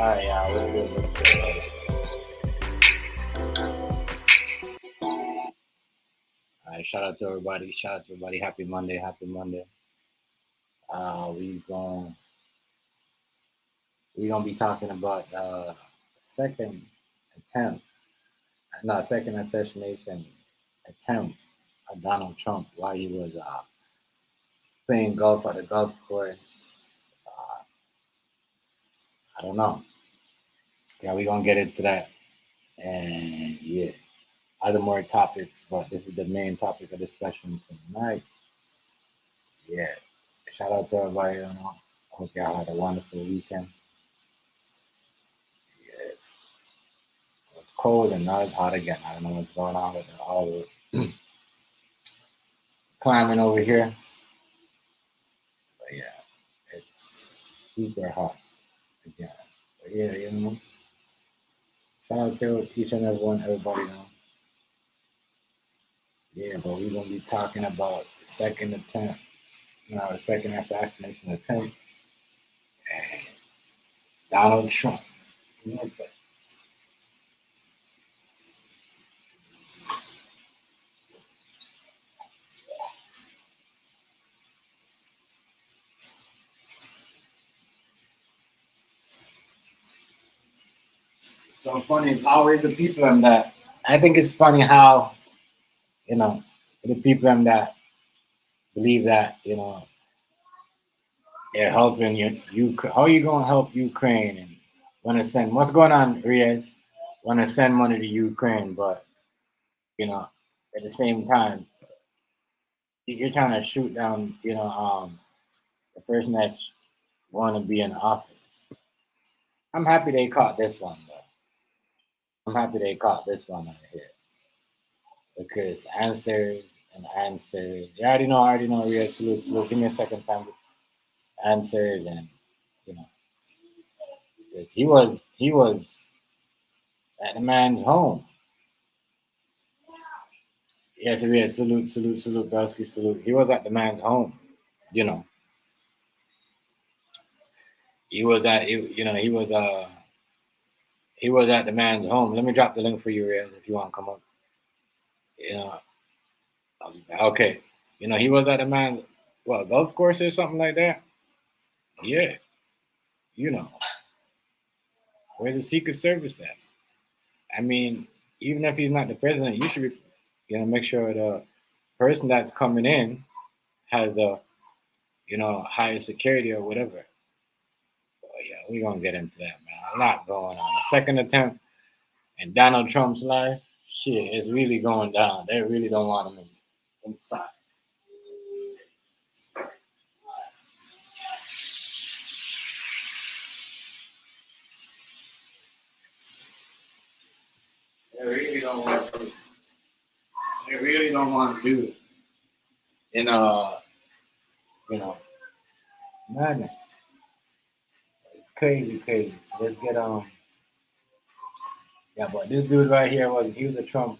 Alright, yeah, what's good, what's good? Alright, shout out to everybody, shout out to everybody. Happy Monday, happy Monday. We gonna be talking about second attempt, second assassination attempt of Donald Trump while he was playing golf at the golf course. Uh, I don't know. Yeah, we gonna get into that, and yeah, other more topics, but this is the main topic of discussion tonight. Yeah, shout out to everybody. I hope y'all had a wonderful weekend. Yeah, it's cold and now it's hot again. I don't know what's going on with all the climbing over here, but yeah, it's super hot again. But yeah, shout out to each and everyone, everybody. Yeah, but we're gonna be talking about the second attempt, the second assassination attempt, and Donald Trump. You know, so funny. It's always the people that I think it's funny how you know the people that believe that they're helping you. How are you gonna help Ukraine and want to send what's going on, Riaz? Want to send money to Ukraine, but you know at the same time you're trying to shoot down the person that's want to be in office. I'm happy they caught this one though. I'm happy they caught this one right here because answers and answers. You I already know. Riaz, salute, salute. Give me a second time. Answers and you know, 'cause he was at the man's home. Yes, yeah, salute, salute, salute, Belsky, salute. He was at the man's home. You know, he was at he was at the man's home. Let me drop the link for you, Riaz, if you want to come up. You know, I'll be back. Okay. He was at the man's golf course or something like that. Yeah, you know, where's the Secret Service at? I mean, even if he's not the president, you should make sure the person that's coming in has the highest security or whatever. But yeah, we're gonna get into that, man. A lot going on. The second attempt in Donald Trump's life, shit, is really going down. They really don't want him inside. They really don't want to do it. They really don't want to do it. In you know, madness. It's crazy, crazy. Let's get yeah, but this dude right here he was a Trump.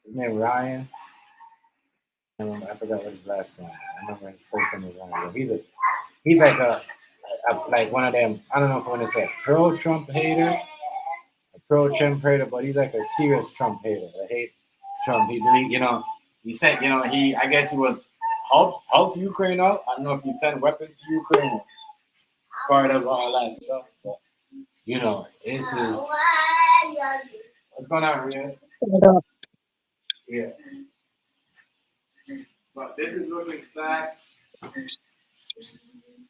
His name Ryan. I forgot what his last name. I remember his first name was Ryan. He's like like one of them. I don't know if I want to say pro Trump hater, a pro Trump hater, but he's like a serious Trump hater. I hate Trump. He said I guess he was helped Ukraine out. I don't know if he sent weapons to Ukraine, part of all that stuff. But this is what's going on, Riaz? Yeah. But this is looking sad.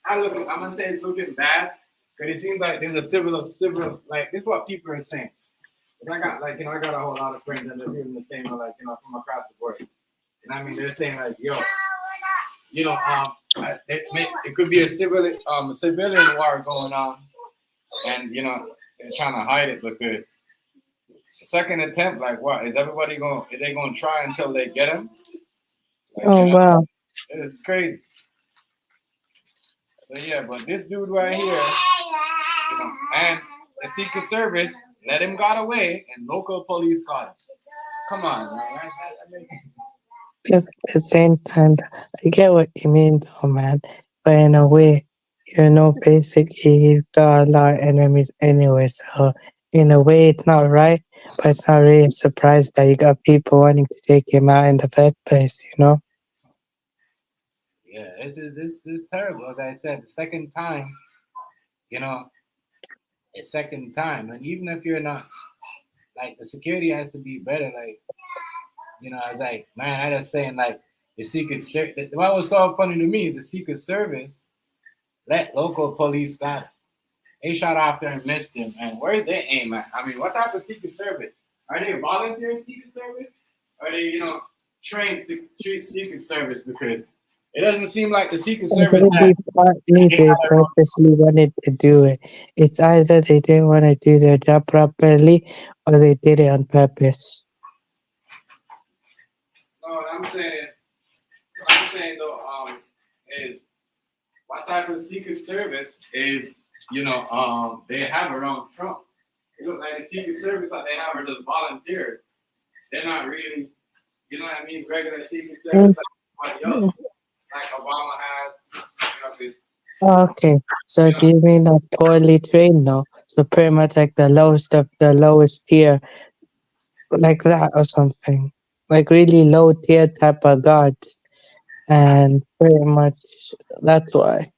I'm gonna say it's looking bad because it seems like there's a civil like this is what people are saying. I got I got a whole lot of friends and they're feeling the same from across the board. And I mean they're saying like, yo, it could be a civilian war going on, and they're trying to hide it because the second attempt, like what is everybody going? Are they going to try until they get him? Oh wow! It's crazy. So yeah, but this dude right here, and the Secret Service let him got away, and local police caught him. Come on, man. At the same time, I get what you mean, though, man. But in a way, Basically, he's got a lot of enemies anyway. So, in a way, it's not right, but it's not really a surprise that you got people wanting to take him out in the first place. Yeah, this is terrible. As I said, the second time, you know, a second time, and even if you're not like the security has to be better. Like I was like, man, I just saying like the Secret Service. What was so funny to me is the Secret Service let local police got him. They shot after and missed him. And where they aim at? I mean, what type of Secret Service? Are they volunteer Secret Service? Are they, trained Secret Service? Because it doesn't seem like the Secret Service Maybe partly came they out of purposely wanted to do it. It's either they didn't want to do their job properly or they did it on purpose. no, what I'm saying though, is what type of Secret Service is, they have around Trump. It look like the Secret Service that they have are just volunteers. They're not really, what I mean, regular Secret Service like somebody else, like Obama has. 'Cause, Okay, so do you mean not poorly trained now? So pretty much like the lowest of the lowest tier, like that or something. Like really low tier type of gods. And pretty much that's why.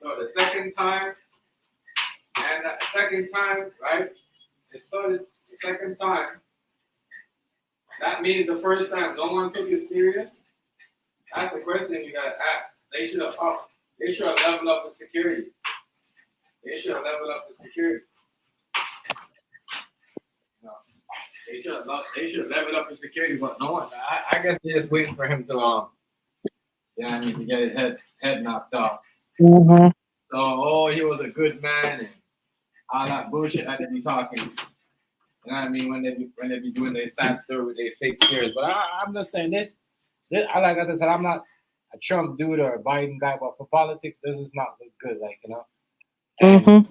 so the second time, and the second time, right? The second time, that means the first time no one took it serious. That's the question you gotta ask. They should have up. They should have leveled up the security. They should have leveled up the security. No, They should have leveled up the security, but no one. I guess they're just waiting for him to to get his head knocked off. Mm-hmm. So he was a good man and all that bullshit that they be talking. You know what I mean? When they be doing their sad story with their fake tears. But I'm just saying this. Like I said, I'm not a Trump dude or a Biden guy, but for politics, this is not look good. And Mm-hmm.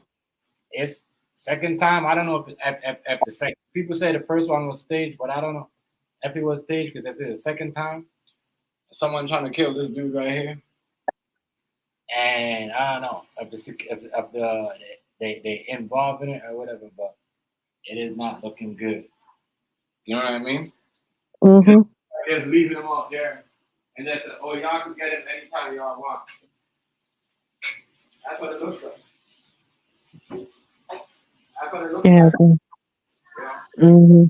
it's second time. I don't know if the second people say the first one was staged, but I don't know if it was staged because if it's the second time, someone trying to kill this dude right here, and I don't know if they involved in it or whatever, but it is not looking good. You know what I mean? Mm-hmm. Just leaving them out there and just say, oh, y'all can get him anytime y'all want. That's what it looks like. That's what it looks Yeah. like. You Mm-hmm.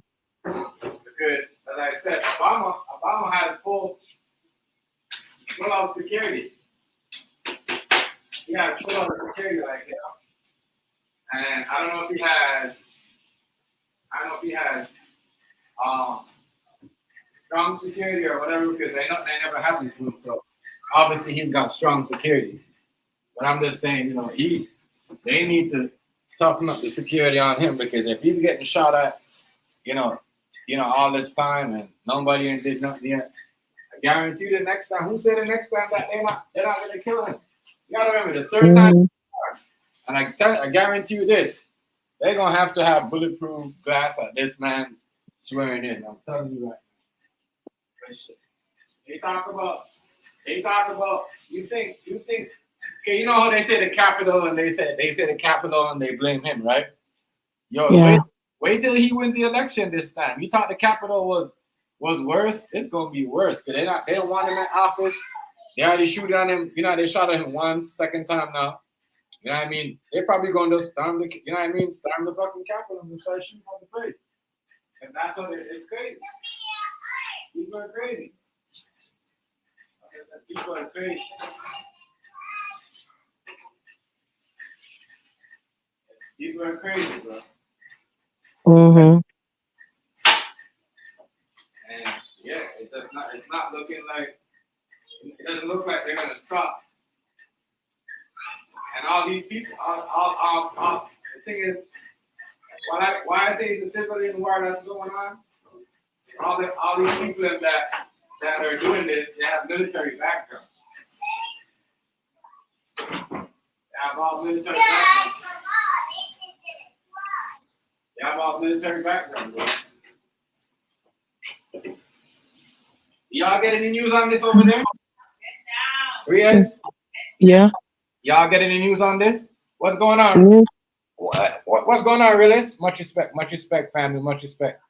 Because, as I said, Obama has full out security. He has full out security, and I don't know if he has strong security or whatever because they never have these groups. So obviously he's got strong security. But I'm just saying, they need to toughen up the security on him because if he's getting shot at, all this time and nobody did nothing yet, I guarantee the next time. Who said the next time that they're not gonna kill him? You gotta remember the third time, Mm-hmm. and I guarantee you this: they're gonna have to have bulletproof glass at this man's swearing in. I'm telling you right now. They talk about. You think. Okay, you know how they say the Capitol and they say the Capitol and they blame him, right? Yo, Yeah. wait till he wins the election this time. You thought the Capitol was worse? It's gonna be worse because they don't want him in office. They already shoot on him. They shot at him once, second time now. You know what I mean? They're probably going to storm storm the fucking Capitol and start shooting on the place. And that's what it's crazy. People are crazy. People are crazy. People are crazy, bro. Mm-hmm. And yeah, it's not looking like it doesn't look like they're gonna stop. And all these people, all the thing is, why I say it's a civilian war that's going on. All these people that are doing this, they have military background. They have all military background. They have all military background, bro. Y'all get any news on this over there? Yes. Yeah. Y'all get any news on this? What's going on? Yes. What's going on, realist? Much respect, family, much respect.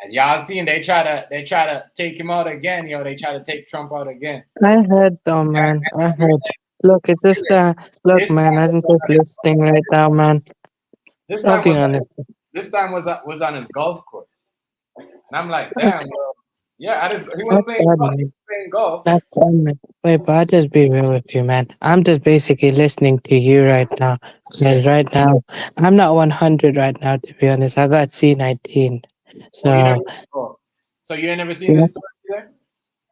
And y'all seen they try to take him out again, yo. They try to take Trump out again. I heard though, man. I heard. Look, it's just look, This man. I'm just listening right now, man. this I'll time be was honest. this time was on his golf course, and I'm like, damn, That's, bro. Yeah, he was that's playing bad, golf. He man. was playing golf. That's man. Wait, but I'll just be real with you, man. I'm just basically listening to you right now. Yeah. Because right now, I'm not 100 right now, to be honest. I got C19. Oh, you never. So, Oh, so you ain't never seen yeah. this story either?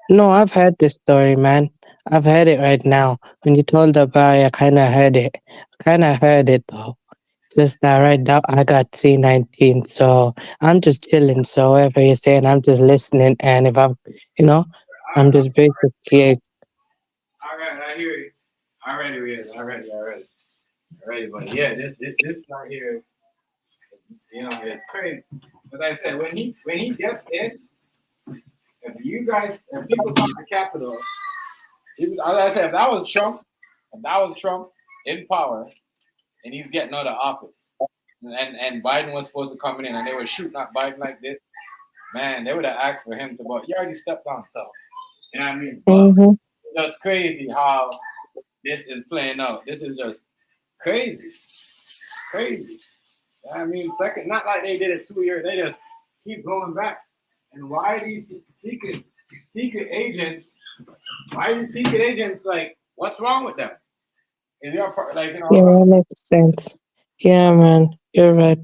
No, I've heard this story, man. I've heard it right now. When you told the boy, I kind of heard it. I kind of heard it, though. Just that right now, I got C19. So, I'm just chilling. So, whatever you're saying, I'm just listening. And if I'm, you know, I'm just basically. All right, I hear you. Already, Riz. Already. But yeah, this right here, it's crazy. As I said, when he gets in, if people come to the Capitol, as I said, if that was Trump in power, and he's getting out of office, and Biden was supposed to come in, and they were shooting at Biden like this, man, they would have asked for him to vote. He already stepped on himself. You know what I mean? But Mhm. it's just crazy how this is playing out. This is just crazy, crazy. I mean, second, not like they did it 2 years. They just keep going back. And why these secret agents? Why these secret agents like? What's wrong with them? Is there a part like Yeah, that makes sense. Yeah, man, you're right.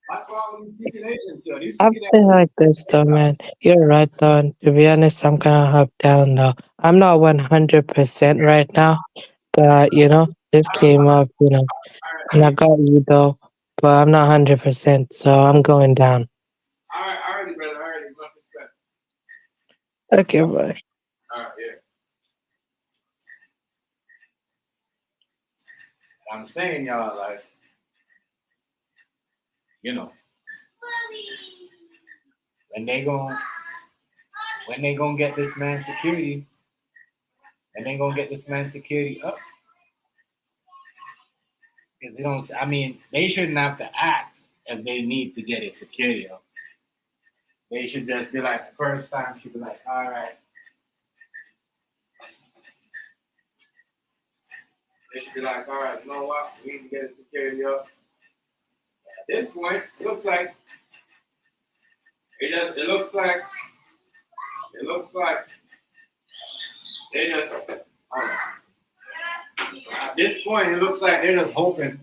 what's wrong with these secret agents? Yo, these I secret feel like this agents. though, man. You're right though. And to be honest, I'm kind of up down though. I'm not 100% right now, but this I don't know. came up, and I got you though. But I'm not 100%, so I'm going down. Already, brother. Already, much respect. Okay, bye. All right, yeah. I'm saying, y'all, like, you know, when they gon' when they gonna get this man security, and they gonna get this man security up, because they don't. I mean, they shouldn't have to ask if they need to get his security up. They should just be like, the first time, should be like, all right. They should be like, all right, you know what? We need to get his security up. At this point, it looks like they just. At this point, it looks like they're just hoping.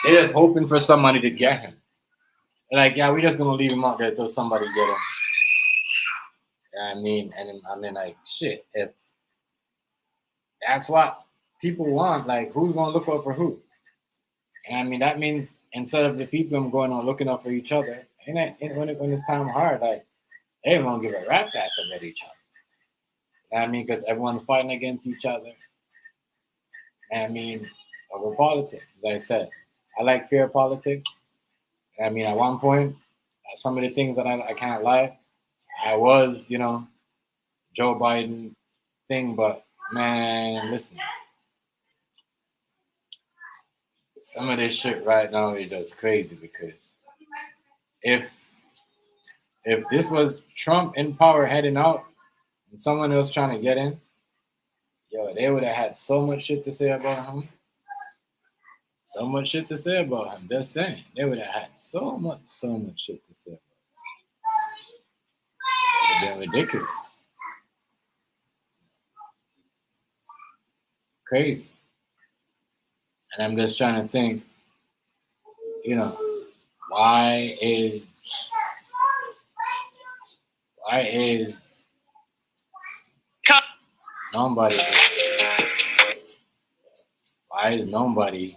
They're just hoping for somebody to get him. They're like, yeah, we're just gonna leave him out there until somebody get him. I mean, and I mean, like, shit. If that's what people want, like, who's gonna look out for who? And I mean, that means instead of the people going on looking out for each other, when it's time hard, like, they don't gonna give a rat's ass about each other. You know what I mean, because everyone's fighting against each other. And I mean, over politics, as I said, I like fair politics. I mean, at one point, some of the things that I can't lie, I was, Joe Biden thing, but man, listen, some of this shit right now is just crazy because if if this was Trump in power heading out and someone else trying to get in, yo, they would have had so much shit to say about him. So much shit to say about him. Just saying. They would have had so much shit to say about him. It would have been ridiculous. Crazy. And I'm just trying to think, you know, why is why is nobody why is nobody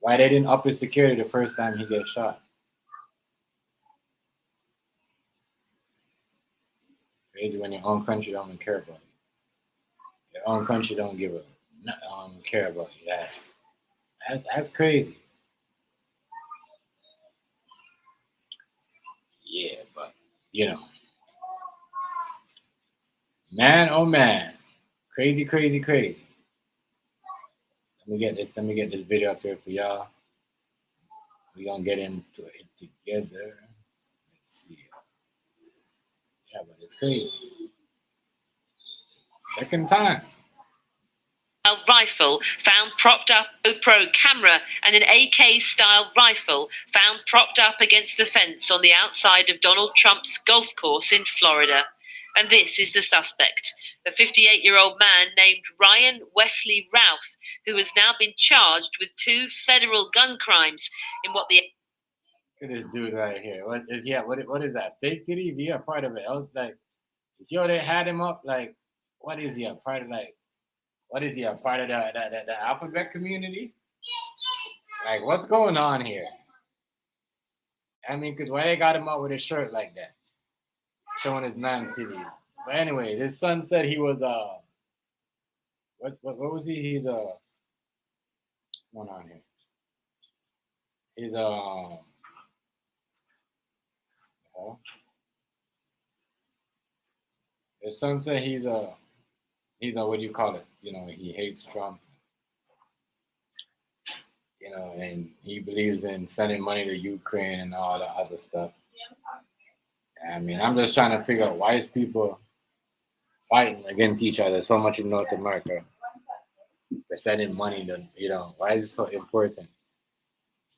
why they didn't up his security the first time he gets shot? Crazy when your own country don't even care about you. Your own country don't give a care about you. That's crazy. Yeah, but you know, man, oh man, crazy, crazy, crazy. Let me get this video up here for y'all. We're gonna get into it together. Let's see. Yeah, but it's crazy. Second time. Rifle found propped up, GoPro camera and an AK-style rifle found propped up against the fence on the outside of Donald Trump's golf course in Florida. And this is the suspect, a 58-year-old man named Ryan Wesley Routh, who has now been charged with 2 federal gun crimes in what the... Look at this dude right here. What is that? Fake titties? Is he a part of it? Like, you see how they had him up? Like, what is he a part of? Like, what is he a part of the alphabet community? Like, what's going on here? I mean, because why they got him up with his shirt like that, showing his man titties? But anyways, his son said he was what was he? He's what's going on here? He's his son said he's a what do you call it? You know, he hates Trump. You know, and he believes in sending money to Ukraine and all the other stuff. I mean, I'm just trying to figure out why is people fighting against each other so much in North America for sending money to, you know, why is it so important?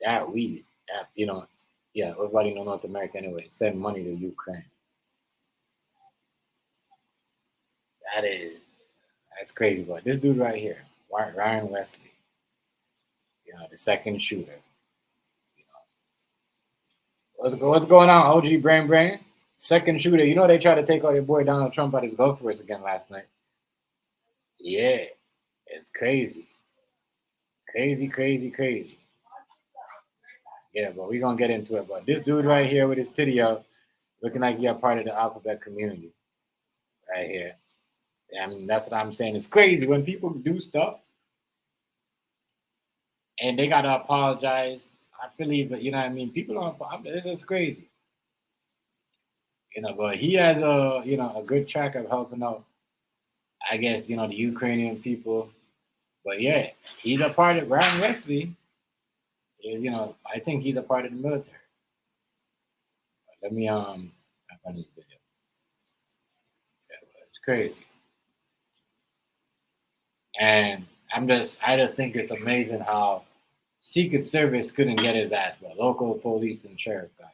You know, yeah, everybody in North America anyway, send money to Ukraine. That's crazy, but this dude right here, Ryan Wesley, you know, the second shooter. You know, what's going on, OG Brain? Second shooter. You know they tried to take out your boy Donald Trump at his golf course again last night. Yeah, it's crazy. Crazy. Yeah, but we're gonna get into it. But this dude right here with his titty out, looking like he a part of the alphabet community. Right here. I mean, that's what I'm saying. It's crazy when people do stuff and they gotta apologize. I believe that, you know what I mean? People don't, it's just crazy. You know, but he has a good track of helping out, I guess, you know, the Ukrainian people. But yeah, he's a part of Ryan Wesley. You know, I think he's a part of the military. Let me find this video. Yeah, it's crazy. And I just think it's amazing how Secret Service couldn't get his ass, but local police and sheriff got him.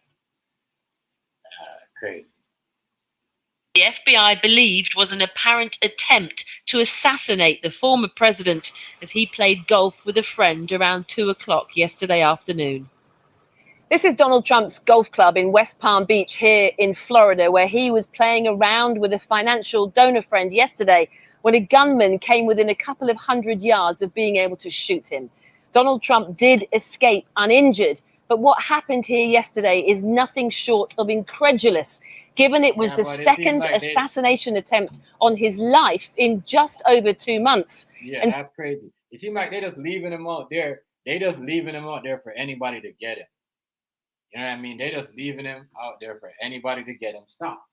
Crazy. The FBI believed was an apparent attempt to assassinate the former president as he played golf with a friend around 2 o'clock yesterday afternoon. This is Donald Trump's golf club in West Palm Beach here in Florida, where he was playing around with a financial donor friend yesterday when a gunman came within a couple of 100 yards of being able to shoot him. Donald Trump did escape uninjured, but what happened here yesterday is nothing short of incredulous, given it was the second assassination attempt on his life in just over 2 months. Yeah, and that's crazy. It seems like they're just leaving him out there. They just leaving him out there for anybody to get him. You know what I mean? They just leaving him out there for anybody to get him. Stop.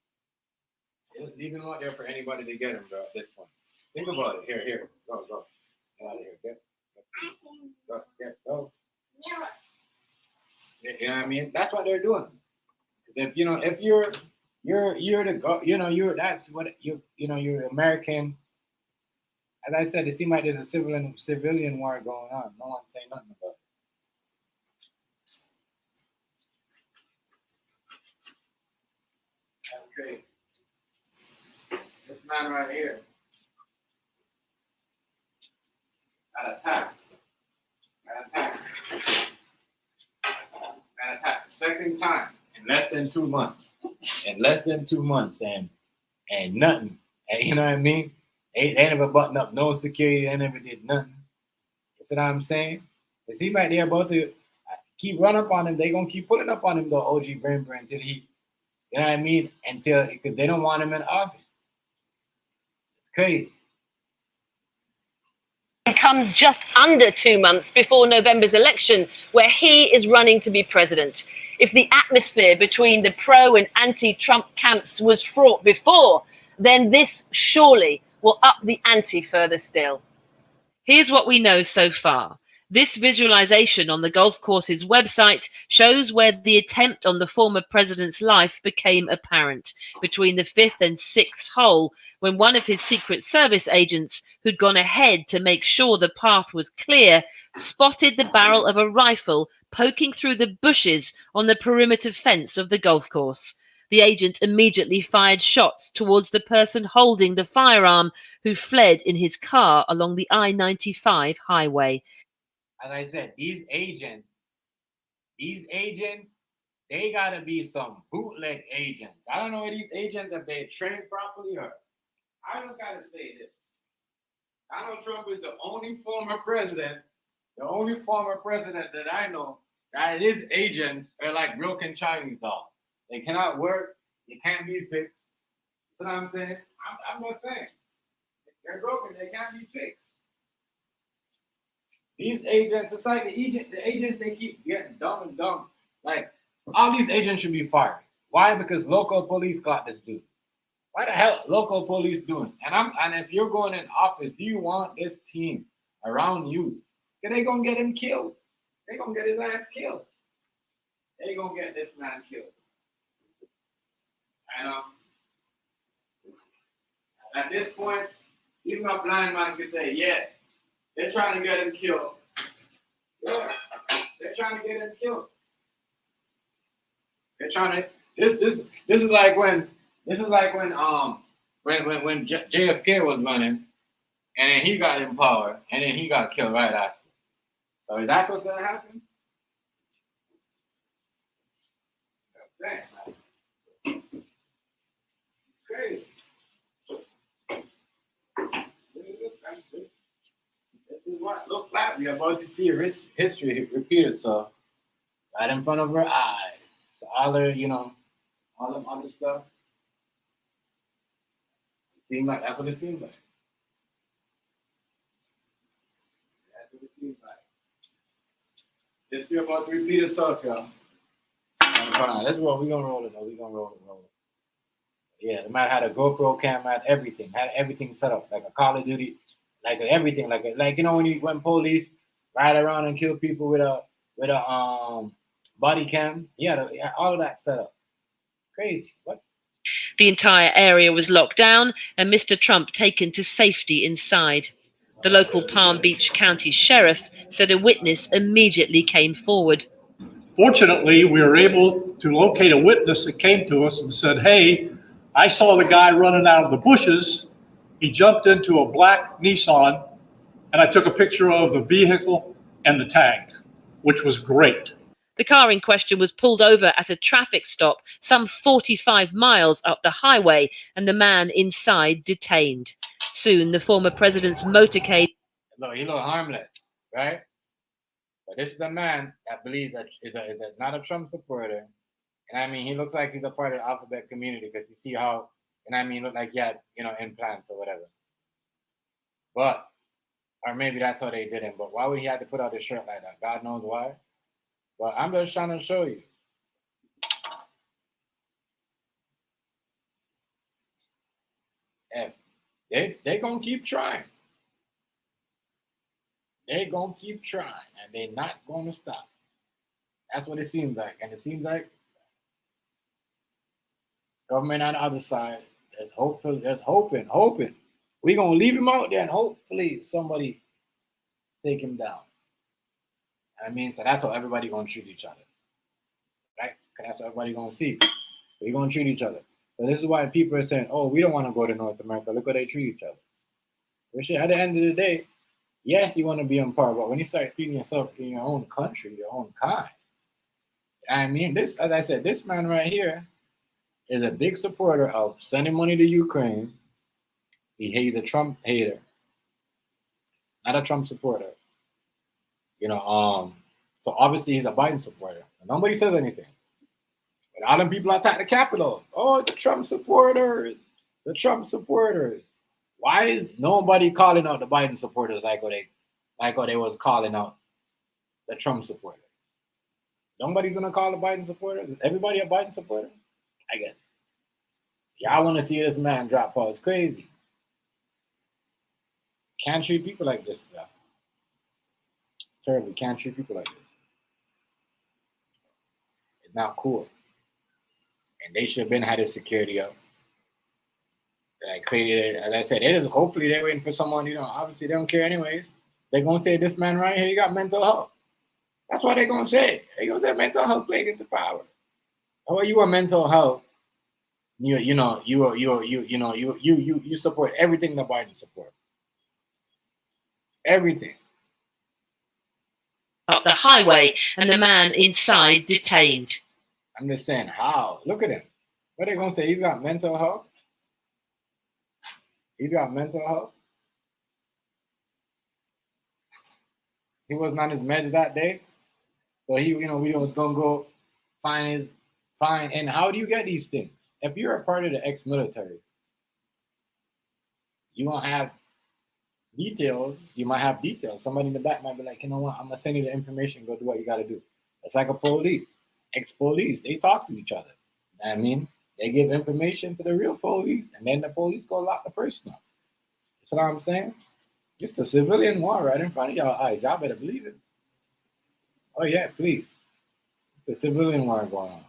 They just leaving him out there for anybody to get him, bro, at this point. Think about it. Here. Go. Get out of here. Go. You know what I mean? That's what they're doing. Because if you're that's what you're American. As I said, it seems like there's a civilian war going on. No one's saying nothing about it. That's great. This man right here got attacked. Second time in less than 2 months. And nothing. And you know what I mean? They never buttoned up no security. They never did nothing. You see what I'm saying? It seems like they're about to keep running up on him. They're going to keep putting up on him, though, OG Brain until he, you know what I mean? Because they don't want him in office. It's crazy. Comes just under 2 months before November's election, where he is running to be president. If the atmosphere between the pro and anti-Trump camps was fraught before, then this surely will up the ante further still. Here's what we know so far. This visualization on the golf course's website shows where the attempt on the former president's life became apparent between the 5th and 6th hole, when one of his Secret Service agents, who'd gone ahead to make sure the path was clear, spotted the barrel of a rifle poking through the bushes on the perimeter fence of the golf course. The agent immediately fired shots towards the person holding the firearm, who fled in his car along the I-95 highway. As I said, these agents, they gotta be some bootleg agents. I don't know if these agents, if they trained properly, or I just gotta say this. Donald Trump is the only former president that I know that his agents are like broken Chinese dolls. They cannot work, they can't be fixed. You know what I'm saying? I'm just saying. They're broken, they can't be fixed. These agents, it's like the agents, they keep getting dumb and dumb. Like, all these agents should be fired. Why? Because local police got this dude. Why the hell local police doing? And if you're going in office, do you want this team around you? Because they gonna get him killed. They gonna get his ass killed. They gonna get this man killed. And at this point, even a blind man can say, yeah, they're trying to get him killed. Yeah, they're trying to get him killed. They're trying to. This is like when JFK was running, and then he got in power, and then he got killed right after. So is that what's gonna happen? Crazy. This is what looks like we're about to see a history repeat itself right in front of our eyes. So all the, all them other stuff. It seems like that's what it seems like. That's what it seems like. History about to repeat itself, y'all. That's what we're gonna roll it though. We're gonna roll it. Yeah, the man had a GoPro cam, had everything set up, like a Call of Duty, like everything, like when police ride around and kill people with a body cam, yeah, all of that set up. Crazy. What? The entire area was locked down and Mr. Trump taken to safety inside. The local Palm Beach County sheriff said a witness immediately came forward. Fortunately, we were able to locate a witness that came to us and said, hey, I saw the guy running out of the bushes. He jumped into a black Nissan, and I took a picture of the vehicle and the tag, which was great. The car in question was pulled over at a traffic stop some 45 miles up the highway, and the man inside detained. Soon, the former president's motorcade. Look, he looked harmless, right? But this is the man that believes that is not a Trump supporter. And I mean, he looks like he's a part of the alphabet community because you see how, look like he had, implants or whatever. But, or maybe that's how they did him. But why would he have to put out his shirt like that? God knows why. But I'm just trying to show you. If they're going to keep trying. They're going to keep trying, and they're not going to stop. That's what it seems like. And it seems like government on the other side is hoping. We're going to leave him out there, and hopefully somebody take him down. So that's how everybody going to treat each other. Right? Because that's what everybody going to see. We're going to treat each other. So this is why people are saying, oh, we don't want to go to North America. Look how they treat each other. Which at the end of the day, yes, you want to be on par, but when you start treating yourself in your own country, your own kind, this, as I said, this man right here is a big supporter of sending money to Ukraine. He's a Trump hater, not a Trump supporter. So obviously he's a Biden supporter. Nobody says anything. But all them people attack the Capitol. Oh, the Trump supporters. Why is nobody calling out the Biden supporters like how they was calling out the Trump supporters? Nobody's gonna call the Biden supporters. Is everybody a Biden supporter? I guess. Y'all want to see this man drop balls. Crazy. Can't treat people like this, terrible. We can't treat people like this. It's not cool. And they should have been had his security up. I created it. As I said, it is hopefully they're waiting for someone, obviously they don't care anyways. They're gonna say this man right here, he got mental health. That's what they're gonna say. They're gonna say mental health played into power. Oh, you are mental health. You support everything the Biden support. Everything. Up the highway and the man inside detained. I'm just saying, how? Look at him. What are they gonna say? He's got mental health. He's got mental health. He wasn't on his meds that day, so we was gonna go find. And how do you get these things? If you're a part of the ex-military, you won't have details. You might have details. Somebody in the back might be like, you know what? I'm gonna send you the information. Go do what you got to do. It's like a police, ex-police. They talk to each other. You know what I mean, they give information to the real police, and then the police go lock the person up. That's what I'm saying. It's a civilian war right in front of y'all eyes. Y'all better believe it. Oh yeah, please. It's a civilian war going on.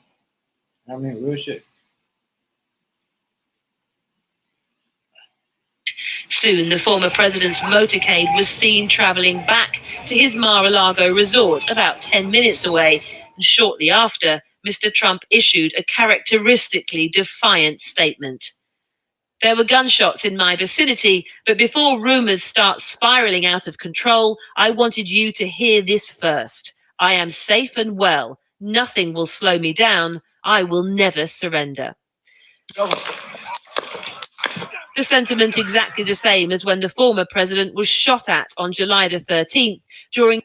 I mean, real shit. Soon, the former president's motorcade was seen travelling back to his Mar-a-Lago resort, about 10 minutes away. And shortly after, Mr. Trump issued a characteristically defiant statement. There were gunshots in my vicinity, but before rumours start spiralling out of control, I wanted you to hear this first. I am safe and well. Nothing will slow me down. I will never surrender. The sentiment exactly the same as when the former president was shot at on July the 13th during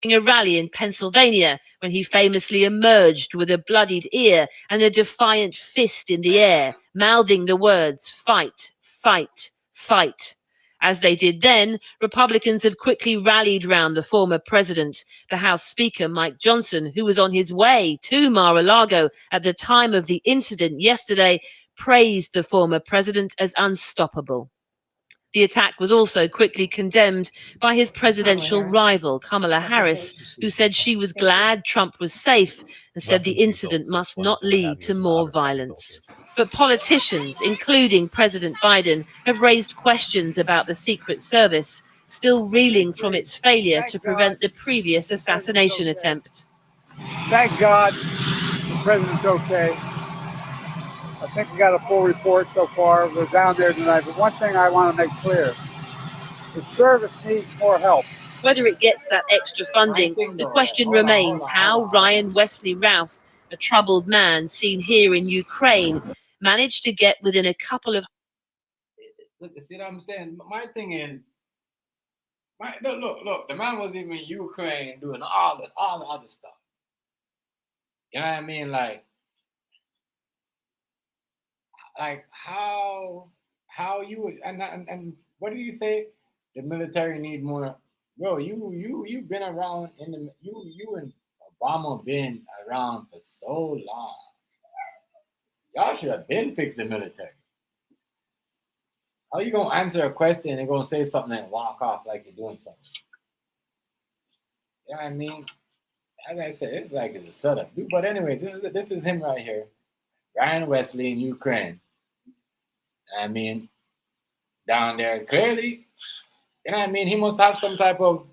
a rally in Pennsylvania, when he famously emerged with a bloodied ear and a defiant fist in the air, mouthing the words, "Fight, fight, fight." As they did then, Republicans have quickly rallied round the former president. The House Speaker, Mike Johnson, who was on his way to Mar-a-Lago at the time of the incident yesterday, praised the former president as unstoppable. The attack was also quickly condemned by his presidential rival, Kamala Harris, who said she was glad Trump was safe and said the incident must not lead to more violence. But politicians, including President Biden, have raised questions about the Secret Service, still reeling from its failure to prevent the previous assassination attempt. Thank God the president's okay. I think we got a full report so far. We're down there tonight. But one thing I want to make clear, the service needs more help. Whether it gets that extra funding, the question remains how Ryan Wesley Routh, a troubled man seen here in Ukraine, managed to get within a couple of... Look, see what I'm saying? My thing is, look, the man was even in Ukraine doing all the other stuff. You know what I mean? Like how you would and what do you say? The military need more. Bro, you've been around you and Obama been around for so long. Y'all should have been fixed the military. How you gonna answer a question and gonna say something and walk off like you're doing something? You know what I mean? As I said, it's like it's a setup. But anyway, this is him right here. Ryan Wesley in Ukraine. I mean, down there, clearly, you know what I mean? He must have some type of,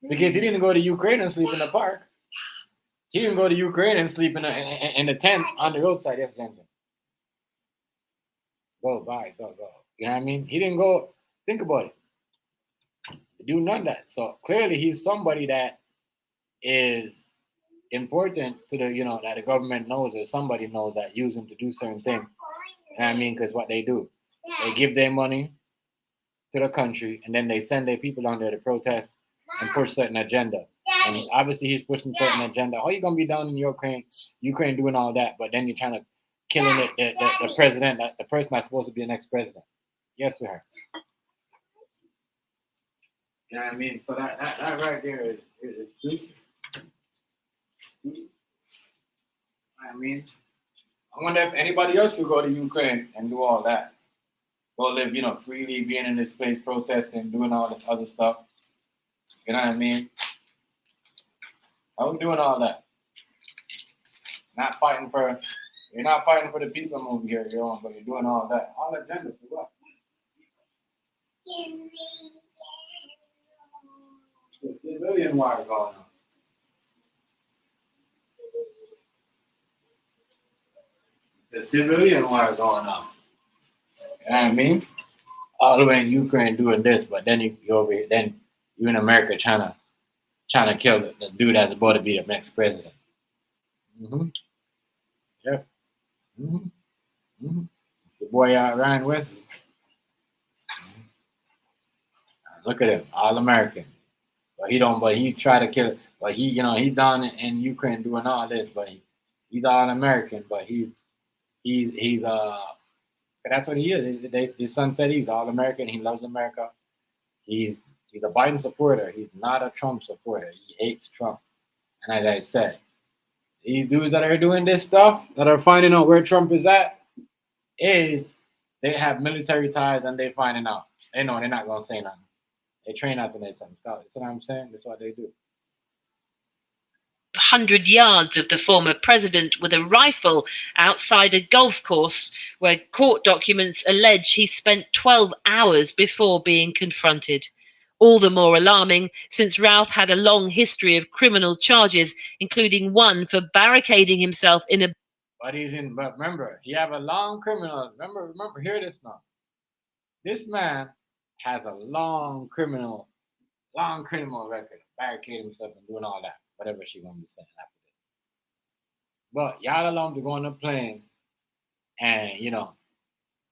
because he didn't go to Ukraine and sleep in the park. He didn't go to Ukraine and sleep in a tent on the roadside. Yes, Benjamin. Go. You know what I mean? He didn't go, think about it. Do none of that. So clearly he's somebody that is important to the, that the government knows or somebody knows that use him to do certain things. You know what I mean? Because what they do, they give their money to the country and then they send their people down there to protest and push certain agenda. And obviously he's pushing certain agenda. Oh, you're going to be down in Ukraine doing all that, but then you're trying to killing the president, the person that's supposed to be the next president. Yes, sir. You know what I mean? So that right there is stupid. I mean, I wonder if anybody else could go to Ukraine and do all that. Go live, freely, being in this place, protesting, doing all this other stuff. You know what I mean? How we doing all that? You're not fighting for the people over here, but you're doing all that. All agenda for what? The civilian war going on. The civilian war going on. You know what I mean? All the way in Ukraine doing this, but then you over here, then you in America trying to kill the dude that's about to be the next president. Mm-hmm. Yep. Mm-hmm. Mm-hmm. It's the boy Ryan Wesley. Look at him, all American. But he try to kill it. But he's down in Ukraine doing all this, but he's all American, but he's that's what he is. His son said he's all American, he loves America. He's a Biden supporter. He's not a Trump supporter. He hates Trump. And as I said, these dudes that are doing this stuff, that are finding out where Trump is at, they have military ties and they finding out. They know they're not gonna say nothing. They train out to make something. You see what I'm saying? That's what they do. 100 yards of the former president with a rifle outside a golf course where court documents allege he spent 12 hours before being confronted. All the more alarming since Ralph had a long history of criminal charges, including one for barricading himself in a... But remember, he have a long criminal. Remember, hear this now. This man has a long criminal record. Barricade himself and doing all that. Whatever she gonna be saying after this. But y'all allow him to go on a plane and,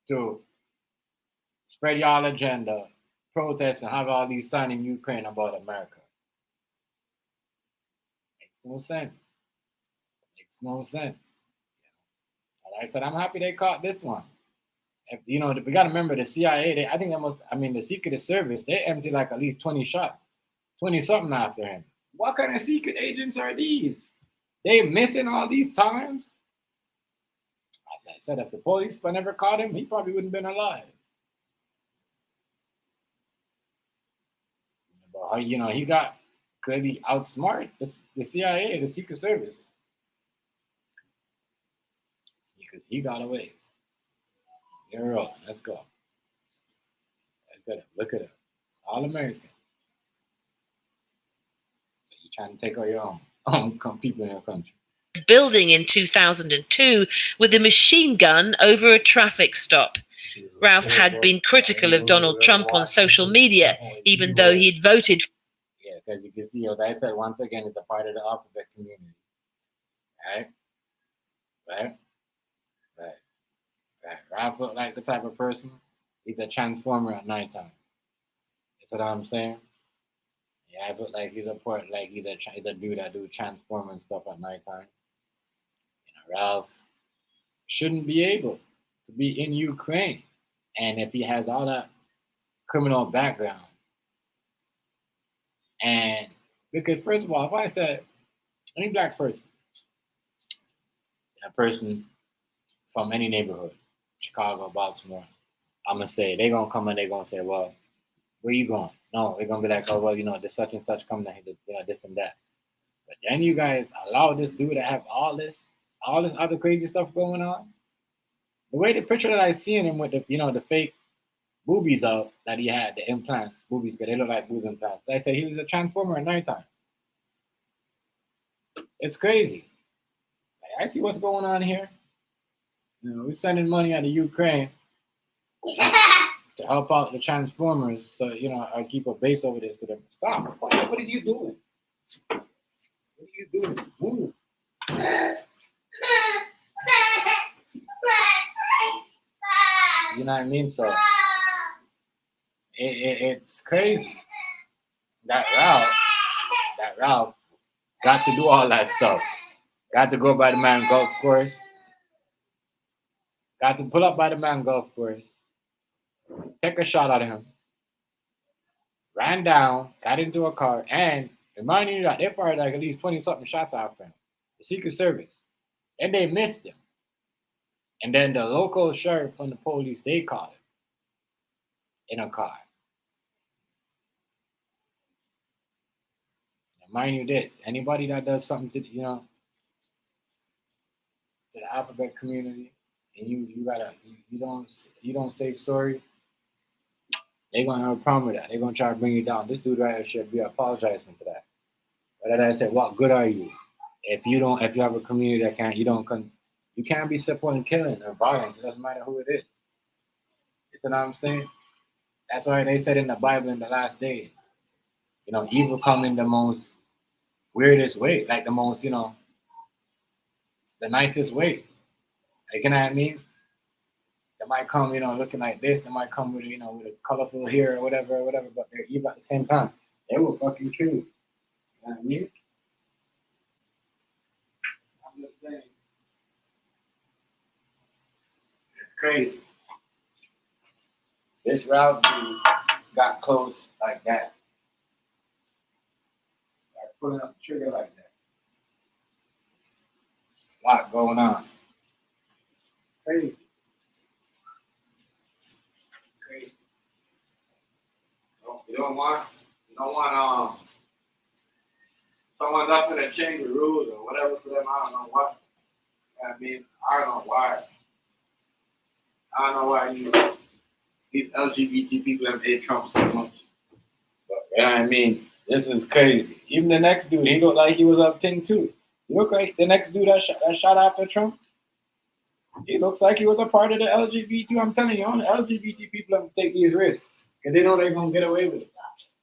to spread y'all agenda, protest, and have all these signs in Ukraine about America. Makes no sense. Makes no sense. Like I said, I'm happy they caught this one. We got to remember the CIA, the Secret Service, they emptied like at least 20 shots, 20 something after him. What kind of secret agents are these? They missing all these times? As I said, if the police never caught him, he probably wouldn't have been alive. But he got clearly outsmart the CIA, the Secret Service, because he got away. You're rolling. Let's go. Look at it. All American. You're trying to take all your own people in your country. Building in 2002 with a machine gun over a traffic stop. Ralph had been critical of Donald Trump on social media, even though he'd voted. Yeah, because you can see, as I said, once again, it's a part of the alphabet community. Right. Ralph looked like the type of person, he's a transformer at nighttime. That's what I'm saying. Yeah, I look like he's a dude that do transformer and stuff at nighttime. Ralph shouldn't be able to be in Ukraine. And if he has all that criminal background, and because first of all, if I said any black person, a person from any neighborhood, Chicago, Baltimore, I'm gonna say they're gonna come and they're gonna say, well, where you going? No, they're gonna be like, oh well, there's such and such coming here, this and that. But then you guys allow this dude to have all this other crazy stuff going on. The way the picture that I seen him with the fake boobies out that he had, the implants, boobies, because they look like boob implants. I said he was a transformer at nighttime. It's crazy. I see what's going on here. We're sending money out of Ukraine to help out the transformers, so I keep a base over this to them. Stop! What are you doing? What are you doing? Move! You know what I mean? So it's crazy that Ralph got to do all that stuff. Got to go by the man golf course. Got to pull up by the man golf course. Take a shot at him. Ran down, got into a car, and reminding you that they fired like at least 20-something shots after him. The Secret Service. And they missed him. And then the local sheriff from the police, they caught him in a car. Mind you, this anybody that does something to to the alphabet community, and you don't say sorry, they're gonna have a problem with that. They're gonna try to bring you down. This dude right here should be apologizing for that. But as I said, what good are you if you have a community that you can't be supporting killing or violence. It doesn't matter who it is. You know what I'm saying? That's why they said in the Bible in the last days, evil come in the most weirdest way, like the most, the nicest ways. Like, you know what I mean? They might come, looking like this. They might come with, with a colorful hair or whatever, but they're evil at the same time. They will fucking kill you. You know what I mean? I'm just saying. It's crazy. This Ralph dude got close like that. Like pulling up the trigger like that. A lot going on. Crazy. You don't want someone that's gonna change the rules or whatever for them. I don't know what. I mean, I don't know why. I don't know why these LGBT people have hate Trump so much. But yeah, I mean, this is crazy. Even the next dude, he looked like he was up thing too. He looked like the next dude that shot after Trump. He looks like he was a part of the LGBT. I'm telling you, only LGBT people have to take these risks because they know they're gonna get away with it.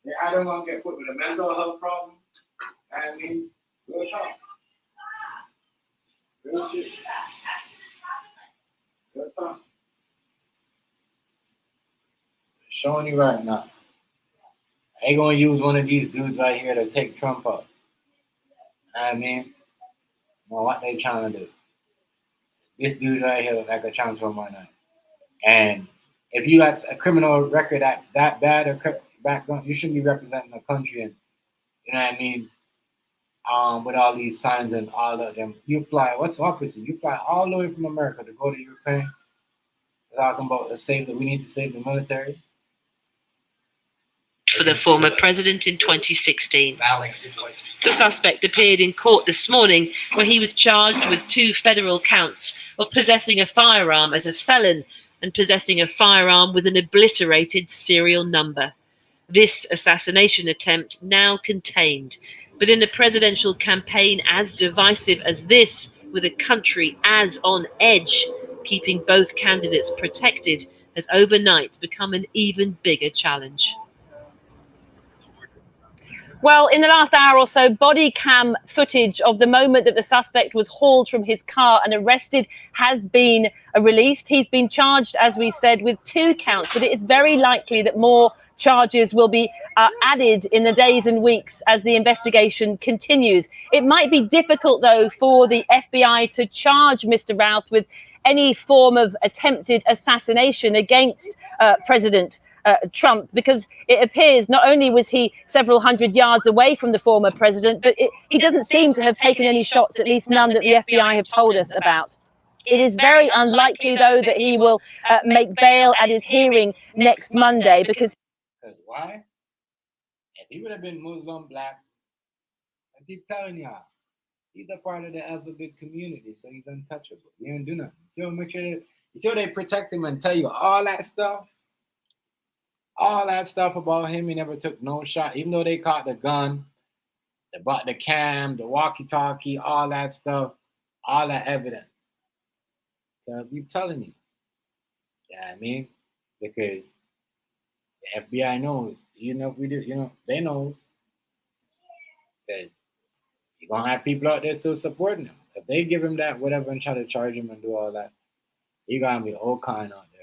They're either gonna get put with a mental health problem. I mean, real talk. Real shit. Real talk. Showing you right now. I ain't gonna use one of these dudes right here to take Trump up. I mean, well, what they trying to do? This dude right here looks like a transformer. And if you got a criminal record that bad or background, you shouldn't be representing the country. And you know what I mean? With all these signs and all of them, you fly. What's up with you? You fly all the way from America to go to Ukraine. Talking about we need to save the military. For the former president in 2016. The suspect appeared in court this morning where he was charged with 2 federal counts of possessing a firearm as a felon and possessing a firearm with an obliterated serial number. This assassination attempt now contained, but in a presidential campaign as divisive as this, with a country as on edge, keeping both candidates protected has overnight become an even bigger challenge. Well, in the last hour or so, body cam footage of the moment that the suspect was hauled from his car and arrested has been released. He's been charged, as we said, with 2 counts, but it is very likely that more charges will be added in the days and weeks as the investigation continues. It might be difficult, though, for the FBI to charge Mr. Routh with any form of attempted assassination against President Trump, because it appears not only was he several hundred yards away from the former president, but he doesn't seem to have taken any shots, at least none that the FBI have told us about. It is very unlikely, though, that he will make bail at his hearing next Monday, because why? If he would have been Muslim, black, I keep telling y'all, he's a part of the alphabet community, so he's untouchable. He didn't do nothing. So make sure they protect him and tell you all that stuff. All that stuff about him, he never took no shot, even though they caught the gun, the cam, the walkie-talkie, all that stuff, all that evidence. So I keep telling you. Yeah, I mean, because the FBI knows, even if we do, they know that you're gonna have people out there still supporting him. If they give him that whatever and try to charge him and do all that, you're gonna be all kind out there.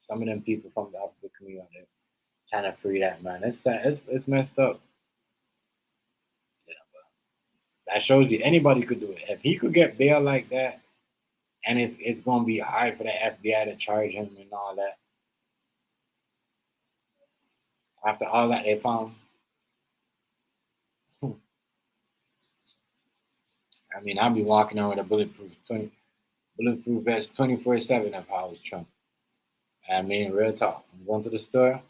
Some of them people from the alphabet community out there trying to free that man. It's messed up. Yeah, but that shows you anybody could do it. If he could get bail like that, and it's gonna be hard for the FBI to charge him and all that. After all that they found. I mean, I'll be walking around with a bulletproof vest 24/7 if I was Trump. I mean, real talk. I'm going to the store.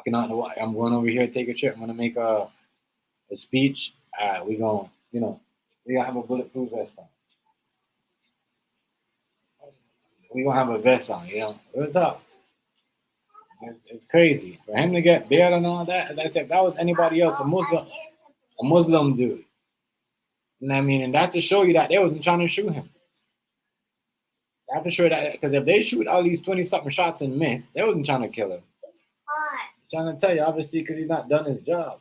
I'm going over here to take a trip. I'm gonna make a speech, we gonna, we gonna have a bulletproof vest on. We gonna have a vest on, What's up? It's crazy for him to get bail and all that. As I said, if that was anybody else, a Muslim dude. You know what I mean? And that's to show you that they wasn't trying to shoot him. That's to show that, because if they shoot all these 20-something shots and miss, they wasn't trying to kill him. Trying to tell you, obviously, because he's not done his job.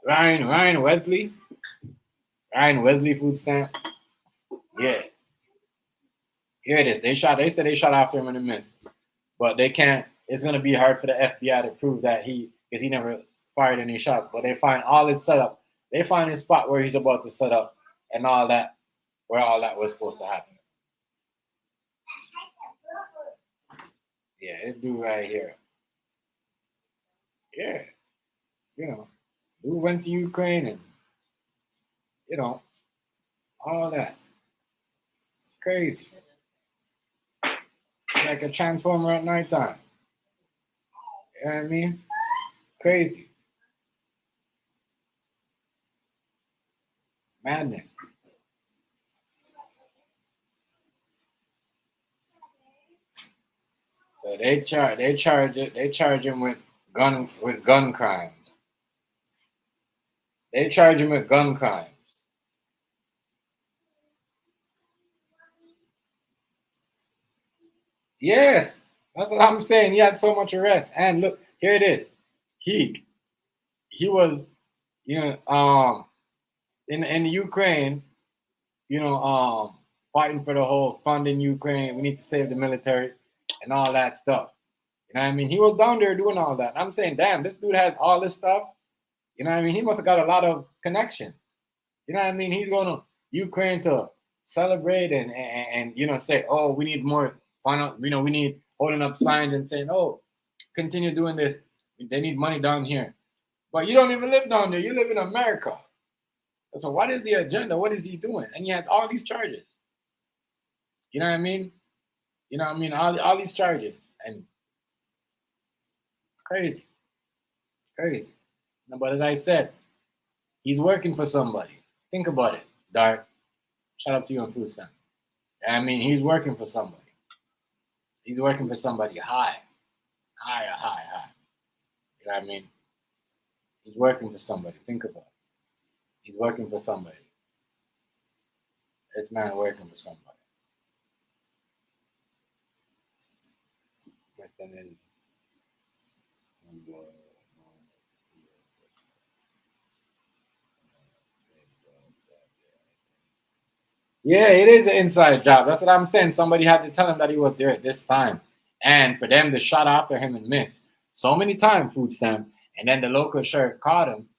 Ryan Wesley food stamp. Yeah. Here it is. They said they shot after him and it missed. But they can't, it's gonna be hard for the FBI to prove that because he never fired any shots. But they find all his setup. They find his spot where he's about to set up and all that, where all that was supposed to happen. Yeah, it do right here. Yeah. Who went to Ukraine and all that. Crazy. Like a transformer at nighttime. You know what I mean? Crazy. Madness. So they charge him with gun crimes. They charge him with gun crimes. Yes, that's what I'm saying. He had so much arrest, and look, here it is. He was, in Ukraine, fighting for the whole funding Ukraine. We need to save the military and all that stuff. You know what I mean? He was down there doing all that. I'm saying, damn, this dude has all this stuff. You know what I mean? He must have got a lot of connections. You know what I mean? He's going to Ukraine to celebrate and say, oh, we need more. We need holding up signs and saying, oh, continue doing this. They need money down here. But you don't even live down there. You live in America. So what is the agenda? What is he doing? And he has all these charges. You know what I mean? All these charges. And crazy. But as I said, he's working for somebody. Think about it, Dark. Shout out to you on Food Stamp. He's working for somebody. He's working for somebody high. You know what I mean? He's working for somebody. Think about it. He's working for somebody. This man working for somebody. Yeah, it is an inside job. That's what I'm saying. Somebody had to tell him that he was there at this time. And for them to shot after him and miss so many times, Food Stamp, and then the local sheriff caught him.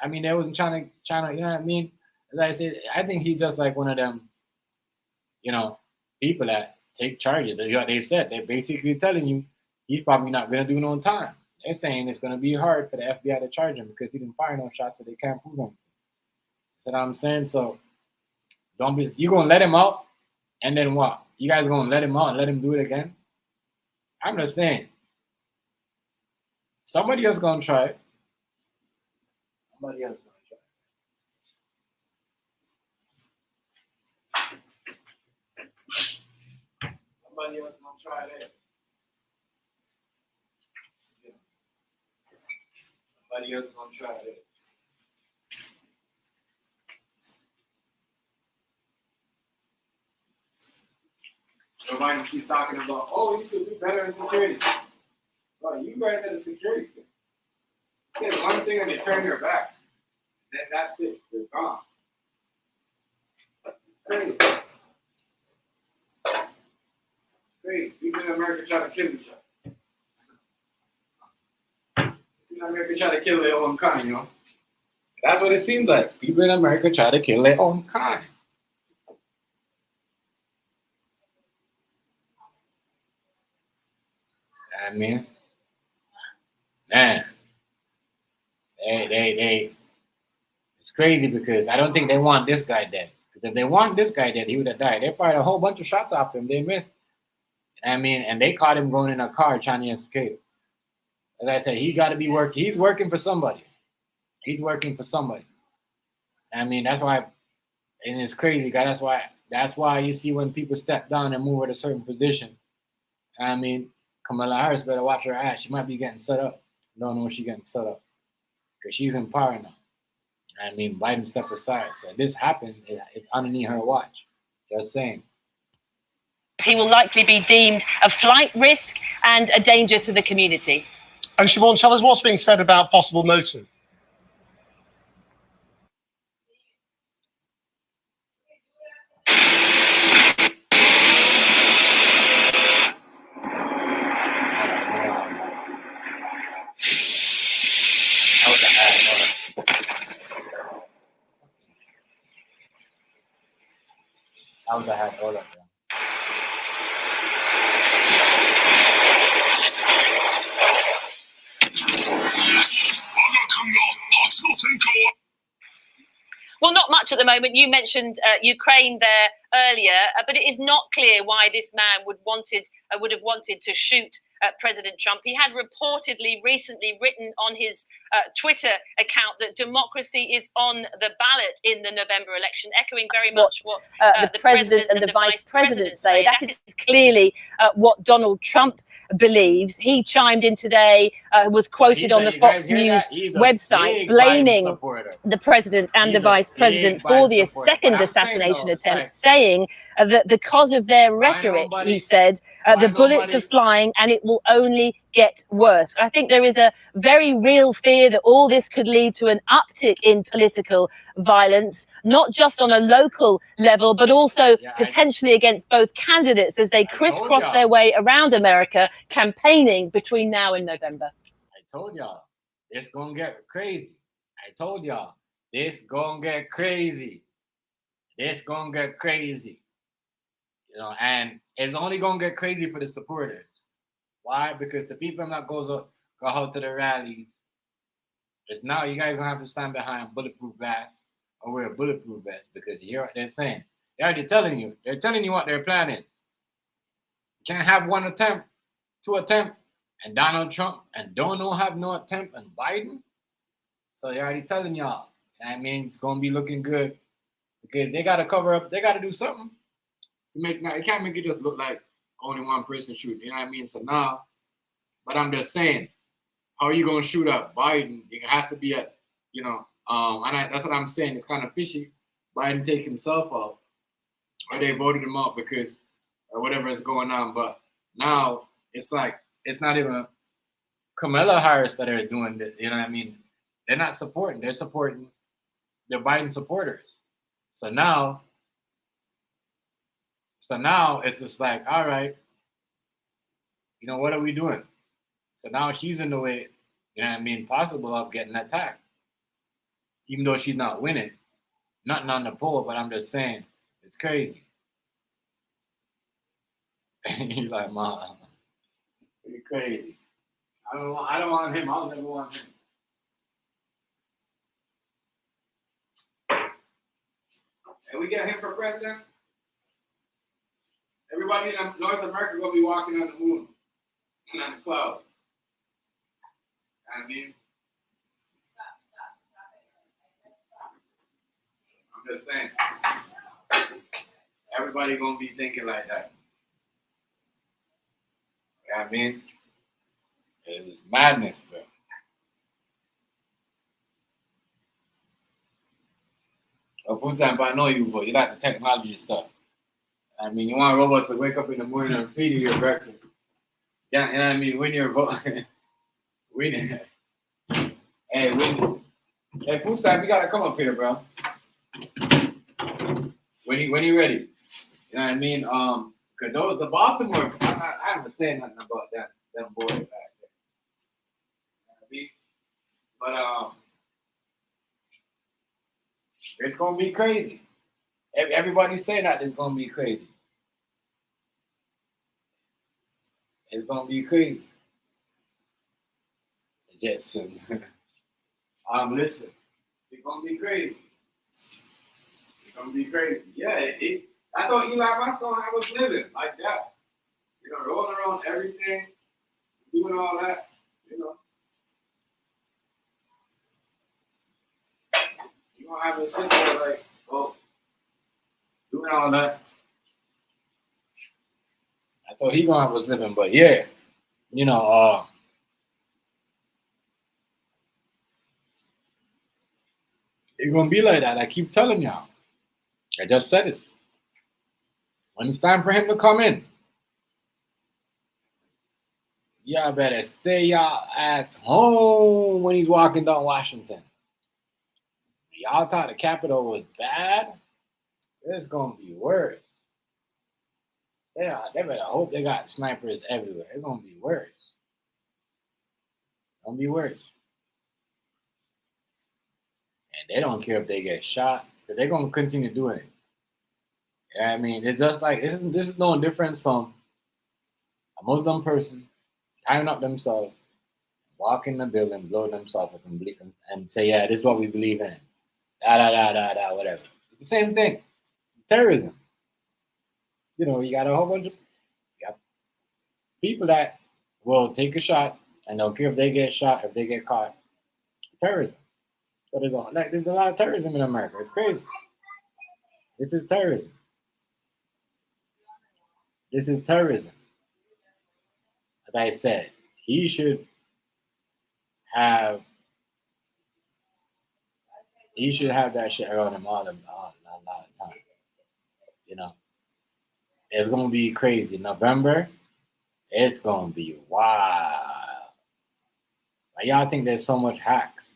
They wasn't trying to, you know what I mean? As I said, I think he's just like one of them, people that take charges. They said, they're basically telling you he's probably not going to do no time. They're saying it's going to be hard for the FBI to charge him because he didn't fire no shots, so they can't prove him. That's what I'm saying. So you going to let him out, and then what? You guys going to let him out and let him do it again? I'm just saying. Somebody else going to try it. Somebody else going to try it. Somebody else going to try it. Everybody keeps talking about, oh, you could do better in security. Bro, you guys at a security thing. Say one thing and they turn your back. Then that's it. They're gone. Crazy. People in America try to kill each other. People in America try to kill their own kind, That's what it seems like. People in America try to kill their own kind. Man, it's crazy because I don't think they want this guy dead. Because if they want this guy dead, he would have died. They fired a whole bunch of shots after him. They missed. And they caught him going in a car trying to escape. as I said, he got to be working. He's working for somebody. He's working for somebody. I mean, that's why, and it's crazy, guys. That's why you see when people step down and move at a certain position. I mean, Kamala Harris better watch her ass. She might be getting set up. Don't know when she's getting set up because she's in power now. I mean, Biden stepped aside. So if this happened, it's underneath her watch. Just saying. He will likely be deemed a flight risk and a danger to the community. And Siobhan, tell us what's being said about possible motive. That was a hat. Hold up, bro. Well, not much at the moment. You mentioned Ukraine there earlier, but it is not clear why this man would have wanted to shoot President Trump. He had reportedly recently written on his Twitter account that democracy is on the ballot in the November election, echoing very much what the president and the vice president say. That is clearly what Donald Trump believes. He chimed in today, was quoted on the Fox News website, blaming the president and the vice president for the second assassination attempt, saying that because of their rhetoric, he said, the bullets are flying and it will only get worse. I think there is a very real fear that all this could lead to an uptick in political violence, not just on a local level, but also potentially against both candidates as they crisscross their way around America campaigning between now and November. I told y'all, it's gonna get crazy. I told y'all, it's gonna get crazy. It's gonna get crazy. You know, and it's only gonna get crazy for the supporters. Why? Because the people that go out to the rallies, it's now you guys gonna have to stand behind bulletproof vests or wear a bulletproof vest because you hear what they're saying. They're already telling you. They're telling you what their plan is. You can't have one attempt, two attempt, and Donald Trump, and don't have no attempt, and Biden. So they're already telling y'all. I mean, it's gonna be looking good because they gotta cover up. They gotta do something to make. It can't make it just look like only one person shooting. You know what I mean? So now, but I'm just saying, how are you gonna shoot up Biden? It has to be that's what I'm saying. It's kind of fishy. Biden take himself off, or they voted him out because or whatever is going on. But now it's like it's not even Kamala Harris that are doing this. You know what I mean? They're not supporting. They're supporting the Biden supporters. So now it's just like, all right, you know, what are we doing? So now she's in the way, you know what I mean, possible of getting attacked. Even though she's not winning. Nothing on the poll, but I'm just saying, it's crazy. He's like, Mom, you're crazy. I don't want him. I'll never want him. And we get him for president. Everybody in North America will be walking on the moon and on the clouds. I mean, I'm just saying, everybody gonna be thinking like that. You know what I mean? It was madness, bro. Well, full time, but I know you, but you like the technology stuff. I mean, you want robots to wake up in the morning and feed you your breakfast. Yeah, you know what I mean? When you're voting, hey, food stamp, you gotta come up here, bro. When you ready, you know what I mean? Cause those the Baltimore, I haven't said nothing about them boys back there. You know what I mean? But it's gonna be crazy. Everybody's saying that it's gonna be crazy. It's gonna be crazy. Jetsons. Listen, it's gonna be crazy. It's gonna be crazy. Yeah, that's how Eli Musk I was living like that. You know, rolling around everything, doing all that. You know, gonna have us sit there like, oh, doing all that. I thought he gonna have us living, but yeah, you know, it's gonna be like that. I keep telling y'all. I just said it. When it's time for him to come in, y'all better stay y'all ass home when he's walking down Washington. Y'all thought the Capitol was bad? It's gonna be worse. They better hope they got snipers everywhere. It's gonna be worse. It's gonna be worse. And they don't care if they get shot, because they're gonna continue doing it. I mean, it's just like this is no difference from a Muslim person tying up themselves, walk in the building, blow themselves up and say, yeah, this is what we believe in. Whatever. It's the same thing. Terrorism. You know, you got a whole bunch of people that will take a shot and don't care if they get shot, if they get caught. Terrorism. So there's a lot of terrorism in America. It's crazy. This is terrorism. This is terrorism. As I said, he should have that shit around him all the time. You know, it's gonna be crazy. November, it's gonna be wild. Like, y'all think there's so much hacks?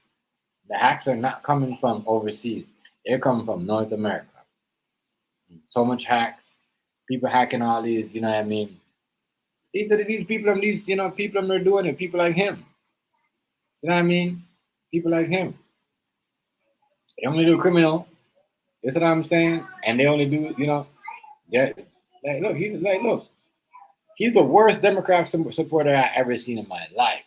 The hacks are not coming from overseas. They're coming from North America. So much hacks. People hacking all these. You know what I mean? These people and these people are doing it. People like him. You know what I mean? People like him. They only do criminal. That's what I'm saying. And they only do, that. Look, he's the worst Democrat supporter I ever seen in my life.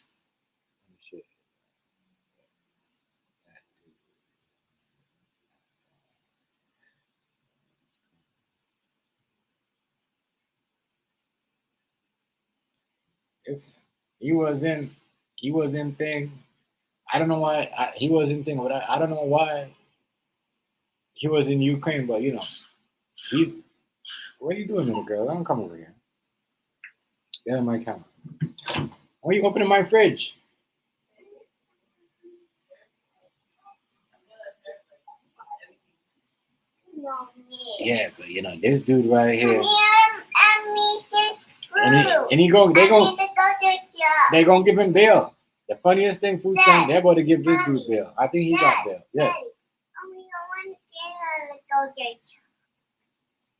He was in thing. I don't know why he was in thing, but I don't know why he was in Ukraine. But what are you doing, little girl? Don't come over here. Get on my camera. Why are you opening my fridge? Yeah, but this dude right here. And they're gonna give him bail. The funniest thing, food stamp, they're about to give this dude bail. I think he got bail. Yeah.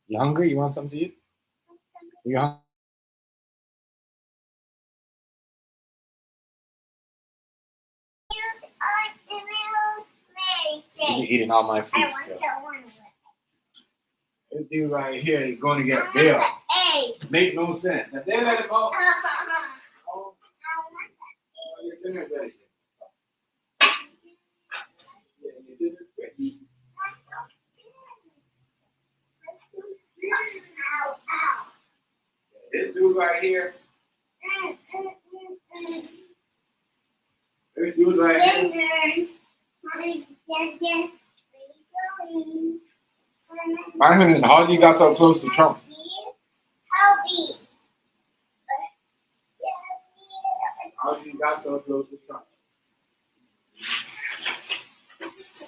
You hungry? You want something to eat? You hungry? You're eating all my food stuff. This dude right here is going to get bail. Make no sense. If they let him go, your dinner's ready. Your dinner's ready. This dude right here. This dude right here. My goodness, how you got so close to Trump? How you got so close to Trump? It's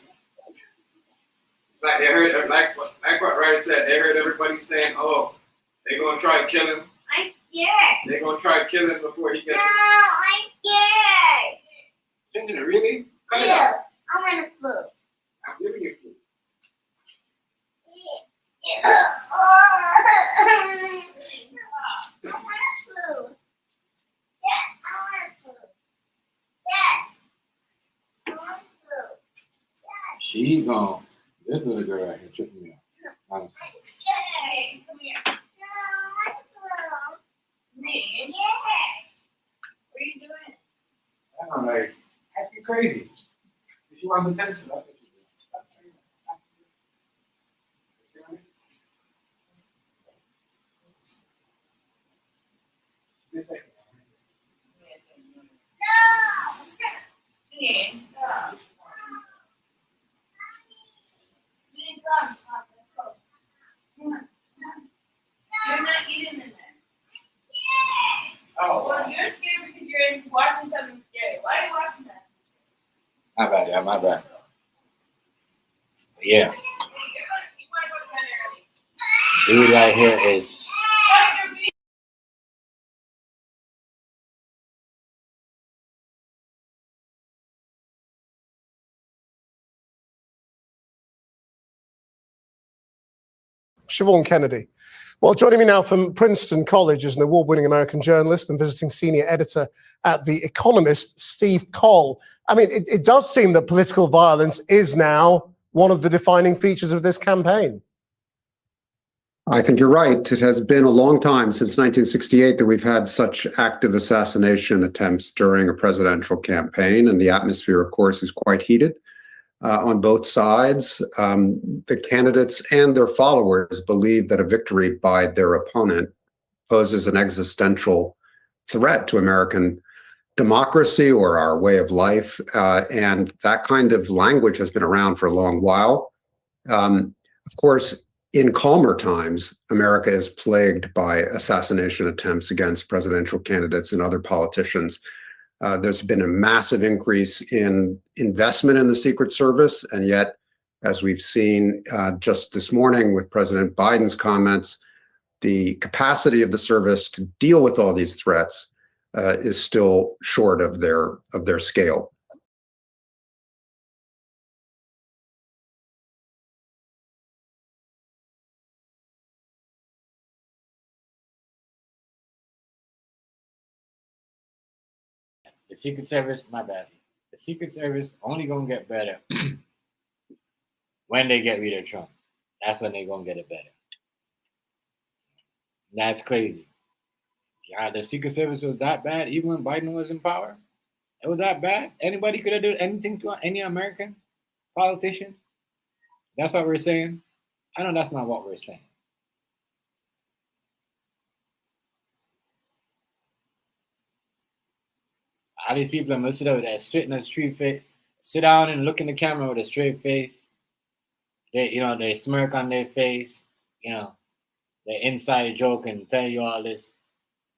like they heard, like what Ray said, they heard everybody saying, "Oh, they're gonna try to kill him." I'm scared. They're gonna try to kill him before he gets. No, I'm scared. Ginger, really? Cut it Yeah, out. I want a food. I'm giving you food. I want a food. Dad, I want a food. Dad, I want food. Dad, She gone. This little girl right here tripping me out. Honestly. I'm scared. Come here. No, I want food. Me? Yeah. What are you doing? I'm like, acting crazy. She wants attention. That's what she doing. No. Stop. my bad. Yeah. Dude right here is Siobhan Kennedy. Well, joining me now from Princeton College is an award-winning American journalist and visiting senior editor at The Economist, Steve Coll. I mean, it does seem that political violence is now one of the defining features of this campaign. I think you're right. It has been a long time, since 1968, that we've had such active assassination attempts during a presidential campaign, and the atmosphere, of course, is quite heated. On both sides, the candidates and their followers believe that a victory by their opponent poses an existential threat to American democracy or our way of life. And that kind of language has been around for a long while. Of course, in calmer times, America is plagued by assassination attempts against presidential candidates and other politicians. There's been a massive increase in investment in the Secret Service, and yet, as we've seen just this morning with President Biden's comments, the capacity of the service to deal with all these threats is still short of their scale. the Secret Service. My bad. The Secret Service only gonna get better when they get rid of Trump. That's when they gonna get it better. That's crazy. Yeah, the Secret Service was that bad even when Biden was in power. It was that bad. Anybody could have done anything to any American politician. That's what we're saying. I know that's not what we're saying. All these people that sit up with that straight in the street face, sit down and look in the camera with a straight face. They smirk on their face. They inside joke and tell you all this.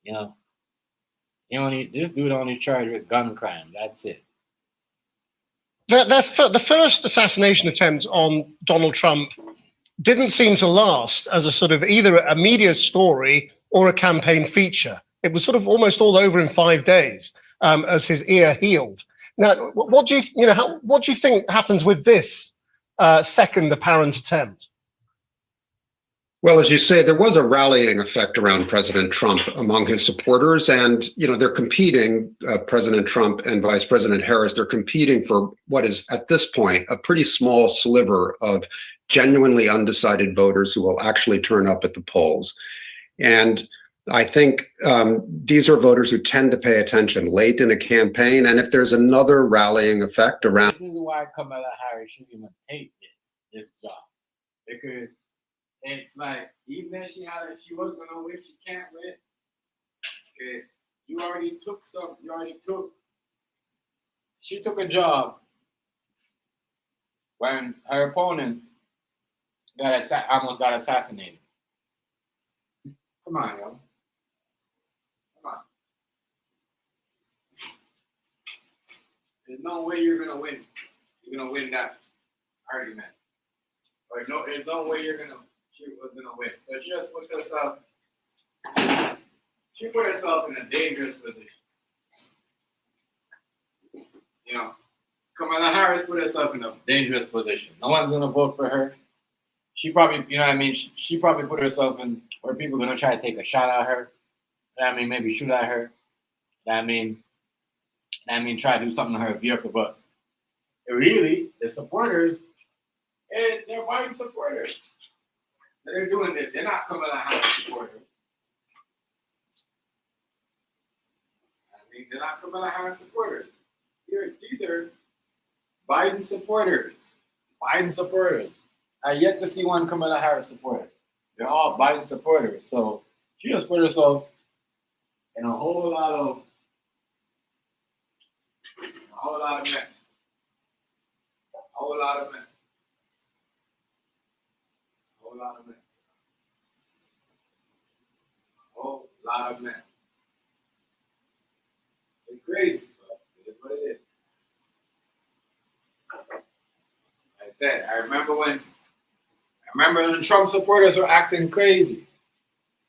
This dude only charged with gun crime. That's it. The first assassination attempt on Donald Trump didn't seem to last as a sort of either a media story or a campaign feature. It was sort of almost all over in 5 days as his ear healed. Now, what do you think happens with this second apparent attempt? Well, as you say, there was a rallying effect around President Trump among his supporters, and they're competing. President Trump and Vice President Harris, they're competing for what is at this point a pretty small sliver of genuinely undecided voters who will actually turn up at the polls. And I think these are voters who tend to pay attention late in a campaign, and if there's another rallying effect around. This is why Kamala Harris should even take this job, because it's like, even if she was gonna win, she can't win. Because she took a job when her opponent almost got assassinated. Come on, yo. Come on. There's no way you're gonna win. You're gonna win that argument. Or there's no way she was gonna win. So she just put herself. She put herself in a dangerous position. Kamala Harris put herself in a dangerous position. No one's gonna vote for her. She probably, she probably put herself in where people are gonna try to take a shot at her. Maybe shoot at her. Try to do something to her vehicle. But really, the supporters, they're Biden supporters. They're doing this. They're not Kamala Harris supporters. They're not Kamala Harris supporters. These are Biden supporters. Biden supporters. I yet to see one Kamala Harris supporter. They're all Biden supporters. So she just put herself in a whole lot of mess. A whole lot of mess. A whole lot of mess. A whole lot of mess. It's crazy, but it is what it is. said, I remember when the Trump supporters were acting crazy.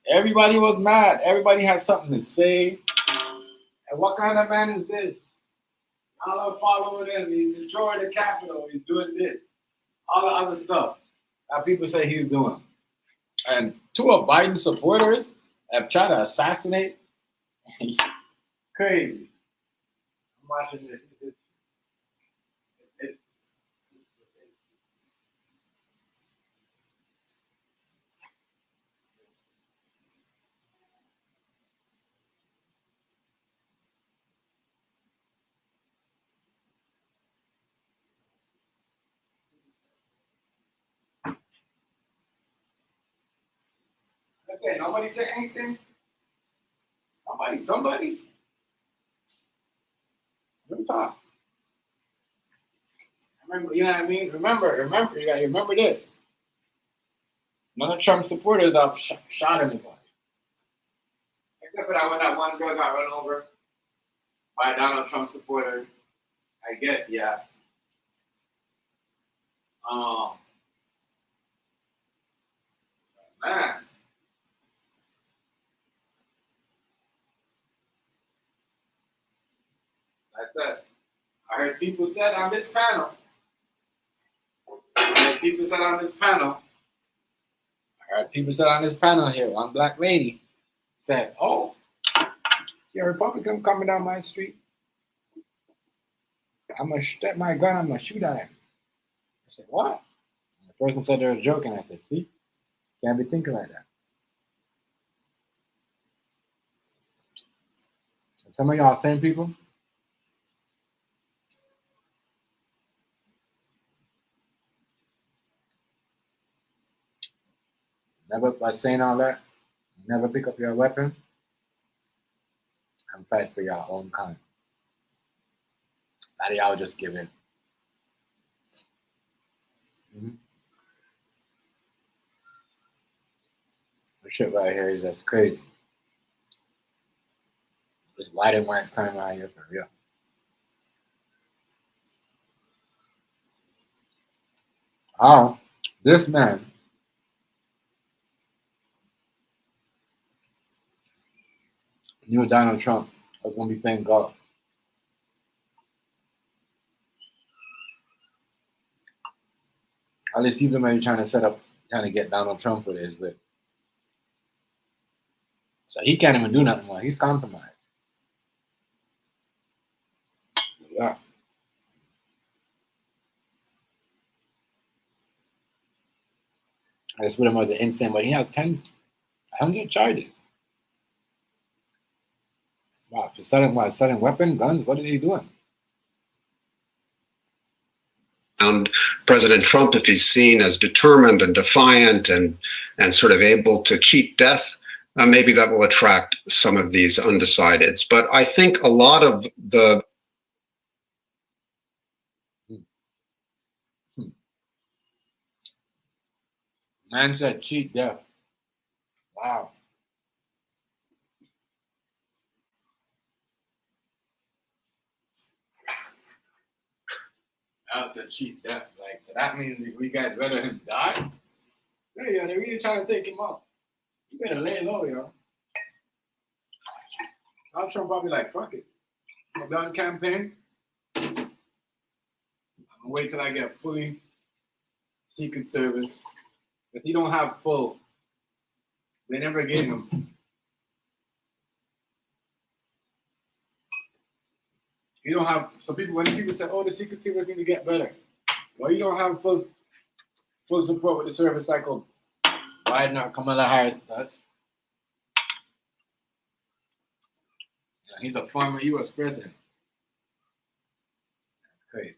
Everybody was mad. Everybody had something to say. And what kind of man is this? All are following him. He's destroying the Capitol. He's doing this. All the other stuff that people say he's doing. And two of Biden's supporters have tried to assassinate. Crazy. I'm watching this. Okay, nobody said anything? Somebody? Let me talk. Remember, you know what I mean? Remember, you gotta remember this. None of Trump supporters have shot anybody. Except for that one girl got run over by a Donald Trump supporter. I guess, yeah. Man. I heard people said on this panel, here, one black lady said, oh, see a Republican coming down my street. I'm going to step my gun, I'm going to shoot at him. I said, what? And the person said they were joking. I said, see, can't be thinking like that. And some of y'all same people, never, by saying all that, never pick up your weapon and fight for your own kind. That y'all just give in. This shit right here is just crazy. This white and white crime out here for real. Oh, this man knew Donald Trump was going to be playing golf. All these people may be trying to get Donald Trump with his whip. So he can't even do nothing more. He's compromised. Yeah. I just put him as an insane, but he has 100 charges. Wow, for selling weapons, guns, what is he doing? And President Trump, if he's seen as determined and defiant and sort of able to cheat death, maybe that will attract some of these undecideds. But I think a lot of the Man said cheat death. Wow. That was a cheat death. Like, so that means we guys rather him die? Yeah, they're really trying to take him out. You better lay low, yo. Donald Trump probably like, fuck it. I'm done campaign. I'm gonna wait till I get fully Secret Service. If he don't have full, they never gave him. You don't have, so people, when people say, oh, the Secret Service need to get better. Well, you don't have full support with the service like Biden or Kamala Harris does. Yeah, he's a former U.S. president. That's crazy.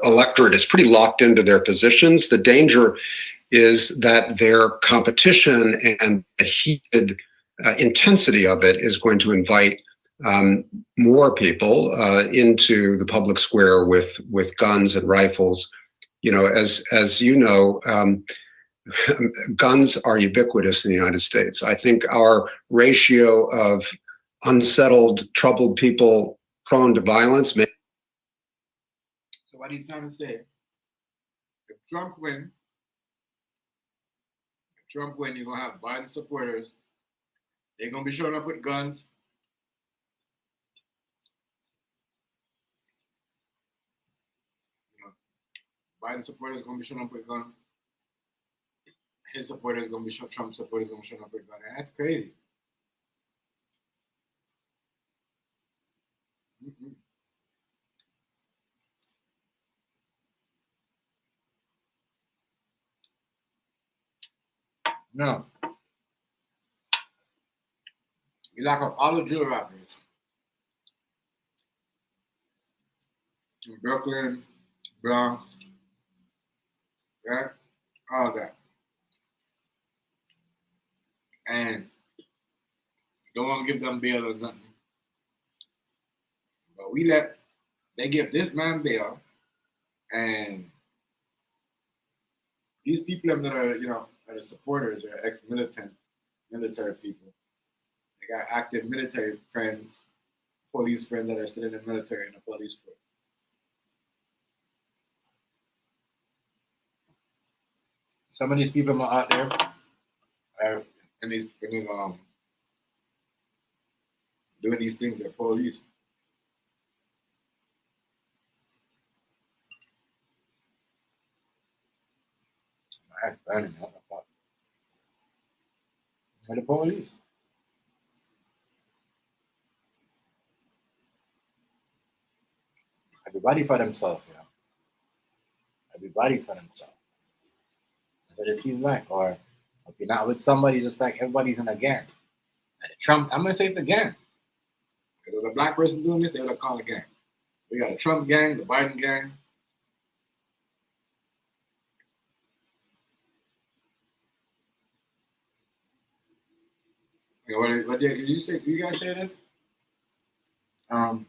electorate is pretty locked into their positions. The danger is that their competition and the heated intensity of it is going to invite more people into the public square with guns and rifles. You know, as you know, guns are ubiquitous in the United States. I think our ratio of unsettled, troubled people prone to violence. So what he's trying to say, if Trump win, you're gonna have Biden supporters. They're gonna be showing up with guns. You know, Biden supporters gonna be showing up with guns. His supporters gonna be Trump supporters gonna be showing up with guns. And that's crazy. Mm-hmm. No. You lock up all the drill rappers in Brooklyn, Bronx, right? All that. And don't want to give them bail or nothing. But they give this man bail, and these people that are, that are supporters or ex-militant, military people. They got active military friends, police friends that are still in the military and the police force. Some of these people are out there are in these doing these things. They're police. That's burning. What the fuck? They're the police. Everybody for themselves, Everybody for themselves. That's what it seems like. Or if you're not with somebody, just like everybody's in a gang. And Trump, I'm gonna say it's a gang. If there's a black person doing this, they would call it a gang. We got a Trump gang, the Biden gang. What did you say? You guys say this? The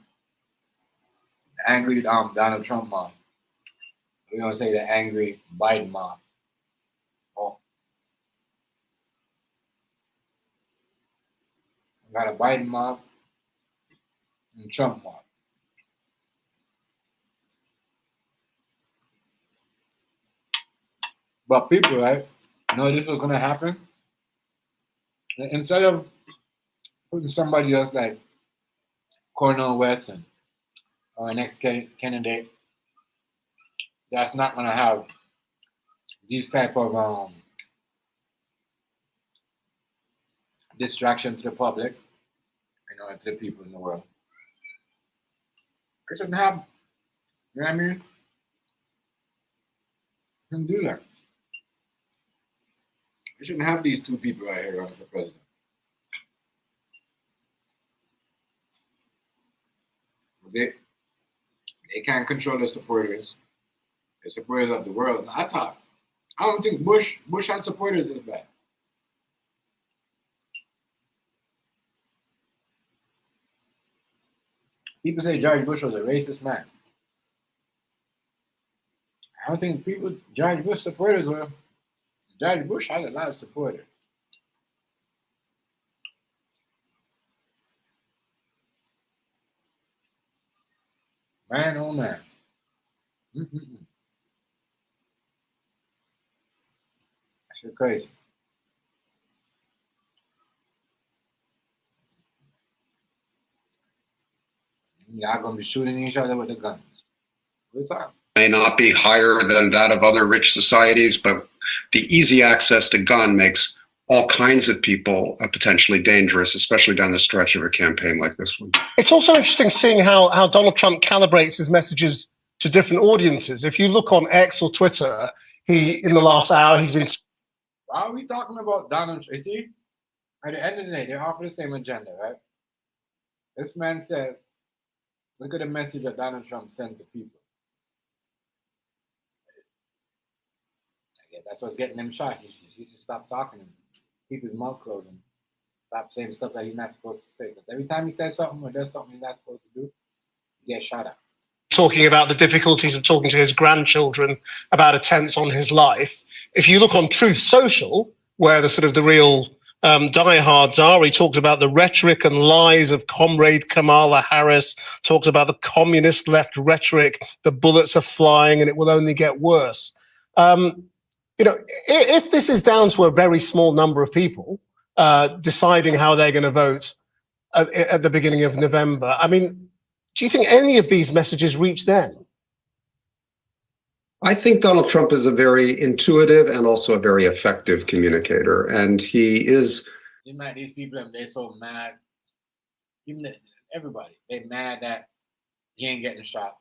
angry Donald Trump mob. We're gonna say the angry Biden mob. Oh. We got a Biden mob and Trump mob. But people, right, know this was gonna happen. Instead of putting somebody else like Cornel West or an ex-candidate that's not gonna have these type of distraction to the public, and to the people in the world. They shouldn't have, you know what I mean? Shouldn't do that. We shouldn't have these two people right here running for president. They can't control their supporters. The supporters of the world. I don't think Bush had supporters this bad. People say George Bush was a racist man. I don't think George Bush supporters were. George Bush had a lot of supporters. Man, oh man. Mm-mm-mm. That's crazy. Y'all gonna be shooting each other with the guns. Good time. May not be higher than that of other rich societies, but the easy access to gun makes all kinds of people potentially dangerous, especially down the stretch of a campaign like this one. It's also interesting seeing how Donald Trump calibrates his messages to different audiences. If you look on X or Twitter, in the last hour, he's been... Why are we talking about Donald Trump? You see, at the end of the day, they offer the same agenda, right? This man said, look at the message that Donald Trump sent to people. Yeah, that's what's getting him shot. He should stop talking and keep his mouth closed and stop saying stuff that he's not supposed to say. Because every time he says something or does something he's not supposed to do, he gets shot at. Talking about the difficulties of talking to his grandchildren about attempts on his life. If you look on Truth Social, where the real diehards are. He talked about the rhetoric and lies of Comrade Kamala Harris, talked about the communist left rhetoric, the bullets are flying and it will only get worse. If this is down to a very small number of people deciding how they're going to vote at the beginning of November, I mean, do you think any of these messages reach them? I think Donald Trump is a very intuitive and also a very effective communicator, and he is. These people, they're so mad. Even everybody, they're mad that he ain't getting shot.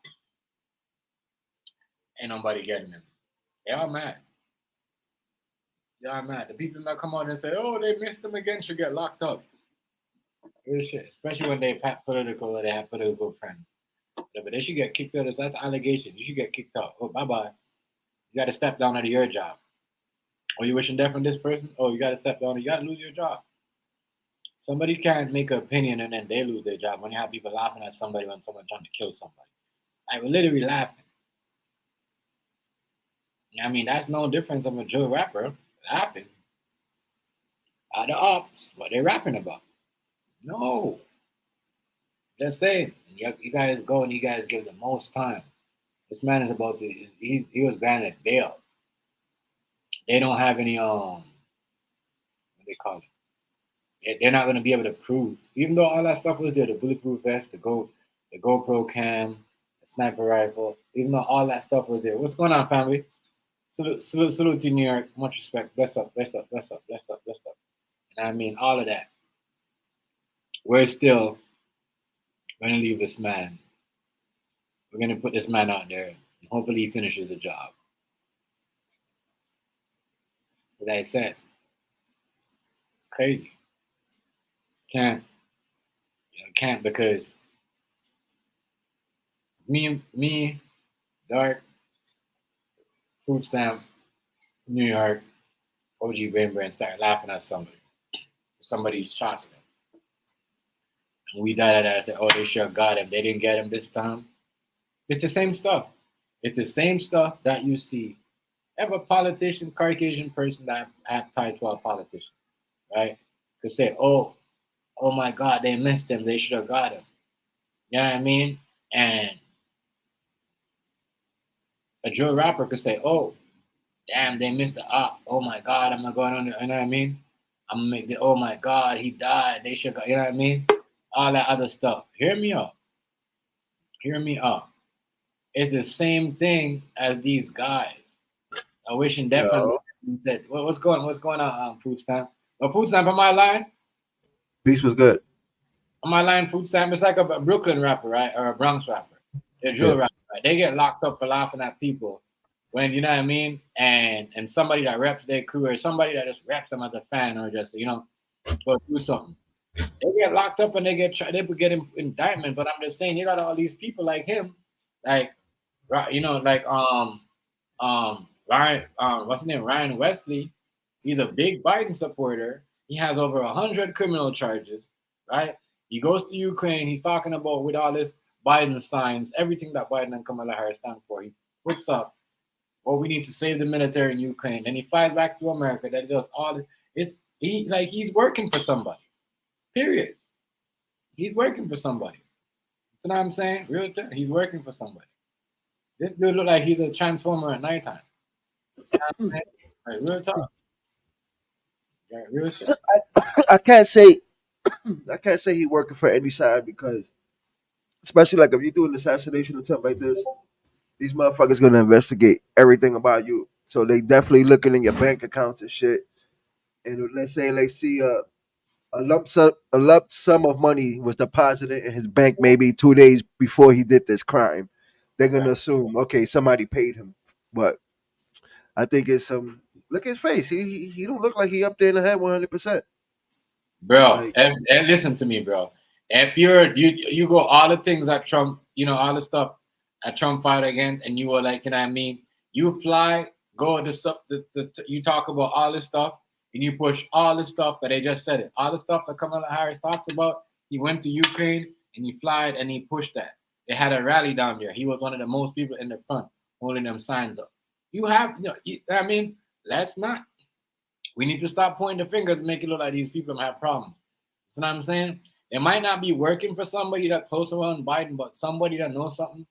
Ain't nobody getting him. They are mad. They are mad. The people that come out and say, "Oh, they missed him again," should get locked up. Real shit. Especially when they have political friends. Yeah, but they should get kicked out. That's allegations. You should get kicked out. Oh, bye-bye. You got to step down out of your job. Oh, you wishing death on this person? Oh, you got to step down. You got to lose your job. Somebody can't make an opinion and then they lose their job when you have people laughing at somebody when someone's trying to kill somebody. Like, we're literally laughing. I mean, that's no difference from a Joe rapper laughing at the ops. What they rapping about? No. Just saying. You guys go and you guys give the most time. This man is about to. He was granted bail. They don't have any what they call it. They're not going to be able to prove, even though all that stuff was there, the bulletproof vest, the GoPro cam, the sniper rifle, even though all that stuff was there. What's going on, family? Salute to New York. Much respect. Bless up. And I mean all of that. We're still going to leave this man. We're going to put this man out there. And hopefully he finishes the job. As I said, crazy. Can't because me, Dark, Food Stamp, New York, OG Brain started laughing at somebody. Somebody shot him. And we died at that and said, oh, they sure got him. They didn't get him this time. It's the same stuff. It's the same stuff that you see. Every politician, Caucasian person that have tied to a politician, right? Could say, oh my God, they missed him. They should have got him. You know what I mean? And a drill rapper could say, oh, damn, they missed the op. Oh my God, I'm not going on there. You know what I mean? I'm gonna make the, oh my God, he died. They should go, you know what I mean? All that other stuff. Hear me out. It's the same thing as these guys. I wish definitely said, what's going on, Food Stamp? Oh, Food Stamp, on my line? Beast was good. On my line, Food Stamp, it's like a Brooklyn rapper, right? Or a Bronx rapper. They're drill rapper, right? They get locked up for laughing at people when, you know what I mean? And somebody that reps their crew or somebody that just reps them as a fan or just, go do something. They get locked up and they get indictment. But I'm just saying, you got all these people like him, like, Ryan, what's his name? Ryan Wesley. He's a big Biden supporter. He has over 100 criminal charges, right? He goes to Ukraine. He's talking about with all this Biden signs, everything that Biden and Kamala Harris stand for. He puts up, well, we need to save the military in Ukraine. And he flies back to America. That does all this. He's working for somebody. Period. He's working for somebody. You know what I'm saying? Real time. He's working for somebody. This dude look like he's a transformer at nighttime. Like, real talk. Yeah, real shit. I can't say he working for any side because, especially like if you do an assassination attempt like this, these motherfuckers gonna investigate everything about you. So they definitely looking in your bank accounts and shit. And let's say they see a lump sum of money was deposited in his bank maybe 2 days before he did this crime. They're gonna assume, okay, somebody paid him. But I think it's look at his face. He don't look like he up there in the head 100%. Bro, Like, and listen to me, bro. If you go all the things that Trump, all the stuff that Trump fight against, and you were like, you know what I mean? You fly, go to stuff, you talk about all this stuff, and you push all the stuff that they just said it. All the stuff that Kamala Harris talks about, he went to Ukraine and he flied and he pushed that. They had a rally down there. He was one of the most people in the front holding them signs up. You have, I mean, let's not We need to stop pointing the fingers and make it look like these people have problems. You know what I'm saying? It might not be working for somebody that close around Biden, but somebody that knows something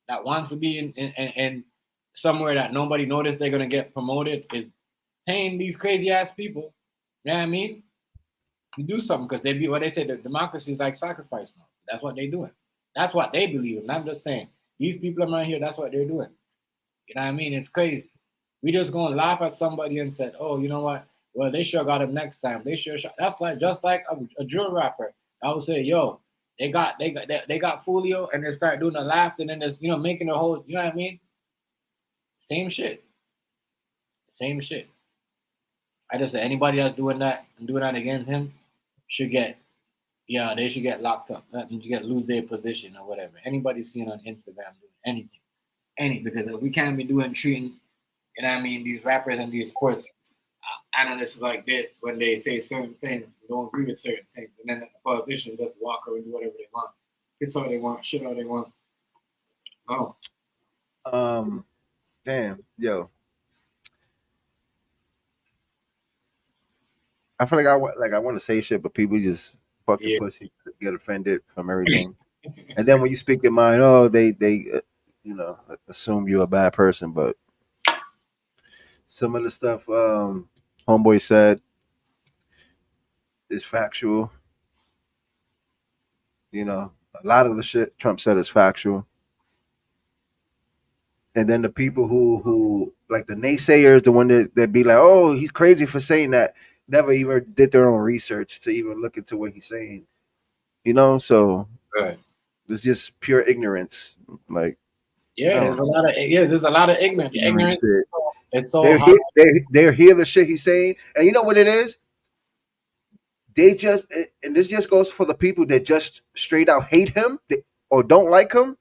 that wants to be in somewhere that nobody noticed they're gonna get promoted is paying these crazy ass people. You know what I mean? You do something because they be what they say that democracy is like sacrifice now. That's what they're doing. That's what they believe in. I'm just saying these people around here, that's what they're doing. You know what I mean? It's crazy. We just gonna laugh at somebody and said, "Oh, you know what? Well, they sure got him next time. They sure." That's like just like a drill rapper. I would say, "Yo, they got Folio," and they start doing a laugh, and then there's making a whole. You know what I mean? Same shit. Same shit. I just say anybody that's doing that and doing that against him should get, yeah, they should get locked up. You get lose their position or whatever. Anybody seen on Instagram doing anything, because we can't be treating, you know what I mean, these rappers and these sports analysts like this when they say certain things, don't agree with certain things, and then the politicians just walk over and do whatever they want, piss all they want, shit all they want. Oh, Damn, yo. I feel like I want to say shit, but people just fucking yeah. pussy get offended from everything. And then when you speak your mind, oh, they assume you're a bad person. But some of the stuff homeboy said is factual. You know, a lot of the shit Trump said is factual. And then the people who like the naysayers, the one that be like, oh, he's crazy for saying that, never even did their own research to even look into what he's saying. You know, so Right. it's just pure ignorance. Like, Yeah, there's a lot of ignorance. Ignorance. shit. It's so They're hard. they hear the shit he's saying, and you know what it is? They just, and this just goes for the people that just straight out hate him or don't like him,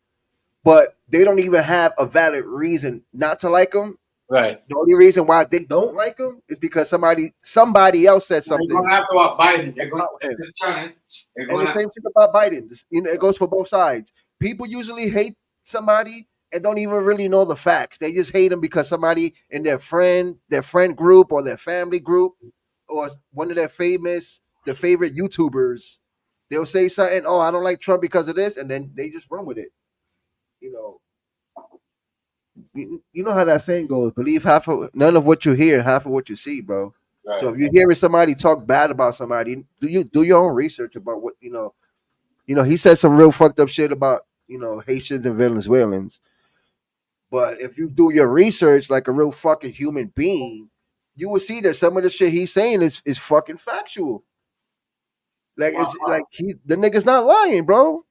but they don't even have a valid reason not to like him. Right. The only reason why they don't like him is because somebody else said They're something. going after what Biden. They're going about him. to And the same thing about Biden. It goes for both sides. People usually hate somebody and don't even really know the facts. They just hate them because somebody in their friend group or their family group or one of their favorite YouTubers, they'll say something. Oh, I don't like Trump because of this, and then they just run with it. You know, you know how that saying goes. Believe none of what you hear, half of what you see, bro. Right. So if you're hearing somebody talk bad about somebody, do your own research about what you know. You know, he said some real fucked up shit about Haitians and Venezuelans. But if you do your research like a real fucking human being, you will see that some of the shit he's saying is fucking factual. Like it's like the nigga's not lying, bro.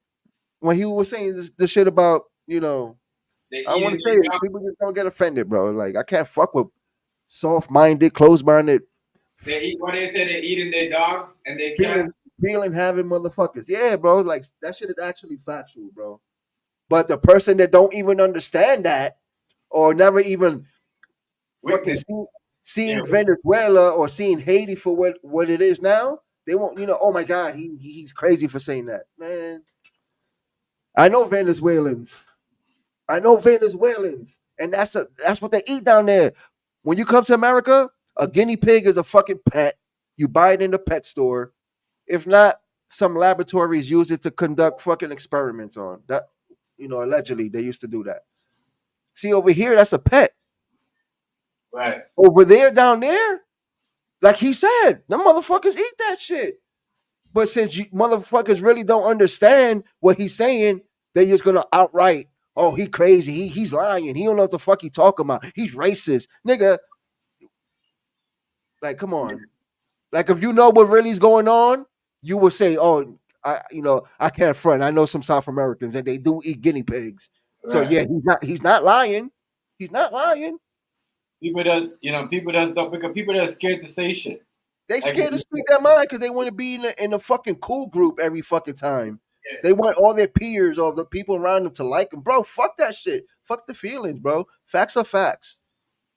When he was saying this shit about I want to say it, people just don't get offended, bro. Like I can't fuck with soft-minded, closed-minded, They eat what they say. They're eating their dogs and they can't. feeling having motherfuckers. Yeah, bro. Like that shit is actually factual, bro. But the person that don't even understand that or never even fucking seeing Venezuela or seeing Haiti for what it is now, they won't, oh my God, he's crazy for saying that. Man, I know Venezuelans. And that's what they eat down there. When you come to America, a guinea pig is a fucking pet. You buy it in the pet store. If not, some laboratories use it to conduct fucking experiments on. That, allegedly they used to do that. See, over here, that's a pet. Right. Over there, down there, like he said, the motherfuckers eat that shit. But since you motherfuckers really don't understand what he's saying, they're just gonna outright, oh, he crazy, he's lying, he don't know what the fuck he talking about, he's racist, nigga. Like, come on. Like, if you know what really is going on, you will say, oh, I can't front. I know some South Americans and they do eat guinea pigs. Right. So yeah, he's not lying. He's not lying. People don't because people are scared to say shit. They scared to speak their mind because they want to be in a fucking cool group every fucking time. Yeah. They want all their peers or the people around them to like them. Bro, fuck that shit. Fuck the feelings, bro. Facts are facts.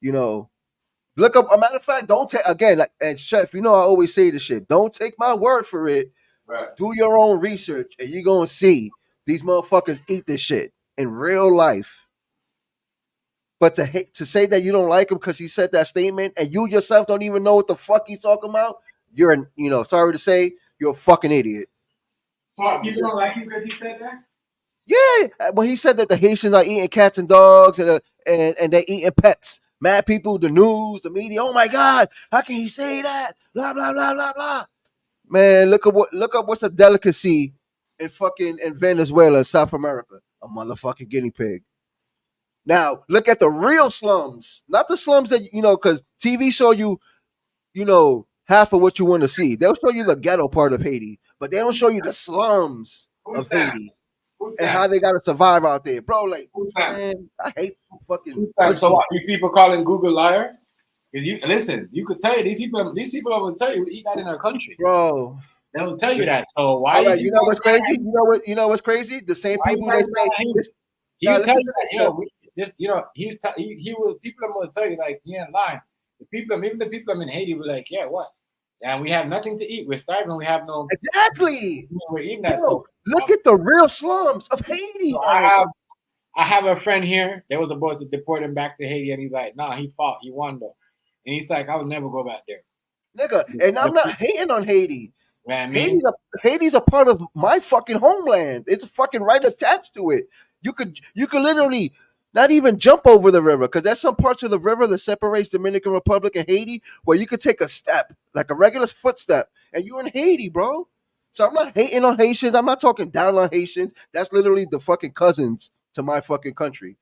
Look up. A matter of fact, don't take again. Like, and Chef, I always say this shit. Don't take my word for it. Right. Do your own research, and you're gonna see these motherfuckers eat this shit in real life. But to say that you don't like him because he said that statement and you yourself don't even know what the fuck he's talking about, sorry to say, you're a fucking idiot. So you don't like him because he said that? Yeah, when he said that the Haitians are eating cats and dogs and they're eating pets, mad people, the news, the media. Oh my God, how can he say that? Blah blah blah blah blah. Man, look up what's a delicacy in Venezuela, South America. A motherfucking guinea pig. Now look at the real slums, not the slums that because TV show you half of what you want to see. They'll show you the ghetto part of Haiti, but they don't show you the slums of Haiti. And how they gotta survive out there, bro. Like, man, I hate fucking. So what? These people calling Google liar? You listen. You could tell you these people will tell you what he got in our country, bro. They'll tell you that. So why? All right, you know what's crazy? You know what's crazy? The same people they say. He'll tell you that. He will. People are going to tell you like he ain't lying. Even the people in Haiti were like, yeah, what? And we have nothing to eat. We're starving. We have no. Exactly. We're eating that. Look at the real slums of Haiti. So I have a friend here. They was about to deport him back to Haiti, and he's like, "Nah, he fought. He won though." And he's like, "I would never go back there." Nigga, and I'm not hating on Haiti. I mean, Haiti's a part of my fucking homeland. It's fucking right attached to it. You could literally not even jump over the river because there's some parts of the river that separates Dominican Republic and Haiti where you could take a step, like a regular footstep, and you're in Haiti, bro. So I'm not hating on Haitians. I'm not talking down on Haitians. That's literally the fucking cousins to my fucking country.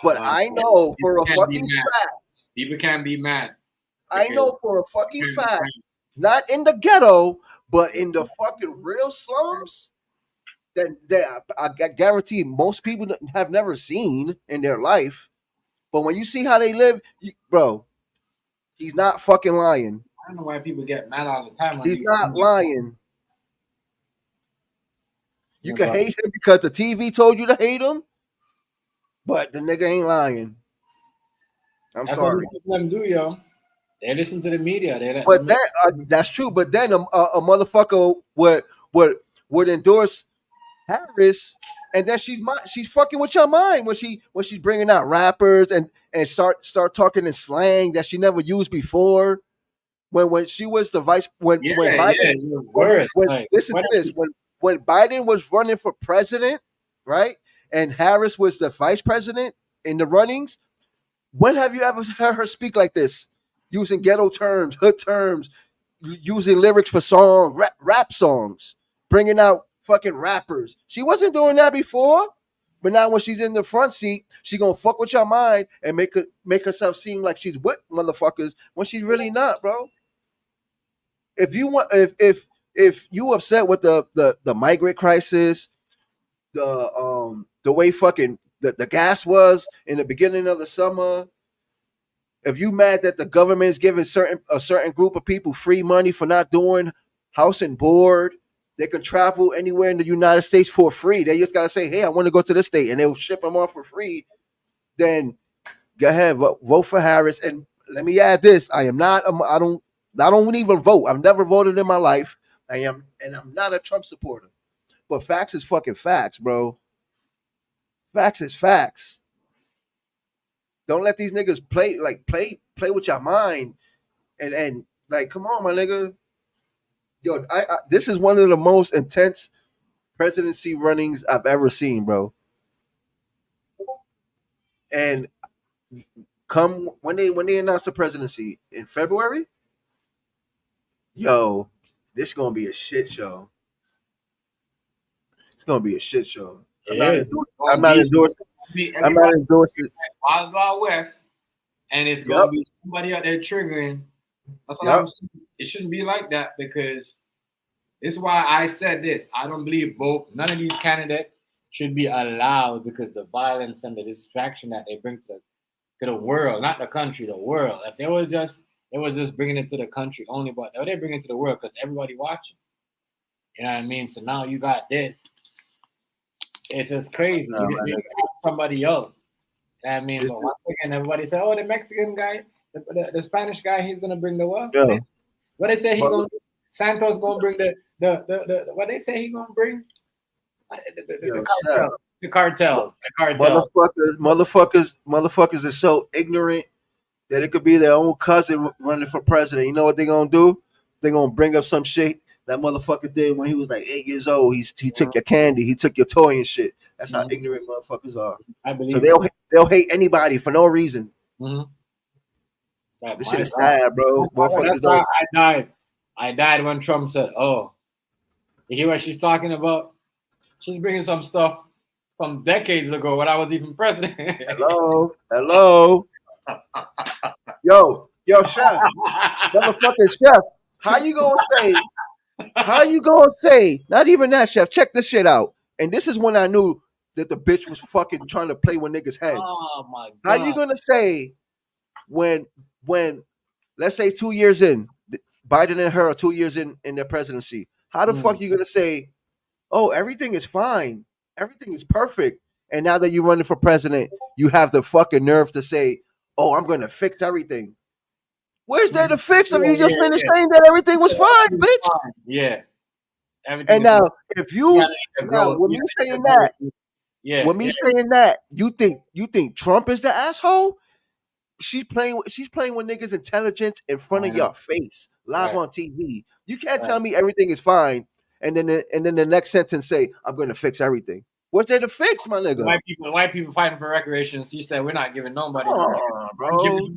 But I know for a fucking fact. People can't be mad. I know for a fucking fact, not in the ghetto, but in the fucking real slums, that I guarantee most people have never seen in their life. But when you see how they live, bro, he's not fucking lying. I don't know why people get mad all the time. He's not lying. You can hate him because the TV told you to hate him, but the nigga ain't lying. I'm sorry. What them do, yo. They listen to the media. But that's true. But then a motherfucker would endorse Harris, and then she's fucking with your mind when she's bringing out rappers and start talking in slang that she never used before. When she was the vice when Biden listen to this when Biden was running for president, right, and Harris was the vice president in the runnings. When have you ever heard her speak like this, using ghetto terms, hood terms, using lyrics for rap songs, bringing out fucking rappers? She wasn't doing that before, but now when she's in the front seat, she gonna fuck with your mind and make herself seem like she's with motherfuckers when she's really not, bro. If you want, if you upset with the migrant crisis, the way fucking the gas was in the beginning of the summer, if you mad that the government is giving a certain group of people free money for not doing house and board, they can travel anywhere in the United States for free. They just gotta say, "Hey, I want to go to this state," and they'll ship them off for free. Then go ahead, vote for Harris. And let me add this: I don't even vote. I've never voted in my life. I'm not a Trump supporter. But facts is fucking facts, bro. Facts is facts. Don't let these niggas play with your mind and like, come on, my nigga. Yo, this is one of the most intense presidency runnings I've ever seen, bro. And come when they announced the presidency in February, yo, this is gonna be a shit show. It's gonna be a shit show. I'm not endorsing. Wild West, and it's gonna be somebody out there triggering. That's what I'm saying. It shouldn't be like that because this is why I said this. I don't believe none of these candidates should be allowed because the violence and the distraction that they bring to the world, not the country, the world. If they was just bringing it to the country only, but they bring it to the world because everybody watching. You know what I mean? So now you got this. It's just crazy. You got somebody else. You know what I mean? But once again, everybody said, "Oh, the Mexican guy, the Spanish guy, he's gonna bring the what?" Yeah. What they say Santos gonna bring the what they say he gonna bring? The The cartels. The cartels. Motherfuckers is so ignorant that it could be their own cousin running for president. You know what they're gonna do? They're gonna bring up some shit that motherfucker did when he was like 8 years old. He took your candy, he took your toy and shit. That's how ignorant motherfuckers are. I So believe they'll hate anybody for no reason. Mhm. This shit is sad, bro. Motherfuckers That's why don't. I died when Trump said, "Oh, you hear what she's talking about? She's bringing some stuff from decades ago when I was even president." Hello. Yo, chef, motherfucking chef. How you gonna say? Not even that, chef. Check this shit out. And this is when I knew that the bitch was fucking trying to play with niggas' heads. Oh my god! How you gonna say when let's say 2 years in, Biden and her are 2 years in their presidency? How the fuck you gonna say, oh, everything is fine, everything is perfect, and now that you're running for president, you have the fucking nerve to say, oh, I'm gonna fix everything. Where's there to fix if you just finished saying that everything was fine, bitch? Yeah. And now, if you with me saying that, you think Trump is the asshole? She's playing with niggas' intelligence in front of your face, live on TV. You can't tell me everything is fine, and then the next sentence say, I'm gonna fix everything. What's there to fix, my nigga? White people fighting for reparations. He said we're not giving nobody. Bro.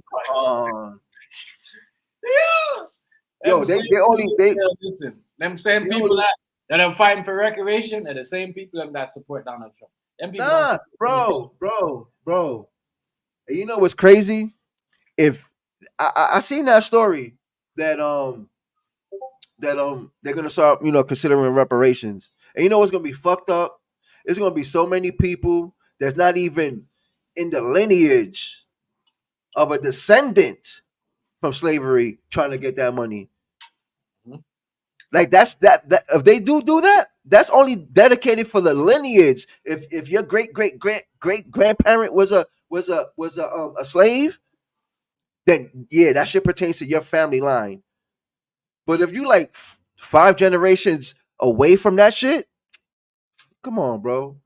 Yo, they listen. Them same people that are fighting for reparation are the same people that support Donald Trump. Them people bro. And you know what's crazy? If I seen that story that they're gonna start considering reparations, and you know what's gonna be fucked up? There's gonna be so many people that's not even in the lineage of a descendant from slavery trying to get that money. Like that if they do that, that's only dedicated for the lineage. If your great grandparent was a slave, then yeah, that shit pertains to your family line. But if you like 5 generations away from that shit, come on, bro.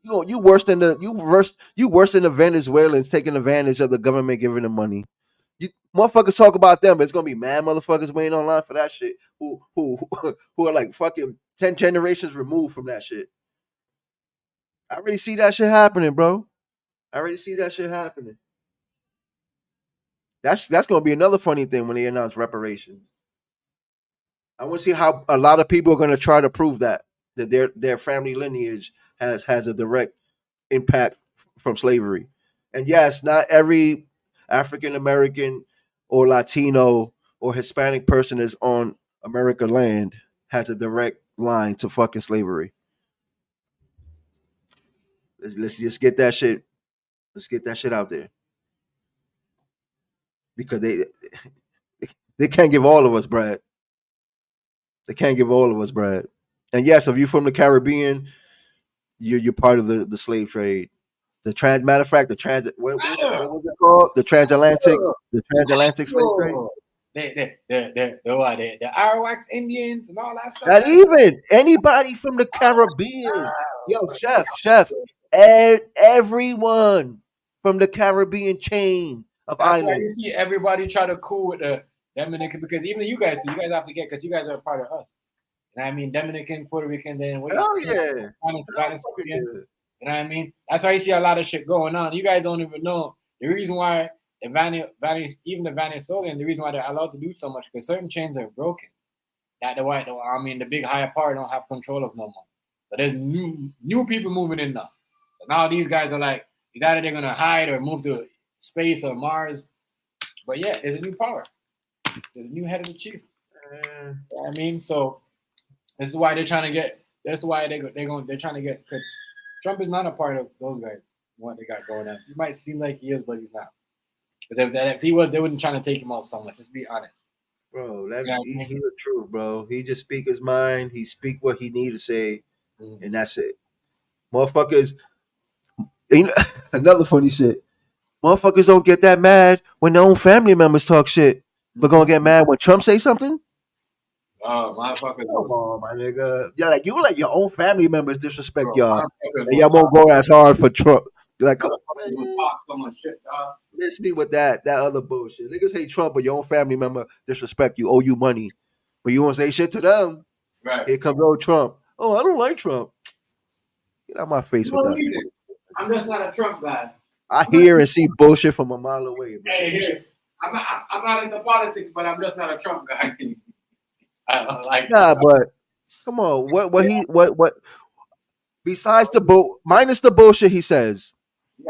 You worse than the Venezuelans taking advantage of the government giving them money. You motherfuckers talk about them, but it's gonna be mad motherfuckers waiting online for that shit. Who are like fucking 10 generations removed from that shit. I already see that shit happening, bro. That's gonna be another funny thing when they announce reparations. I want to see how a lot of people are gonna try to prove that their family lineage has a direct impact from slavery. And yes, not every African American or Latino or Hispanic person is on American land has a direct line to fucking slavery. Let's just get that shit. Let's get that shit out there. Because they can't give all of us bread. And yes, if you're from the Caribbean, you're part of the slave trade. Matter of fact, what was it called? The transatlantic slave trade. The Arawaks Indians and all that stuff. Not even anybody from the Caribbean. Yo, chef, everyone from the Caribbean chain of islands. You see everybody try to cool with the Dominican, because even you guys have to get, because you guys are a part of us. And I mean, Dominican, Puerto Rican, then Spanish, you know what I mean? That's why you see a lot of shit going on. You guys don't even know the reason why even the Venezuelan, the reason why they're allowed to do so much, because certain chains are broken. That the big higher power don't have control of no more. So there's new people moving in now. So now these guys are like, either they're gonna hide or move to space or Mars. But yeah, there's a new power. There's a new head of the chief. You know what I mean? So this is why they're trying to get. That's why they're trying to get. Cause Trump is not a part of those guys. What they got going on. He might seem like he is, but he's not. But if he was, they wouldn't try to take him off so much. Let's be honest. Bro, he's the truth, bro. He just speak his mind. He speak what he need to say, and that's it. Motherfuckers. Another funny shit. Motherfuckers don't get that mad when their own family members talk shit, but gonna get mad when Trump say something. Oh, motherfuckers. Come on, my nigga. Yeah, like you let your own family members disrespect Bro, y'all. motherfuckers And will y'all won't talk. go as hard for Trump. You're like, come on, Motherfuckers will man. talk so much shit, dog. Miss me with that other bullshit. Niggas hate Trump, but your own family member disrespect you, owe you money. But you won't say shit to them. Right. Here comes old Trump. Oh, I don't like Trump. Get out my face with No, that. either. I'm just not a Trump guy. I hear and see bullshit from a mile away, bro. Hey, here. I'm not into politics, but I'm just not a Trump guy. I don't like Nah, but come on. What besides the minus the bullshit he says,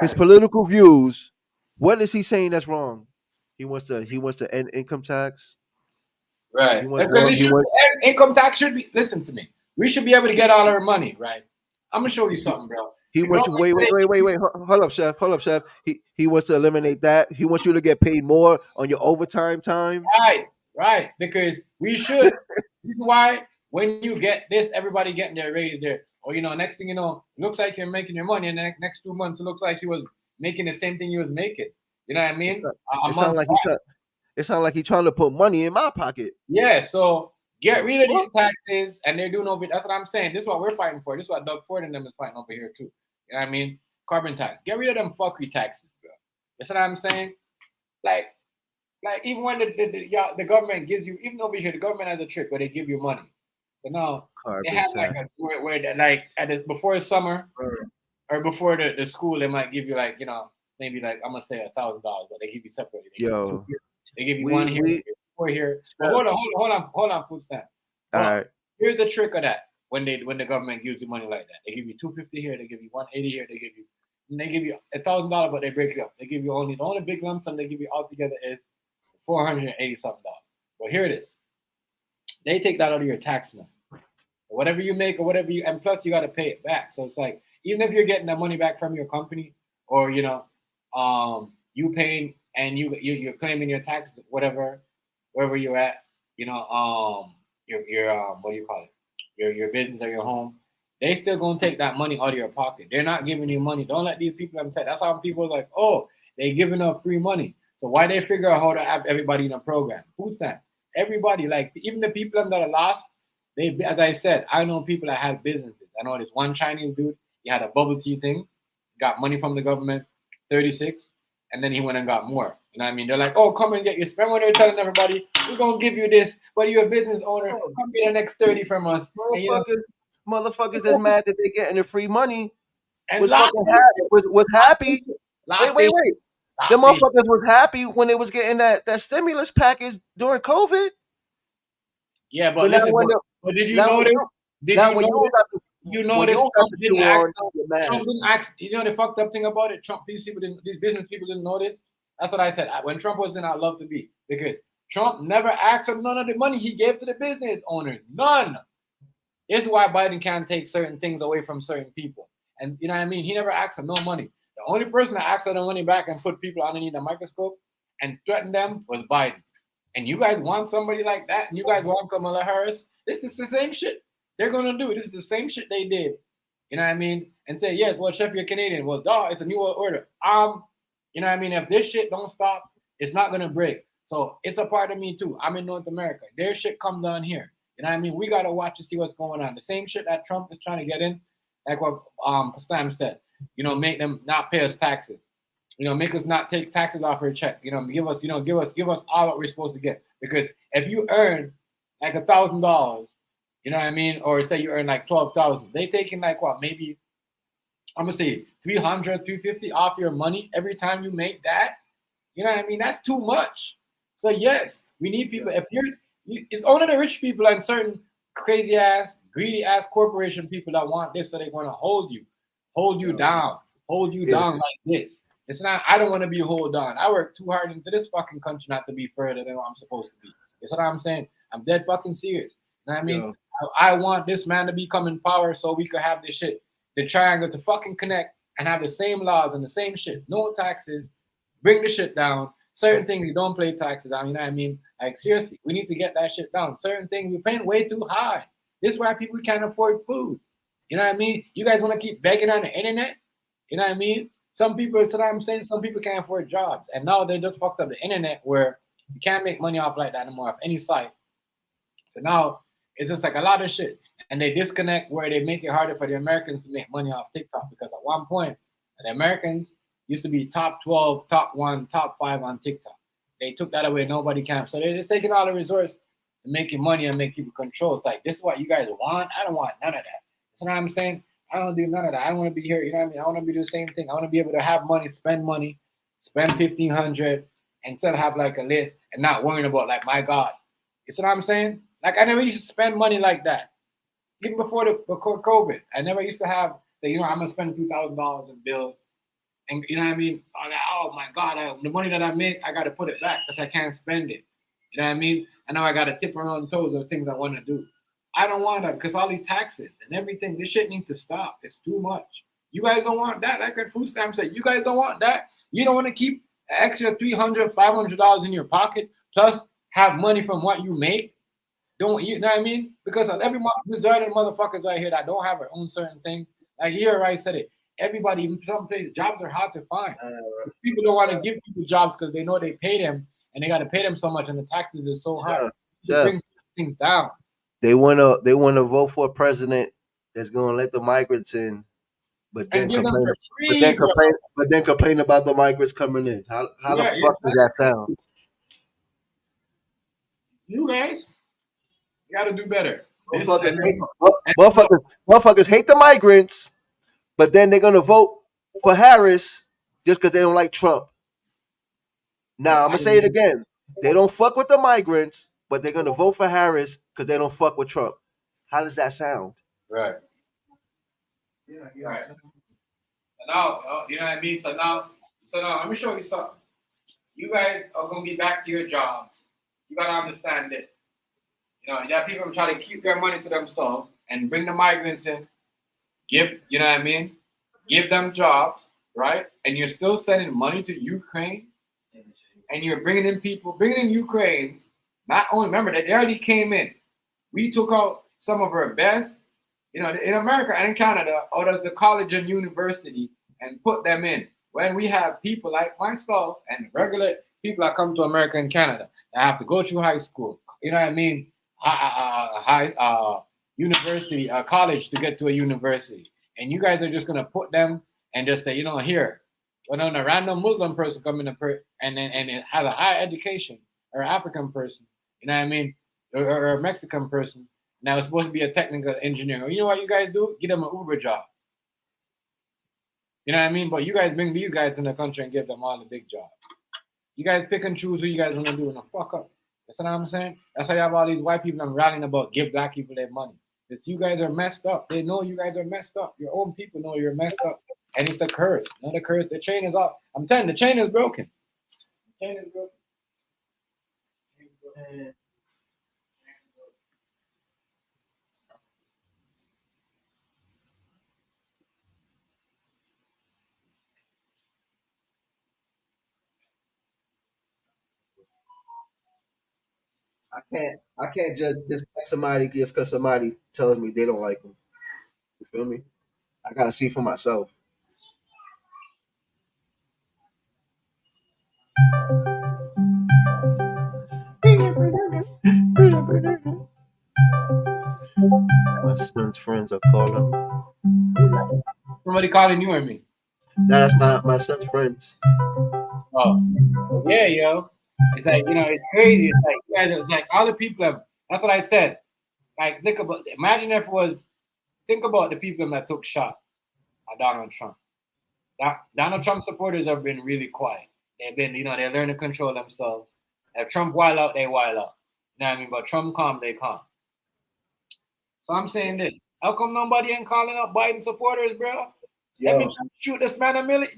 his political views, what is he saying that's wrong? He wants to end income tax. Right. He wants Because he wants, income tax should be, listen to me. We should be able to get all our money, right? I'm gonna show you something, bro. he wants you wait. Hold up, chef. He wants to eliminate that. He wants you to get paid more on your overtime time. Right. Because we should. This is why when you get this, everybody getting their raise there. Or next thing you know, it looks like you're making your money, and the next 2 months it looks like you was making the same thing you was making. You know what I mean? It sounds like he's trying to put money in my pocket. Yeah, so get rid of these taxes, and they're doing over. That's what I'm saying. This is what we're fighting for. This is what Doug Ford and them is fighting over here too. You know what I mean? Carbon tax. Get rid of them fuckery taxes, bro. That's what I'm saying. Like even when the government gives you, even over here, the government has a trick where they give you money. So now they have like where before summer or before the school, they might give you like maybe like I'm gonna say $1,000, but they give you separately. They give you one here, 4 here. But hold on, food stamp. All right. Here's the trick of that. When the government gives you money like that, they give you $250 here, they give you $180 here, they give you $1,000, but they break it up. They give you the only big lump sum they give you altogether is $480 something. But here it is. They take that out of your tax money. Whatever you make or whatever and plus you got to pay it back. So it's like even if you're getting that money back from your company or you paying and you're claiming your taxes whatever wherever you're at, your what do you call it? Your business or your home, they still gonna take that money out of your pocket. They're not giving you money. Don't let these people that's how people are like, oh, they giving up free money. So why they figure out how to have everybody in a program? Food stamp. Everybody, like even the people that are lost, they, as I said, I know people that have businesses. I know this one Chinese dude, he had a bubble tea thing, got money from the government, 36, and then he went and got more. You know what I mean? They're like, oh, come and get your spend. When they're telling everybody, we're gonna give you this, but you're a business owner, come get the next 30 from us. Motherfuckers that's mad that they're getting the free money and was happy. Wait. The motherfuckers was happy when they was getting that stimulus package during COVID. Yeah, but listen, but did you notice? Trump didn't ask. The fucked up thing about it, these business people didn't notice. That's what I said. When Trump was in, I'd love to be because Trump never asked for none of the money he gave to the business owners. None. This is why Biden can't take certain things away from certain people. And you know what I mean? He never asked for no money. The only person that asked for the money back and put people underneath the microscope and threatened them was Biden. And you guys want somebody like that? And you guys want Kamala Harris? This is the same shit they're going to do. This is the same shit they did. You know what I mean? And say, yes, well, Chef, you're Canadian. Well, dog, it's a new world order. You know what I mean? If this shit don't stop, it's not going to break. So it's a part of me too. I'm in North America. Their shit comes down here. You know what I mean? We got to watch to see what's going on. The same shit that Trump is trying to get in, like what Stam said, make them not pay us taxes. Make us not take taxes off our check. Give us all what we're supposed to get. Because if you earn like $1,000, you know what I mean, or say you earn like 12,000, they taking like what? Maybe I'm gonna say 300, 350 off your money every time you make that. You know what I mean? That's too much. So yes, we need people. If it's only the rich people and certain crazy ass, greedy ass corporation people that want this, so they want to hold you down like this. It's not. I don't want to be hold on. I work too hard into this fucking country not to be further than what I'm supposed to be. That's what I'm saying. I'm dead fucking serious. You know what I mean? I want this man to become in power so we could have this shit, the triangle to fucking connect and have the same laws and the same shit. No taxes. Bring the shit down. Certain things you don't pay taxes on. You know what I mean? Like seriously, we need to get that shit down. Certain things we're paying way too high. This is why people can't afford food. You know what I mean? You guys want to keep begging on the internet? You know what I mean? Some people, that's what I'm saying, some people can't afford jobs. And now they just fucked up the internet where you can't make money off like that anymore off any site. So now it's just like a lot of shit. And they disconnect where they make it harder for the Americans to make money off TikTok because at one point, the Americans used to be top 12, top 1, top 5 on TikTok. They took that away. Nobody can. So they're just taking all the resources to making money and make people control. It's like, this is what you guys want? I don't want none of that. You know what I'm saying? I don't do none of that. I don't want to be here. You know what I mean? I want to be doing the same thing. I want to be able to have money, spend 1,500, instead of have like a list and not worrying about like, my God. You see what I'm saying? Like I never used to spend money like that. Even before COVID, I never used to have I'm gonna spend $2,000 in bills, and you know what I mean. Oh my God, the money that I make, I got to put it back because I can't spend it. You know what I mean? And now I got to tip around toes of things I want to do. I don't want that because all these taxes and everything, this shit needs to stop. It's too much. You guys don't want that. Like at food stamps said, you guys don't want that. You don't want to keep an extra $300, $500 in your pocket plus have money from what you make. Don't you know what I mean? Because every majority of motherfuckers right here that don't have their own certain thing. Like here, right said it. Everybody in some places, jobs are hard to find. People don't want to give people jobs because they know they pay them and they got to pay them so much, and the taxes are so high. It brings things down. They wanna vote for a president that's gonna let the migrants in, but then complain about the migrants coming in. How the fuck does that sound? You guys got to do better. Motherfuckers hate the migrants, but then they're gonna vote for Harris just because they don't like Trump. Now I'm gonna say it again. They don't fuck with the migrants, but they're gonna vote for Harris because they don't fuck with Trump. How does that sound? Right. Yeah. Right. So now, you know what I mean? So now, let me show you something. You guys are gonna be back to your jobs. You gotta understand this. You know, you have people try to keep their money to themselves and bring the migrants in. You know what I mean? Give them jobs, right? And you're still sending money to Ukraine, and you're bringing in Ukrainians. Not only remember that they already came in. We took out some of our best, in America and in Canada, out of the college and university and put them in. When we have people like myself and regular people that come to America and Canada that have to go through high school, you know what I mean? University, college to get to a university. And you guys are just going to put them and just say, here, when a random Muslim person come in and it has a high education, or African person, you know what I mean, or a Mexican person, now it's supposed to be a technical engineer. You know what you guys do? Give them an Uber job. You know what I mean? But you guys bring these guys in the country and give them all the big jobs. You guys pick and choose who you guys want to do and fuck up. That's what I'm saying? That's why you have all these white people rallying about give black people their money. Because you guys are messed up. They know you guys are messed up. Your own people know you're messed up. And it's a curse. Not a curse. The chain is off. I'm telling you, the chain is broken. The chain is broken. I can't just dislike somebody just because somebody tells me they don't like them. You feel me? I gotta see for myself. My son's friends are calling. Somebody calling you and me. That's my son's friends. Oh, yeah, yo. It's like, it's crazy. It's like, it's like all the people that's what I said. Like, think about the people that took shot at Donald Trump. Donald Trump supporters have been really quiet. They've been, they learn to control themselves. If Trump wild out, they wild out. You know what I mean? But Trump calm, they calm. So I'm saying this. How come nobody ain't calling out Biden supporters, bro? Let me shoot this man a million.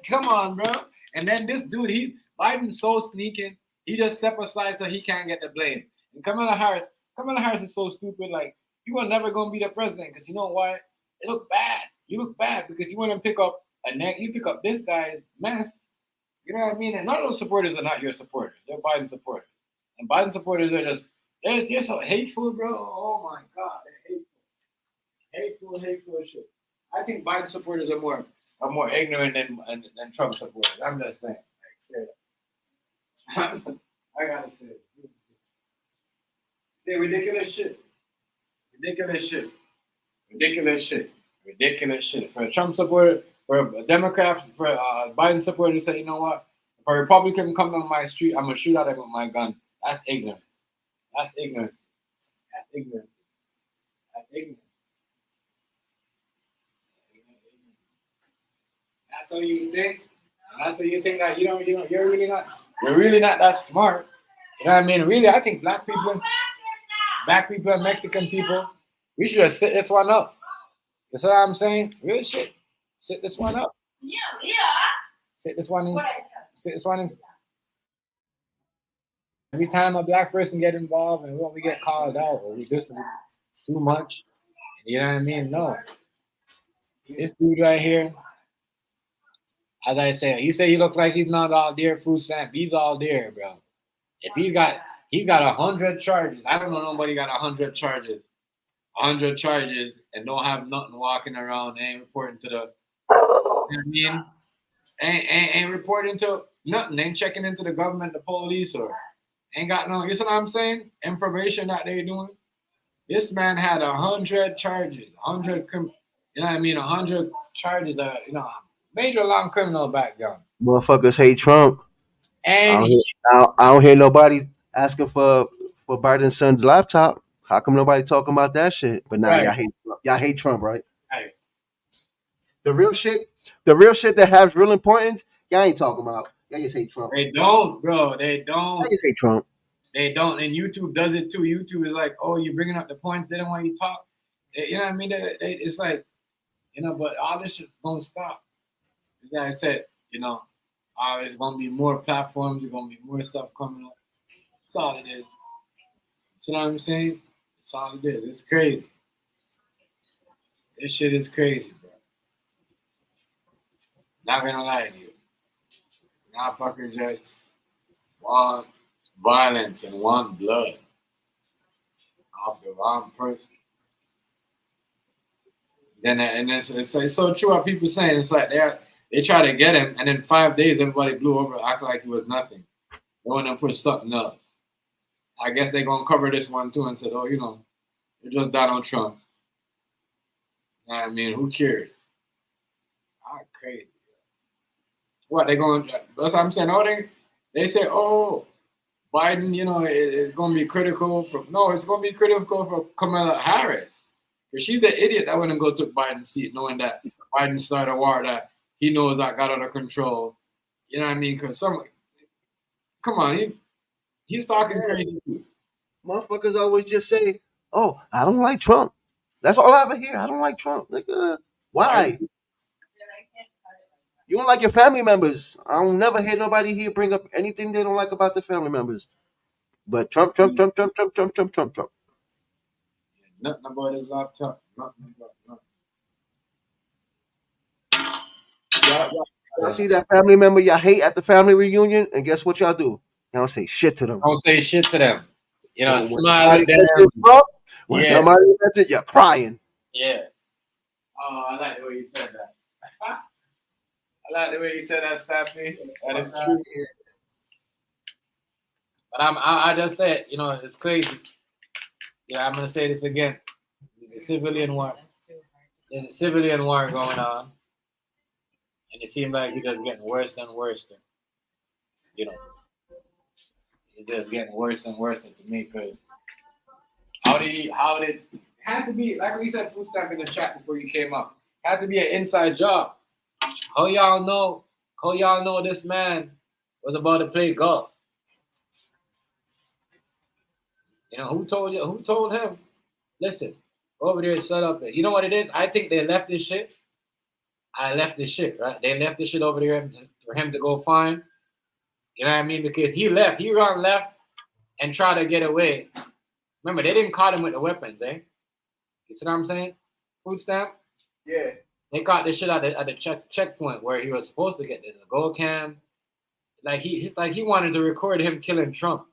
Come on, bro. And then this dude, Biden's so sneaking. He just step aside so he can't get the blame. And Kamala Harris is so stupid. Like, you are never gonna be the president because you know why? It look bad. You look bad because you want to pick up you pick up this guy's mess. You know what I mean? And none of those supporters are not your supporters. They're Biden supporters. And Biden supporters are they're so hateful, bro. Oh my God, they're hateful. Hateful shit. I think Biden supporters are more ignorant than Trump supporters. I'm just saying. Like, I gotta say it. See, ridiculous shit. Ridiculous shit. Ridiculous shit. Ridiculous shit. For a Trump supporter, for a Democrat, for a Biden supporter to say, you know what? If a Republican come on my street, I'm gonna shoot at him with my gun. That's ignorant. That's ignorant. That's ignorant. That's ignorant. That's how you think. And that's how you think that you're really not that smart. You know what I mean? Really, I think black people and Mexican people, we should have sit this one up. That's what I'm saying. Real shit. Sit this one up. Sit this one in. Sit this one in. Every time a black person get involved and when we get called out or we do too much, you know what I mean? No. This dude right here, as I say, you say he looks like he's not all there, food stamp. He's all there, bro. If he's got 100 charges. I don't know nobody got 100 charges. 100 charges and don't have nothing walking around, ain't reporting to the, you know what I mean? Ain't reporting to nothing, ain't checking into the government, the police, or ain't got no, you see what I'm saying? Information that they doing. This man had 100 charges, 100, you know what I mean? 100 charges, major long criminal background. Motherfuckers hate Trump. And I don't hear nobody asking for Biden's son's laptop. How come nobody talking about that shit? But now right. y'all hate Trump, right? Right. The real shit that has real importance, y'all ain't talking about. Y'all just hate Trump. They don't, bro. They don't. Y'all just hate Trump. They don't. And YouTube does it too. YouTube is like, oh, you're bringing up the points. They don't want you to talk. You know what I mean? It's like, but all this shit's going to stop. Like I said, there's going to be more platforms. There's going to be more stuff coming up. That's all it is. You know what I'm saying? That's all it is. It's crazy. This shit is crazy, bro. Not gonna lie to you. Motherfuckers just want violence and want blood off the wrong person. Then and it's so true what people saying. It's like they try to get him, and in 5 days everybody blew over, act like it was nothing. They want to put something else. I guess they're gonna cover this one too and said, oh, it's just Donald Trump. You know what I mean? Who cares? Crazy. What they going? That's what I'm saying. Oh, they say, oh, Biden, it's going to be critical for. No, it's going to be critical for Kamala Harris, because she's the idiot that wouldn't go to Biden's seat, knowing that Biden started a war that he knows that got out of control. You know what I mean? Because come on, he's talking crazy. Motherfuckers always just say, "Oh, I don't like Trump." That's all I ever hear. I don't like Trump. Nigga, why? You don't like your family members. I don't never hear nobody here bring up anything they don't like about their family members. But Trump. Nothing about his laptop. Nothing about nothing. Y'all see that family member y'all hate at the family reunion, and guess what y'all do? Y'all don't say shit to them. Don't say shit to them. Smile at them. When somebody mentions it, you're crying. Yeah. Oh, I like the way you said that. I like the way you said that, Staffy. That is true. But I just said, it's crazy. Yeah, I'm gonna say this again. There's a civilian war. There's a civilian war going on, and it seems like it's just getting worse and worse. It's just getting worse and worse to me, because how did it had to be, like we said, food stamp in the chat before you came up, had to be an inside job. How y'all know this man was about to play golf? Who told him? Listen, over there, set up. You know what it is? I think they left this shit. I left this shit, right? They left this shit over there for him to go find. You know what I mean? Because he run left and try to get away. Remember, they didn't caught him with the weapons, eh? You see what I'm saying? Food stamp? Yeah. They caught this shit at the checkpoint where he was supposed to get the gold cam. Like he wanted to record him killing Trump.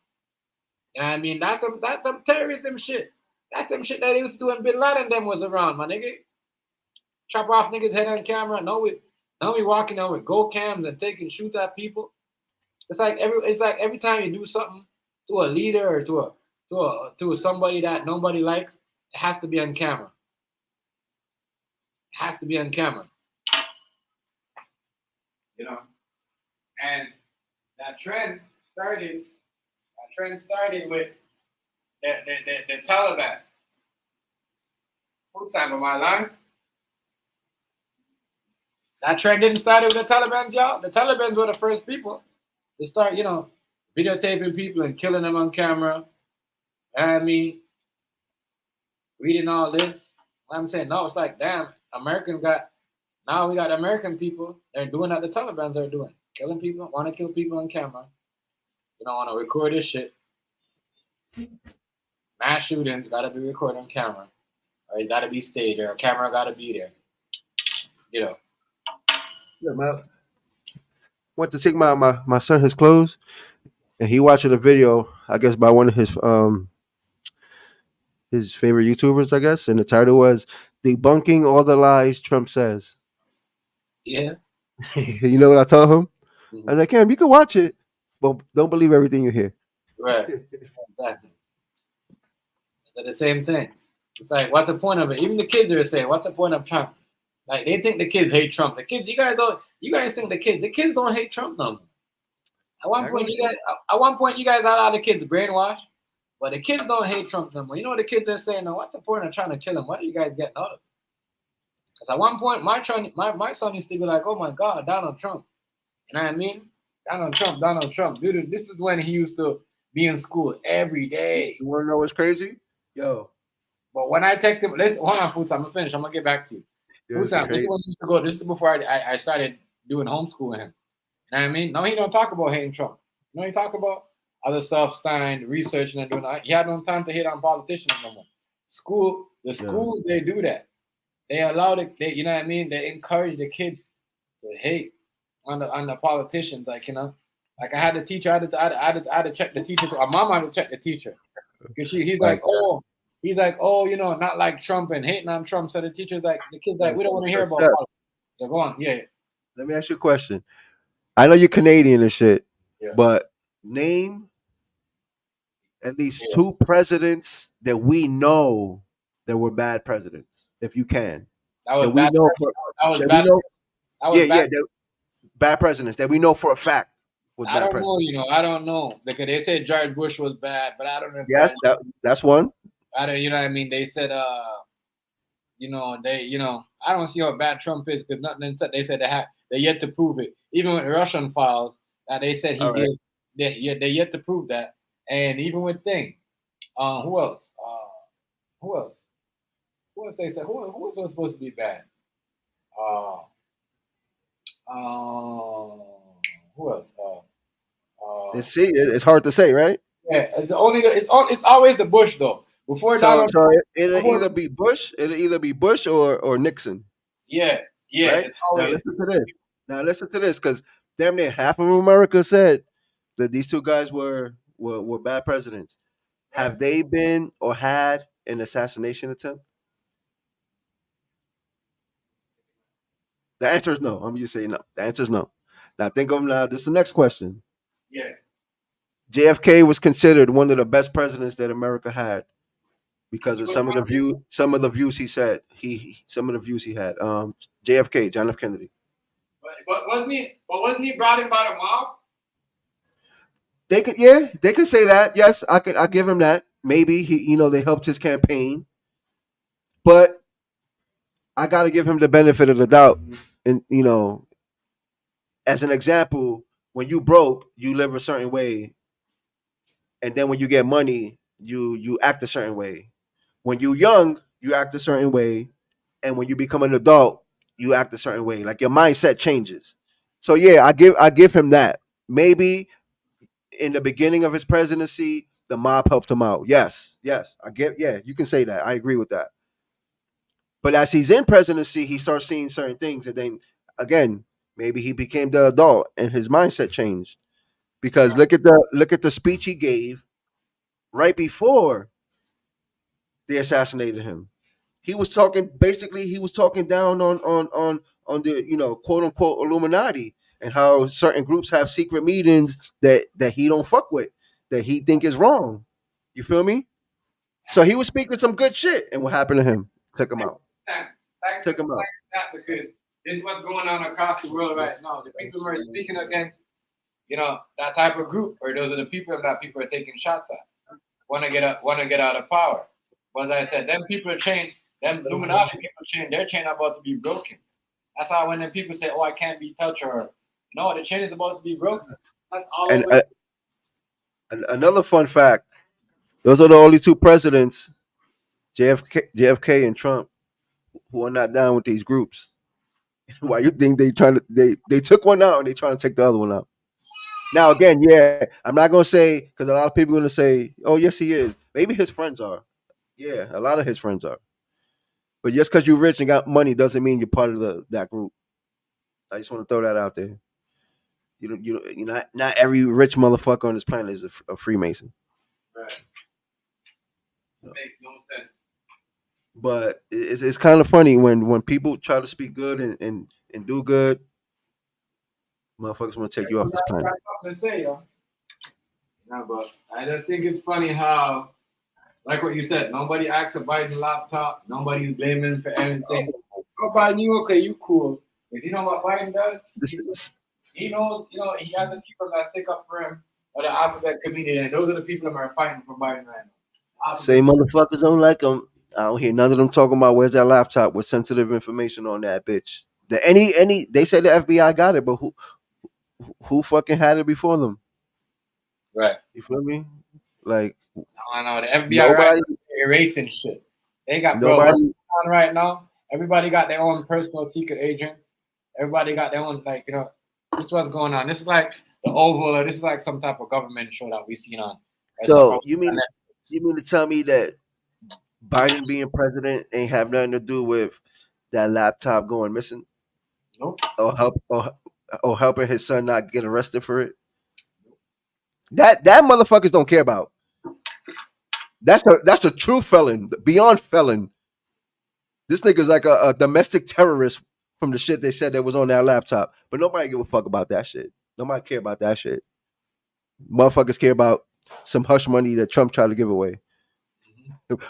You know what I mean? That's some terrorism shit. That's some shit that he was doing. Bin Laden them was around, my nigga. Chop off niggas' head on camera. Now we walking out with gold cams and taking shoots at people. It's like every time you do something to a leader or to to somebody that nobody likes, it has to be on camera. It has to be on camera. You know, and that trend started. That trend started with the Taliban. Whose time am I lying? That trend didn't start with the Taliban, y'all. The Taliban were the first people to start, videotaping people and killing them on camera. I mean, reading all this. I'm saying, no, it's like, damn, now we got American people. They're doing what the Taliban are doing. Killing people, want to kill people on camera. You don't want to record this shit. Mass shootings got to be recorded on camera. Or it got to be staged, or a camera got to be there. You know. Yeah, man. Went to take my son his clothes, and he watching a video, I guess, by one of his favorite YouTubers, I guess, and the title was "Debunking All the Lies Trump Says." Yeah. You know what I told him? Mm-hmm. I was like, Cam, you can watch it, but don't believe everything you hear. Right. Exactly. It's the same thing. It's like, what's the point of it? Even the kids are saying, what's the point of Trump? Like, they think the kids hate Trump. The kids, you guys think the kids don't hate Trump no more. At one point, you guys had all the kids brainwashed, but the kids don't hate Trump no more. You know what the kids are saying? Now, what's the point of trying to kill him? What are you guys getting out of it? Because at one point, my son used to be like, oh my God, Donald Trump. You know what I mean? Donald Trump. Dude, this is when he used to be in school every day. You want to know what's crazy? Yo. But when I text him, listen, hold on, Foods, I'm going to finish. I'm going to get back to you. Foods, this is when he used to go. This is before I started doing homeschooling him. You know what I mean? No, he don't talk about hating Trump. No, he talk about other stuff, Stein, researching and doing that. He had no time to hate on politicians no more. Schools, they do that. They allow you know what I mean? They encourage the kids to hate on the politicians. Like, like I had the teacher, I had to check the teacher. Our mom had to check the teacher. Because he's like, not like Trump and hating on Trump. So the kid's like, we don't want to hear about politics. So go on. Yeah. Let me ask you a question. I know you're Canadian and shit, Yeah. but name at least two presidents that we know that were bad presidents, if you can. Bad presidents that we know for a fact was I bad don't presidents. know, I don't know. Because they said George Bush was bad, but I don't know. Yes, that's one. I don't, you know what I mean? They said, I don't see how bad Trump is because nothing said. They said they're yet to prove it. Even with Russian files, they said he did. They're yet to prove that. And even with thing, who else? Who else? Who else they said? Who was supposed to be bad? Who else? It's hard to say, right? Yeah, it's always the Bush though. Before Donald, it'll either be Bush or Nixon. Yeah, right? It's always. Now listen to this, because damn near half of America said that these two guys were bad presidents. Have they been or had an assassination attempt? The answer is no. I'm just saying no. The answer is no. Now think of now. This is the next question. Yeah. JFK was considered one of the best presidents that America had because of some of the views he said. Some of the views he had. JFK, John F. Kennedy. But wasn't he brought in by the mob? They could say that. Yes, I give him that. Maybe they helped his campaign, but I got to give him the benefit of the doubt. And as an example, when you broke, you live a certain way, and then when you get money, you act a certain way. When you're young, you act a certain way, and when you become an adult, you act a certain way. Like your mindset changes. So yeah, I give him that. Maybe in the beginning of his presidency, the mob helped him out. Yes, you can say that. I agree with that. But as he's in presidency, he starts seeing certain things, and then again, maybe he became the adult and his mindset changed. Because look at the speech he gave right before they assassinated him. He was talking down on the quote unquote Illuminati and how certain groups have secret meetings that he don't fuck with, that he think is wrong. You feel me? So he was speaking some good shit, and what happened to him? Took him out. Took him out. That because this is what's going on across the world right now. The people who are speaking against, that type of group, or those are the people that people are taking shots at. Want to get out of power. But as I said, them people are chained. Them Illuminati people chained. Their chain about to be broken. That's why when them people say, "Oh, I can't be touched," or no, the chain is about to be broken. That's all. And another fun fact: those are the only two presidents, JFK and Trump, who are not down with these groups. Why you think they took one out and they trying to take the other one out? Now again, yeah, I'm not gonna say because a lot of people are gonna say, "Oh, yes, he is." Maybe his friends are. Yeah, a lot of his friends are. But just because you're rich and got money doesn't mean you're part of that group. I just want to throw that out there. Not every rich motherfucker on this planet is a Freemason. Right. Makes no sense. But it's kind of funny when people try to speak good and do good, motherfuckers want to take you off this planet. That's something to say, yo. No, but I just think it's funny how, like what you said, nobody acts a Biden laptop. Nobody's blaming for anything. Oh, Biden, you okay? You cool? If you know what Biden does, he knows. He has the people that stick up for him, or the alphabet community, and those are the people that are fighting for Biden right now. Same motherfuckers don't like him. I don't hear none of them talking about where's that laptop with sensitive information on that bitch. They say the FBI got it, but who fucking had it before them? Right. You feel me? Like I know the FBI right now, erasing shit. They got nobody on right now. Everybody got their own personal secret agents. Everybody got their own this is what's going on. This is like the Oval, or this is like some type of government show that we seen on. So you mean to tell me that Biden being president ain't have nothing to do with that laptop going missing? Nope. Or helping his son not get arrested for it? That motherfuckers don't care about. That's a true felon, beyond felon. This nigga's like a domestic terrorist from the shit they said that was on that laptop. But nobody give a fuck about that shit. Nobody care about that shit. Motherfuckers care about some hush money that Trump tried to give away.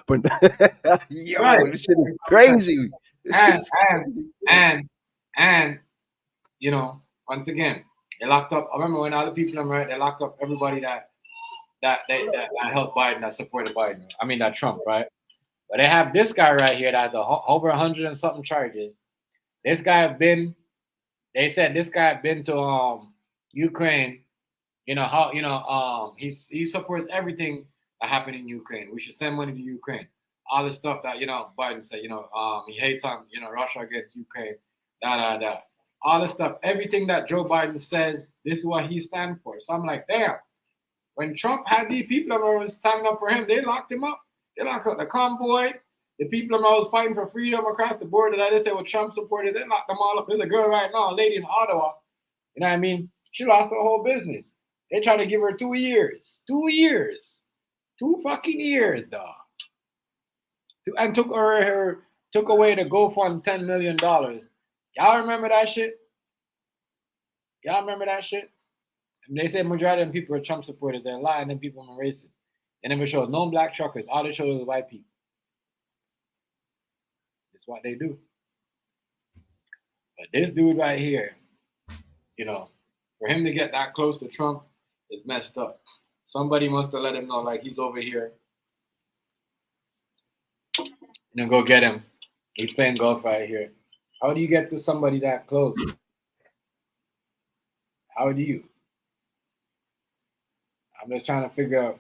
But yo, right. This shit is crazy. And once again, they locked up. I remember when other people they locked up everybody that helped Biden, that supported Biden. I mean that Trump, right? But they have this guy right here that has over 100 and something charges. This guy they said this guy had been to Ukraine. He supports everything that happened in Ukraine. We should send money to Ukraine. All the stuff that Biden said. He hates on Russia against Ukraine. All the stuff, everything that Joe Biden says, this is what he stands for. So I'm like, damn. When Trump had these people that were standing up for him, they locked him up. They locked up the convoy, the people that was fighting for freedom across the border that they said were Trump supporters. They locked them all up. There's a girl right now, a lady in Ottawa. You know what I mean? She lost her whole business. They tried to give her 2 years. 2 years. 2 fucking years, dog. And took away the GoFund $10 million. Y'all remember that shit? Y'all remember that shit? And they said majority of them people are Trump supporters. They're lying, them people are racist. They never showed no black truckers. All they showed was white people. That's what they do. But this dude right here, for him to get that close to Trump is messed up. Somebody must have let him know, like, he's over here. Go get him. He's playing golf right here. How do you get to somebody that close? How do you? I'm just trying to figure out.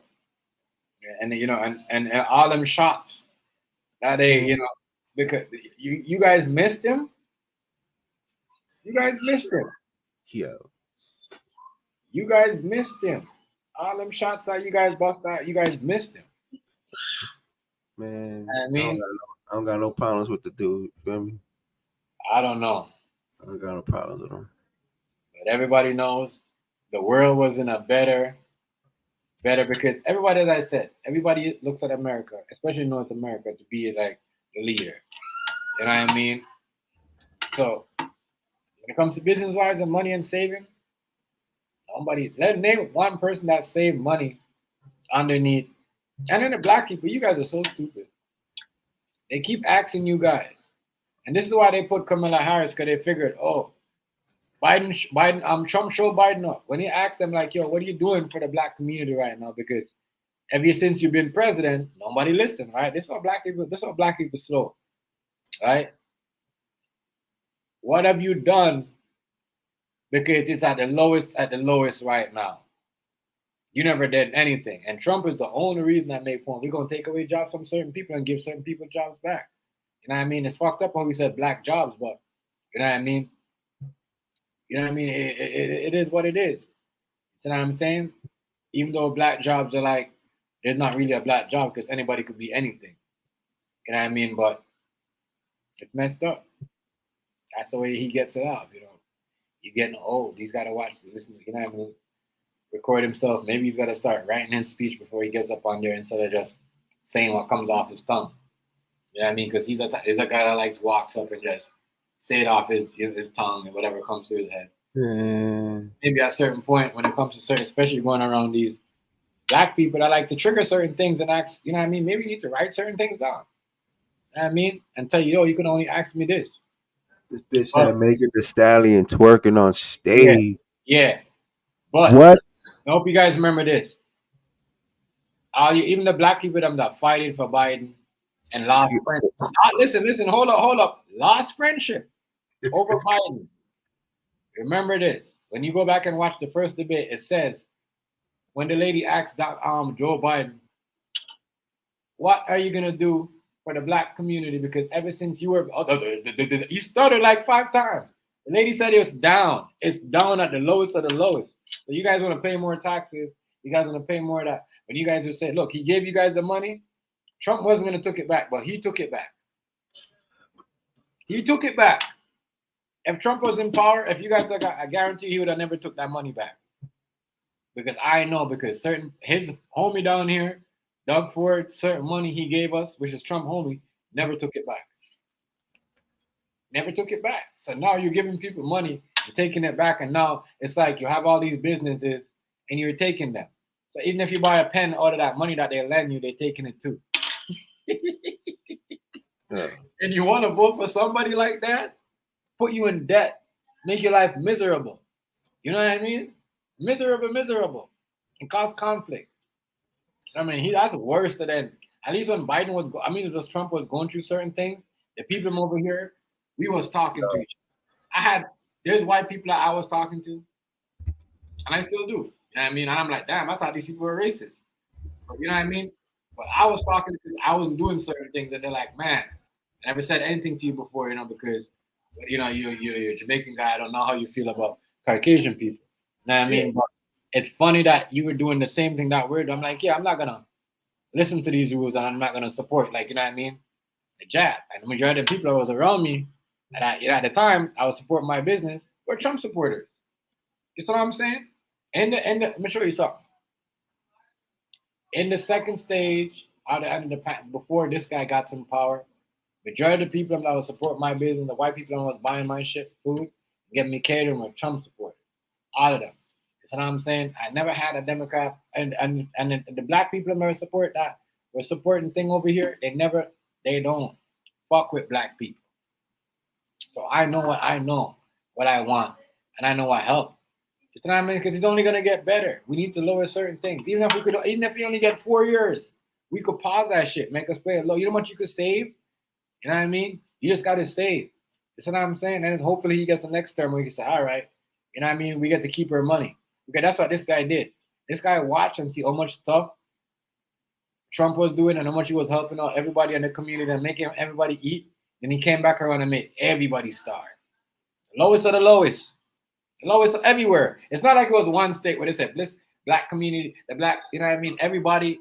And and all them shots that they, because you guys missed him. You guys missed him. Yeah. You guys missed him. All them shots that you guys bust out, you guys missed him. Man, I mean, I don't got no problems with the dude. You feel me? I don't know. I don't got no problems with him. But everybody knows the world was in a better because everybody, as I said, everybody looks at America, especially North America, to be like the leader. You know what I mean? So when it comes to business wise and money and saving, name one person that saved money underneath And then the black people, you guys are so stupid. They keep asking you guys. And this is why they put Kamala Harris, because they figured, oh, Trump showed Biden up. When he asked them, like, yo, what are you doing for the black community right now? Because ever since you've been president, nobody listened, right? This is what black people slow, right? What have you done? Because it's at the lowest right now. You never did anything. And Trump is the only reason that made point. We're gonna take away jobs from certain people and give certain people jobs back. You know what I mean? It's fucked up when we said black jobs, but you know what I mean? You know what I mean? It is what it is. You know what I'm saying? Even though black jobs are like, there's not really a black job because anybody could be anything. You know what I mean? But it's messed up. That's the way he gets it out, you know. He's getting old. He's got to watch, listen, you know what I mean? Record himself. Maybe he's got to start writing his speech before he gets up on there instead of just saying what comes off his tongue. You know what I mean? Because he's a guy that like walks up and just say it off his tongue and whatever comes to his head. Maybe at a certain point when it comes to certain, especially going around these black people that like to trigger certain things and ask, you know what I mean? Maybe you need to write certain things down. You know what I mean? And tell you, yo, you can only ask me this. This bitch had Megan Thee Stallion twerking on stage. Yeah. But What? I hope you guys remember this. Even the black people them that fighting for Biden and lost friendship. Listen, hold up. Lost friendship over Biden. Remember this. When you go back and watch the first debate, it says when the lady asked Joe Biden, what are you gonna do for the black community? Because ever since you were you started like 5 times. The lady said it's down. It's down at the lowest of the lowest. So you guys want to pay more taxes. You guys want to pay more of that. When you guys just say, look, he gave you guys the money. Trump wasn't going to take it back, but he took it back. He took it back. If Trump was in power, if you guys I guarantee he would have never took that money back. Because I know, because his homie down here, Doug Ford, certain money he gave us, which is Trump homie, never took it back. Never took it back. So now you're giving people money, you're taking it back, and now it's like you have all these businesses and you're taking them. So even if you buy a pen out of that money that they lend you, they're taking it too. And you want to vote for somebody like that? Put you in debt, make your life miserable. You know what I mean? Miserable. And cause conflict. I mean, that's worse than, at least when Biden was, Trump was going through certain things, the people over here, we was talking to each other. There's white people that I was talking to, and I still do. You know what I mean? And I'm like, damn, I thought these people were racist. But you know what I mean? But I was talking because I wasn't doing certain things, and they're like, man, I never said anything to you before, you know, because, you know, you're a Jamaican guy. I don't know how you feel about Caucasian people. You know what I mean? But it's funny that you were doing the same thing that we're doing. I'm like, yeah, I'm not going to listen to these rules, and I'm not going to support, like, you know what I mean? The jab. And the majority of the people that was around me, and at the time, I was supporting my business, were Trump supporters. You see what I'm saying? Let me show you something. In the second stage, before this guy got some power, majority of the people that would support my business, the white people that was buying my shit, food, getting me catering, were Trump supporters. All of them. You see what I'm saying? I never had a Democrat, and the black people that were supporting thing over here, they don't fuck with black people. So I know what I want, and I know what helps. You know what I mean? Because it's only gonna get better. We need to lower certain things. Even if we only get 4 years, we could pause that shit, make us pay it low. You know how much you could save? You know what I mean? You just gotta save. You know what I'm saying? And hopefully he gets the next term where he can say, all right, you know what I mean? We get to keep our money. Okay, that's what this guy did. This guy watched and see how much stuff Trump was doing and how much he was helping out everybody in the community and making everybody eat. And he came back around and made everybody starve. The lowest of the lowest. The lowest everywhere. It's not like it was one state where they said black community, the black, you know what I mean? Everybody,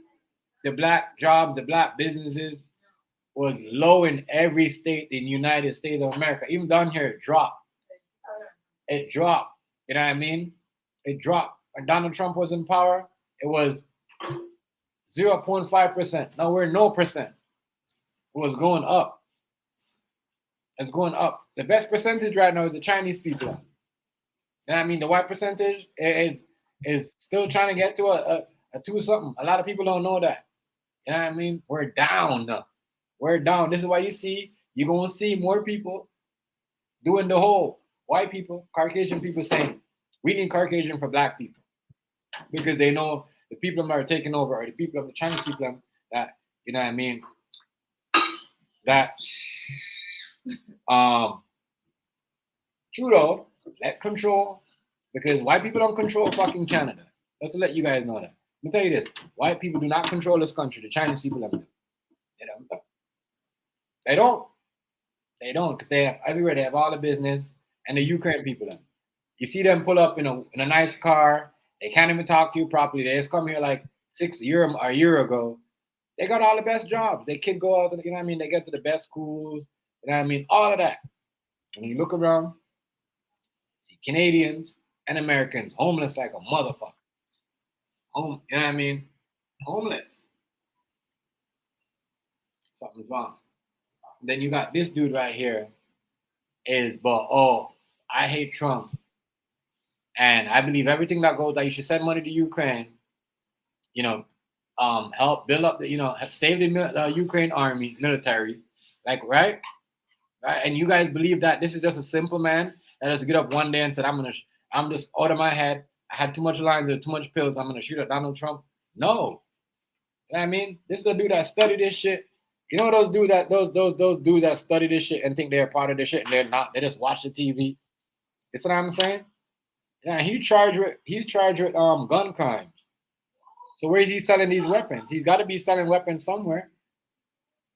the black jobs, the black businesses was low in every state in the United States of America. Even down here, it dropped. It dropped. You know what I mean? It dropped. When Donald Trump was in power, it was 0.5%. Now we're 0%. It was going up. It's going up. The best percentage right now is the Chinese people. You know what I mean? The white percentage is still trying to get to a 2 something. A lot of people don't know that. You know what I mean? We're down. We're down. This is why you're going to see more people doing the whole white people, Caucasian people saying, we need Caucasian for black people. Because they know the people that are taking over are the people of the Chinese people that, you know what I mean, that Trudeau let control, because white people don't control fucking Canada. Just to let you guys know that. Let me tell you this: white people do not control this country. The Chinese people do. They don't. They don't. They don't, because they have everywhere. They have all the business, and the Ukraine people. Them. You see them pull up in a nice car. They can't even talk to you properly. They just come here like a year ago. They got all the best jobs. They kid go out, you know what I mean? They get to the best schools, you know what I mean? All of that. When you look around, see Canadians and Americans homeless like a motherfucker. You know what I mean? Homeless. Something's wrong. Then you got this dude right here I hate Trump. And I believe everything that goes that you should send money to Ukraine, you know, help build up the, save the Ukraine army, military, like, right? And you guys believe that this is just a simple man that has to get up one day and said, I'm just out of my head. I had too much lines or too much pills. I'm going to shoot at Donald Trump. No. You know what I mean? This is a dude that studied this shit. You know those dudes that study this shit and think they're part of this shit and they're not. They just watch the TV. You know what I'm saying? Yeah, he's charged with gun crimes. So where is he selling these weapons? He's got to be selling weapons somewhere.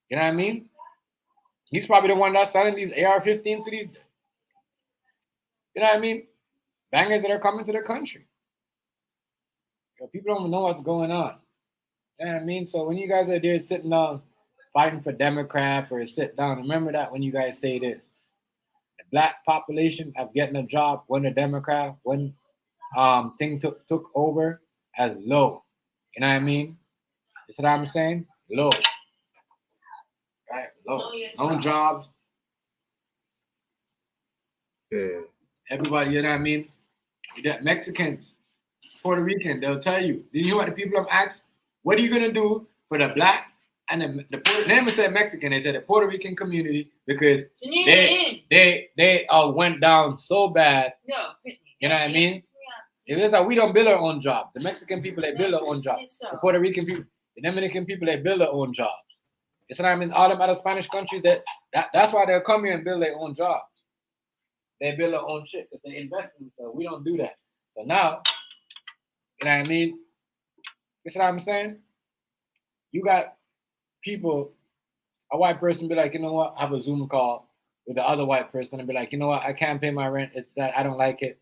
You know what I mean? He's probably the one that's selling these AR-15s to these. You know what I mean? Bangers that are coming to the country. People don't know what's going on. You know what I mean? So when you guys are there sitting down fighting for Democrats or sit down, remember that when you guys say this. The black population of getting a job when the Democrat, when thing took over as low. You know what I mean? You see what I'm saying? Low. Right? Low. No jobs. Yeah. Everybody, you know what I mean? Mexicans, Puerto Rican, they'll tell you. Did you hear what the people have asked? What are you gonna do for the black and the they never said Mexican, they said the Puerto Rican community, because they went down so bad. You know what I mean? It is that we don't build our own jobs. The Mexican people, they build their own jobs. The Puerto Rican people, the Dominican people, they build their own jobs. You know what I mean? All them other Spanish countries, that's why they'll come here and build their own jobs. They build their own shit because they invest in themselves. We don't do that. So now, you know what I mean? You know what I'm saying? You got people, a white person be like, you know what? Have a Zoom call with the other white person and be like, you know what? I can't pay my rent. It's that I don't like it.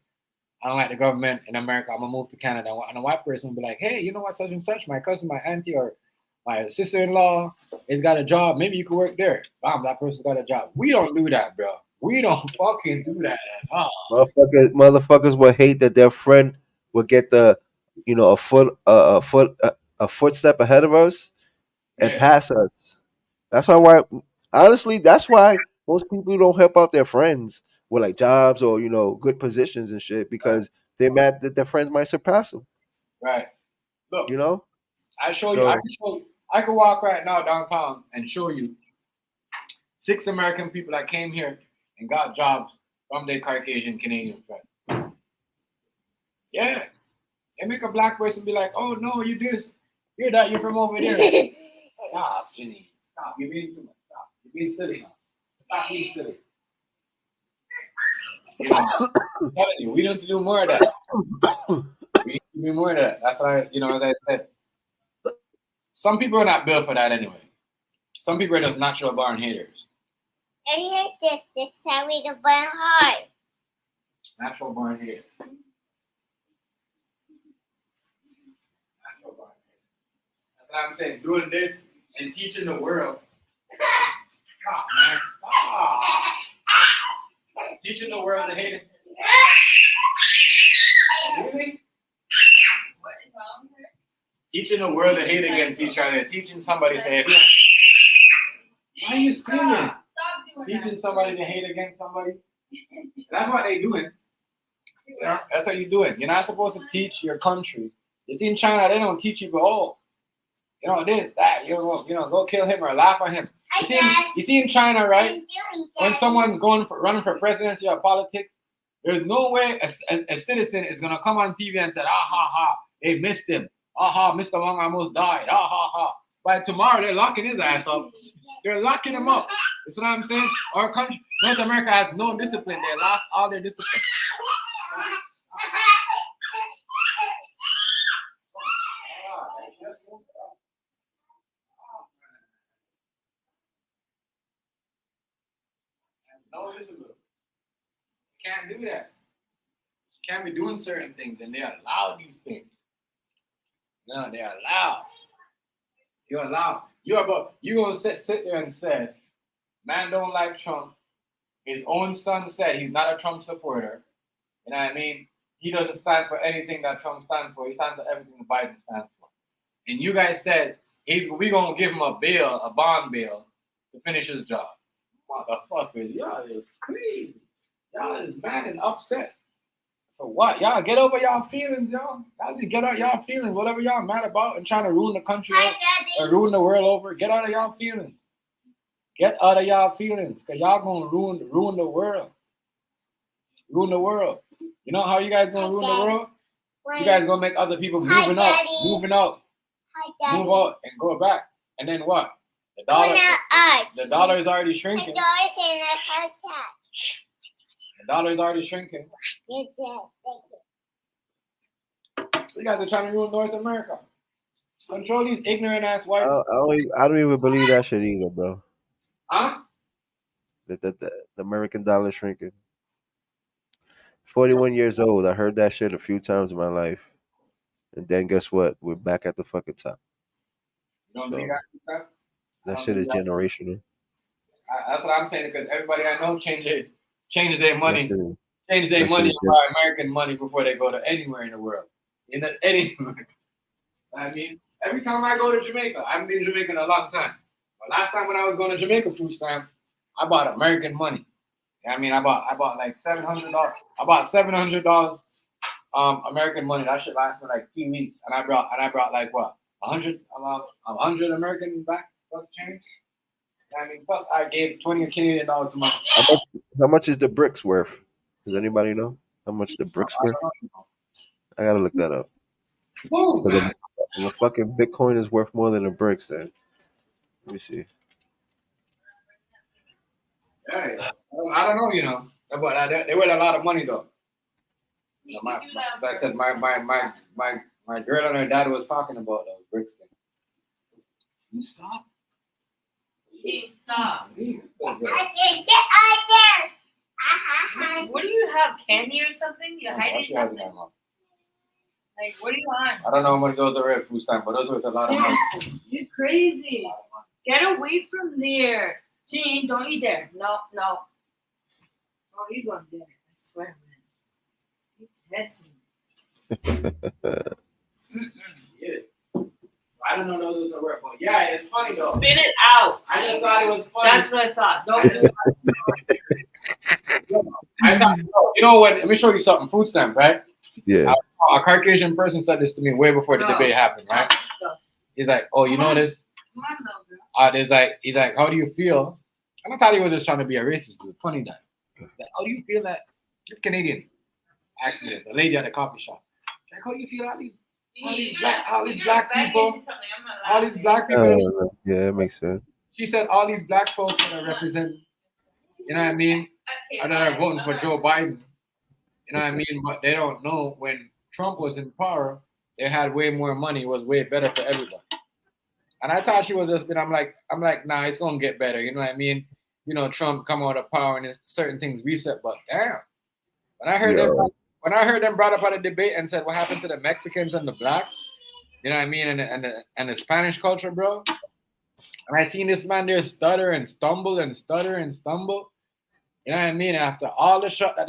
I don't like the government in America. I'm gonna move to Canada. And a white person will be like, hey, you know what, such and such, my cousin, my auntie, or my sister-in-law has got a job. Maybe you could work there. Bam, that person's got a job. We don't do that, bro. We don't fucking do that at all. Motherfuckers would hate that their friend would get a footstep ahead of us and pass us. That's why honestly, that's why most people don't help out their friends with like jobs or good positions and shit, because they're mad that their friends might surpass them. Right. Look, I could walk right now downtown and show you 6 American people that came here and got jobs from their Caucasian Canadian friends. Yeah. They make a black person be like, oh no, you this, you're that, you're from over there. Stop, Jenny. Stop. You're being too much. Stop. You're being silly now. Stop being silly. I'm telling you, we need to do more of that. We need to do more of that. That's why, as I said, some people are not built for that anyway. Some people are just natural born haters. I hate this. This is how we can burn hard. Natural born haters. Natural born haters. That's what I'm saying. Doing this and teaching the world. Stop, man. Stop. Teaching the world to hate it. Really? Teaching the world to hate against each other. Teaching somebody to say, why are you screaming? Teaching somebody to hate against somebody. That's what they're doing. That's what you're doing. You're not supposed to teach your country. You see in China, they don't teach you at all. you know, this, that, go kill him or laugh at him. You see in China, right? When someone's running for presidency or politics, there's no way a citizen is gonna come on TV and say, ah ha ha, they missed him. Ah ha, Mr. Wong almost died. Ah ha ha. By tomorrow, they're locking his ass up. They're locking him up. That's what I'm saying. Our country, North America, has no discipline. They lost all their discipline. No discipline. Can't do that. Can't be doing certain things, and they allow these things. No, they allow. You're allowed. You're gonna sit there and say, man don't like Trump. His own son said he's not a Trump supporter. You know what I mean? He doesn't stand for anything that Trump stands for. He stands for everything the Biden stands for. And you guys said we're gonna give him a bond bail to finish his job. Motherfuckers, y'all is crazy. Y'all is mad and upset. For what? Y'all get over y'all feelings, y'all. Y'all just get out y'all feelings, whatever y'all mad about and trying to ruin the country or ruin the world over. Get out of y'all feelings. Get out of y'all feelings, cause y'all gonna ruin the world. Ruin the world. You know how you guys gonna ruin the world? You guys gonna make other people move out, and go back. And then what? The dollar is already shrinking. The dollar is already shrinking. You guys are trying to ruin North America. Control these ignorant ass white. I don't even believe that shit either, bro. Huh? The American dollar shrinking. 41 years old. I heard that shit a few times in my life. And then guess what? We're back at the fucking top. You don't So, believe that? that shit is generational. That's what I'm saying, because everybody I know change their money. Change their that money shit is and buy American money before they go to anywhere in the world. Anywhere. I mean, every time I go to Jamaica, I haven't been to Jamaica in a long time. But last time when I was going to Jamaica food stamp, I bought American money. I mean, I bought like $700. I bought $700 American money. That shit lasted like 3 weeks, and I brought like what 100 American back plus change. I mean, plus I gave $20 Canadian to my. How much is the bricks worth? Does anybody know how much the bricks worth? I gotta look that up. Because a fucking Bitcoin is worth more than the bricks, then. Let me see. Yeah, I don't know, but they were a lot of money though. Like I said, my girl and her dad was talking about those bricks thing. You stop. Stop. What do you have? Candy or something? You're hiding something? Like, what are you on? I don't know how much those are at food stamp, but those were a lot of money. You're crazy. Get away from there. Gene, don't eat there. No. Oh, you going there. I swear, man. You testing me. Yeah. I don't know those are worth, but yeah, it's funny though. Spit it out. I just thought it was funny. That's what I thought. Don't do it. I thought, you know what? Let me show you something. Food stamp, right? Yeah. A Caucasian person said this to me way before the debate happened, right? He's like, "Oh, you know this?" He's like, "How do you feel?" And I thought he was just trying to be a racist dude. Funny that. Like, how do you feel that this Canadian asked me this, the lady at the coffee shop? Like, how do you feel all these black people? Yeah, it makes sense. She said all these black folks that represent, you know what I mean, and that are voting for Joe Biden. You know what I mean? But they don't know when Trump was in power, they had way more money, it was way better for everybody. And I thought she was just, I'm like, nah, it's gonna get better. You know what I mean? Trump come out of power and certain things reset. But damn, when I heard them brought up at a debate and said what happened to the Mexicans and the blacks, you know what I mean, and the Spanish culture, bro. And I seen this man there stutter and stumble and stutter and stumble. You know what I mean? After all the shit that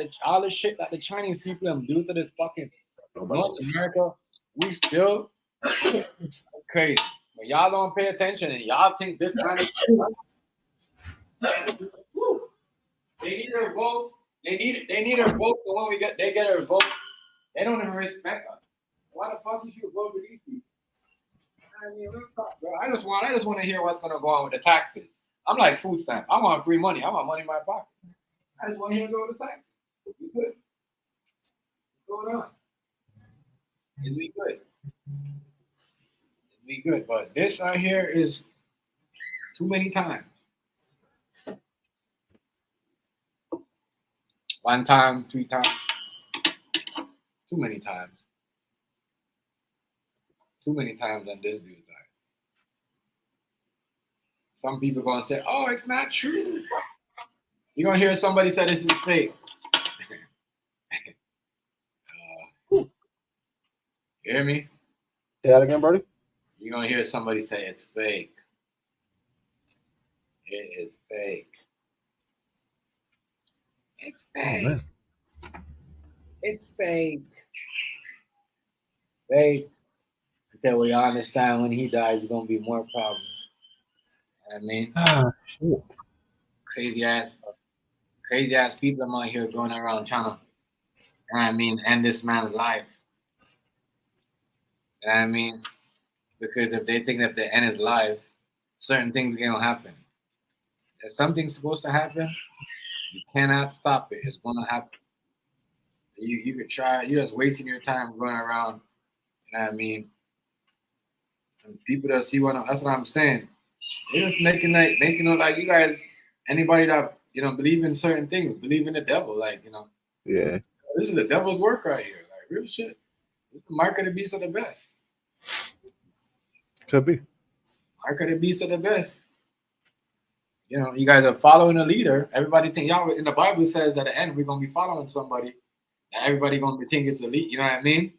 the Chinese people do to this fucking North America, we still crazy. But y'all don't pay attention and y'all think this kind of they need our votes. They need our votes. So when they get our votes, they don't even respect us. Why the fuck you should vote for these people? I mean, real talk, bro. I just want to hear what's gonna go on with the taxes. I'm like food stamp. I want free money. I want money in my pocket. I just want to hear go with the taxes. We good. What's going on? Is we good? Is we good? But this right here is too many times. One time, 3 times. Too many times. Too many times on this dude died. Some people gonna say, "Oh, it's not true." You're gonna hear somebody say this is fake. You hear me? Say that again, buddy. You're gonna hear somebody say it's fake. It is fake. It's fake. man. It's fake. Fake. Until we understand when he dies, there's gonna be more problems. You know what I mean? Shit. Crazy ass people I'm out here going around trying to, you know what I mean, end this man's life. You know what I mean? Because if they think that they end his life, certain things are gonna happen. If something's supposed to happen, you cannot stop it. It's gonna happen. You could try. You're just wasting your time going around. You know what I mean? And people that see that's what I'm saying. They're just making it like you guys. Anybody that believe in certain things, believe in the devil. Like Yeah. this is the devil's work right here. Like real shit. This is the mark of the beast of the best. Could be. Mark of the beast of the best. You guys are following a leader. Everybody think y'all in the Bible says at the end we're gonna be following somebody. And everybody gonna be thinking it's elite. You know what I mean?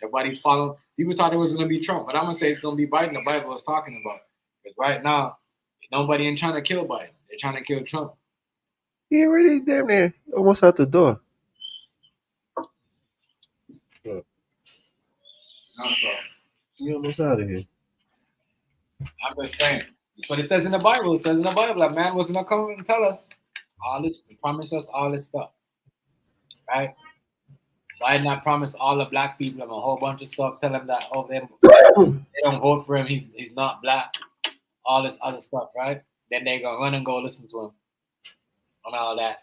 Everybody's following. People thought it was gonna be Trump, but I'm gonna say it's gonna be Biden. The Bible was talking about. Because right now, nobody ain't trying to kill Biden. They're trying to kill Trump. He already damn near almost out the door. So, He almost out of here. I'm just saying. That's what it says in the Bible. It says in the Bible that man was gonna come and tell us all this, promise us all this stuff. Right? Biden not promised all the black people a whole bunch of stuff, tell them that they don't vote for him, he's not black, all this other stuff, right? Then they gonna run and go listen to him on all that.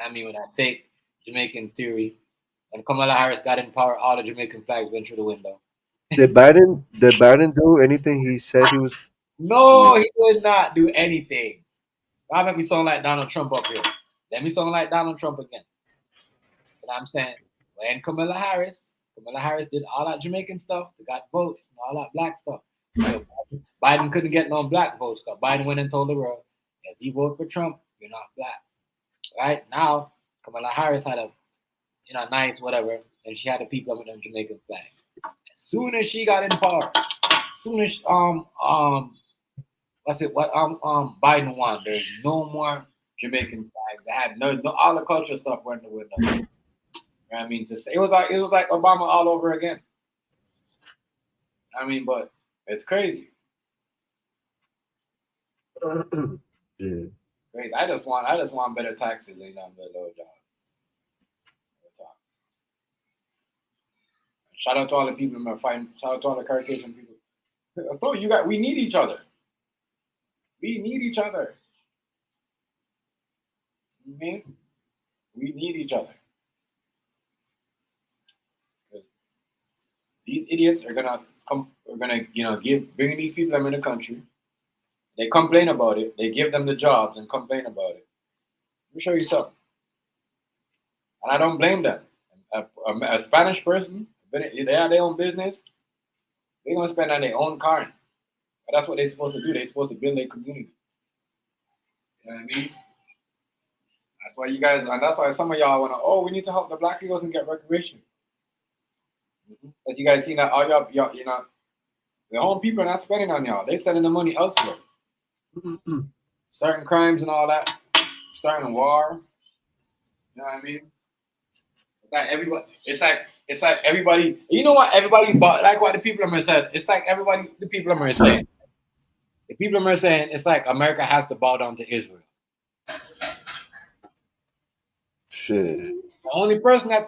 I mean, with that fake Jamaican theory, when Kamala Harris got in power, all the Jamaican flags went through the window. Did Biden do anything he said he was? No, he did not do anything. Why make me sound like Donald Trump up here? Let me sound like Donald Trump again. But I'm saying, when Kamala Harris did all that Jamaican stuff, they got votes and all that black stuff. So Biden couldn't get no black votes because Biden went and told the world, if you vote for Trump, you're not black. Right? Now, Kamala Harris had a nice whatever, and she had the people with them Jamaican flag. As soon as she got in power, as soon as Biden won, there's no more Jamaican flag. They had no all the culture stuff went in the window. You know what I mean? It was like Obama all over again. I mean, but it's crazy. Yeah. Crazy. I just want better taxes and not better low jobs. Shout out to all the people in my fighting. Shout out to all the Caucasian people. We need each other. We need each other. We need each other. These idiots are gonna come. We're gonna, bring these people in the country. They complain about it. They give them the jobs and complain about it. Let me show you something. And I don't blame them. A Spanish person, they have their own business. They're gonna spend on their own car. But that's what they're supposed to do. They're supposed to build their community. You know what I mean? That's why you guys, and that's why some of y'all wanna, we need to help the black people and get recreation. But you guys see that all y'all, the own people are not spending on y'all. They're sending the money elsewhere. Starting crimes and all that. Starting a war. You know what I mean? It's like everybody. You know what everybody bought? Like what the people are saying. It's like everybody. The people are saying. The people are saying it's like America has to bow down to Israel. Shit. The only person that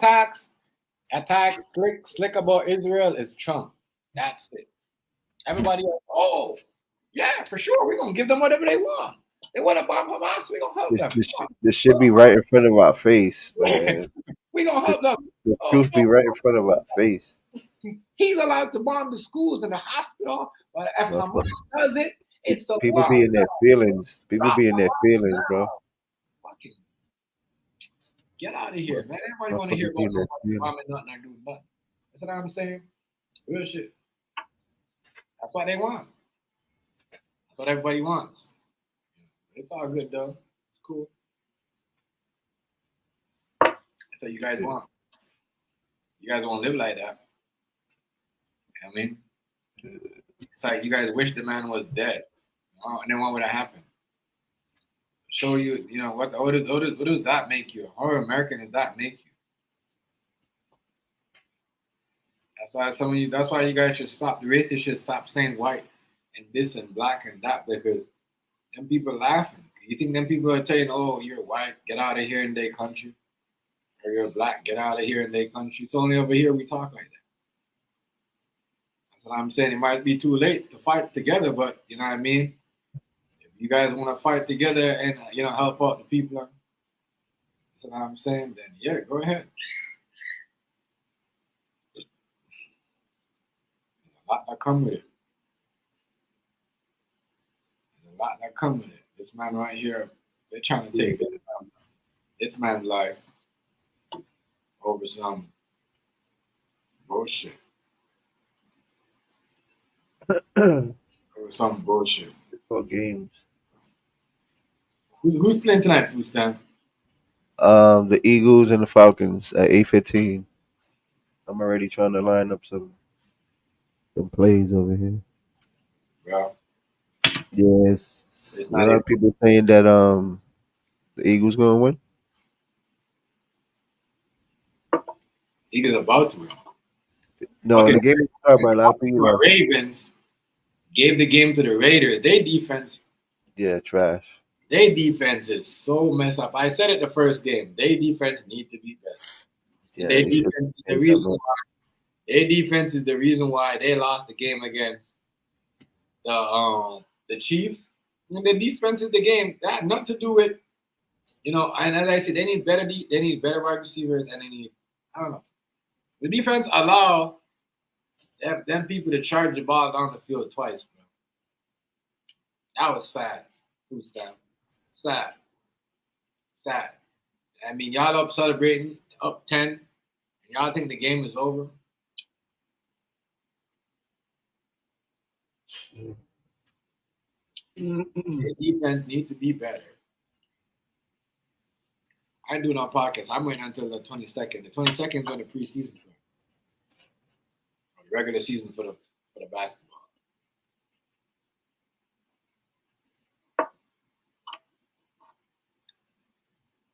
attacks slick about Israel is Trump. That's it. Everybody else, oh, yeah, for sure. We're gonna give them whatever they want. They want to bomb Hamas, we're gonna help them. This should be right in front of our face, man. We're gonna help them. The Oh, truth be right in front of our face. he's allowed to bomb the schools and the hospital, but if Hamas Motherfucker. does it, it's a People wow. be in their feelings. People be in their feelings, bro. Fucking get out of here, man. Everybody want to hear Motherfucker be about in their nobody feelings. bombing nothing or doing nothing. That's what I'm saying. Real shit. That's what they want. That's what everybody wants. It's all good though. It's cool. That's what you guys want. You guys won't live like that. You know what I mean? It's like you guys wish the man was dead. And then what would have happened? Show you, you know, what does that make you? How American does that make you? That's why you guys should stop. The racists should stop saying white and this and black and that, because them people laughing. You think them people are telling, oh, you're white, get out of here in their country. Or you're black, get out of here in their country. It's only over here we talk like that. That's what I'm saying. It might be too late to fight together, but you know what I mean? If you guys want to fight together and, you know, help out the people, that's what I'm saying, then yeah, go ahead. There's a lot that come with it. There's a lot that come with it. This man right here, they're trying to take this man's life over some bullshit. Over some bullshit. For games. Who's playing tonight, Food Stamp? The Eagles and the Falcons at 8:15. I'm already trying to line up some plays over here. Yeah. Yes. It's A not lot of people saying that the Eagles gonna win. Eagles about to win. No, Okay. the game is started by a lot of people. The Ravens gave the game to the Raiders. Their defense Trash. Their defense is so messed up. I said it the first game. Their defense need to be better. Yeah, Their they should defense is the make reason them up. why. Their defense is the reason why they lost the game against the Chiefs. And the defense is the game. That had nothing to do with, you know. And as I said, they need better. They need better wide receivers, and they need, I don't know. The defense allow them people to charge the ball down the field twice, bro. That was sad. Who's sad? Sad. Sad. I mean, y'all up celebrating, up 10, and y'all think the game is over? The defense needs to be better. I ain't doing no podcast. I'm waiting until the 22nd. The 22nd is when the preseason for the regular season for the basketball.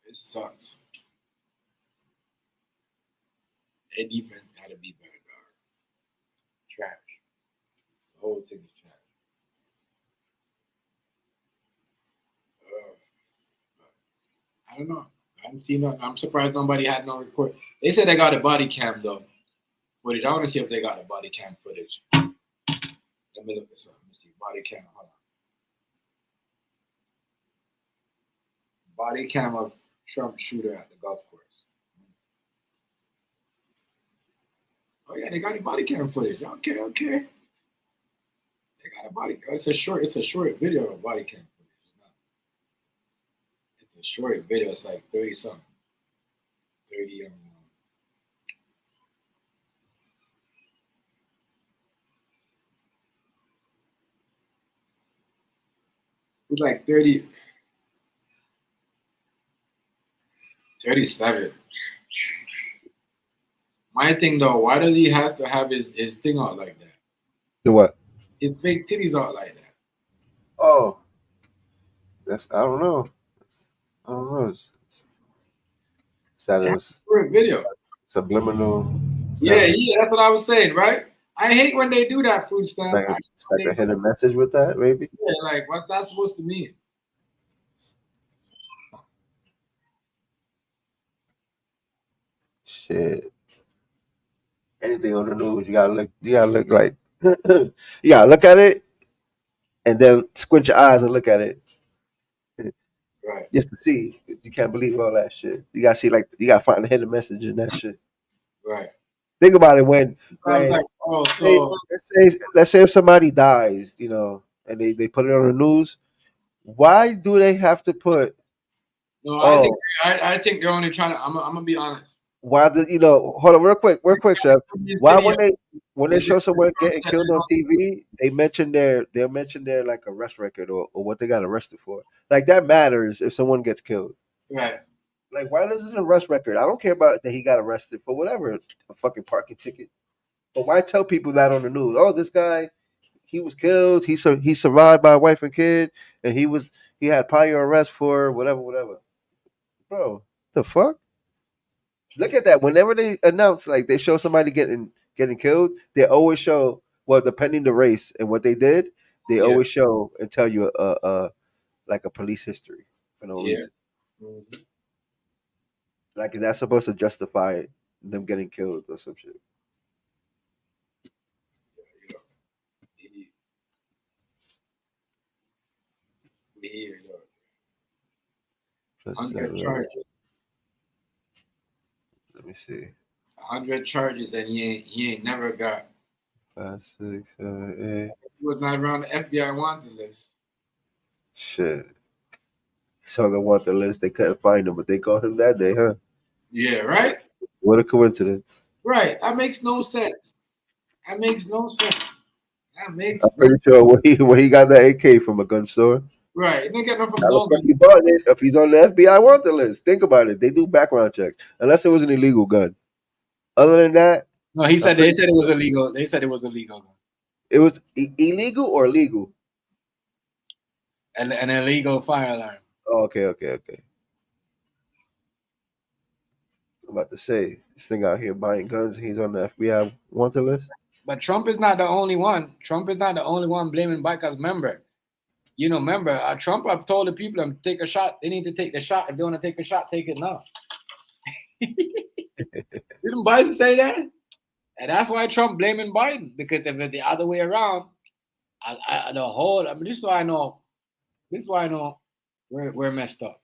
It sucks. Their defense gotta be better, dog. Trash. The whole thing is trash. I don't know. I haven't seen nothing. I'm surprised nobody had no report. They said they got a body cam though footage. I want to see if they got a body cam footage. Let me look this up. Let me see. Body cam. Hold on. Body cam of Trump shooter at the golf course. Oh yeah, they got a body cam footage. Okay. They got a body. It's a short video of body cam footage. It's a short video. It's like 30 something. 30 It's like 30. 37. My thing though, why does he have to have his thing out like that? The what? His fake titties out like that. Oh, I don't know. It's Video. Subliminal. Yeah, that's what I was saying, right? I hate when they do that, Food Stamp. Like a hidden message with that, maybe. Yeah, like what's that supposed to mean? Shit. Anything on the news, you gotta look like Yeah, look at it and then squint your eyes and look at it Right. just to see. You can't believe all that shit. You gotta see like you gotta find the hidden message in that shit. Right. Think about it Sounds when like, oh, say, so let's say if somebody dies, and they put it on the news. Why do they have to put no, oh I think they're only trying to. I'm gonna be honest. why the hold on real quick, chef. This Why video, when they show someone Trump getting said killed on TV, they'll mention their like arrest record or what they got arrested for. Like that matters if someone gets killed. right. Like why does an arrest record? I don't care about that he got arrested for whatever, a fucking parking ticket. But why tell people that on the news? Oh, this guy, he was killed. He survived by a wife and kid, and he had prior arrest for whatever. Bro, the fuck? Look at that. Whenever they announce, like they show somebody getting killed, they always show, well, depending the race and what they did, they Yeah. always show and tell you like a police history for no Yeah. reason. Mhm. Like is that supposed to justify them getting killed or some shit? We here, look. Plus 100 7. charges. Let me see. 100 charges, and he ain't never got. 5, 6, 7, 8. He was not around the FBI wanted list. Shit. He's on the wanted list. They couldn't find him, but they caught him that day, huh? Yeah, right? What a coincidence. Right. That makes no sense. That makes no sense. That makes I'm no pretty sure where he got that AK from a gun store. right. He didn't get no from How the no fuck gun. he bought it if he's on the FBI wanted list? Think about it. They do background checks unless it was an illegal gun. Other than that, No, he I'm said pretty they said it was sure illegal. They said it was illegal. it was illegal or legal. An illegal firearm. Oh, okay. I'm about to say this thing out here buying guns. He's on the FBI wanted list. But Trump is not the only one. Trump is not the only one blaming bikers. Remember, Trump have told the people to take a shot. They need to take the shot. If they want to take a shot, take it now. Didn't Biden say that? And that's why Trump blaming Biden. Because if it's the other way around, this is why I know. This is why I know we're messed up.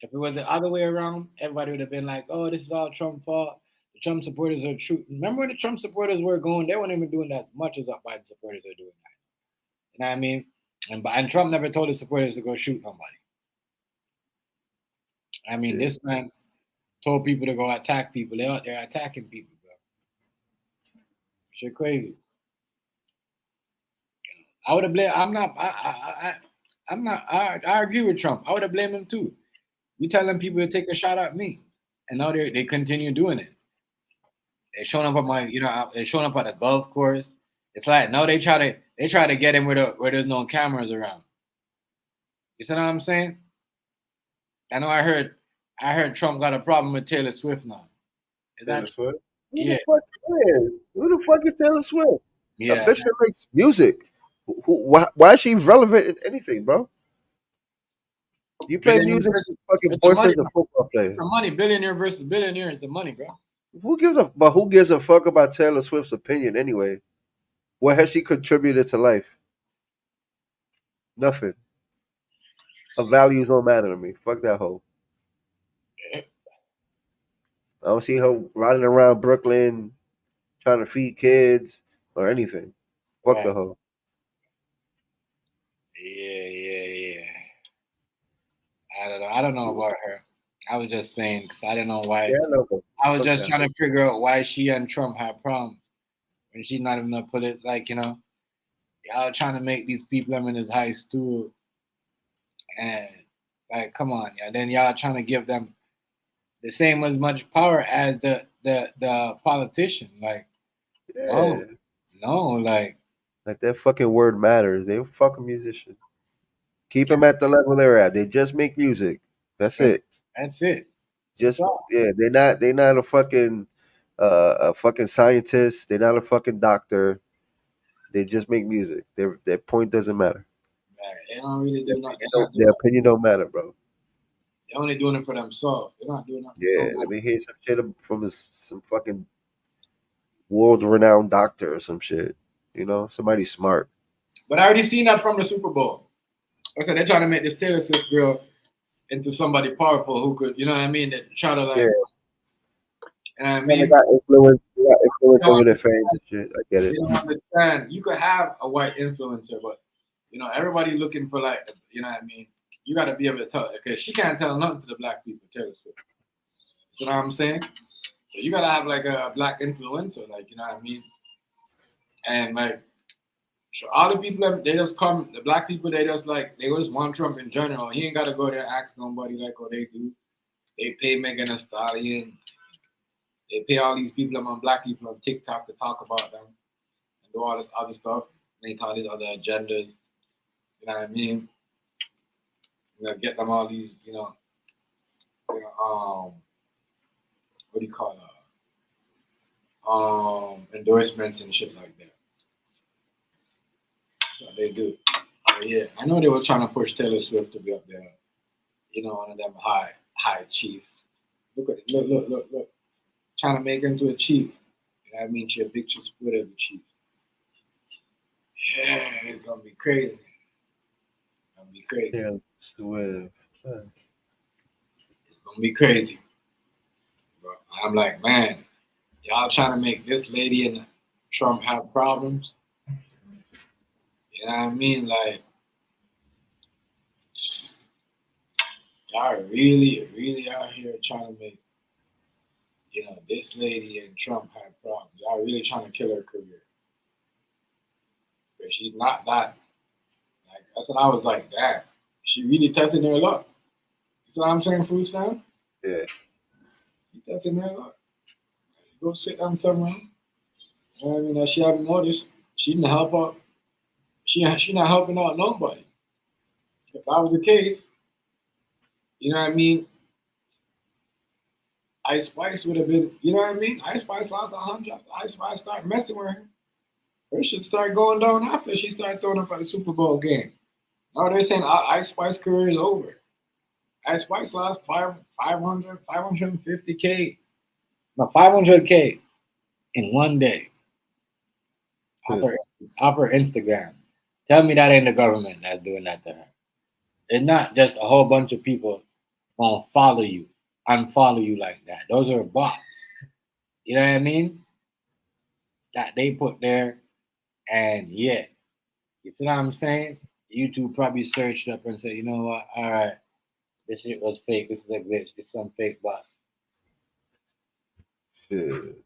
If it was the other way around, everybody would have been like, "Oh, this is all Trump's fault. The Trump supporters are true." Remember when the Trump supporters were going? They weren't even doing that much as Biden supporters are doing that. You know what I mean? And Trump never told his supporters to go shoot nobody. I mean, Yeah. this man told people to go attack people. They're out there attacking people, bro. Shit crazy. I would have blamed. I'm not. I agree with Trump. I would have blamed him too. You telling people to take a shot at me, and now they continue doing it. They're showing up at they're showing up at the golf course. It's like now they try to get him where there's no cameras around. You see what I'm saying? I know. I heard Trump got a problem with Taylor Swift now. Is Taylor that Swift. yeah? Who the fuck is Taylor Swift? A Yeah. bitch that makes music. Why is she relevant in anything, bro? You play Billionaire music, versus, fucking it's the money, boyfriend's a football player. it's the money. Billionaire versus billionaire is the money, bro. Who gives a fuck about Taylor Swift's opinion anyway? What has she contributed to life? Nothing. Her values don't matter to me. Fuck that hoe. I don't see her riding around Brooklyn trying to feed kids or anything. Fuck Right. the hoe. Yeah. I don't know about her. I was just saying because I didn't know why. Yeah, I know. But I was fuck just that trying hoe. to figure out why she and Trump had problems when she's not even gonna put it like y'all trying to make these people I'm in this high stool and like come on, yeah. Then y'all trying to give them the same as much power as the politician. Like Yeah. no, like Like that fucking word matters. They fucking musician. Keep them at the level they're at. They just make music. That's it. that's it. Just That's all. yeah, they're not a fucking scientist. They're not a fucking doctor. They just make music. Their point doesn't matter. Like, they don't really do nothing. Their opinion don't matter, bro. They're only doing it for themselves. They're not doing nothing. Yeah, let me hear some shit from some fucking world renowned doctor or some shit. You know, somebody smart. But I already seen that from the Super Bowl. I said they're trying to make this Taylor Swift girl into somebody powerful who could, you know what I mean? That try to like, Yeah. you know what I And mean? they got influence. They got influence You know, over their fans and shit. I get it. you don't understand. You could have a white influencer, but you know everybody looking for like, you know what I mean. You got to be able to tell because she can't tell nothing to the black people. Taylor Swift. You know what I'm saying? So you gotta have like a black influencer, like you know what I mean. And like, so all the people they just come, the black people they just like they just want Trump in general. He ain't gotta go there and ask nobody like what they do. They pay Megan Thee Stallion. They pay all these people among black people on TikTok to talk about them and do all this other stuff, make all these other agendas. You know what I mean? You know, get them all these, what do you call it? Endorsements and shit like that. That's what they do. But yeah, I know they were trying to push Taylor Swift to be up there. You know, one of them high chief. Look at it. Look. Trying to make her into a chief. You know what I mean? She a big supporter of the chief. Yeah, it's gonna be crazy. It's gonna be crazy. Yeah, Swift. It's gonna be crazy. But I'm like, man, y'all trying to make this lady and Trump have problems. You know what I mean? Like, y'all really out here trying to make, this lady and Trump have problems. Y'all really trying to kill her career. But she's not that. Like, that's what I was like, damn. She really testing her luck. You see what I'm saying, Food Stamp? Yeah. She testing her luck. Go sit down somewhere. You know what I mean? That she haven't noticed. She didn't help out. She not helping out nobody. If that was the case, you know what I mean? Ice Spice would have been, you know what I mean? Ice Spice lost 100 after Ice Spice started messing with her. Her shit started going down after she started throwing up at the Super Bowl game. Now they're saying Ice Spice career is over. Ice Spice lost 550K. No, 500K in one day. Off her Instagram. Tell me that ain't the government that's doing that to her. It's not just a whole bunch of people gonna follow you, unfollow you like that. Those are bots. You know what I mean? That they put there, and yeah, you see what I'm saying? YouTube probably searched up and said, you know what? All right, this shit was fake. This is a glitch. This is some fake bot. Shit.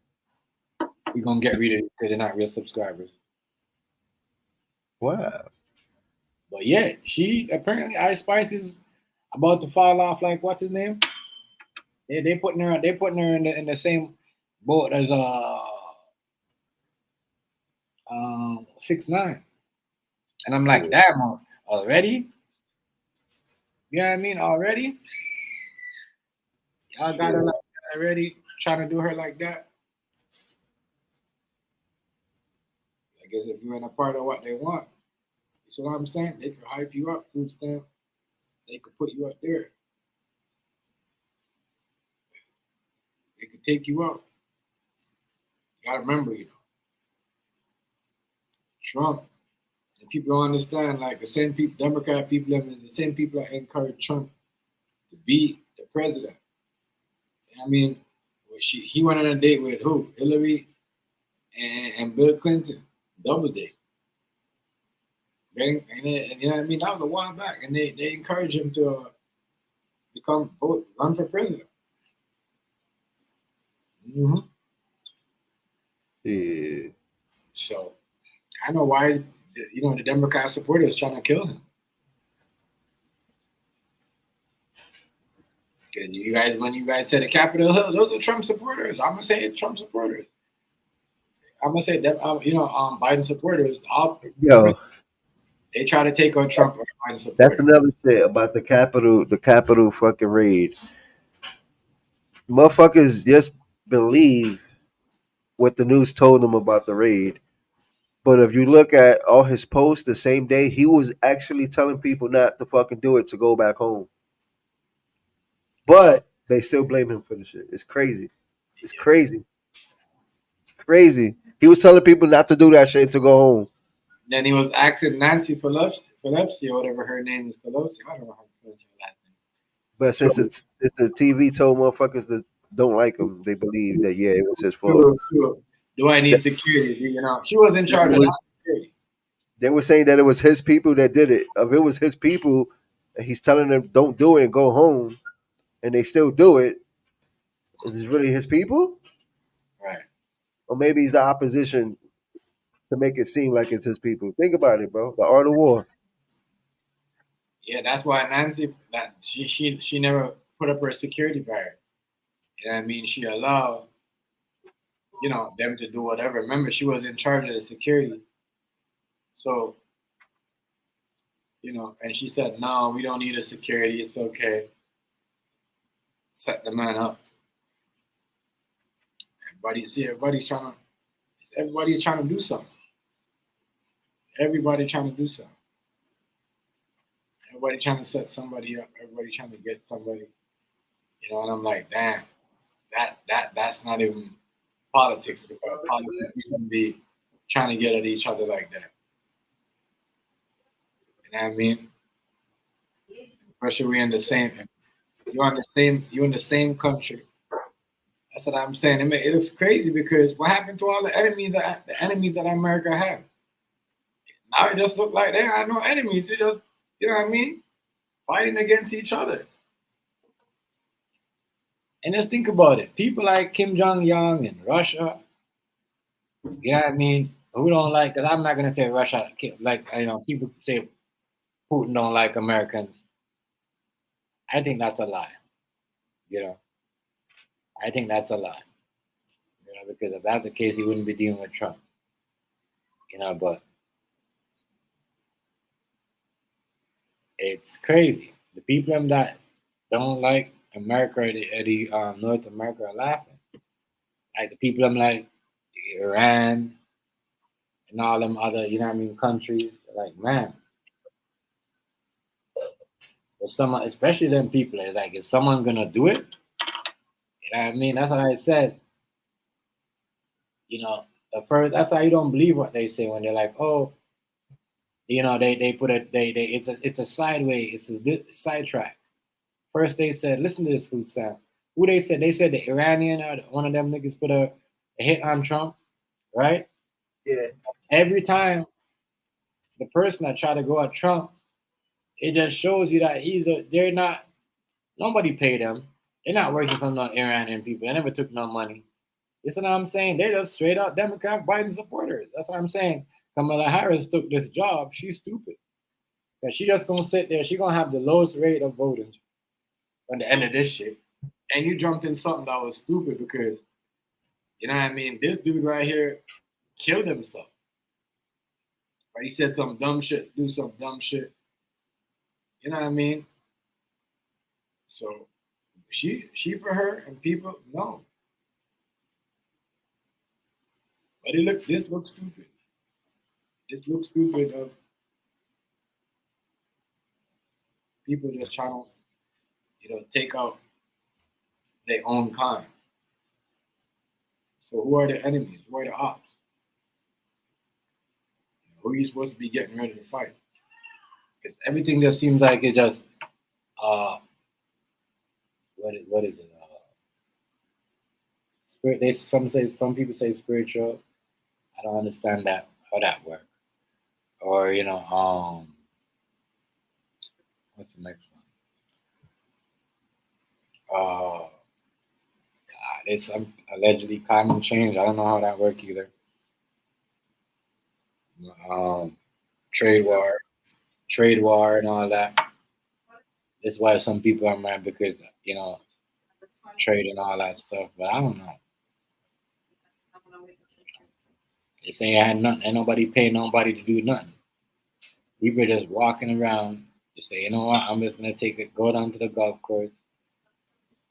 We're gonna get rid of it because they're not real subscribers. Wow. But yeah, she apparently Ice Spice is about to fall off. Like what's his name? Yeah, they putting her in the same boat as 6ix9ine, and I'm like, damn, already? You know what I mean? Already? Y'all got her like that already, trying to do her like that. I guess if you're in a part of what they want, you see what I'm saying? They could hype you up, Food Stamp. They could put you up there. They could take you out. You gotta remember, Trump. And people don't understand, like the same people, Democrat people, is the same people that encourage Trump to be the president. I mean, he went on a date with who? Hillary and Bill Clinton, double date. And you know what I mean? That was a while back, and they encouraged him to run for president. Mm-hmm. Yeah. So I know why the Democrat supporters trying to kill him. Because when you guys said the Capitol Hill, those are Trump supporters. I'm gonna say Trump supporters. I'm gonna say them, Biden supporters. They try to take on Trump or Biden supporters. That's another shit about the Capitol fucking raid. Motherfuckers just believe what the news told them about the raid. But if you look at all his posts the same day, he was actually telling people not to fucking do it, to go back home. But they still blame him for the shit. It's crazy. It's crazy. It's crazy. He was telling people not to do that shit to go home. Then he was asking Nancy Pelosi, or whatever her name is, Pelosi. I don't know how to pronounce her last name. But since the TV told motherfuckers that don't like him, they believe that yeah, it was his fault. True. Do I need security? You know, she was in charge of that security. They were saying that it was his people that did it. If it was his people, and he's telling them don't do it and go home, and they still do it, is it really his people? Right. Or maybe he's the opposition to make it seem like it's his people. Think about it, bro. The art of war. Yeah, that's why Nancy, that she never put up her security barrier. You know what I mean? She allowed, you know, them to do whatever. Remember, she was in charge of the security. So, you know, and she said, no, we don't need a security. It's okay. Set the man up. Everybody's trying to do something. Everybody trying to do something. Everybody trying to set somebody up. Everybody trying to get somebody. You know, and I'm like, damn, that's not even politics, because politics shouldn't be trying to get at each other like that. You know what I mean? Especially we in the same, you're in the same country. That's what I'm saying. It looks crazy because what happened to all the enemies that America have? Now it just look like they are no enemies. They just, you know what I mean, fighting against each other. And just think about it. People like Kim Jong-un in Russia, you know what I mean, who don't like, because I'm not going to say Russia, like, you know, people say Putin don't like Americans. I think that's a lie. You know, I think that's a lie. You know, because if that's the case, he wouldn't be dealing with Trump. You know, but it's crazy. The people that don't like America or the North America are laughing. Like the people like Iran and all them other, you know what I mean, countries. Like, man, if someone, especially them people, is like, is someone gonna do it? You know what I mean? That's what I said. You know, at first, that's why you don't believe what they say when they're like, oh, you know, they put it, it's a sideway, it's a sidetrack. First, they said, listen to this food sound. Who they said? They said the Iranian or one of them niggas put a hit on Trump, right? Yeah. Every time the person that try to go at Trump, it just shows you that they're not, nobody paid them. They're not working for no Iranian people. They never took no money. You see what I'm saying? They're just straight up Democrat Biden supporters. That's what I'm saying. Kamala Harris took this job. She's stupid. Because she just gonna sit there. She gonna have the lowest rate of voting at the end of this shit. And you jumped in something that was stupid because, you know what I mean? This dude right here killed himself. Right? He said some dumb shit, do some dumb shit. You know what I mean? So she for her and people, no. But this looks stupid. This looks stupid of people just trying to, you know, take out their own kind. So who are the enemies? Who are the ops? Who are you supposed to be getting ready to fight? Because everything just seems like it just what is it? Spirit. Some people say spiritual. I don't understand that how that works. Or you know, what's the next one? God, it's allegedly climate change. I don't know how that works either. Um, trade war, and all that. That's why some people are mad because you know trade and all that stuff. But I don't know. They say I had nothing, ain't nobody paying nobody to do nothing. People are just walking around. Just say, you know what? I'm just gonna go down to the golf course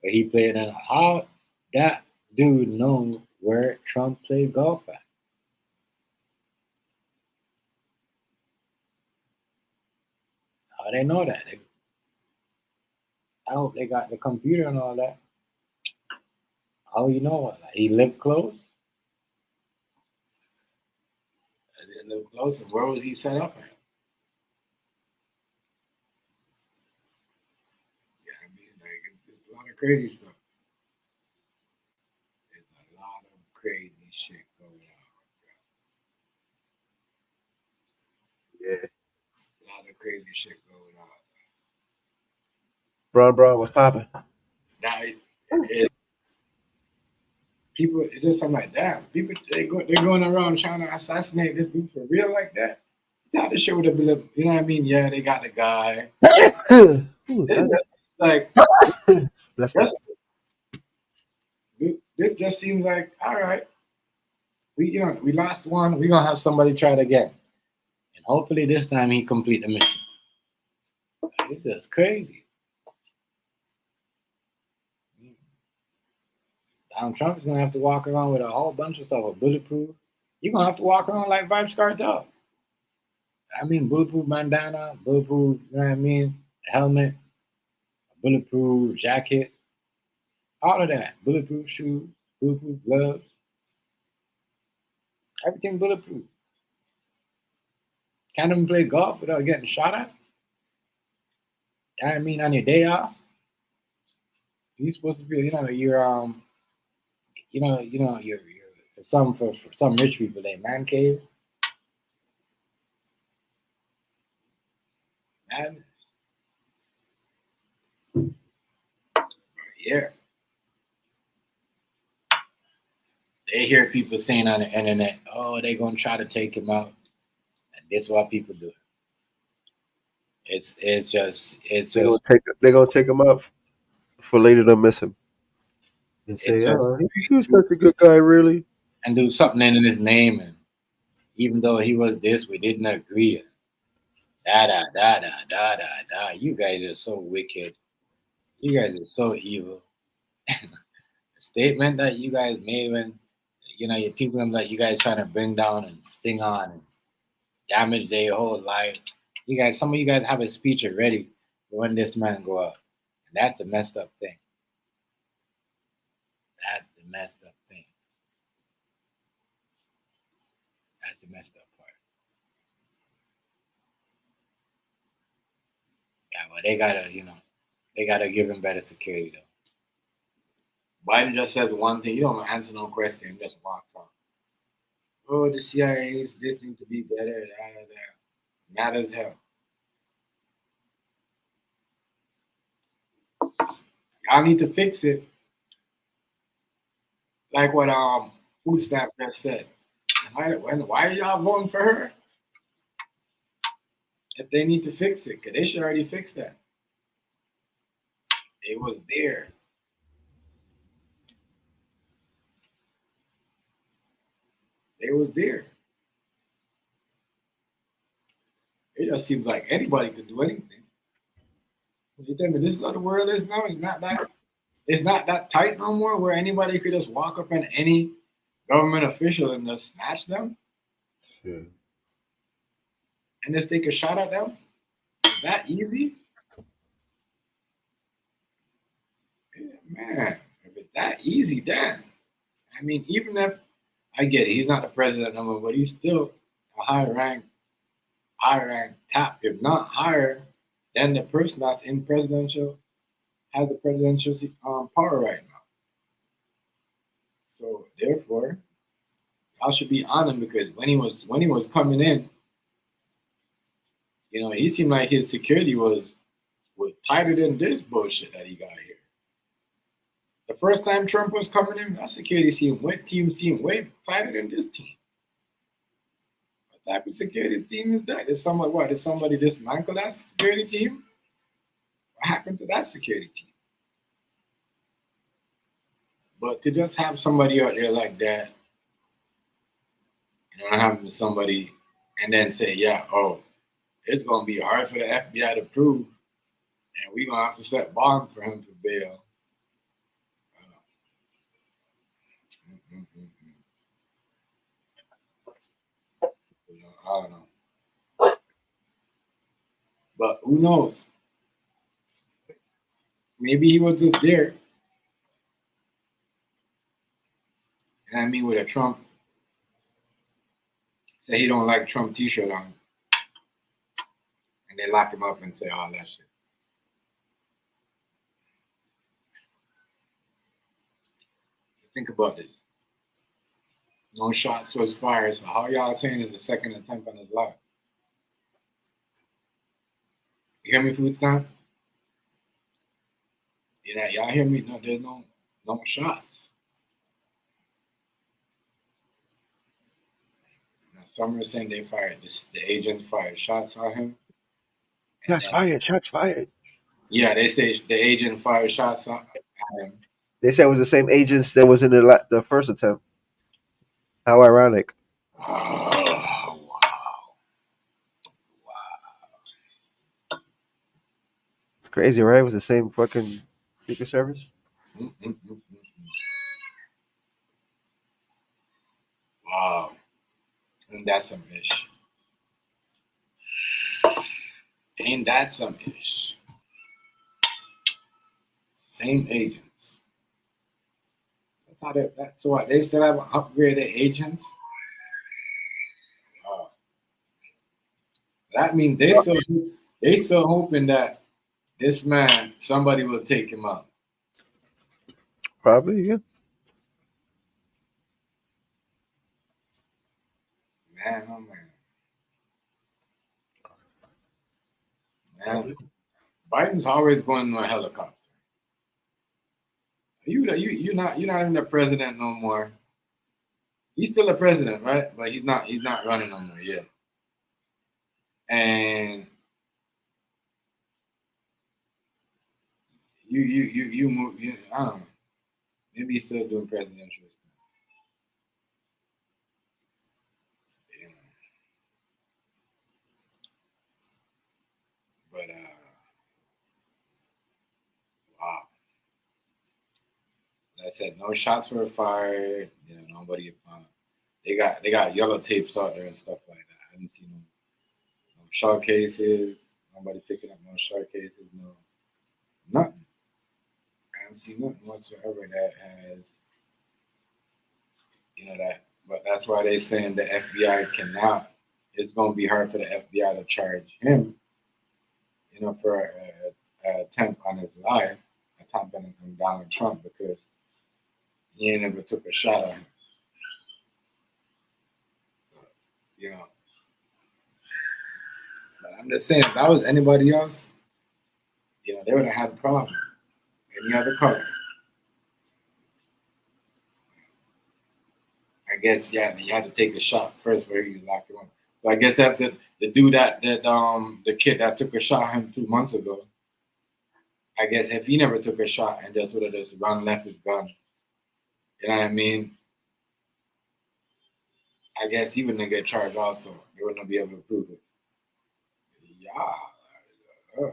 where he played. And how that dude know where Trump played golf at? How they know that? I hope they got the computer and all that. How you know what? He lived close. A little closer. Where was he set up at? Yeah, I mean, like it's a lot of crazy stuff. There's a lot of crazy shit going on. Yeah. A lot of crazy shit going on. Bron, what's popping? Now, people, it's just something like that. People, they're going around trying to assassinate this dude for real like that. Yeah, this shit would have been, you know what I mean? Yeah, they got the guy. Ooh, This just, like, Bless me. this just seems like, all right, we lost one. We're gonna have somebody try it again, and hopefully this time he complete the mission. It's just crazy. Donald Trump is gonna have to walk around with a whole bunch of stuff, a bulletproof. You're gonna have to walk around like Vibes Cartel. I mean, bulletproof bandana, bulletproof, you know what I mean? A helmet, a bulletproof jacket, all of that. Bulletproof shoes, bulletproof gloves, everything bulletproof. Can't even play golf without getting shot at. You know what I mean? On your day off, you're supposed to be, you're for some rich people, they man cave. Man, yeah. They hear people saying on the internet, "Oh, they're gonna try to take him out," and this is what people do. It's They're gonna take him out for later to miss him and say, just "Oh, he was such a good guy, really." and do something in his name, and even though he was this, we didn't agree. Da da da da da da da. You guys are so wicked. You guys are so evil. The statement that you guys made when your people that you guys trying to bring down and sing on and damage their whole life. Some of you guys have a speech already for when this man go up, and that's the messed up thing. That's the messed up thing. That's the messed up part. Yeah, but they gotta give him better security though. Biden just says one thing. You don't answer no question. He just walks off. Oh, the CIA is this thing to be better. Da, da, da. Mad as hell. Y'all need to fix it. Like what food stamp just said. Why are y'all voting for her? If they need to fix it, because they should already fix that. It was there. It was there. It just seems like anybody could do anything. You tell me this is what the world is now? It's not that tight no more where anybody could just walk up on any government official and just snatch them Sure. and just take a shot at them. Is that easy? Yeah, man, if it's that easy, then I mean, even if I get it, he's not the president no more, but he's still a high rank top, if not higher than the person that's in presidential has the presidential power right now. So therefore, y'all should be on him because when he was coming in, he seemed like his security was tighter than this bullshit that he got here. The first time Trump was coming in, that security team seemed way tighter than this team. What type of security team is that? Did somebody dismantle that security team? What happened to that security team? But to just have somebody out there like that, having somebody and then say, yeah, oh, it's going to be hard for the FBI to prove, and we're going to have to set bond for him for bail. I don't know. But who knows? Maybe he was just there. And I mean, with a Trump say he don't like Trump T-shirt on, and they lock him up and say all that shit. Think about this. No shots was fired. So how y'all saying is the second attempt on his life? You hear me, food stamp? Y'all hear me? No, there's no shots. Now, some are saying they fired. The agents fired shots on him. Shots fired. Shots fired. Yeah, they say the agent fired shots at him. They said it was the same agents that was in the first attempt. How ironic. Oh, wow. It's crazy, right? It was the same fucking Secret Service. Wow. And that's some ish. Ain't that some ish? Same agents. That's what they still have upgraded agents. That means they still hoping that this man, somebody will take him out. Probably, yeah. Man, oh man. Man, Biden's always going in a helicopter. You're not even the president no more. He's still a president, right? But he's not running no more yet. And you move. I don't know. Maybe he's still doing presidential stuff. You know. But wow. Like I said, no shots were fired. Nobody found. They got yellow tapes out there and stuff like that. I didn't see no shot cases. Nobody picking up no shot cases. No nothing. I haven't seen nothing whatsoever that has that. But that's why they're saying the FBI cannot. It's going to be hard for the FBI to charge him. For an attempt on his life, attempt on Donald Trump because he ain't never took a shot at him. But I'm just saying, if that was anybody else, they would have had a problem. Any other color. I guess, you had to take a shot first where you lock him up. So I guess that the dude the kid that took a shot at him 2 months ago, I guess if he never took a shot and just would have just left his gun, you know what I mean? I guess he wouldn't get charged also. They wouldn't be able to prove it. Yeah. Oh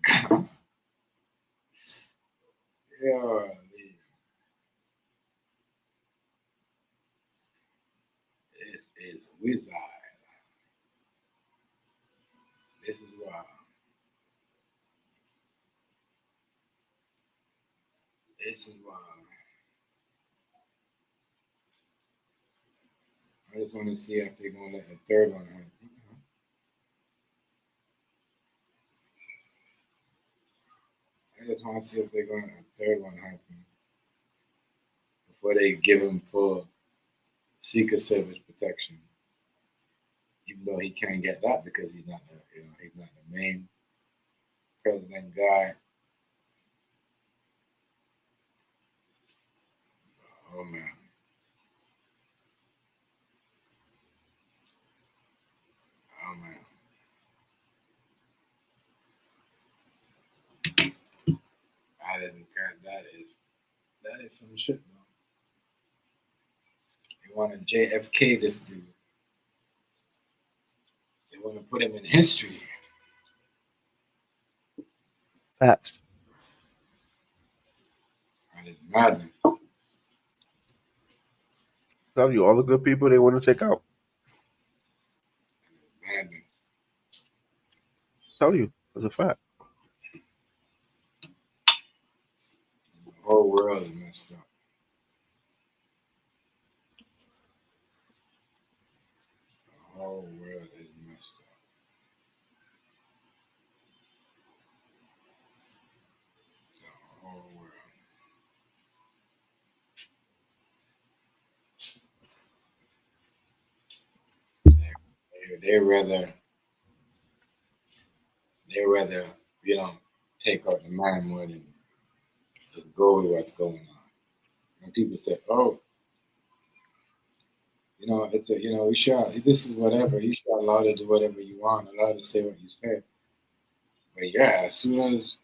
my God. Yeah. This is wizard. This is wild. This is wild. I just want to see if they're going to let a third one happen. I just want to see if they're going to let a third one happen before they give him full Secret Service protection. Even though he can't get that because he's not the main president guy. Oh man. Oh man. I didn't care. That is some shit, though. They want to JFK this dude. They want to put him in history. Facts. That is madness. Tell you all the good people they want to take out. Madness. Tell you, it's a fact. The whole world is messed up. The whole world is messed up. The whole world. They rather you know take out the man more than just go with what's going on. And people say, "Oh, it's a we should this is whatever you should allow to do whatever you want, allow to say what you say." But yeah, as soon as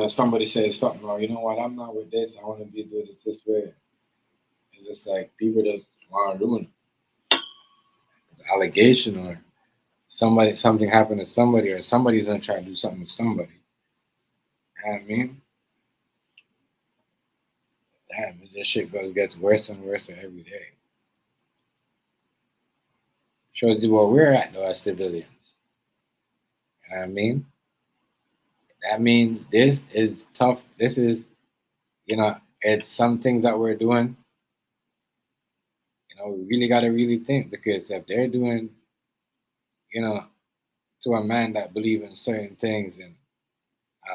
somebody says something, or you know what, I'm not with this. I want to be doing it this way. It's just like people just want to ruin it. Allegation or something happened to somebody, or somebody's gonna try to do something to somebody. You know what I mean? Damn, this shit gets worse and worse every day. Shows you where we're at though as civilians. You know what I mean? That means this is tough. This is, it's some things that we're doing. We really got to really think, because if they're doing, you know, to a man that believe in certain things, and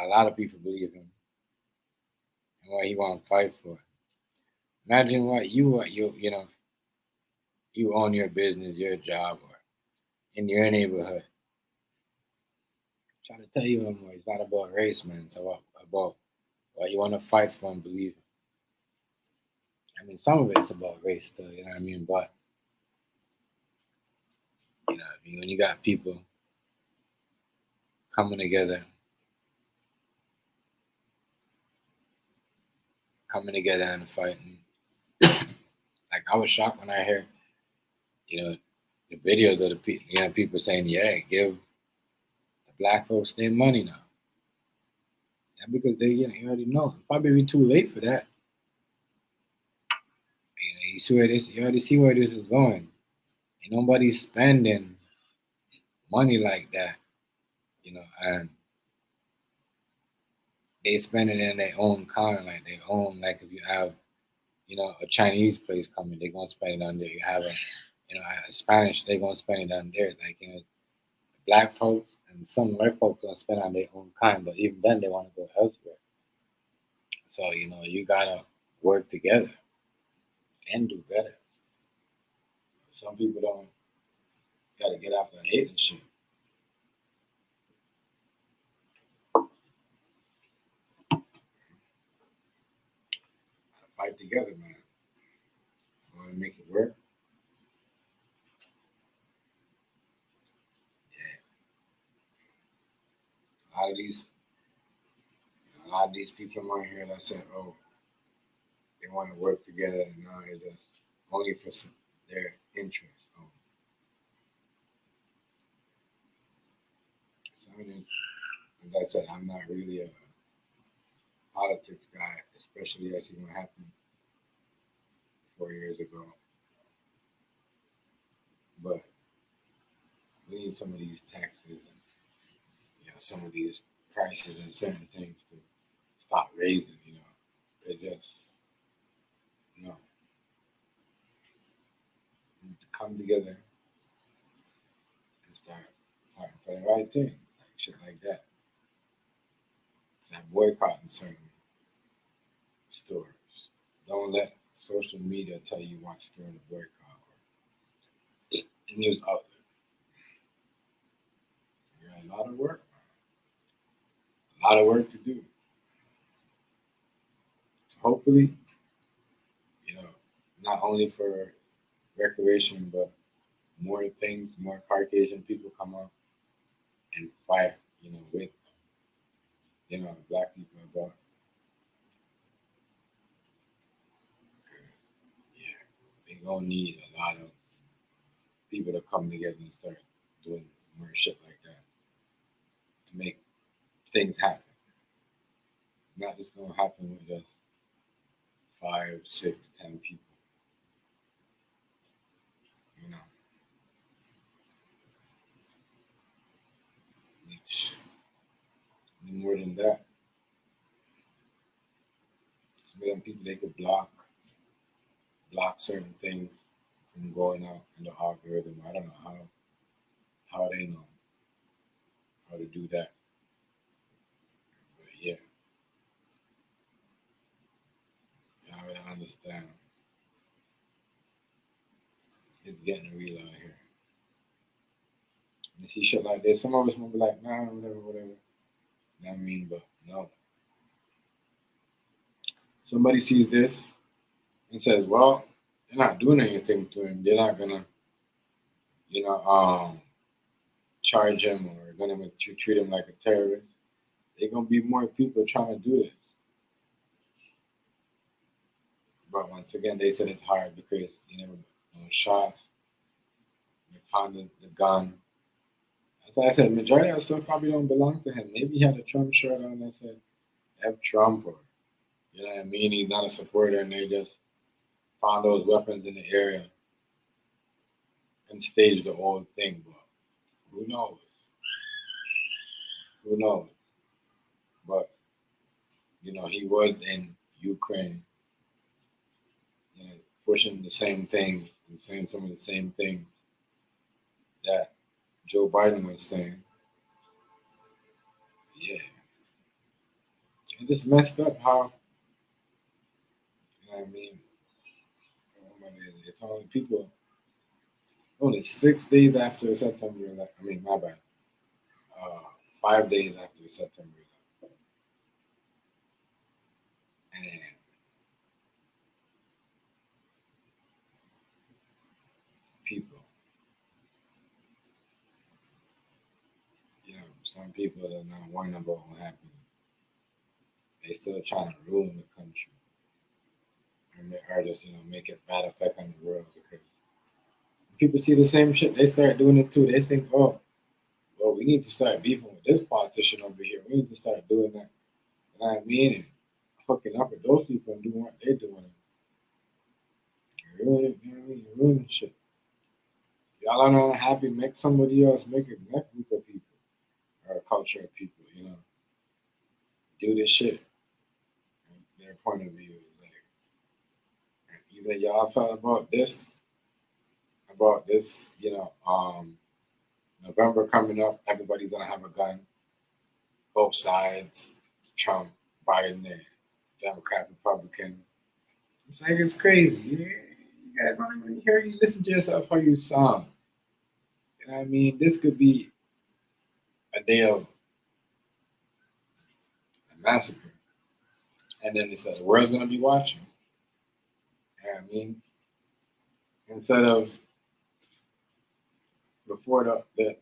a lot of people believe him and what he want to fight for. Imagine you own your business, your job, or in your neighborhood. Try to tell you more. It's not about race, man. It's about what you want to fight for and believe in. I mean, some of it's about race, still. You know what I mean? But when you got people coming together and fighting. Like, I was shocked when I heard, the videos of the people saying, "Yeah, give the black folks their money now." Yeah, because they, you already know. It's probably too late for that. You see where this. You already see where this is going. Ain't nobody spending money like that, and they spend it in their own kind, like their own. Like if you have, a Chinese place coming, they're gonna spend it on there. You have a Spanish, they're gonna spend it on there. Like black folks and some white folks gonna spend on their own kind, but even then they want to go elsewhere. So you gotta work together and do better. Some people don't. Gotta get off the hate and shit. Gotta fight together, man. Want to make it work? Yeah. A lot of these, people around here that said, "Oh, they want to work together," and now it's just only for their interests. So, as I said, I'm not really a politics guy, especially as what happened 4 years ago. But we need some of these taxes and some of these prices and certain things to stop raising. They just need to come together and start fighting for the right thing, like shit like that. Start boycotting certain stores. Don't let social media tell you what store to boycott or news outlet. You got a lot of work, man. A lot of work to do. So hopefully, not only for recreation, but more things, more Caucasian people come up and fight, with, black people about. Yeah, they gonna need a lot of people to come together and start doing more shit like that to make things happen. Not just gonna happen with just 5, 6, 10 people. You know, it's more than that. It's more than people they could block, block certain things from going out in the algorithm. I don't know how they know how to do that. But yeah, I don't understand. It's getting real out here. You see shit like this, some of us will be like, nah, whatever. You know what I mean? But no. Somebody sees this and says, well, they're not doing anything to him. They're not gonna, charge him or gonna treat him like a terrorist. They're gonna be more people trying to do this. But once again, they said it's hard because shots. They found the gun. As I said, majority of stuff probably don't belong to him. Maybe he had a Trump shirt on that said F Trump, or you know what I mean. He's not a supporter, and they just found those weapons in the area and staged the whole thing. But who knows? Who knows? But he was in Ukraine, pushing the same things and saying some of the same things that Joe Biden was saying. Yeah. It just messed up how, I mean, it's only people, only 6 days after September 11th. I mean, my bad. 5 days after September 11th. And people, some people are not worrying about what happened. They still trying to ruin the country. Or just, make it bad effect on the world, because people see the same shit, they start doing it too. They think, oh, well, we need to start beefing with this politician over here. We need to start doing that. You know what I mean? And hooking up with those people and doing what they're doing. Ruin shit. Y'all are not happy, make somebody else make a next group of people or a culture of people, do this shit. Their point of view is like, either y'all felt about this, November coming up, everybody's gonna have a gun. Both sides, Trump, Biden, and Democrat, Republican. It's like it's crazy. You guys don't even hear you listen to yourself how you sound. You know what I mean? This could be a day of a massacre. And then they said the world's gonna be watching. You know what I mean? Instead of before the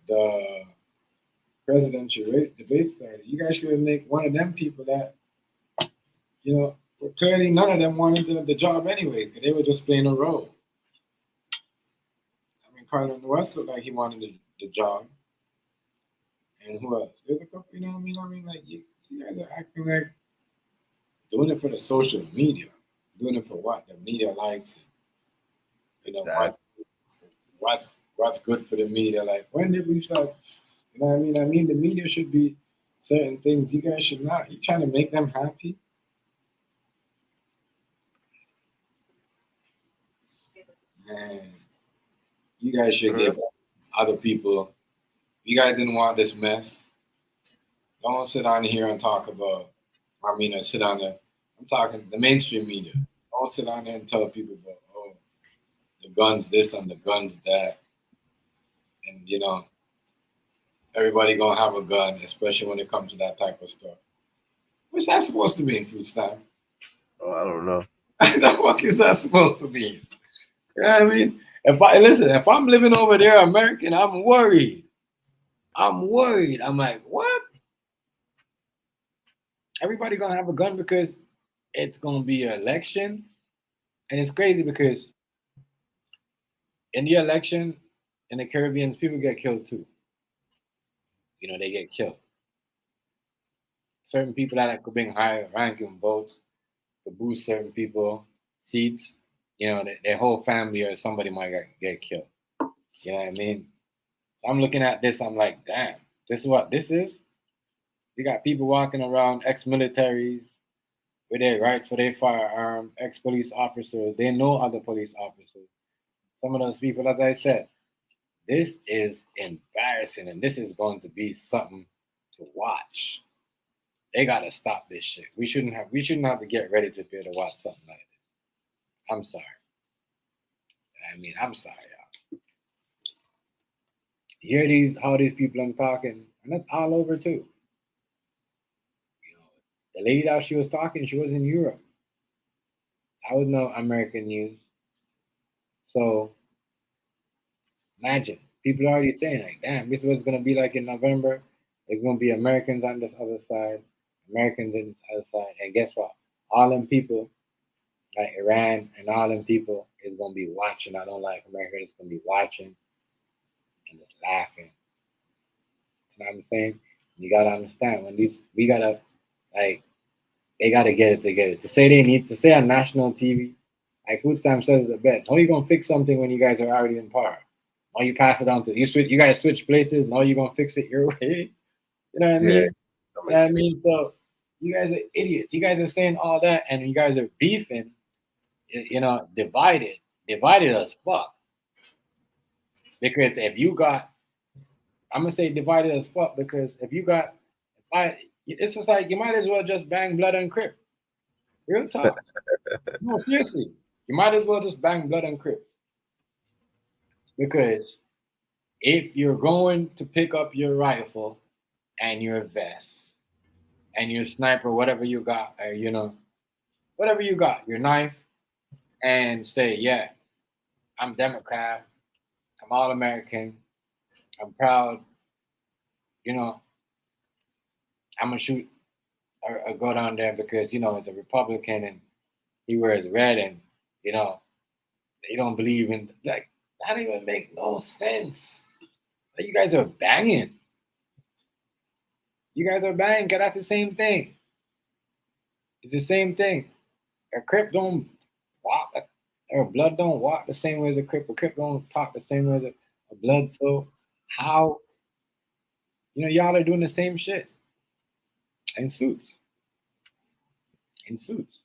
presidential debate started, you guys should make one of them people that, clearly none of them wanted the job anyway, because they were just playing a role. I mean, Carlin West looked like he wanted the job. And who else? There's a couple, you know what I mean? Like, you guys are acting like doing it for the social media. Doing it for what? The media likes. Exactly. What's good for the media. Like, when did we start? You know what I mean? I mean, the media should be certain things. You guys should not. You trying to make them happy? And you guys should give other people. You guys didn't want this mess. Don't sit down here and talk about. Sit down there. I'm talking the mainstream media. Don't sit down there and tell people about, the guns this and the guns that, and everybody gonna have a gun, especially when it comes to that type of stuff. What's that supposed to be in food stamp? Oh, I don't know. The fuck is that supposed to be? You know what I mean? If I'm living over there, American, I'm worried. I'm like, what? Everybody gonna have a gun because it's gonna be an election, and it's crazy because in the election in the Caribbean, people get killed too. They get killed. Certain people that could bring higher ranking votes to boost certain people seats. Their whole family or somebody might get killed. You know what I mean? So I'm looking at this. I'm like, damn, this is what this is. You got people walking around, ex-militaries, with their rights for their firearm, ex-police officers. They know other police officers. Some of those people, as I said, this is embarrassing, and this is going to be something to watch. They gotta stop this shit. We shouldn't have to get ready to be able to watch something like this. I'm sorry. I'm sorry, y'all. You hear how these people are talking, and that's all over too. You know, the lady that she was talking, she was in Europe. I was no American news. So imagine people are already saying like, damn, this is what it's gonna be like in November. It's gonna be Americans on this other side, Americans on this other side, and guess what? All them people, like Iran and all them people, is gonna be watching. I don't like America. It's gonna be watching and just laughing. You know what I'm saying? You gotta understand when we gotta like they gotta get it together. To say they need to say on national TV, like Food Stamp says the best. How you gonna fix something when you guys are already in power? Now you pass it on to you guys switch places, now you're gonna fix it your way. You know what I mean? Yeah, You know what I mean? So you guys are idiots. You guys are saying all that and you guys are beefing, divided as fuck. Because if you got I'm gonna say divided as fuck because if you got it's just like you might as well just bang blood and crip. Real talk. No, seriously. You might as well just bang blood and crip. Because if you're going to pick up your rifle and your vest and your sniper, whatever you got, or whatever you got, your knife, and say, yeah, I'm Democrat, I'm all American, I'm proud, you know, I'm gonna shoot or go down there because it's a Republican and he wears red and you know they don't believe in like that even make no sense. Like, you guys are banging. You guys are banging 'cause that's the same thing. It's the same thing. A crip don't walk, or blood don't walk the same way as a crip. A crip don't talk the same way as a blood. So how y'all are doing the same shit in suits. In suits.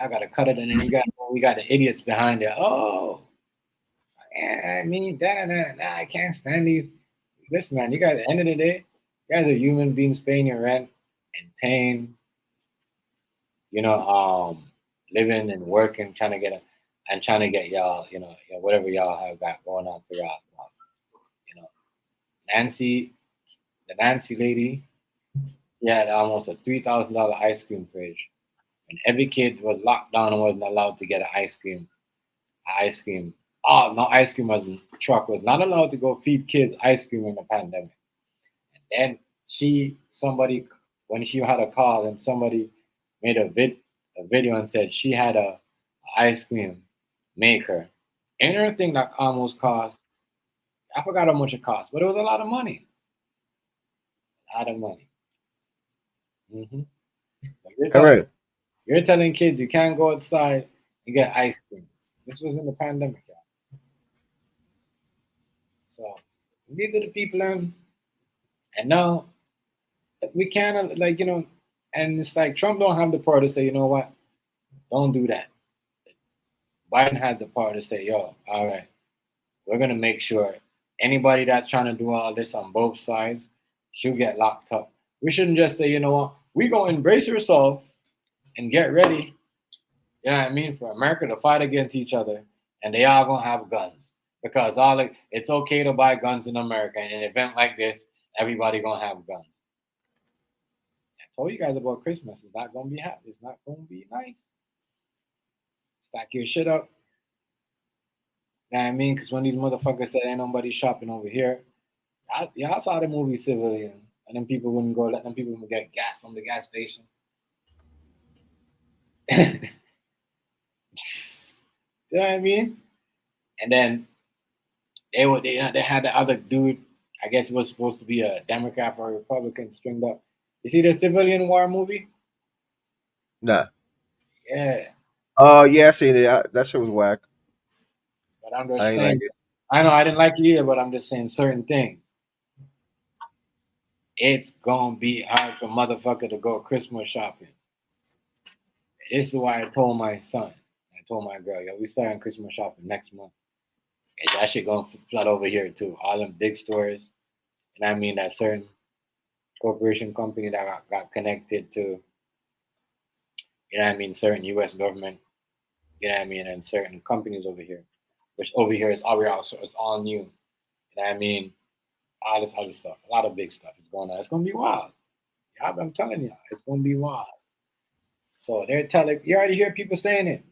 I gotta cut it, and then we got the idiots behind it. Oh, yeah, I mean, I can't stand these. Listen, man, you guys. At the end of the day, you guys are human beings paying your rent and paying, living and working, trying to get y'all, whatever y'all have got going on for y'all. You know, Nancy, the Nancy lady, she had almost a $3,000 ice cream fridge, and every kid was locked down and wasn't allowed to get an ice cream. Ice cream. Oh, no, ice cream wasn't. Truck was not allowed to go feed kids ice cream in the pandemic. And then somebody, when she had a call, and somebody made a video and said she had a ice cream maker. And everything that almost cost, I forgot how much it cost, but it was a lot of money. A lot of money. hmm You're all telling, right. you're telling kids you can't go outside and get ice cream. This was in the pandemic, y'all. So these are the people, and now we can't, and it's like Trump don't have the power to say, you know what, don't do that. Biden had the power to say, yo, all right, we're gonna make sure anybody that's trying to do all this on both sides should get locked up. We shouldn't just say, you know what, we gonna embrace yourself and get ready. You know what I mean? For America to fight against each other, and they all gonna have guns because it's okay to buy guns in America. In an event like this, everybody gonna have guns. I told you guys about Christmas. It's not gonna be happy. It's not gonna be nice. Stack your shit up. You know what I mean? Because when these motherfuckers said ain't nobody shopping over here, y'all saw the movie Civilian, and then people wouldn't go. Let them people get gas from the gas station. You know what I mean? And then they had the other dude. I guess it was supposed to be a Democrat or a Republican stringed up. You see the Civilian War movie? Nah. Yeah, Oh yeah, I seen it. That shit was whack. but I'm I just ain't like saying. it. I know I didn't like it either, but I'm just saying certain things. it's gonna be hard for motherfucker to go Christmas shopping. This is why I told my son, I told my girl, yo, we starting Christmas shopping next month. And that shit gonna flood over here too. All them big stores. And I mean that certain corporation company that got connected to, you know what I mean, certain US government, you know what I mean, and certain companies over here. Which over here is it's all new. You know what I mean? All this other stuff. A lot of big stuff is going on. It's gonna be wild. Yeah, I'm telling you, it's gonna be wild. So they're telling you already hear people saying it.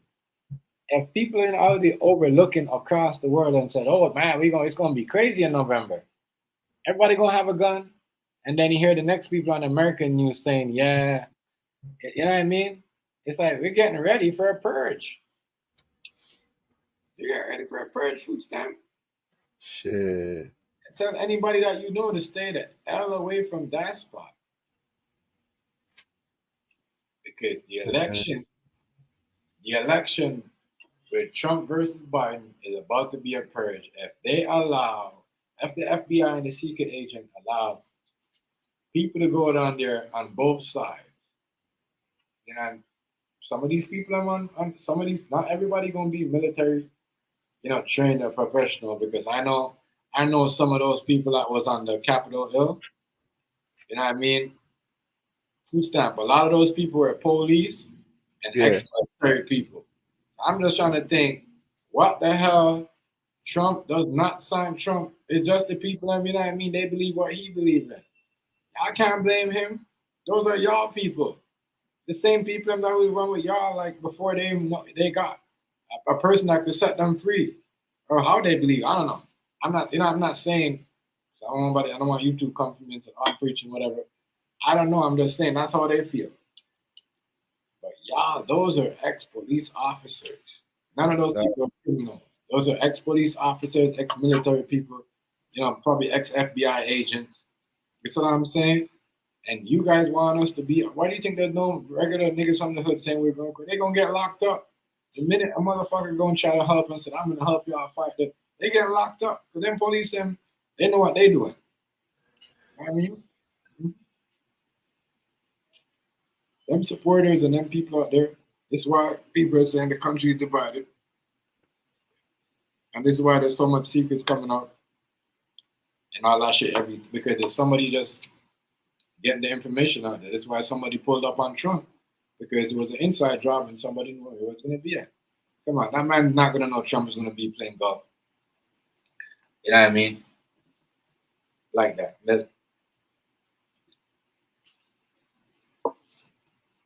If people in already overlooking across the world and said, "Oh man, it's gonna be crazy in November. Everybody gonna have a gun," and then you hear the next people on American news saying, "Yeah," you know what I mean? It's like we're getting ready for a purge. You're getting ready for a purge, food stamp. Shit. Tell anybody that you know to stay the hell away from that spot because the election with Trump versus Biden is about to be a purge. If the FBI and the secret agent allow people to go down there on both sides, you know, some of these people on some of these, not everybody gonna be military, trained or professional because I know some of those people that was on the Capitol Hill, you know what I mean? Food stamp. A lot of those people were police and Yeah. ex-military people. I'm just trying to think, what the hell? Trump does not sign Trump. It's just the people, you know what I mean? They believe what he believes in. I can't blame him. Those are y'all people. The same people that we run with y'all like before they got a person that could set them free. Or how they believe. I don't know. I'm not saying so I don't want you to come from me and say, I'm preaching, whatever. I don't know. I'm just saying that's how they feel. But y'all, those are ex-police officers. None of those people are criminals. Those are ex-police officers, ex-military people, probably ex-FBI agents. You see what I'm saying? And you guys want us to be, why do you think there's no regular niggas from the hood saying we're going to, they're going to get locked up. The minute a motherfucker going to try to help and said, I'm going to help y'all fight it, they get locked up. Because them police, they know what they doing. You know what I mean? Them supporters and them people out there, this is why people are saying the country is divided. And this is why there's so much secrets coming out and all that shit because there's somebody just getting the information out there. That's why somebody pulled up on Trump because it was an inside job and somebody knew where it was going to be at. Come on, that man's not going to know Trump is going to be playing golf. You know what I mean? Like that.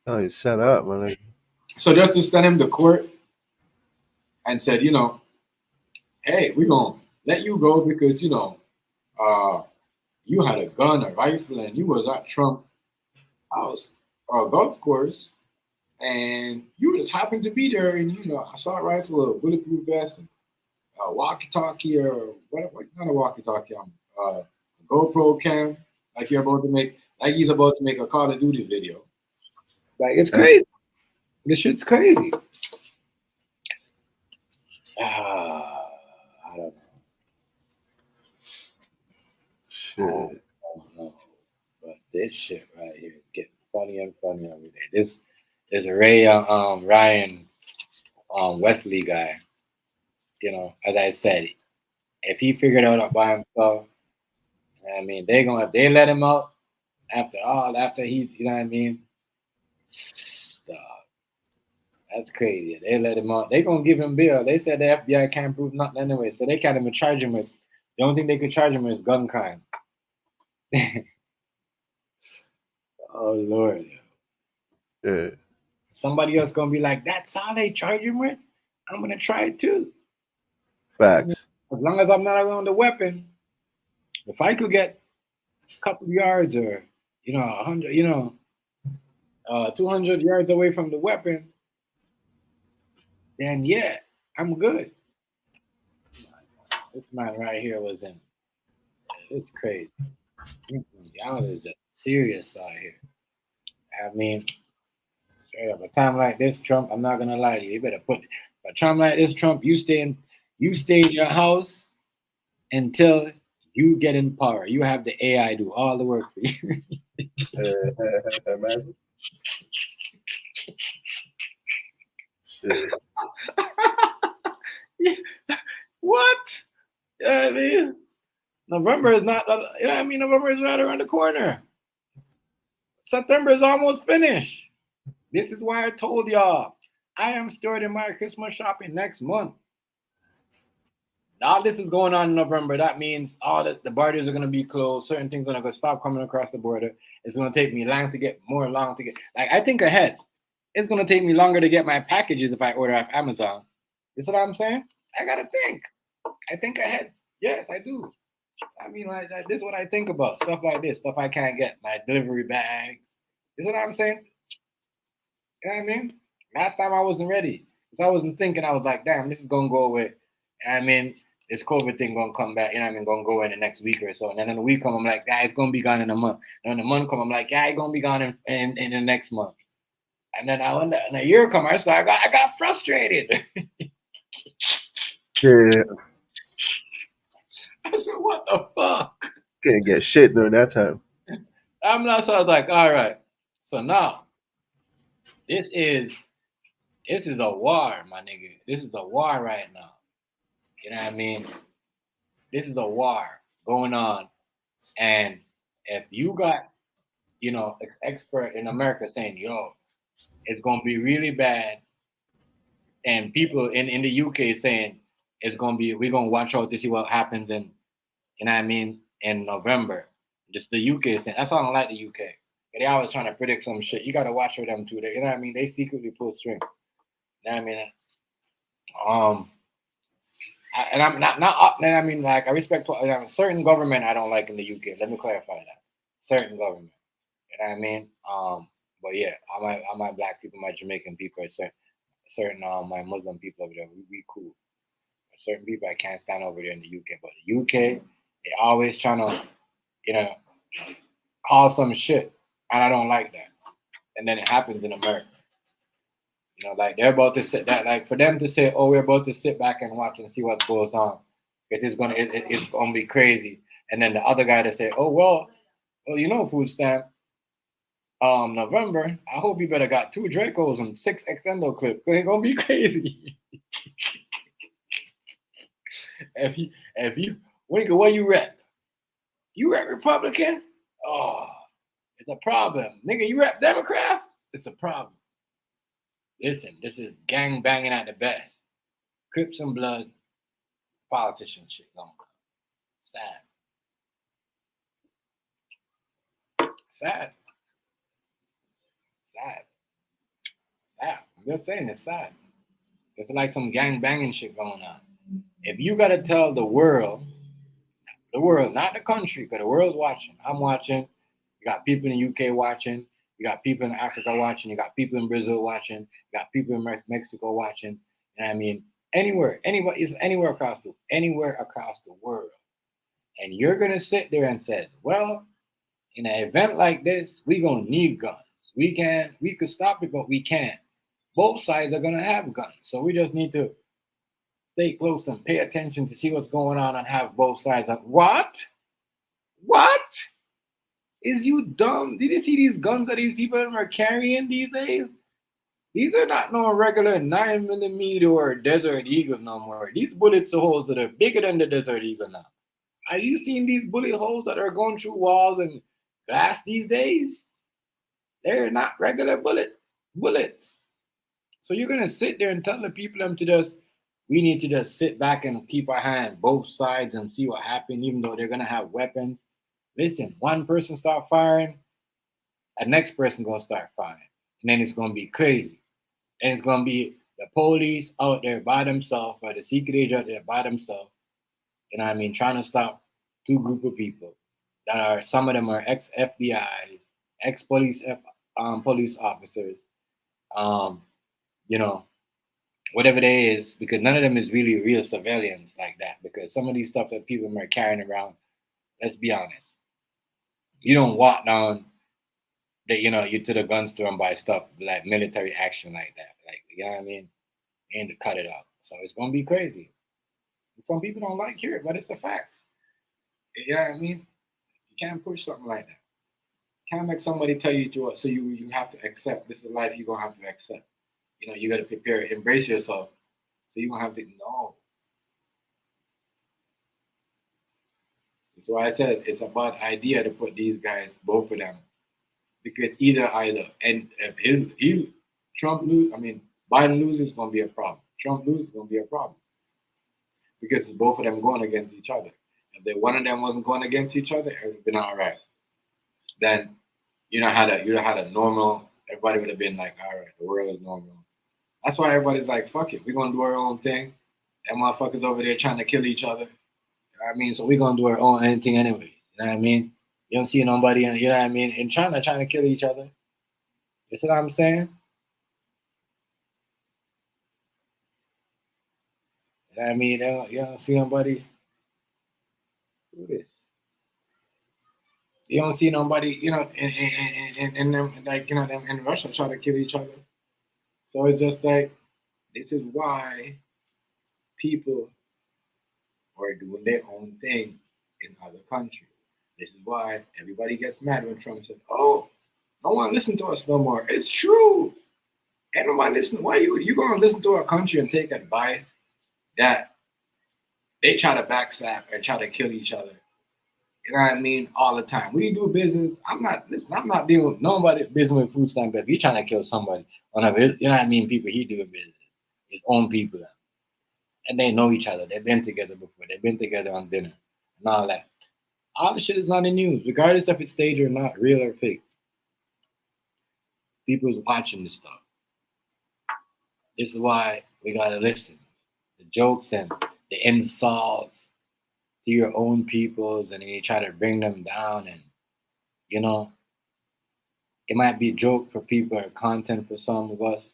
Oh, he's set up, man. So just to send him to court and said, hey, we're going to let you go because, you had a gun, a rifle, and you was at Trump house or golf course, and you just happened to be there, and I saw a rifle, a bulletproof vest, and a walkie-talkie or what? Not a walkie-talkie, a GoPro cam, like he's about to make a Call of Duty video. Like it's crazy. This shit's crazy. I don't know. Shit. I don't know. But this shit right here is getting funnier and funnier every day. There's a Ryan Wesley guy. As I said, if he figured it out by himself, I mean, if they let him out after he, you know what I mean? Stop. That's crazy. They let him out. They gonna give him bail. They said the FBI can't prove nothing anyway, so they can't even charge him with. The only thing they could charge him with is gun crime. Oh Lord. Yeah. Somebody else gonna be like, that's all they charge him with? I'm gonna try it too. Facts. As long as I'm not around the weapon, if I could get a couple yards or 100, 200 yards away from the weapon, then yeah, I'm good. This man right here was in. It's crazy. Y'all is just serious out here. I mean, straight up, a time like this, Trump, I'm not gonna lie to you. You better a time like this, Trump, you stay in your house until You get in power. You have the AI do all the work for you. Imagine. Shit. What? I mean, November is not. You know what I mean? November is right around the corner. September is almost finished. This is why I told y'all I am starting my Christmas shopping next month. All this is going on in November. That means all the borders are going to be closed. Certain things are going to stop coming across the border. It's going to take me long to get. Like, I think ahead. It's going to take me longer to get my packages if I order off Amazon. You see what I'm saying? I got to think. I think ahead. Yes, I do. I mean, like, this is what I think about. Stuff like this. Stuff I can't get. My delivery bag. You see what I'm saying? You know what I mean? Last time I wasn't ready. Because I wasn't thinking. I was like, damn, this is going to go away. You know what I mean? This COVID thing going to come back. You know what I mean? Going to go in the next week or so. And then in the week come, I'm like, yeah, it's going to be gone in a month. And when the month come, I'm like, yeah, it's going to be gone in the next month. And then when a year come, I got frustrated. Yeah. I said, what the fuck? Can't get shit during that time. So I was like, all right. So now, this is a war, my nigga. This is a war right now. You know what I mean? This is a war going on. And if you got, expert in America saying, yo, it's going to be really bad. And people in the UK saying we're going to watch out to see what happens in November. Just the UK saying, that's why I don't like the UK. They always trying to predict some shit. You got to watch for them too. You know what I mean? They secretly pull string. You know what I mean? And I'm not. I mean, like, I respect certain government I don't like in the UK. Let me clarify that. Certain government. You know what I mean? But yeah, all my black people, my Jamaican people, certain my Muslim people over there, we cool. Certain people I can't stand over there in the UK. But the UK, they always trying to, call some shit, and I don't like that. And then it happens in America. Like, they're about to sit that, like, for them to say, oh, we're about to sit back and watch and see what goes on. It's gonna be crazy. And then the other guy to say, oh, well, food stamp. November, I hope you better got 2 Dracos and 6 extendo clips. It's gonna be crazy. if you what you rep? You rep Republican? Oh, it's a problem. Nigga, you rep Democrat? It's a problem. Listen, this is gang banging at the best. Crips and blood, politician shit going on. Sad. I'm just saying, it's sad. It's like some gang banging shit going on. If you gotta tell the world, not the country, because the world's watching. I'm watching. You got people in the UK watching. You got people in Africa watching. You got people in Brazil watching. You got people in Mexico watching. And I mean, anywhere across the world. And you're gonna sit there and say, well, in an event like this, we're gonna need guns. We could stop it, but we can't. Both sides are gonna have guns. So we just need to stay close and pay attention to see what's going on and have both sides. What? Is you dumb? Did you see these guns that these people are carrying these days? These are not no regular 9mm or Desert Eagle no more. These bullet holes that are bigger than the Desert Eagle now. Are you seeing these bullet holes that are going through walls and glass these days? They're not regular bullets. So you're gonna sit there and tell the people we need to just sit back and keep our hand both sides and see what happens, even though they're gonna have weapons. Listen, one person start firing, the next person gonna start firing, and then it's gonna be crazy. And it's gonna be the police out there by themselves, or the secret agent out there by themselves. You know what I mean? Trying to stop 2 group of people that are, some of them are ex-FBIs, ex-police police officers, whatever they is, because none of them is really real civilians like that. Because some of these stuff that people are carrying around, let's be honest, you don't walk down you to the gun store and buy stuff like military action like that. Like, you know what I mean? You need to cut it out. So it's gonna be crazy. Some people don't like hearing it, but it's the facts. You know what I mean? You can't push something like that. Can't make somebody tell you to so you have to accept this is life you're gonna have to accept. You know, you gotta prepare, embrace yourself. So you don't have to no. That's why I said it's a bad idea to put these guys, both of them, because either, and if Trump lose, I mean Biden loses, gonna be a problem. Trump loses, gonna be a problem because it's both of them going against each other. If one of them wasn't going against each other, it would have been all right. Then you'd have had a normal. Everybody would have been like, all right, the world is normal. That's why everybody's like, fuck it, we're gonna do our own thing. Them motherfuckers over there trying to kill each other. You know what I mean? So we're gonna do our own thing anyway. You know what I mean? You don't see nobody, you know what I mean, in China trying to kill each other. You see what I'm saying? You know what I mean? You don't see nobody do this. You don't see nobody, you know, in them, like, you know, them in Russia try to kill each other. So it's just like, this is why people are doing their own thing in other countries. This is why everybody gets mad when Trump said, oh, no one listen to us no more. It's true. Ain't nobody listen. Why you gonna listen to our country and take advice that they try to backstab and try to kill each other? You know what I mean? All the time. We do business. I'm not dealing with nobody business with food stamp. If he's trying to kill somebody, you know what I mean? People he doing business, his own people, and they know each other. They've been together before. They've been together on dinner and all that. All the shit is on the news, regardless if it's staged or not, real or fake. People's watching this stuff. This is why we gotta listen. The jokes and the insults to your own peoples, and then you try to bring them down, and you know, it might be a joke for people or content for some of us,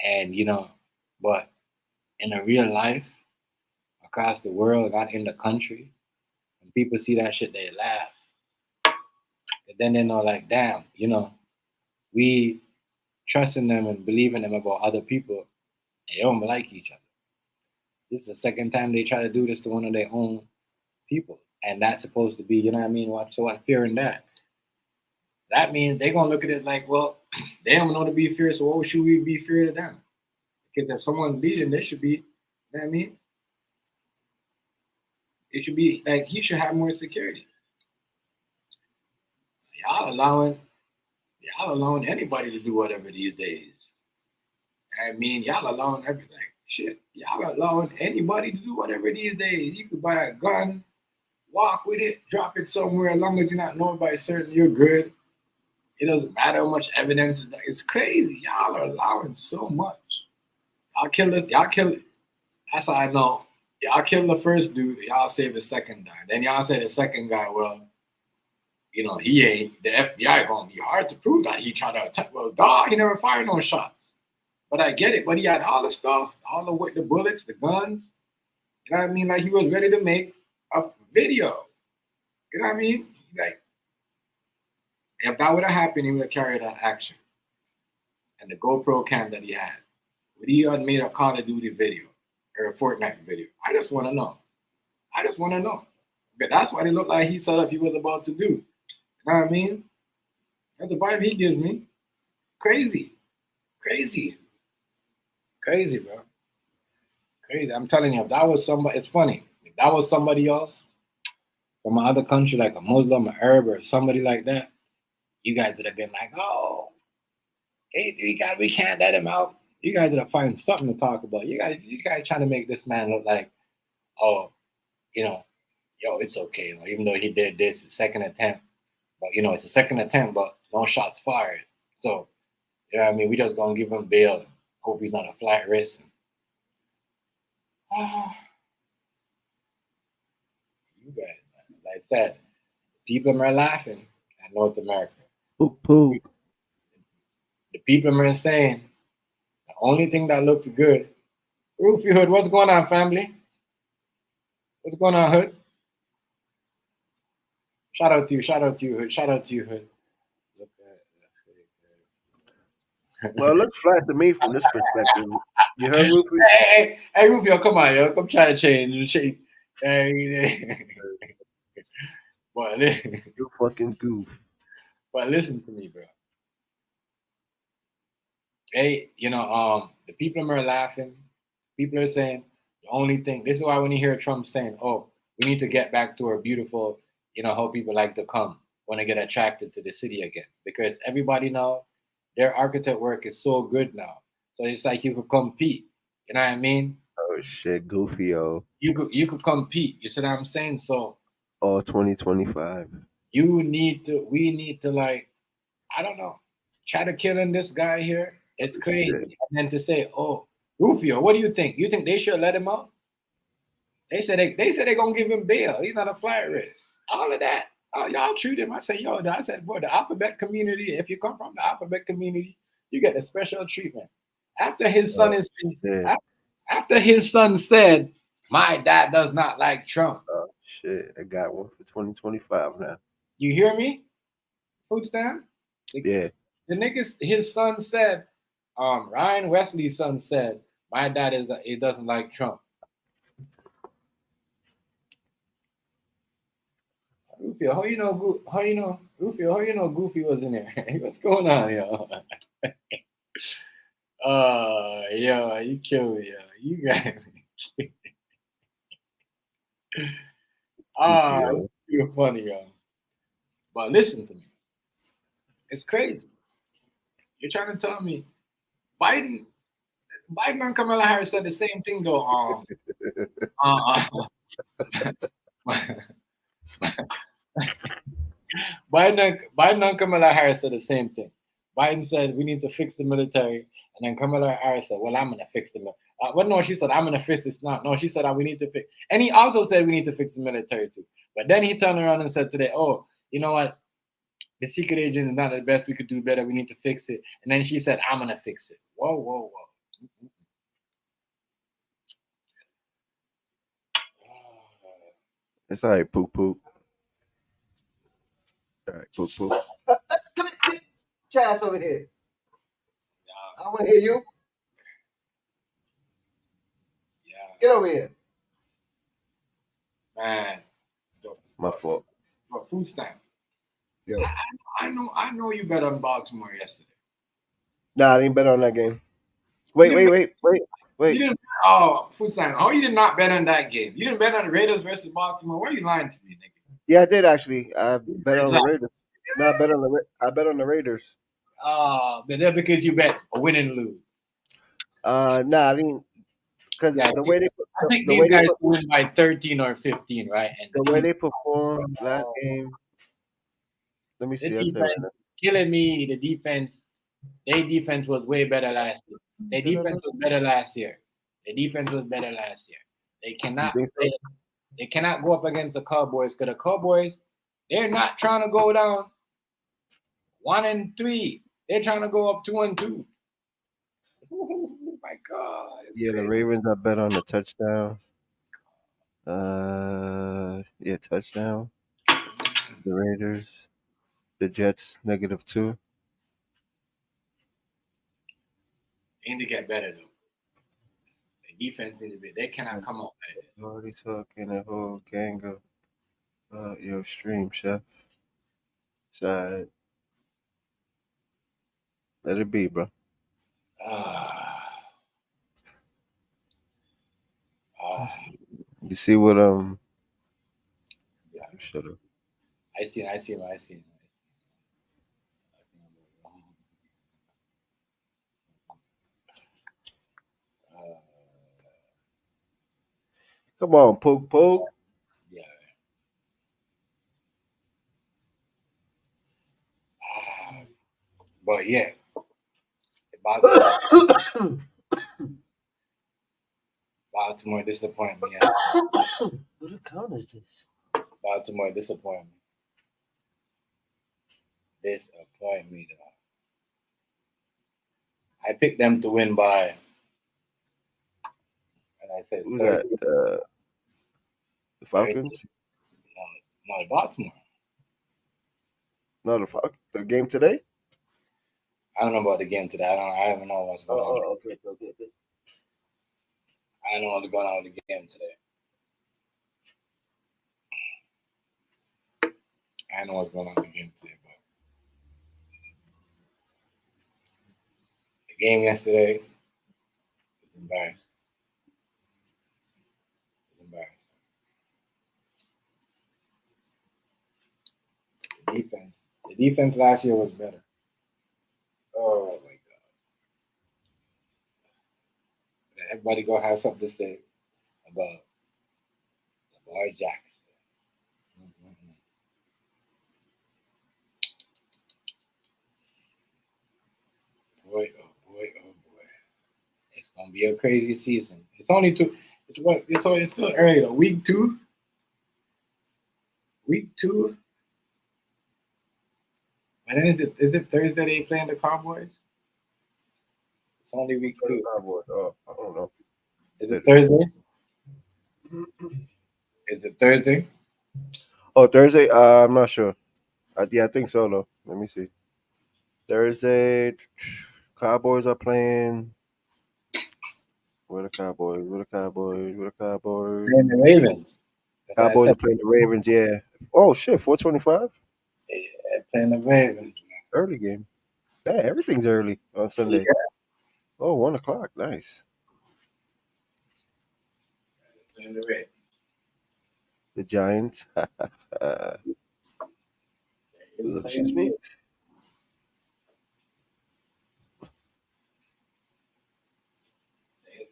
and you know, but in a real life, across the world, not in the country, when people see that shit, they laugh. But then they know, like, damn, you know, we trust in them and believe in them about other people, and they don't like each other. This is the second time they try to do this to one of their own people. And that's supposed to be, you know what I mean? So what fear in that? That means they're going to look at it like, well, they don't know to be fear, so why should we be fear to them? Because if someone's leading, they should be, you know what I mean? It should be like he should have more security. Y'all allowing anybody to do whatever these days. I mean, y'all allowing everything. Shit, y'all allowing anybody to do whatever these days. You could buy a gun, walk with it, drop it somewhere. As long as you're not known by certain, you're good. It doesn't matter how much evidence. It's crazy. Y'all are allowing so much. Y'all kill this. Y'all kill it. That's how I know. Y'all kill the first dude. Y'all save the second guy. Then y'all say the second guy, well, you know, he ain't. The FBI gonna be hard to prove that he tried to attack. Well, dog, he never fired no shots. But I get it. But he had all the stuff, all the bullets, the guns. You know what I mean? Like he was ready to make a video. You know what I mean? Like, if that would have happened, he would have carried that action. And the GoPro cam that he had, would he have made a Call of Duty video or a Fortnite video? I just want to know. But that's what it looked like he said up he was about to do. You know what I mean? That's the vibe he gives me. Crazy, bro. Crazy. I'm telling you, if that was somebody, it's funny. If that was somebody else from another country, like a Muslim, an Arab, or somebody like that, you guys would have been like, oh, hey, we can't let him out. You guys would have found something to talk about. You guys trying to make this man look like, oh, you know, yo, it's okay. You know, even though he did this, a second attempt. But, you know, it's a second attempt, but no shots fired. So, you know what I mean? We just going to give him bail. Hope he's not a flight risk. You guys, man. Like I said, people are laughing at North America. Poo. The people are saying the only thing that looks good. Roofy Hood, what's going on, family? What's going on, Hood? Shout out to you, Hood. Well, it looks flat to me from this perspective. You heard, Rufy? Hey, Rufio, come on, yo. Come try to change. But You fucking goof. but listen to me, bro. Hey, the people are laughing. People are saying the only thing. This is why when you hear Trump saying, "Oh, we need to get back to our beautiful," how people like to come when they get attracted to the city again, because everybody now their architect work is so good now. So it's like you could compete. You know what I mean? Oh shit, goofy yo. You could compete. You see what I'm saying? So All 2025. we need to, like, I don't know, try to killing this guy here. It's Oh, crazy. shit. And then to say, "Oh, Rufio, what do you think? You think they should let him out?" They said they're gonna give him bail. He's not a flight risk. All of that. Oh, y'all treat him. I say, I said, boy, the alphabet community, if you come from the alphabet community, you get a special treatment. After his son Oh is shit. after his son said, "My dad does not like Trump." Oh shit. I got one for 2025 now. You hear me? Food stamp? The, Yeah. the niggas, his son said, Ryan Wesley's son said, "My dad he doesn't like Trump." Rufio, Rufio, how you know Goofy was in there? What's going on, yo? Yo, you kill me, yo. You guys. Goofy yo. You're funny, yo. But listen to me. It's crazy. You're trying to tell me Biden, Biden and Kamala Harris said the same thing though. Uh, Biden and Kamala Harris said the same thing. Biden said we need to fix the military, and then Kamala Harris said, "Well, I'm gonna fix the military." Well, no, she said, "I'm gonna fix this." No, she said, "We need to fix." And he also said we need to fix the military too. But then he turned around and said today, "Oh, you know what? The secret agent is not the best. We could do better. We need to fix it." And then she said, "I'm gonna fix it." Whoa, whoa, whoa. It's all right, poop poop. All right, poop poop. Come here. Chaz over here. I want to hear you. Yeah, Get over here. man. My fault. But food stamp. Yo. I know you bet on Baltimore yesterday. Nah, I didn't bet on that game. You didn't bet- You Wait. didn't. Oh, food stamp. Oh, you did not bet on that game. You didn't bet on the Raiders versus Baltimore. Why are you lying to me, nigga? Yeah, I did actually. I bet on the Exactly. Raiders. No, I bet on the Raiders. But that's because you bet a win and lose. Nah, I didn't, because Yeah, the way they I think the these way they guys win by 13 or 15, right? And the way they performed last game. Let me the see. I'll tell you defense right killing me. Their defense was way better last year. Their defense was better last year. The defense was better last year. They now. You cannot think so? they cannot go up against the Cowboys because the Cowboys, they're not trying to go down 1-3. They're trying to go up 2-2. Oh my God. It's Yeah, the crazy. Ravens. I bet on the touchdown. Yeah, touchdown. The Raiders. The Jets -2. They need to get better though. The defense needs to be. They cannot come up like this. Already talking a whole gang of your stream, chef. Side. Let it be, bro. Ah, You see what yeah. shut up. I see. Uh, Come on, poke. yeah. But yeah, What Baltimore disappointed me. account is this? Baltimore disappointed me. Disappoint me though. I picked them to win by, and I said Who's 30, that? The 30, Falcons? no, Baltimore. No, the game today? I don't know about the game today. I don't know what's going on. Okay. I don't know what's going on with the game today. I know what's going on in the game today, but the game yesterday was embarrassing. It was embarrassing. The defense last year was better. Oh my god! Everybody gonna have something to say about Lamar Jackson. Mm-mm-mm. Boy, oh boy, oh boy! It's gonna be a crazy season. It's only two. It's what? It's still early though. Week two. Week two. And then is it Thursday they playing the Cowboys? It's only week two. Cowboys. Oh, I don't know. Is it Thursday? Is it Thursday? Oh, Thursday. I'm not sure. Yeah, I think so though. Let me see. Thursday, Cowboys are playing. Where the Cowboys? Where the Cowboys? Where the Cowboys? Playing the Ravens. That's what I Cowboys are said. playing the Ravens. Yeah. Oh shit, 4:25. Yeah, playing the Ravens. Early game. Yeah, everything's early on Yeah, Sunday. Oh, 1 o'clock. Nice. playing the Ravens. The Giants. Excuse me.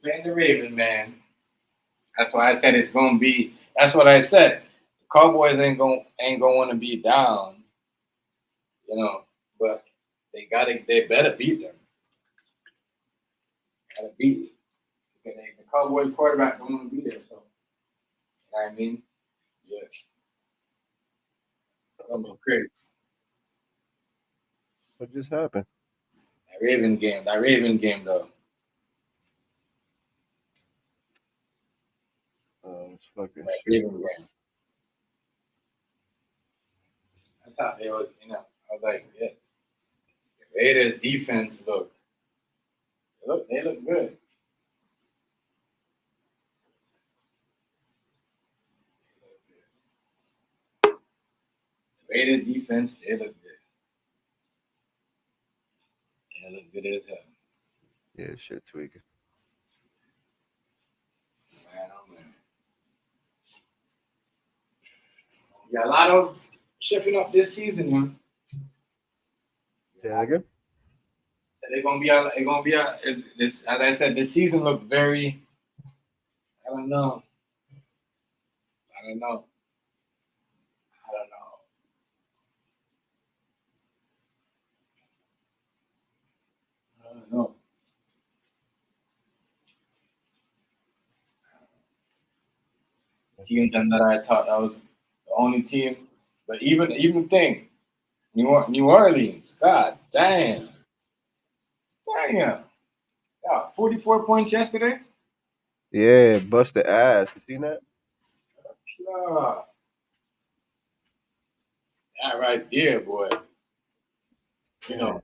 Playing the Ravens, man. That's why I said it's gonna be. That's what I said. The Cowboys ain't gonna want to be down, you know. But they better beat them. Gotta beat them. Because the Cowboys quarterback don't want to be there. So, you know what I mean? Yeah, gonna be crazy. What just happened? That Raven game though. It's fucking That shit. Raven game. I thought they was, I was like, yeah. The Raiders defense they look good. The Raiders defense, they look good. They look good as hell. Yeah, shit tweaking. Man, oh man. Yeah, a lot of shifting up this season, man. Say that again? They're gonna be a, it's gonna be a, it's, this, as I said, this season looked very, I don't know. I don't know. I don't know. I don't know. Teams that I thought that was the only team, but even thing, New Orleans, God damn, damn, yeah, 44 points yesterday. Yeah, busted ass. You seen that? Yeah, that right there, boy. You Yeah. know,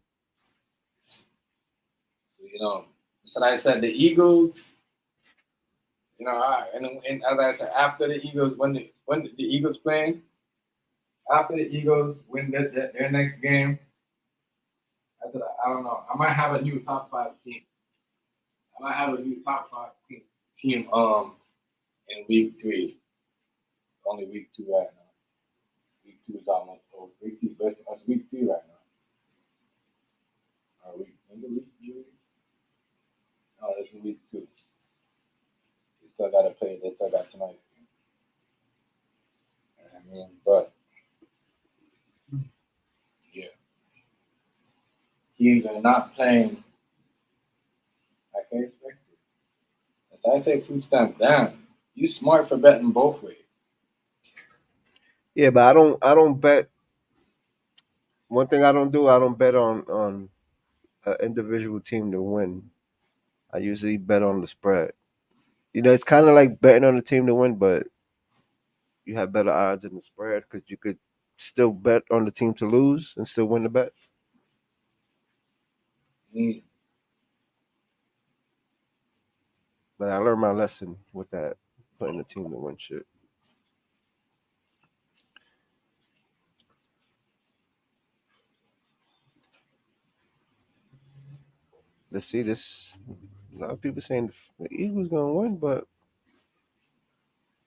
so that's what I said. The Eagles, and as I said, after the Eagles, when the Eagles playing, after the Eagles win their next game, I don't know. I might have a new top five team. I might have a new top five team in week three. Only week two right now. Week two is almost over. Week two, but it's week three right now. Is it week three? No, this is week two. They still got to play. They still got tonight's game. You know what I mean, but yeah, teams are not playing like I expected. As I say, food stamps down. You smart for betting both ways. Yeah, but I don't bet. One thing I don't do, I don't bet on an individual team to win. I usually bet on the spread. It's kind of like betting on a team to win, but you have better odds in the spread because you could still bet on the team to lose and still win the bet. Mm. But I learned my lesson with that, putting the team to win shit. let's see this. A lot of people saying the Eagles gonna win, but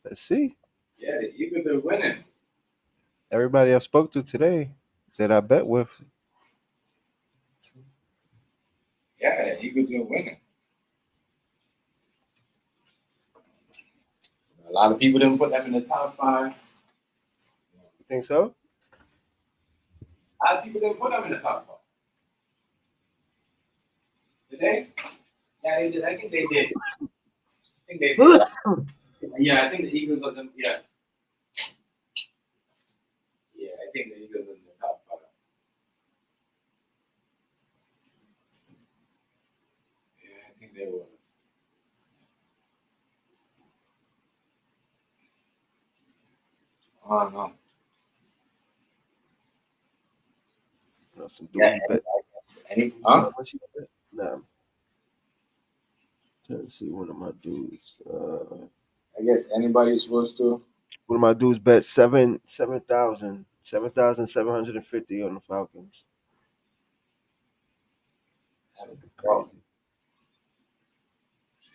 let's see. Yeah, the Eagles are winning. Everybody I spoke to today that I bet with, Yeah, the Eagles are winning. A lot of people didn't put them in the top five. you think so? A lot of people didn't put them in the top five. Did they? Yeah, they did. I think they did. I think they did. Yeah, I think the Eagles was in. Yeah. Yeah, I think the Eagles was in the top five. Yeah, I think they were. Oh no. Some dude Yeah. he bet. Any? See Huh? how much he bet? Nah, I'm trying to see one of my dudes. I guess anybody's supposed to. One of my dudes bet 7,750 on the Falcons. Something Well, crazy.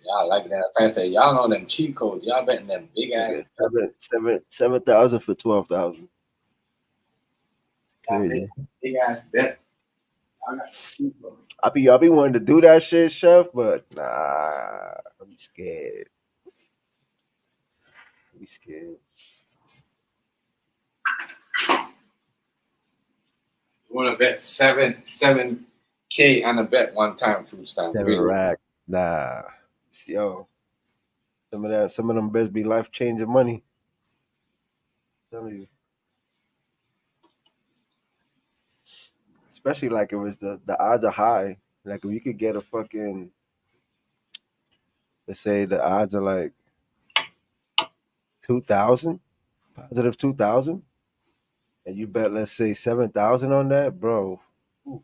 y'all like that. If I say y'all know them cheat codes, y'all betting them big ass. Nigga, 7,000 for 12,000. Crazy. Big ass bets. I got cheat codes. I be wanting to do that shit, Chef, but nah, I'm scared. I'm scared. You want to bet seven K on a bet one time, food stamp. 7 rack. Nah. Yo, some of them bets be life changing money. I'm telling you. Especially like if it's the odds are high. Like if you could get a fucking, let's say the odds are like 2,000, positive 2,000, and you bet, let's say 7,000 on that, bro. Ooh,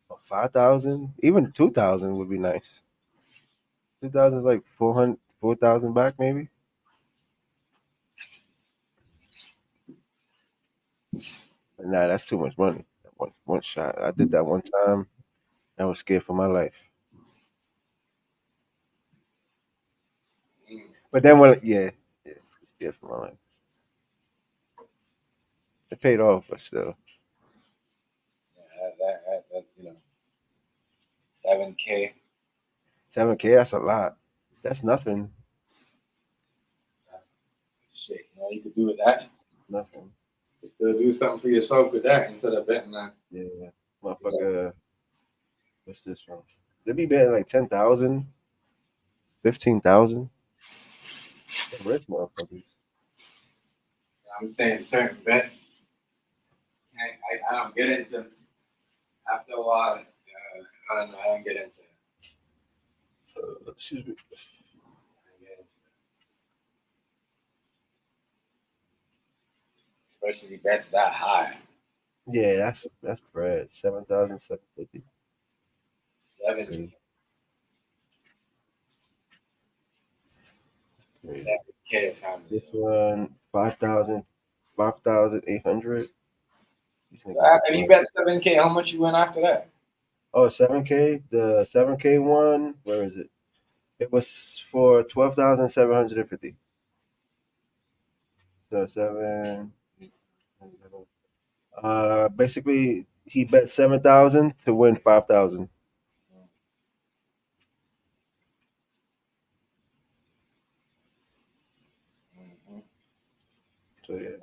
or 5,000, even 2,000 would be nice. 2,000 is like 4,000 back maybe. But nah, that's too much money. One shot. I did that one time. I was scared for my life. But then yeah, scared for my life. It paid off, but still. Yeah, that's 7K. 7K, that's a lot. That's nothing. Shit, you could do with that. Nothing. You still do something for yourself with that instead of betting on. Yeah. Motherfucker, what's this from? They be betting like 10,000, 15,000. Rich motherfuckers. I'm saying certain bets. I don't get into. After a while, I don't know. I don't get into it. Excuse me. Especially bets that high. Yeah, that's bread. 7,750. 7K. Crazy. 7K family. This one, 5,800. So after you bet 7K, how much you win after that? Oh, 7K. The 7K one, where is it? It was for 12,750. So basically he bet 7,000 to win 5,000. Mm-hmm. So yeah,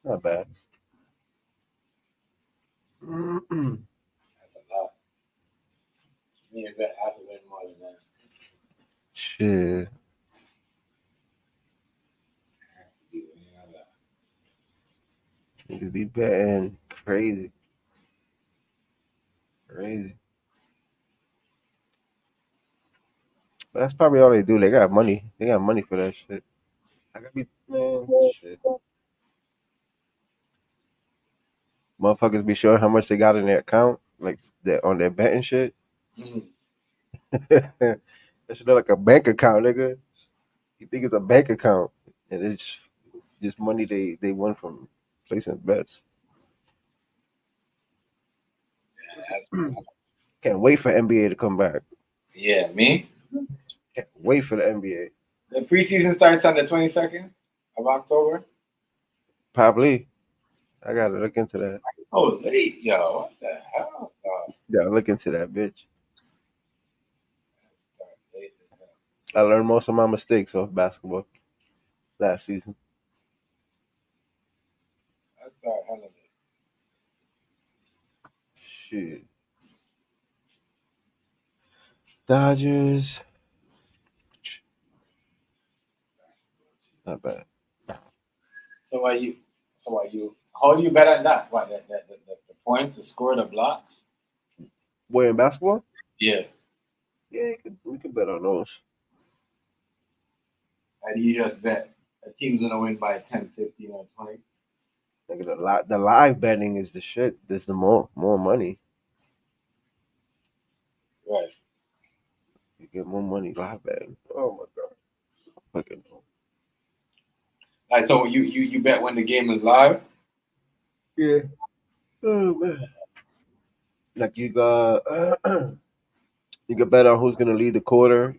not bad. That's a lot. You need to bet half to win more than that. Shit. Niggas be betting crazy. Crazy. But that's probably all they do. They got money. They got money for that shit. I gotta be, man, shit. Motherfuckers be showing how much they got in their account, like that on their betting shit. Mm. That should look like a bank account, nigga. You think it's a bank account, and it's just money they won from placing bets. Can't wait for NBA to come back. Yeah, me. Can't wait for the NBA. The preseason starts on the 22nd of October. Probably. I gotta look into that. Oh, late, yo! What the hell? Yeah, look into that, bitch. Late as hell. I learned most of my mistakes off basketball last season. That's start hella late. Shit. Dodgers. Not bad. So why you? How do you bet on that? What the points, the score, the blocks? Where in basketball? Yeah. Yeah, we could bet on those. How do you just bet a team's gonna win by 10, 15, or 20? Nigga, the live betting is the shit. There's the more money. Right. You get more money live betting. Oh my god. Fucking Like, so you bet when the game is live? yeah. Oh man. Like you got you could bet on who's gonna lead the quarter.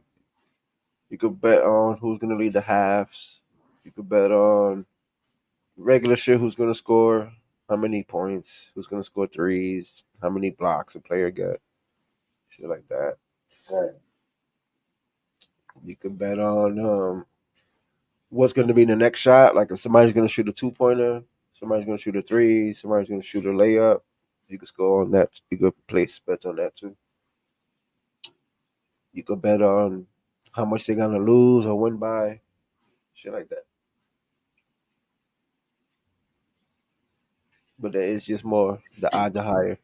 You could bet on who's gonna lead the halves. You could bet on regular shit who's gonna score, how many points, who's gonna score threes, how many blocks a player got, shit like that. Right. You could bet on what's gonna be the next shot. Like if somebody's gonna shoot a 2-pointer, somebody's gonna shoot a three, somebody's gonna shoot a layup. You could score on that. You could place bets on that too. You could bet on how much they're gonna lose or win by, shit like that. But it's just more the odds are higher.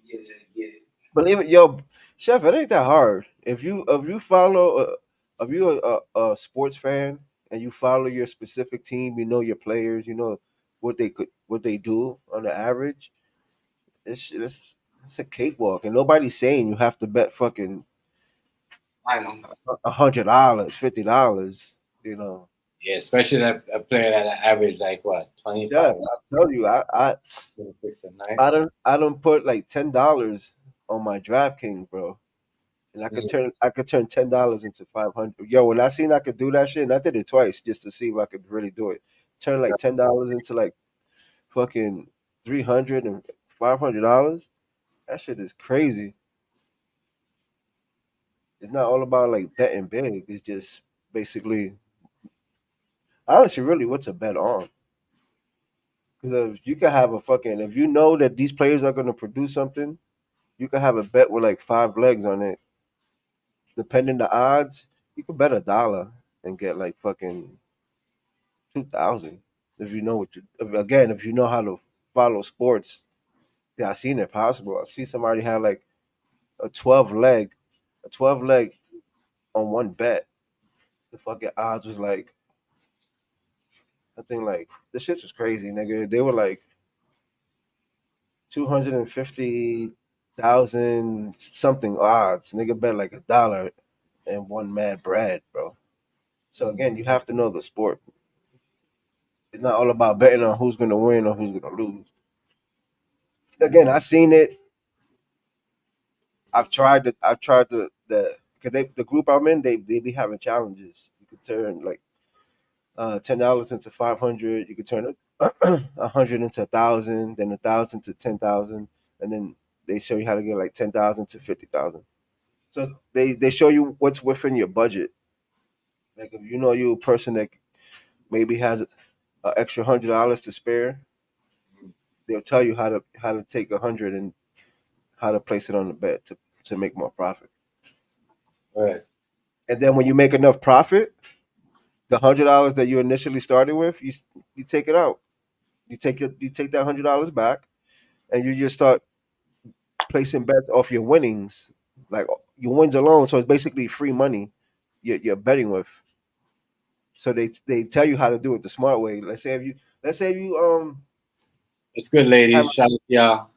Get it, get it. But even yo, chef, it ain't that hard. If you follow if you a sports fan and you follow your specific team, you know your players, you know what they do on the average. It's a cakewalk, and nobody's saying you have to bet fucking I know. $100, $50. You know, Yeah, especially that a player that average like what, yeah, 25, I tell you, 26 a night. I don't put like $10 on my DraftKings, bro. And I could turn $10 into 500. Yo, when I seen I could do that shit, and I did it twice just to see if I could really do it. Turn like $10 into like fucking 300 and $500. That shit is crazy. It's not all about like betting big. It's just basically honestly really what's a bet on. Because if you could have a fucking if you know that these players are gonna produce something, you could have a bet with like 5 legs on it. Depending the odds, you could bet $1 and get like fucking 2,000 if you know if you know how to follow sports. Yeah, I seen it possible. I see somebody had like a 12 leg on one bet. The fucking odds was like I think like this shit was crazy, nigga. They were like 250,000 something odds. Nigga bet like $1 and one mad bread, bro. So again, you have to know the sport. It's not all about betting on who's gonna win or who's gonna lose. Again, I seen it. I've tried the because the group I'm in they be having challenges. You could turn like $10 into 500. You could turn 100 into 1,000, then 1,000 to 10,000, and then they show you how to get like 10,000 to 50,000. So they show you what's within your budget. Like if you know you're a person that maybe has an extra $100 to spare, they'll tell you how to take 100 and how to place it on the bet to make more profit. Right. And then when you make enough profit, the $100 that you initially started with, you take it out. You take that $100 back, and you just start placing bets off your winnings, like your wins alone. So it's basically free money you're betting with. So they tell you how to do it the smart way. Let's say if you It's good, have ladies. Shout out to y'all.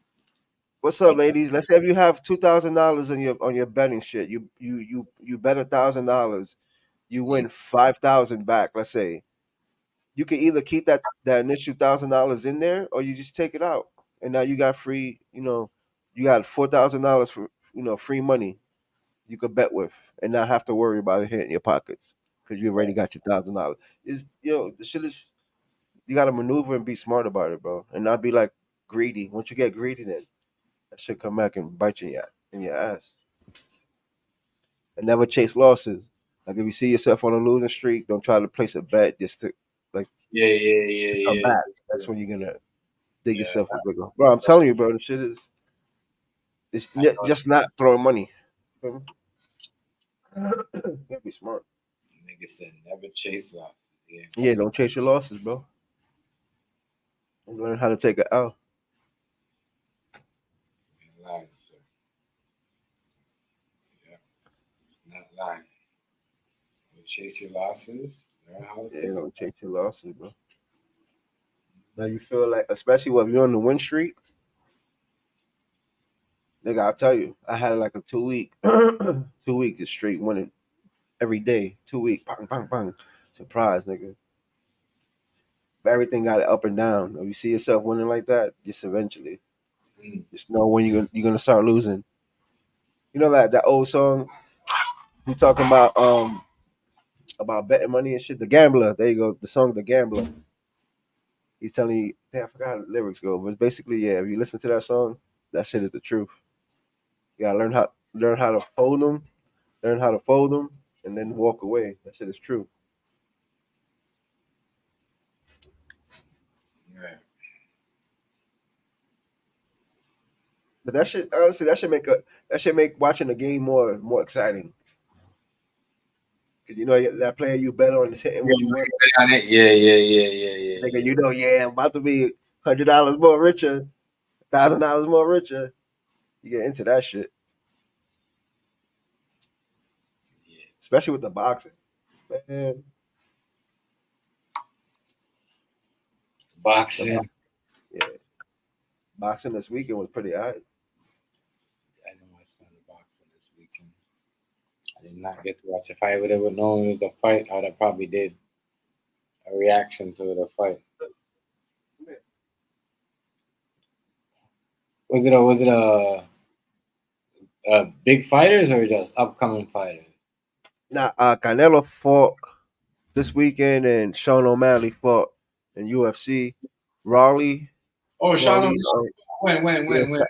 what's up, ladies? Let's say if you have $2,000 on your betting shit. You bet $1,000. You win 5,000 back. Let's say you can either keep that initial $1,000 in there, or you just take it out, and now you got free. You got $4,000 for free money you could bet with, and not have to worry about it hitting your pockets because you already got your $1,000. Is the shit is you got to maneuver and be smart about it, bro, and not be like greedy. Once you get greedy, then that shit come back and bite you in your ass. And never chase losses. Like if you see yourself on a losing streak, don't try to place a bet just to like come Yeah. back. That's when you're gonna dig yourself a bigger. Bro, I'm telling you, bro, the shit is just not throwing money. Feel me? You gotta be smart. Nigga said never chase losses. Yeah. Yeah, don't chase your losses, bro. Learn how to take it out. Lying, sir. Yeah. Not lying. You chase your losses. Learn how to Yeah, take it. don't chase your losses, bro. Now you feel like, especially when you're on the win streak, nigga, I'll tell you, I had like a 2 week, 2 weeks of straight winning every day. 2 week, bang, bang, bang. Surprise, nigga. But everything got up and down. If you see yourself winning like that, just eventually, just know when you're gonna start losing. You know that old song he talking about betting money and shit. The Gambler. There you go. The song The Gambler. He's telling you. Damn, I forgot how the lyrics go, but basically, yeah. If you listen to that song, that shit is the truth. You gotta learn how to fold them, and then walk away. That shit is true. Right. But that shit, honestly, that should make watching the game more exciting. Cause that player you bet on is hitting what you want. On it. Yeah. Nigga, yeah, I'm about to be $100 more richer, $1,000 more richer. You get into that shit, especially with the boxing. Man, Boxing. yeah, boxing this weekend was pretty high. I didn't watch none of boxing this weekend. I did not get to watch. If I would have known it was a fight, I would have probably did a reaction to the fight. Was it a big fighters or just upcoming fighters? Now, Canelo fought this weekend, and Sean O'Malley fought in UFC. Raleigh, Oh, Sean Raleigh, O'Malley. yeah,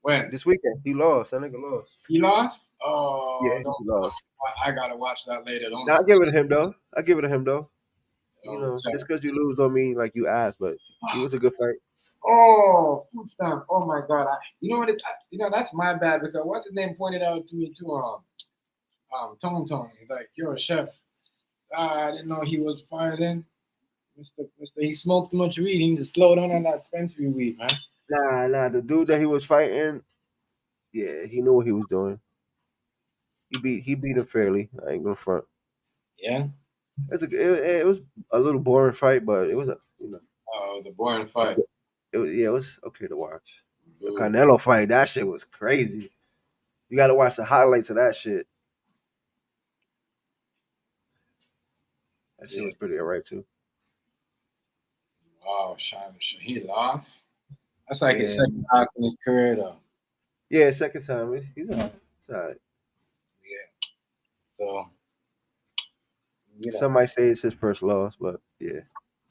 When? this weekend he lost. That nigga lost. He lost? Oh, Yeah, don't. he lost. I gotta watch that later. Don't. Now I give it to him though. I give it to him though. Don't Just tell. because you lose don't mean like you asked, but it was a good fight. Oh, food stamp. Oh my God. You know what? That's my bad because what's his name pointed out to me too. Tone. He's like, you're a chef. I didn't know he was fighting. Mister, he smoked too much weed. He needs to slow down on that Spencer weed, man. Nah. The dude that he was fighting, yeah, he knew what he was doing. He beat him fairly. I ain't gonna front. Yeah. It was a little boring fight, but it was Oh, the boring fight. it was okay to watch. The Ooh. Canelo fight, that shit was crazy. You got to watch the highlights of that shit. That shit was pretty alright too. Wow, Sean, he lost. That's like his Yeah, second loss in his career, though. yeah. Second time, he's alright. Yeah. So, Some might say it's his first loss, but yeah.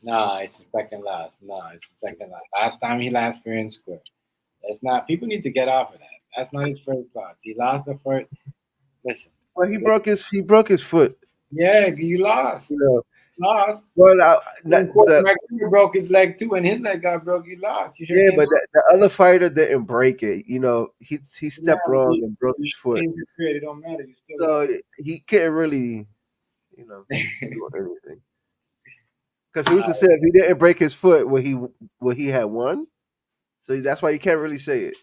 nah, it's the second last. Last time he lost fair and square. That's not. People need to get off of that. That's not his first loss. He lost the first. Listen. Well, he broke his foot. Yeah, you lost. Lost. Well, McGregor broke his leg too, and his leg got broke. You lost. You should yeah, but the other fighter didn't break it. He stepped wrong and broke his foot. It don't matter. You still So he can't really, do anything. Because who's to say if he didn't break his foot, would he had won? So that's why you can't really say it.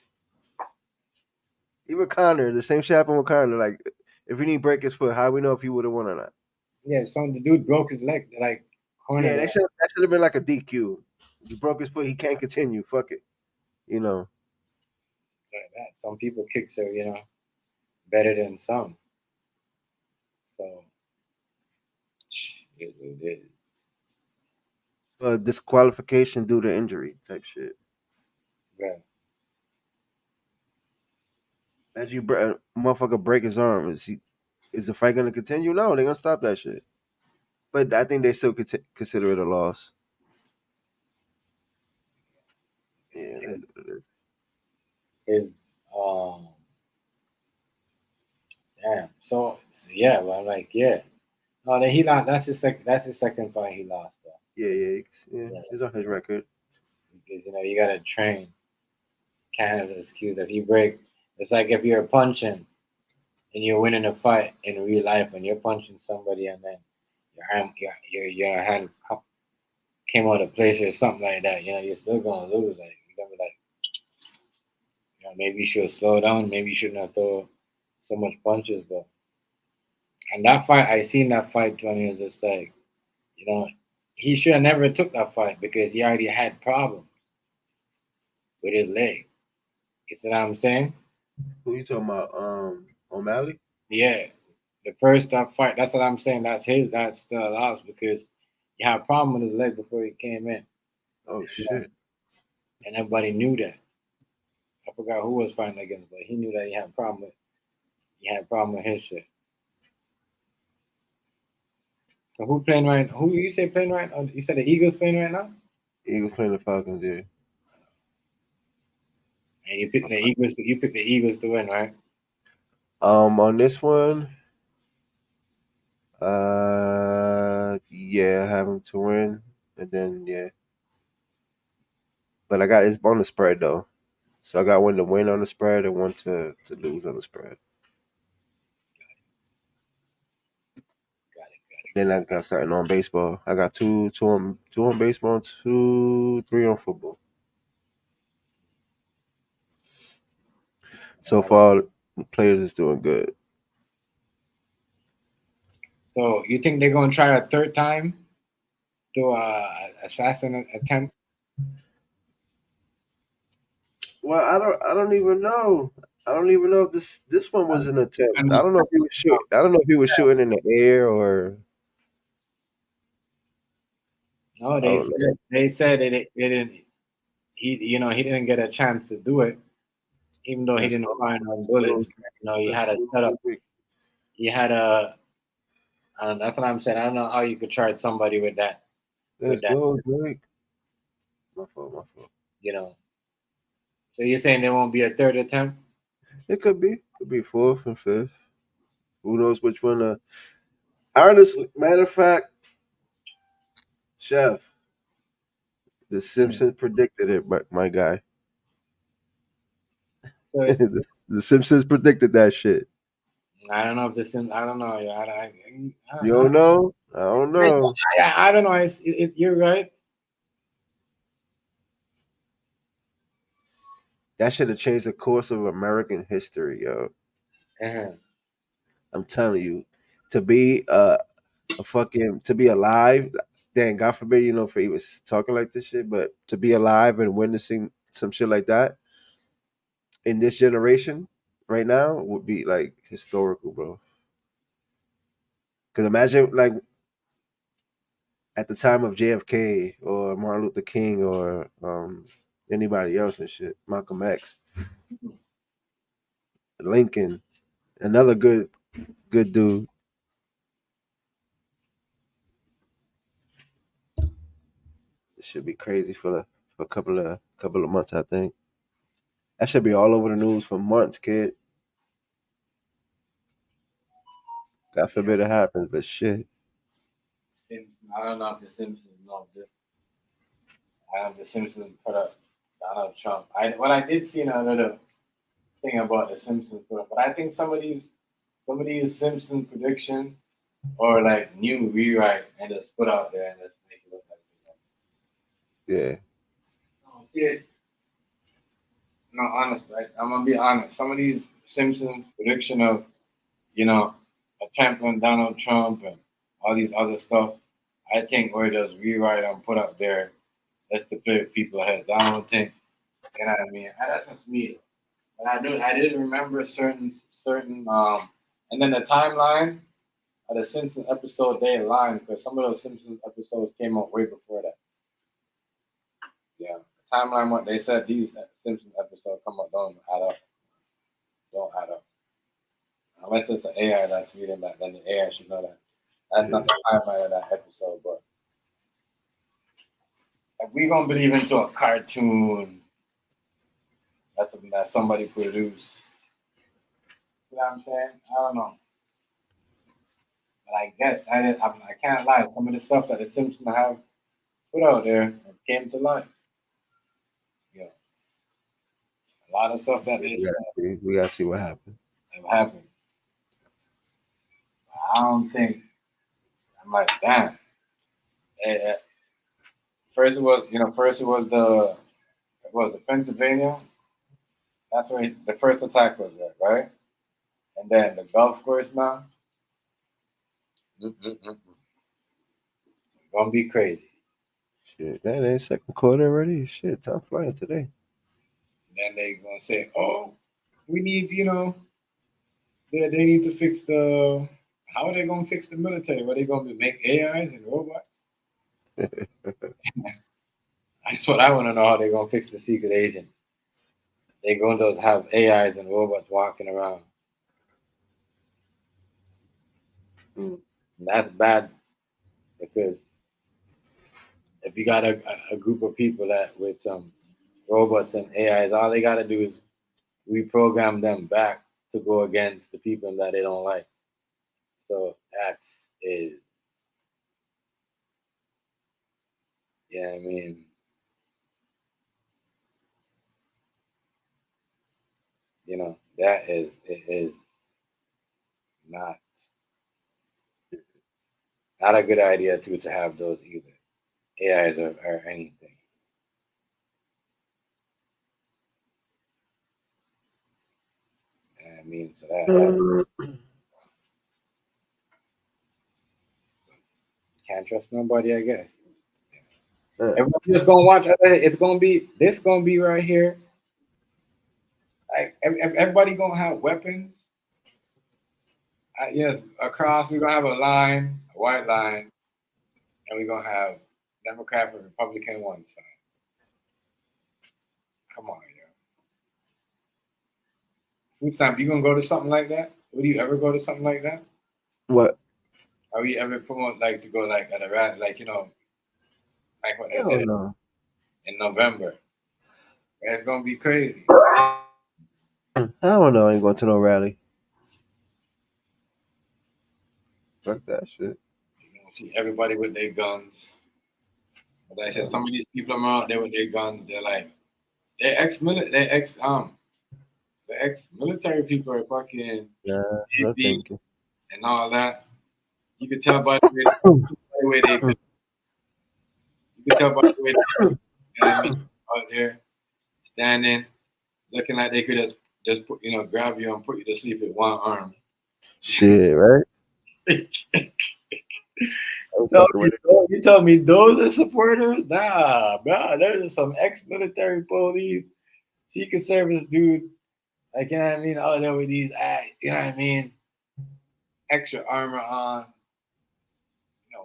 Even Connor, the same shit happened with Connor. Like, if he didn't break his foot, how do we know if he would have won or not? Yeah, the dude broke his leg. Yeah, that should have been like a DQ. He broke his foot. He can't continue. Fuck it. Like that. Some people kicks are, better than some. So, it is. disqualification due to injury type shit. Yeah. As you motherfucker break his arm, is the fight gonna continue? No, they're gonna stop that shit. But I think they still consider it a loss. Yeah, that's what it is. His damn. So yeah, well, I'm like, yeah. No, that he lost. That's his second fight he lost though. Yeah. Yeah, It's on his record. because you gotta train. Can't have an excuse if you break. It's like if you're punching and you're winning a fight in real life and you're punching somebody and then your hand came out of place or something like that. You're still gonna lose. Like you're gonna be like, maybe you should slow down. Maybe you shouldn't have throw so much punches. But and that fight, I seen that fight when he was just like, you know, he should have never took that fight because he already had problems with his leg. You see what I'm saying? Who you talking about? O'Malley? Yeah, the first fight. That's what I'm saying. That's his. That's still a loss because he had a problem with his leg before he came in. Oh You know, shit. and everybody knew that. I forgot who was fighting against, but he knew that he had a problem with. He had a problem with his shit. So who playing right? Who you say playing right? Oh, you said the Eagles playing right now, Eagles playing the Falcons, yeah. and you picked the Eagles. You picked the Eagles to win, right? On this one, yeah, I have him to win, and then yeah, but I got it's on the spread though, so I got one to win on the spread and one to lose on the spread. Got it. Got it. Then I got something on baseball. I got two on baseball, three on football. So far, the players is doing good. So you think they're gonna try a third time to assassin attempt? Well, I don't even know. I don't even know if this one was an attempt. I don't know if he was shoot. I don't know if he was shooting in the air or No, I don't know. they said they didn't. He didn't get a chance to do it, even though he That's didn't cool. find on That's bullets. cool. He That's had a setup. cool. He had a. That's what I'm saying. I don't know how you could charge somebody with that. With Let's that, go, Drake. My fault. My fault. you know. So you're saying there won't be a third attempt? It could be fourth and fifth. Who knows which one? Honestly, matter of fact, Chef, the Simpsons predicted it, my guy. So The Simpsons predicted that shit. I don't know if this. I don't know. Yeah, You don't know? I don't know. I don't know. You're right. That should have changed the course of American history, yo. Uh-huh. I'm telling you, to be a fucking to be alive. Damn, God forbid, for even talking like this shit, but to be alive and witnessing some shit like that in this generation right now would be like historical, bro. Because imagine like at the time of JFK or Martin Luther King or anybody else and shit, Malcolm X, Lincoln, another good dude. It should be crazy for a couple of months, I think. That should be all over the news for months, kid. God forbid it happens, but shit. Simpson. I don't know if the Simpsons know this. I don't know if the Simpsons put up Donald Trump. I did see another thing about the Simpsons put up, but I think some of these Simpsons predictions or like new rewrite and just put out there and just make it look like Yeah. no, see, no, honest. Like, I'm gonna be honest. Some of these Simpsons prediction of you know attempt on Donald Trump and all these other stuff, I think we're just rewrite and put up there just to play with people's heads. I don't think you know what I mean. That's just me. But I did remember certain and then the timeline of the Simpsons episode they aligned because some of those Simpsons episodes came out way before that. Yeah, the timeline. What they said, these Simpsons episodes come up don't add up. Don't add up. Unless it's an AI that's reading that, then the AI should know that. That's not the timeline of that episode. But if we gonna believe into a cartoon that somebody produced, you know what I'm saying? I don't know. But I guess I can't lie. Some of the stuff that the Simpsons have put out there came to life. Yeah, a lot of stuff that they said We gotta see what happened. have happened. I don't think I'm like, damn. Eh, First it was, first it was Pennsylvania. That's where the first attack was at, right? And then the golf course now. Gonna be crazy. Shit, that ain't second quarter already. Shit, time flying today. Then they gonna say, oh, we need, they need to fix the. How are they gonna fix the military? Are they gonna make AIs and robots? That's what I want to know. How they gonna fix the secret agent? They going to have AIs and robots walking around. And that's bad because if you got a group of people that with some robots and AIs, all they got to do is reprogram them back to go against the people that they don't like. So that's is, yeah, I mean, that is not not a good idea too to have those either. AIs or anything. I mean, so that can't trust nobody, I guess. Everybody just gonna watch. It's gonna be this. Gonna be right here. Like everybody gonna have weapons. Yes, across we're gonna have a line, a white line, and we're gonna have Democrat and Republican one side. Come on, yo. Food stamp. You gonna go to something like that? Would you ever go to something like that? What? Are you ever promote like to go like at a rally, like like what they Hell said no. in November? It's gonna be crazy. I don't know. I ain't going to no rally. Fuck that shit. You're gonna see everybody with their guns. Like I said, some of these people are out there with their guns. They're like, the ex-military people are fucking Nah, no Navy thank you. and all that. You could tell by the way they feel. You could tell by the way they feel. You know what I mean? Out there, standing, looking like they could just put, grab you and put you to sleep with one arm. Shit, right? So you told me those are supporters? Nah, bro. There's some ex-military police, Secret Service dude. Like, you know what I mean? Out there with these, you know what I mean? Extra armor on,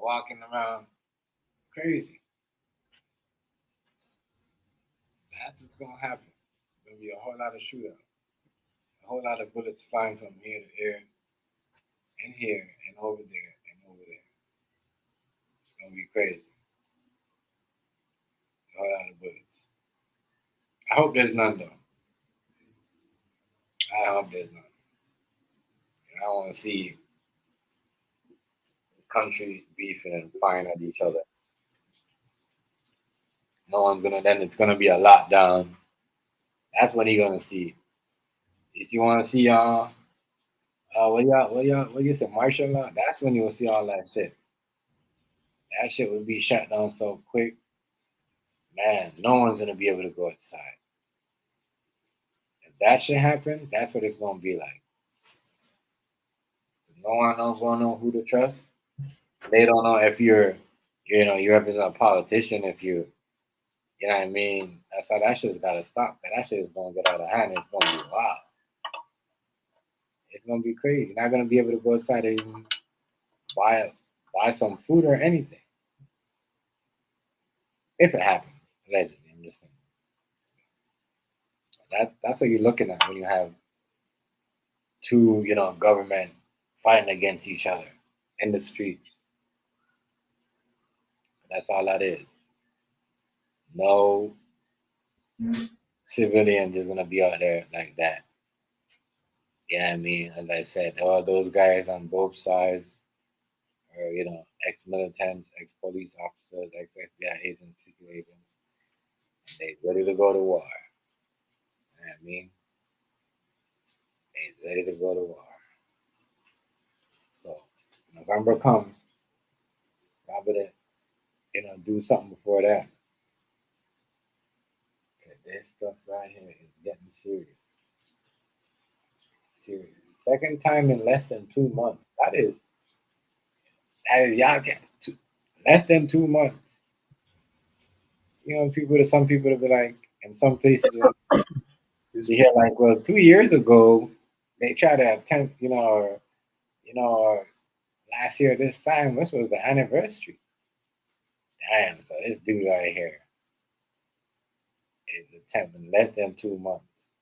walking around crazy. That's what's gonna happen. It's gonna be a whole lot of shootout, a whole lot of bullets flying from here to here, and here, and over there, and over there. It's gonna be crazy. A whole lot of bullets. I hope there's none though. I hope there's none. I don't want to see countries beefing and fighting at each other. No one's gonna. Then it's gonna be a lockdown. That's when you're gonna see. If you want to see what you say, martial law? That's when you'll see all that shit. That shit would be shut down so quick, man. No one's gonna be able to go outside. If that shit happen, that's what it's gonna be like. No one knows gonna know who to trust. They don't know if you represent a politician. If you know what I mean. That's how that shit's gotta stop. That shit is gonna get out of hand. It's gonna be wild. It's gonna be crazy. You're not gonna be able to go outside and even buy some food or anything. If it happens, allegedly. I'm just saying. That's what you're looking at when you have two, government fighting against each other in the streets. That's all that is. No civilians is gonna be out there like that. You know what I mean? As I said, all those guys on both sides are, ex-militants, ex-police officers, ex-FBI agents, secret agents. They ready to go to war. You know what I mean? They ready to go to war. So November comes, probably do something before that. Okay, this stuff right here is getting serious. Serious. Second time in less than 2 months. That is y'all get less than 2 months. Some people will be like, in some places, you hear like, well, 2 years ago they tried to attempt, or last year this time, this was the anniversary. Damn, so this dude right here is attempting less than 2 months,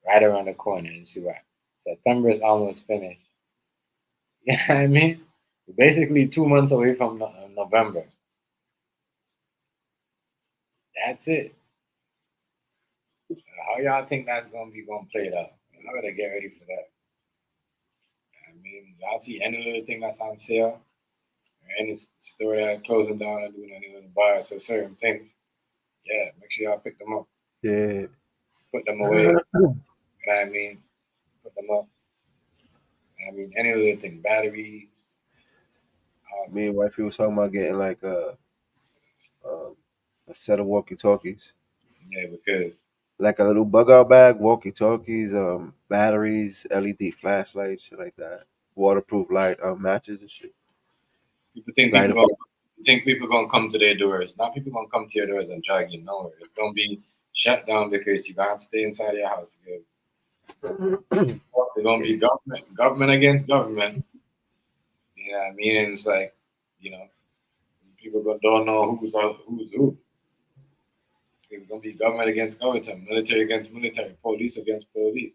right around the corner. And see what September is almost finished. You know what I mean? We're basically 2 months away from November. That's it. So how y'all think that's gonna play out? I gotta get ready for that. I mean, y'all see any little thing that's on sale, or any store that closing down and doing any little buys or certain things. Yeah, make sure y'all pick them up. Yeah. Put them away. You know what I mean? Put them up. I mean, any little thing, batteries. Me and wifey was talking about getting like a set of walkie talkies. Yeah, because Like a little bug out bag, walkie talkies, batteries, LED flashlights, shit like that. Waterproof light, matches and shit. people think Light people 'em gonna think people gonna come to their doors. Not people gonna come to your doors and drag you nowhere. It's gonna be shut down because you gotta stay inside your house. It's gonna be government against government. You know what I mean? And it's like, you know, people don't know who's who. It's gonna be government against government, military against military, police against police.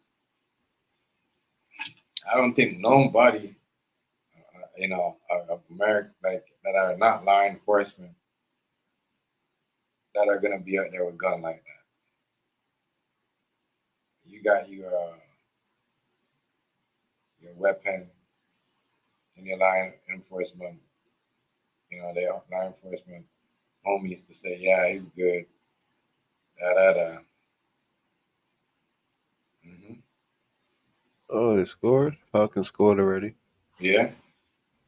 I don't think nobody, of America, like that are not law enforcement, that are gonna be out there with gun like that. You got your weapon and your law enforcement. They law enforcement homies to say, yeah, he's good. Da da da. hmm Oh, they scored. Falcons scored already. Yeah.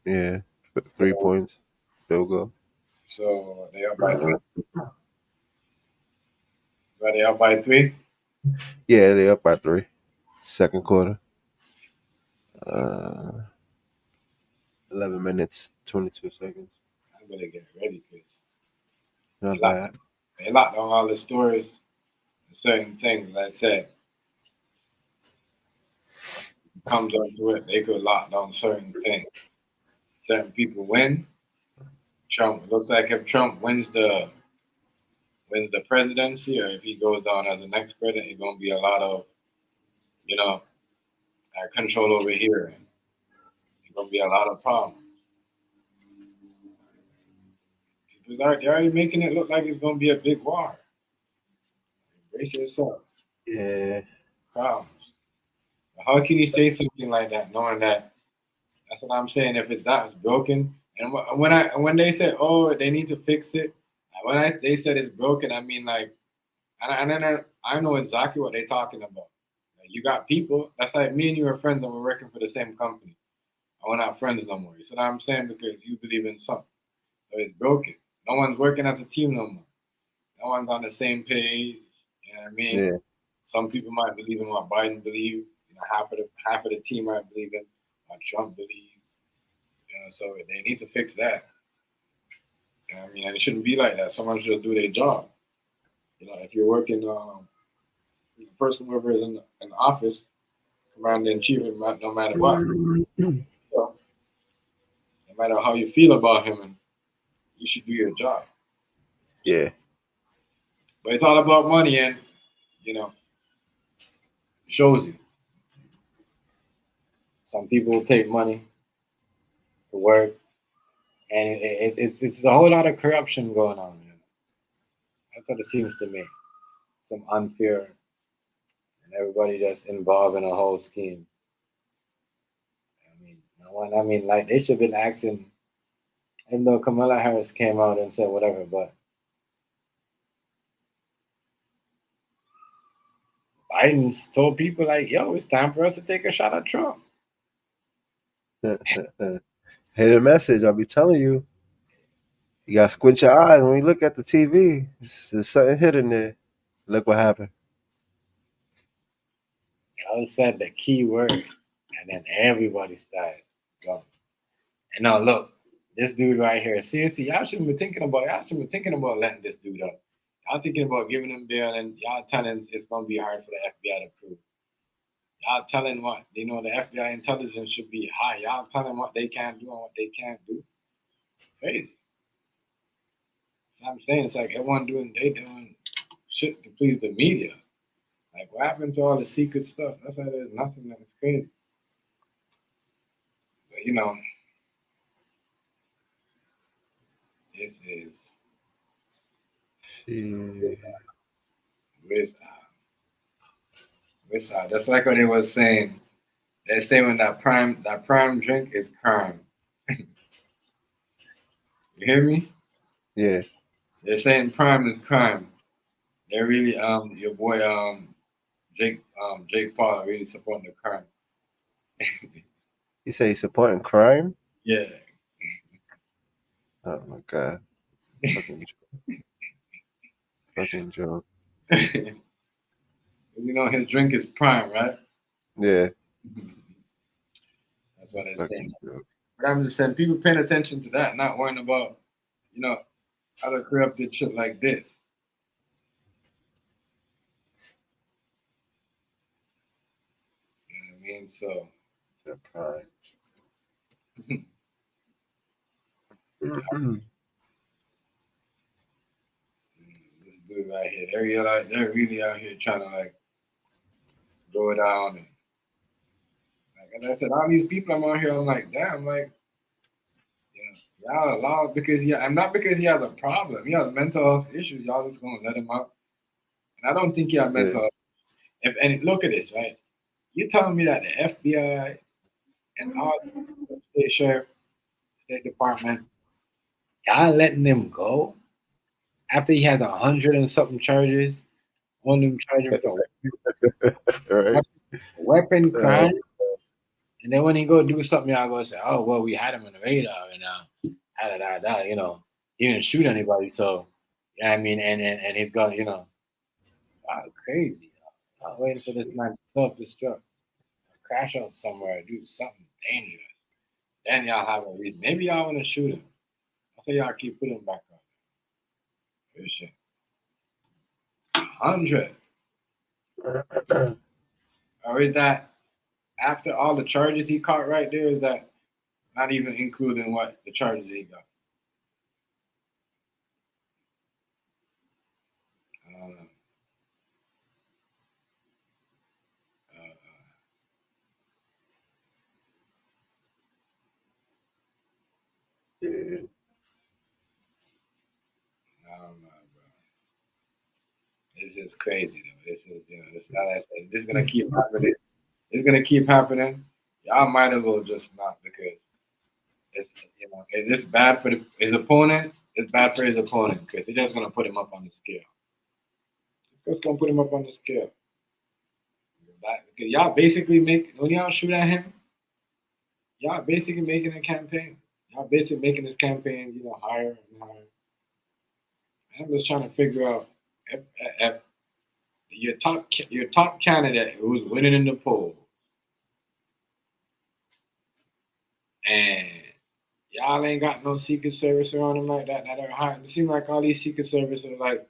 Yeah, 3 points. Field goal. So they up by three. Are they up by three? Yeah, they up by 3. Second quarter. 11 minutes, 22 seconds. I better get ready because Not bad. they locked down all the stores and certain things. Like I said, comes down to it, they could lock down certain things. Certain people win. Trump looks like if Trump wins the presidency, or if he goes down as the next president, it's gonna be a lot of, control over here, and it's gonna be a lot of problems. They're already making it look like it's gonna be a big war. Brace yourself. Yeah. Problems. How can you say something like that, knowing that? That's what I'm saying. If it's broken, and when they said, oh, they need to fix it, they said it's broken, I mean like, and then I know exactly what they're talking about. Like, you got people. That's like me and you are friends, and we're working for the same company. And we're not friends no more. You see what I'm saying? Because you believe in something, so it's broken. No one's working as a team no more. No one's on the same page. You know what I mean? Yeah. Some people might believe in what Biden believes. Half of the team might believe in what Trump believes. So they need to fix that. I mean, and it shouldn't be like that. Someone should do their job. If you're working, the person whoever is in office, commander in chief, no matter what, so, no matter how you feel about him, and you should do your job. Yeah. But it's all about money, and you know, shows you. Some people take money to work, and it's a whole lot of corruption going on. You know? That's what it seems to me. Some unfair, and everybody that's involved in a whole scheme. I mean, like they should have been asking. Even though Kamala Harris came out and said whatever, but Biden told people like, "Yo, it's time for us to take a shot at Trump." Hear the message. I'll be telling you. You gotta squint your eyes when you look at the TV. There's something hidden there. Look what happened. Y'all said the key word, and then everybody started going. And now look, this dude right here. Seriously, y'all shouldn't be thinking about. Y'all shouldn't be thinking about letting this dude up. Y'all thinking about giving him bail, and y'all telling it's gonna be hard for the FBI to prove. Y'all telling what you know the FBI intelligence should be high. Y'all telling what they can do and what they can't do. Crazy. So I'm saying it's like everyone they doing shit to please the media. Like what happened to all the secret stuff? That's why there's nothing that's crazy. But you know, this is Shit. with that's like what they was saying. They say when that prime drink is crime. You hear me? Yeah. They're saying prime is crime. They're really your boy Jake Paul really supporting the crime. You say he's supporting crime? Yeah. Oh my god. Fucking joke. Fucking joke. You know his drink is prime, right? Yeah. That's what it's saying. Fucking joke. But I'm just saying people paying attention to that, not worrying about, you know, other corrupted shit like this. You know what I mean? So It's a crime. this dude right here, they're really out here trying to like go down and like as I said, all these people I'm out here, I'm like, damn, like, you know, y'all allow because and not because he has a problem. He has mental health issues, y'all just gonna let him out. And I don't think he has mental health. And look at this, right? You're telling me that the FBI and all the state sheriff, state department, y'all letting him go after he has 100 and something charges, on him charging for Right. weapon crime, and then when he go do something, y'all go say, "Oh well, we had him on the radar, and you know, he didn't shoot anybody, so yeah, I mean, and he's gonna, you know, crazy. I'm waiting for this man to self-destruct, crash out somewhere, do something dangerous. Then y'all have a reason. Maybe y'all want to shoot him. I say y'all keep putting him back on. Good shit. 100. Or is that after all the charges he caught right there? Is that not even including what the charges he got? I don't know. I don't know, bro. This is crazy though. This is, you know, this is gonna keep happening. It's gonna keep happening. Y'all might as well just not because it's, you know, it's bad for his opponent. It's bad for his opponent because it's just gonna put him up on the scale. It's just gonna put him up on the scale. Because y'all basically when y'all shoot at him, y'all basically making a campaign. Y'all basically making this campaign, you know, higher and higher. I'm just trying to figure out if your top candidate who's winning in the poll, and y'all ain't got no Secret Service around him like that. That are high. It seems like all these Secret Service are like,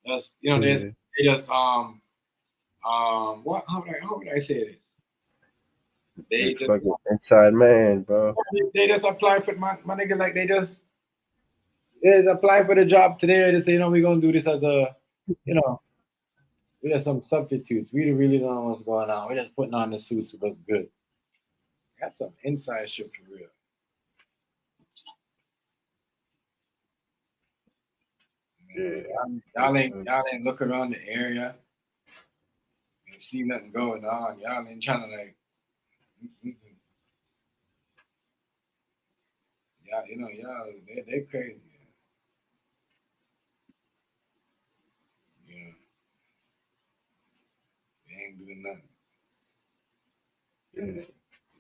just you know, they just what how would I say this? They just fucking inside man, bro. They just apply for my nigga like they just apply for the job today. They say, you know, we're gonna do this as a you know, we just some substitutes. We really don't know what's going on. We're just putting on the suits to look good. That's some inside shit for real. Yeah. Y'all ain't look around the area and see nothing going on. Y'all ain't trying to like, mm-mm. Y'all, they crazy. Yeah, they ain't doing nothing. Yeah.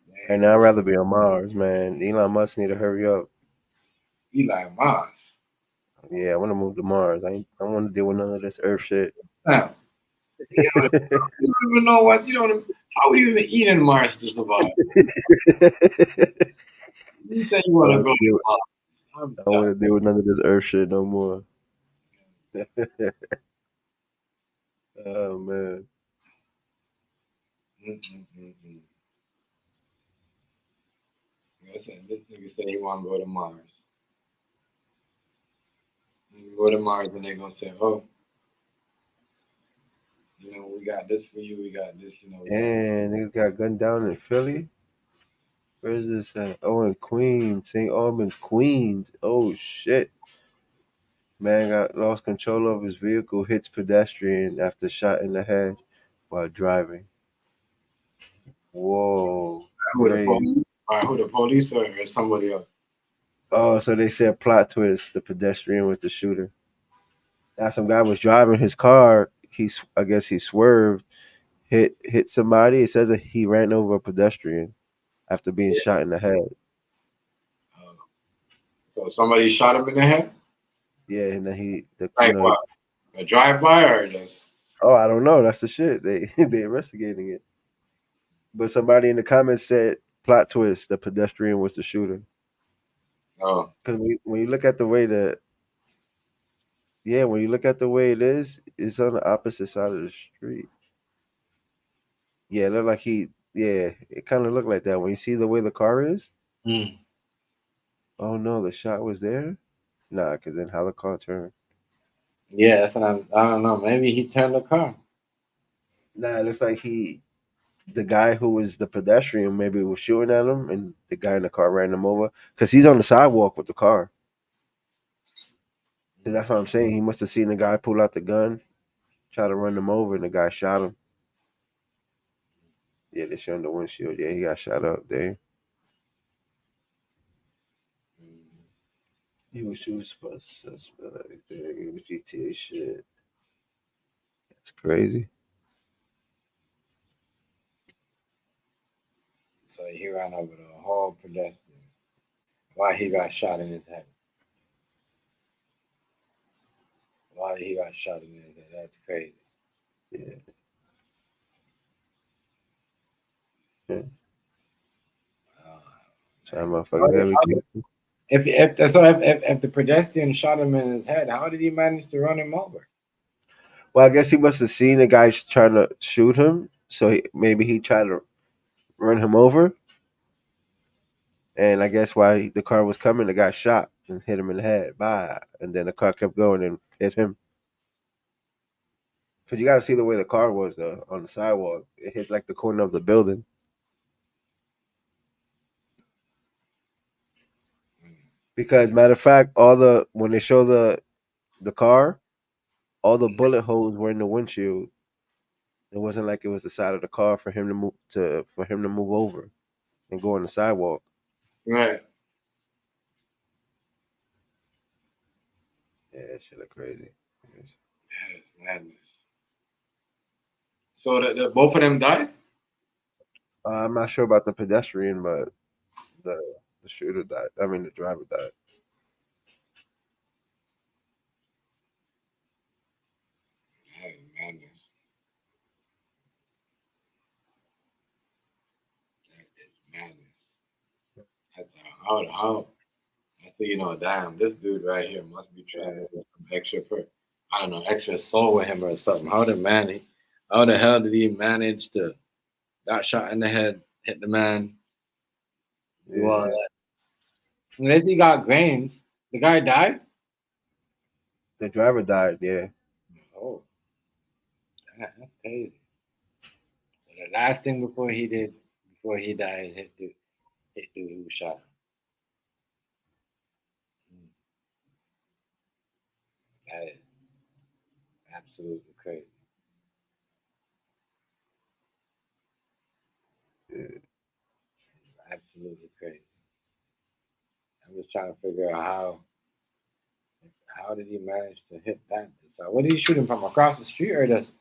They And ain't I'd rather be on Mars, man. Elon Musk need to hurry up. Eli Moss. Yeah, I want to move to Mars. I want to deal with none of this Earth shit. Now, you don't even know what you don't. How would you even eat in Mars to survive? You say you I want to want go to deal. to Mars. I'm I want done. to deal with none of this Earth shit no more. Oh man. Mm-mm-mm-mm. Listen, this nigga say he want to go to Mars. You go to Mars and they're gonna say, "Oh, we got this for you. We got this. We got." And niggas got gunned down in Philly. Where's this at? Oh, in Queens, St. Albans, Queens. Oh shit. Man got lost control of his vehicle, hits pedestrian after shot in the head while driving. Whoa, Who the crazy. police? Who the police or somebody else? Oh, so they said plot twist: the pedestrian was the shooter. Now some guy was driving his car. I guess he swerved, hit somebody. It says that he ran over a pedestrian after being shot in the head. Uh, so somebody shot him in the head. Yeah, and then Like what? A drive-by or just? oh, I don't know. That's the shit. They investigating it. But somebody in the comments said plot twist: the pedestrian was the shooter. Oh, Because when you look at the way that when you look at the way it is, it's on the opposite side of the street. Yeah, it looked like it kind of looked like that when you see the way the car is. mm. Oh no, the shot was there. Nah, because then how the car turned. Yeah, that's what I don't know. Maybe he turned the car. Nah, it looks like the guy who was the pedestrian, maybe was shooting at him, and the guy in the car ran him over because he's on the sidewalk with the car. So that's what I'm saying. He must have seen the guy pull out the gun, try to run him over, and the guy shot him. Yeah, they showing the windshield. Yeah, he got shot up there. He was supposed to suspect. It was GTA shit. That's crazy. So he ran over the whole pedestrian. Why he got shot in his head? Why he got shot in his head? That's crazy. Yeah. Yeah. Uh, So that motherfucker gotta be careful. if the pedestrian shot him in his head, how did he manage to run him over? Well, I guess he must have seen the guy trying to shoot him, so maybe he tried to run him over. And I guess while the car was coming, the guy shot and hit him in the head. Bye. And then the car kept going and hit him. Because you got to see the way the car was, though, on the sidewalk. It hit like the corner of the building. Because, matter of fact, when they show the car, all the bullet holes were in the windshield. It wasn't like it was the side of the car for him to move over and go on the sidewalk. Right. Yeah, that shit look crazy. That is madness. So the both of them died? I'm not sure about the pedestrian, but the the shooter died. I mean, the driver died. That is madness. That is madness. That's how. I say, damn, this dude right here must be traveling with some I don't know, extra soul with him or something. How the hell did he manage to got shot in the head, hit the man, do all Yeah, that? Unless he got grains, the guy died. the driver died. Yeah, Oh, Yeah, that's crazy. So the last thing before he died, hit dude who shot him. Mm, that is absolutely crazy. Absolutely crazy. I'm just trying to figure out how did he manage to hit that? So what did he shoot him from across the street or just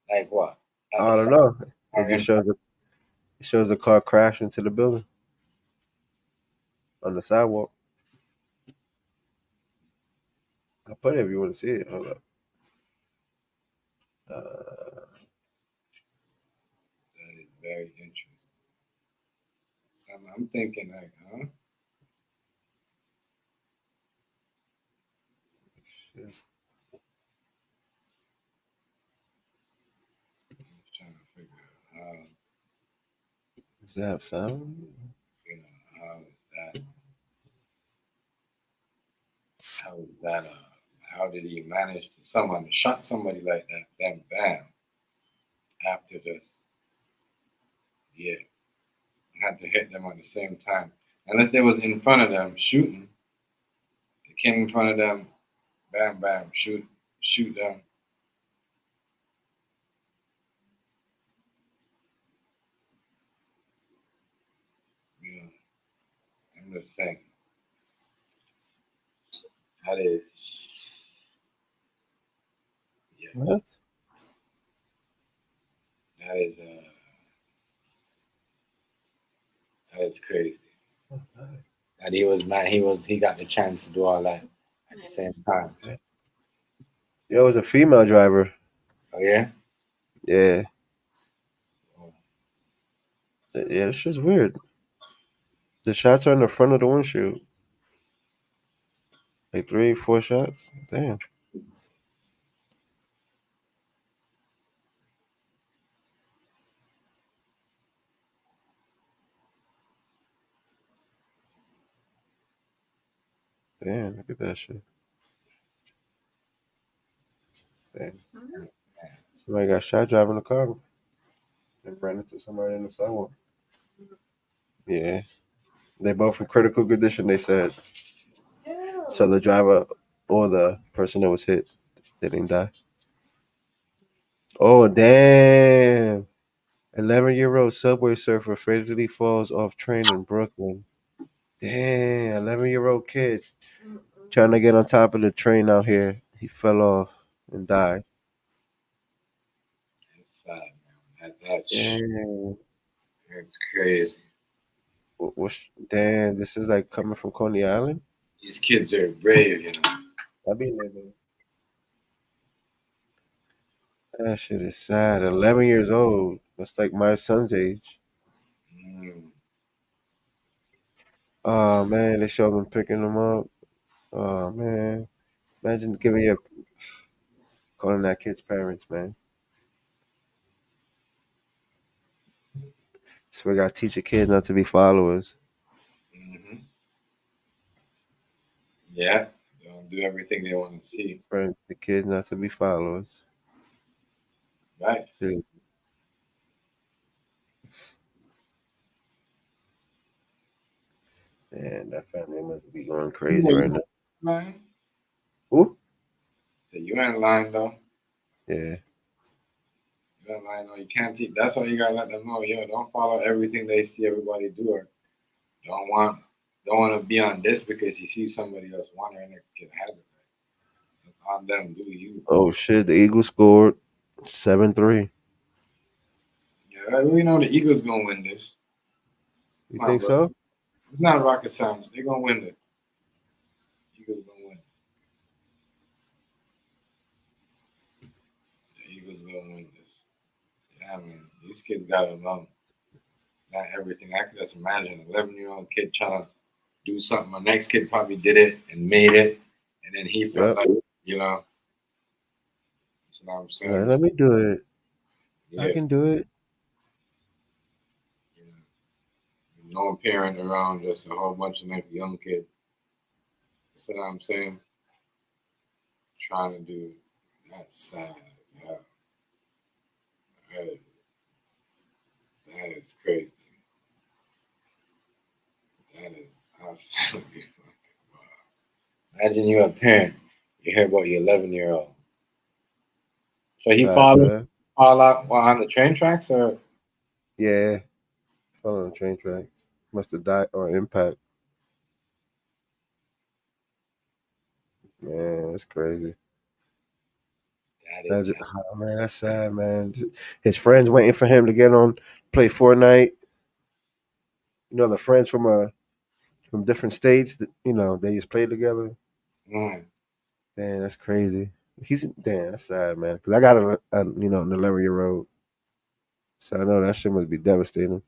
like what? At the I don't side know. or It just in shows the car crash into the building on the sidewalk. I'll put it if you want to see it. Hold up. that is very interesting. I'm thinking like, huh? Shit. I'm just trying to figure out Does that have sound? you know, how is that how is that how did he manage to someone shot somebody like that, then bam, after just yeah, had to hit them at the same time. Unless they was in front of them shooting. They came in front of them, bam bam, shoot them. You know, I'm just saying. That is yeah, What? that is that is crazy. And he was man, he got the chance to do all that at the same time. Yeah, it was a female driver. Oh yeah? Yeah. Oh, Yeah, this shit's weird. The shots are in the front of the windshield. Like 3, 4 shots. Damn. Damn, look at that shit. Damn. Somebody got shot driving a car and ran into somebody in the sidewalk. Yeah. They both in critical condition, they said. So the driver or the person that was hit didn't die. Oh, damn. 11-year-old subway surfer fatally falls off train in Brooklyn. Damn, 11-year-old kid trying to get on top of the train out here. He fell off and died. it's sad, man. Damn. That's crazy. Damn, this is like coming from Coney Island? These kids are brave, you know. I be living. That shit is sad. 11 years old. That's like my son's age. Mm, Oh, man, they showed them picking them up. Oh, man. Imagine calling that kid's parents, man. So we gotta teach a kid not to be followers. hmm Yeah. They don't do everything they want to see. For the kids not to be followers. Right. Dude, man, that family must be going crazy Yeah, right you now. lying. Who? So you ain't lying though. Yeah. You ain't lying though. You can't teach. That's why you gotta let them know. Yo, don't follow everything they see everybody do, or don't want don't want to be on this because you see somebody else want their next kid has it. It's on them. Do you? Oh shit, the Eagles scored 7-3. Yeah, we know the Eagles gonna win this. You Come on, think bro. so? It's not rocket science. They're gonna win this. Eagles gonna win. The Eagles gonna win this. Yeah, man. These kids gotta know not everything. I can just imagine an 11-year-old kid trying to do something. My next kid probably did it and made it, and then he felt Yep. like, you know, that's what I'm All right, saying. let me do it. I Yeah, can do it. you know, no parent around, just a whole bunch of like young kids. That's what I'm saying. Trying to do that's sad as hell. That is crazy. That is absolutely fucking wild. Imagine you're a parent. You hear about your 11-year-old. So he Facts, man. fall out while on the train tracks, or Yeah, fell on the train tracks. Must have died or impact. Man, that's crazy. that is Imagine, oh, man, that's sad, man. His friends waiting for him to get on, play Fortnite. You know, the friends from different states. That, you know, they just play together. mm, Damn, that's crazy. Damn, that's sad, man. Because I got an 11-year-old, so I know that shit must be devastating.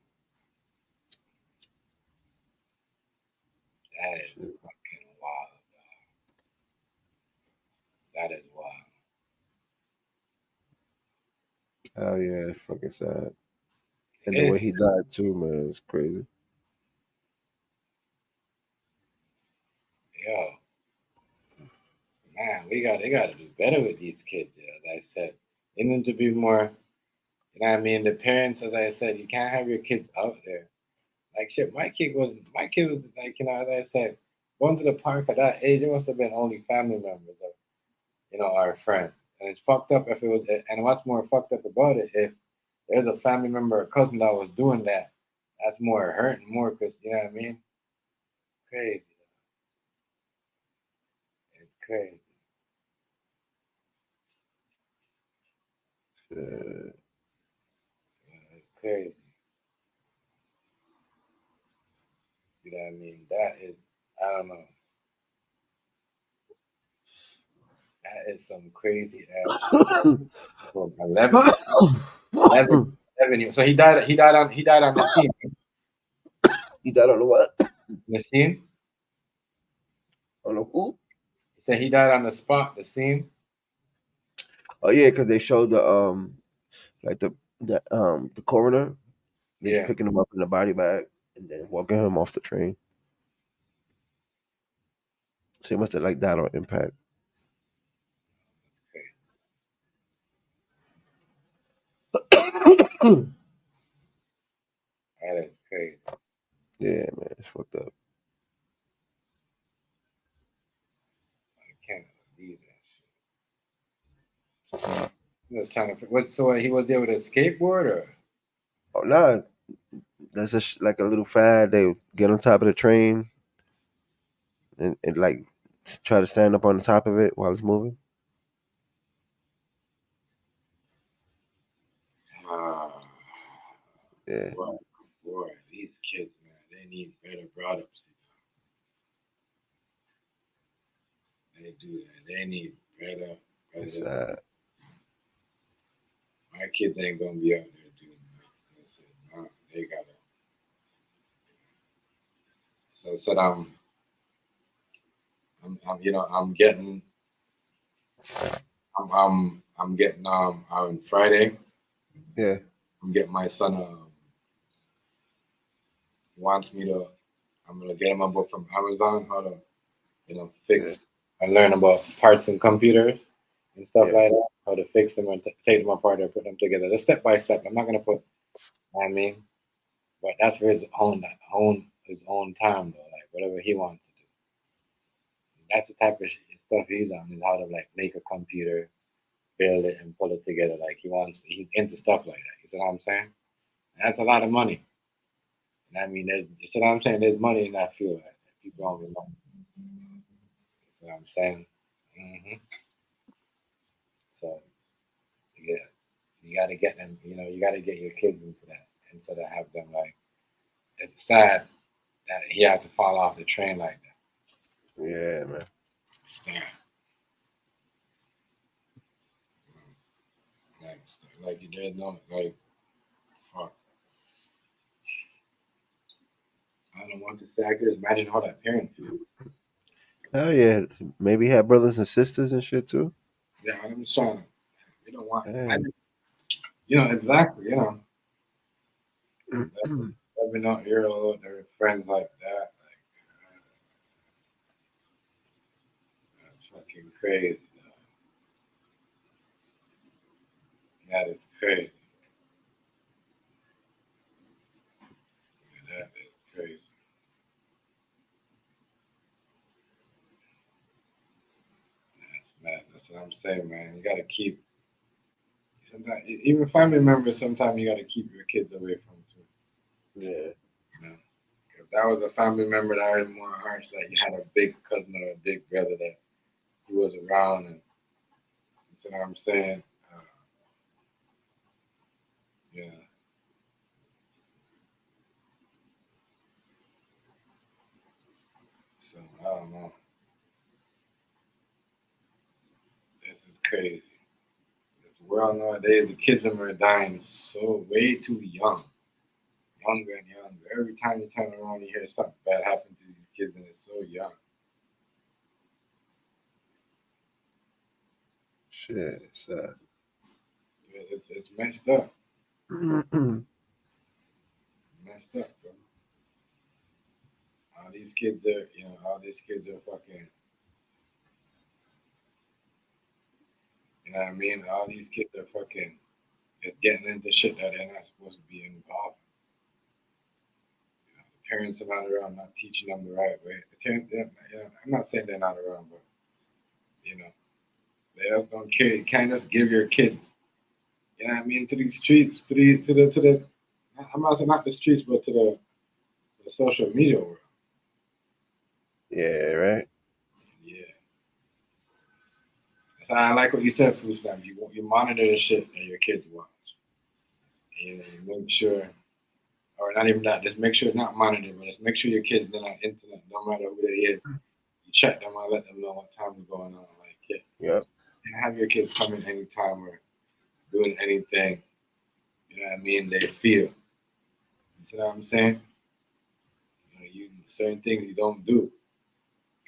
that is fucking wild. That is wild. Oh yeah, it's fucking sad. And the It way is, he died too, man, it's crazy. yo, man, they gotta do better with these kids, yeah, as I said. They need to be more, you know what I mean? The parents, as I said, you can't have your kids out there. Like shit, my kid was like, you know, as I said, going to the park at that age, it must have been only family members of, our friends. And it's fucked up if it was, and what's more fucked up about it, if there's a family member or cousin that was doing that, that's more hurting more because, you know what I mean? Crazy. It's crazy. Shit. It's crazy. You know what I mean? That is, I don't know. That is some crazy ass shit. From 11 years. So he died on the scene. He died on the what? The scene? On the who? He said he died on the spot, the scene. Oh yeah, because they showed like the coroner. They Yeah. picking him up in the body bag and then walking him off the train. So he must have like died on impact. That is crazy. Yeah, man, it's fucked up. I can't believe that shit. He was trying to. So he was there with a skateboard, or? Oh nah, that's just like a little fad. They get on top of the train and like try to stand up on the top of it while it's moving. Ah, Yeah, boy, these kids, man, they need better brought ups. They do that. They need better. it's My kids ain't gonna be out there doing that. I said, no, they gotta. So I said, I'm getting, I'm getting, on Friday. yeah. I'm getting my son. Wants me to. I'm gonna get him a book from Amazon how to, Yeah, fix. I learn about parts in computers and stuff yeah, like that. How to fix them and take them apart and put them together. Just step by step. I'm not gonna put. I mean, but that's for his own time though. Like whatever he wants to do. That's the type of stuff he's on. Is how to like make a computer, build it, and pull it together. Like he's into stuff like that. You see what I'm saying? And that's a lot of money. And I mean, you see what I'm saying? There's money in that field. Right? People don't remember. You see what I'm saying? So yeah, you got to get them. You got to get your kids into that instead of have them like. It's sad that he had to fall off the train like that. yeah, man. It's sad. Like there's no like fuck. I don't know what to say. I could just imagine how that parent feels. Hell yeah. Maybe he had brothers and sisters and shit too. Yeah, I'm just trying to. You don't want. Hey. Exactly. Let me not hear all their friends like that. Like that's fucking crazy. That is crazy. what I'm saying, man. You gotta keep. Sometimes, even family members, sometimes you gotta keep your kids away from too. Yeah. You know, if that was a family member that had more hearts, that you had a big cousin or a big brother that he was around, and you see what I'm saying? Yeah. So I don't know. This is crazy. This world nowadays, the kids are dying so way too young, younger and younger. Every time you turn around, you hear something bad happen to these kids, and it's so young. Shit. It's, It's messed up. Messed up, bro. All these kids are, all these kids are fucking, you know what I mean? All these kids are fucking just getting into shit that they're not supposed to be involved in. The parents are not around, not teaching them the right way. I'm not saying they're not around, but, they just don't care. You can't just give your kids, you know what I mean, to these streets, I'm not saying not the streets, but to the social media world. yeah. Right. Yeah. So I like what you said, Food Stamp. You monitor the shit that your kids watch. And make sure, or not even that, just make sure it's not monitored, but just make sure your kids are on internet, no matter who they is. You check them and let them know what time is going on. Like, Yep. have your kids come in anytime or doing anything, you know what I mean, they feel. You see what I'm saying? Certain things you don't do.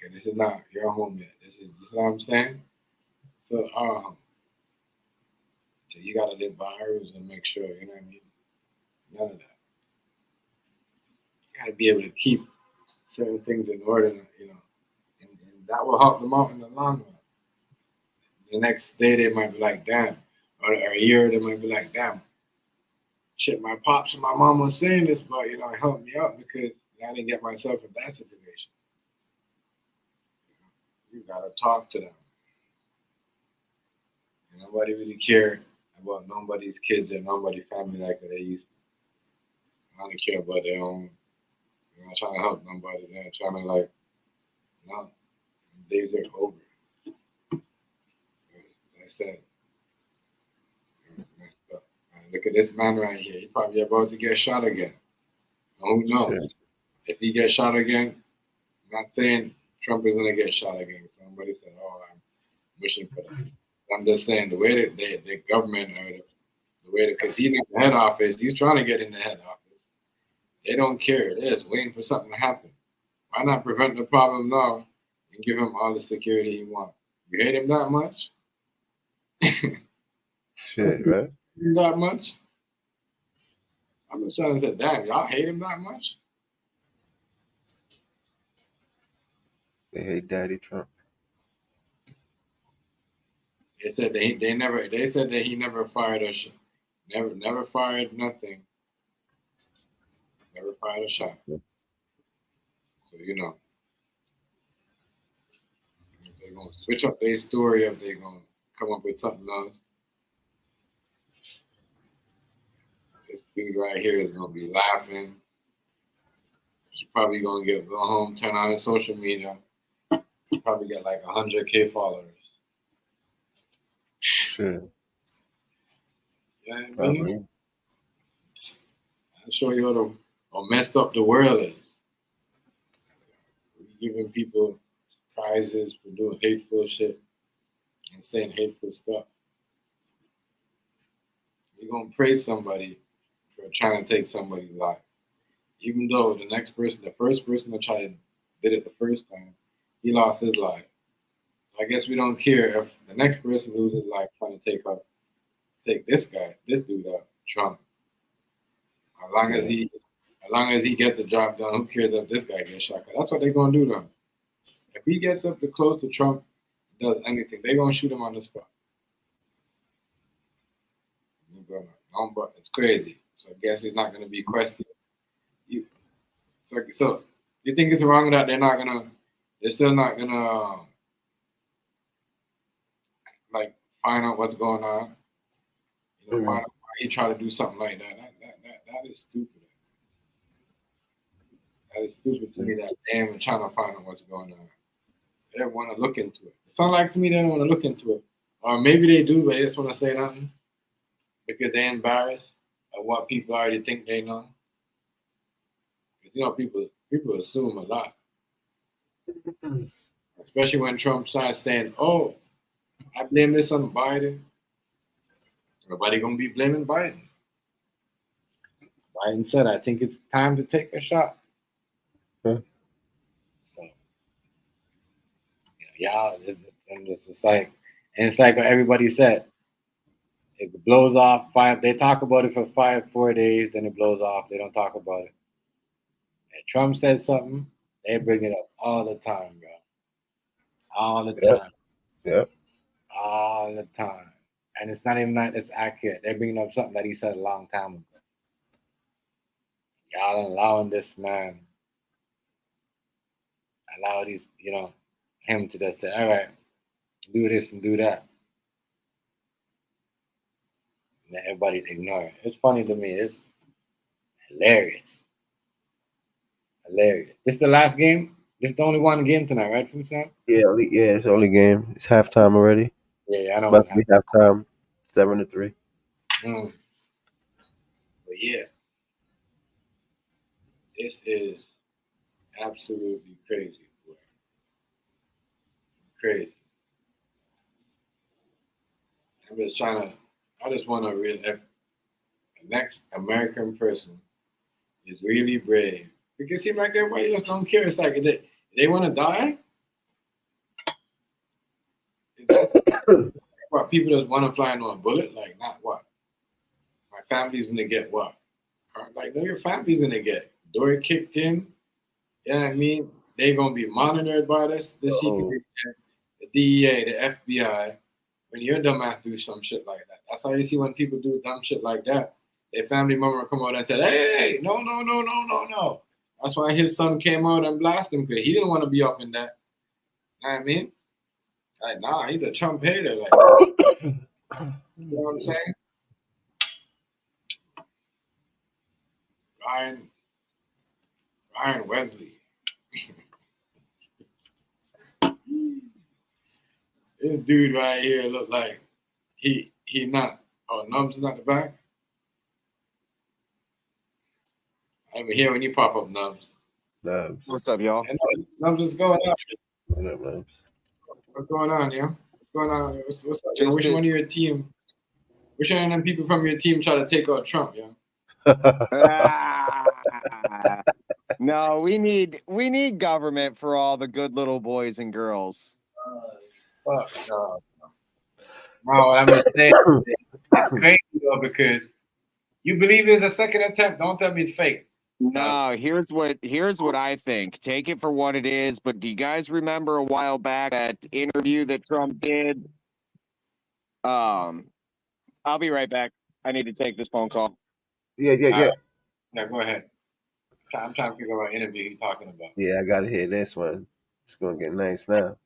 Okay, this is not your home yet. This is what I'm saying? So, so you gotta live by rules and make sure, you know what I mean? None of that. You gotta be able to keep certain things in order, and that will help them out in the long run. The next day they might be like, damn, or a year they might be like, damn, shit, my pops and my mom was saying this, but it helped me out because I didn't get myself in that situation. You gotta talk to them. And nobody really care about nobody's kids or nobody's family like they used to. They only care about their own. They're not trying to help nobody. They're not trying to no, days are over. Like I said, it's messed up. Man, look at this man right here. He probably about to get shot again. Who knows? Shit. If he gets shot again, I'm not saying Trump is gonna get shot again. Somebody said, "Oh, I'm wishing for that." I'm just saying the way that the government or the way that, because he's in the head office, he's trying to get in the head office. They don't care. They're just waiting for something to happen. Why not prevent the problem now and give him all the security he wants? You hate him that much? Shit. Right. That much? I'm just trying to say, damn, y'all hate him that much? They hate Daddy Trump. They said they said that he never fired a shot. Never fired nothing. Never fired a shot. So if they're gonna switch up their story, if they're gonna come up with something else. This dude right here is gonna be laughing. He's probably gonna go home, turn on his social media. He probably get like 100K followers. Shit. You know what I Probably. mean? I'll show you how messed up the world is. We're giving people prizes for doing hateful shit and saying hateful stuff. You're gonna praise somebody for trying to take somebody's life. Even though the first person that did it the first time, he lost his life. So I guess we don't care if the next person loses his life trying to take this dude out, Trump. As long as he gets the job done, who cares if this guy gets shot? 'Cause that's what they're gonna do to him. If he gets up too close to Trump, does anything, they're gonna shoot him on the spot. But it's crazy. So I guess he's not gonna be questioned. So you think it's wrong that they're still not gonna like find out what's going on. You know, Mhm. find out why he tried to do something like that. That is stupid. That is stupid to me that they ain't even trying to find out what's going on. They don't want to look into it. It sounds like to me they don't want to look into it. Or maybe they do, but they just want to say nothing because they're embarrassed of what people already think they know. Because you know, people assume a lot. Especially when Trump starts saying, "Oh, I blame this on Biden." Nobody gonna be blaming Biden. Biden said, "I think it's time to take a shot." Yeah. So, y'all, and it's like, and it's like what everybody said. It blows off five. They talk about it for 4 days, then it blows off. They don't talk about it. And Trump said something, they bring it up all the time, bro. All the Yep. time. Yep. All the time. And it's not even that it's accurate. They're bringing up something that he said a long time ago. Y'all allowing this man, allow these, him to just say, all right, do this and do that. And then everybody ignore it. It's funny to me. It's hilarious. Hilarious. This is the last game? This is the only one game tonight, right, Food Sam? Yeah. It's the only game. It's halftime already. Yeah, I know About what to be happened. halftime. 7-3. But yeah, this is absolutely crazy, boy. Crazy. I'm just trying to. I just want to really. If the next American person is really brave, because it seems like everybody just don't care. It's like they want to die. What people just want to fly into a bullet? Like not what? My family's gonna get what? Like no, your family's gonna get door kicked in. You know what I mean? They're gonna be monitored by the secret Oh. agent, the DEA, the FBI. When your dumbass do some shit like that, that's how you see when people do dumb shit like that. Their family member come out and said, "Hey, no, no, no, no, no, no." That's why his son came out and blasted him because he didn't want to be up in that. You know what I mean? Like, nah, he's a Trump hater. Like, you know what I'm saying? Ryan Wesley. This dude right here look like he not. Oh, Nubs is not the back. I even hear when you pop up, Nubs. Nubs. What's up, y'all? And Nubs, what's going on? What up, Nubs? What's going on, yeah? What's going on? What's up? Just Which one of your team? Which one of them people from your team try to take out Trump, yeah? No, we need government for all the good little boys and girls. Fuck no. No, I'm just saying it's crazy though because you believe it's a second attempt. Don't tell me it's fake. No, here's what I think. Take it for what it is. But do you guys remember a while back that interview that Trump did? I'll be right back. I need to take this phone call. Yeah. Yeah, go ahead. I'm trying to figure out what interview you're talking about. Yeah, I gotta hear this one. It's gonna get nice now.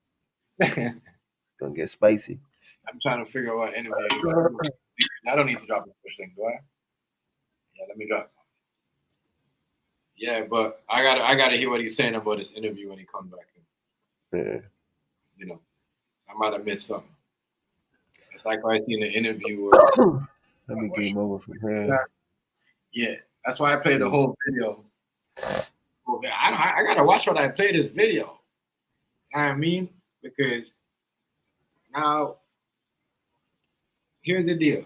Gonna get spicy. I'm trying to figure out what interview you're talking about. I don't need to drop the first thing, do I? Yeah, let me drop. Yeah, but I gotta hear what he's saying about this interview when he comes back in. Yeah. You know, I might have missed something. It's like I seen the interview where Let me game over from here. yeah, that's why I played the whole video. I gotta watch what I play this video. You know what I mean? Because now here's the deal.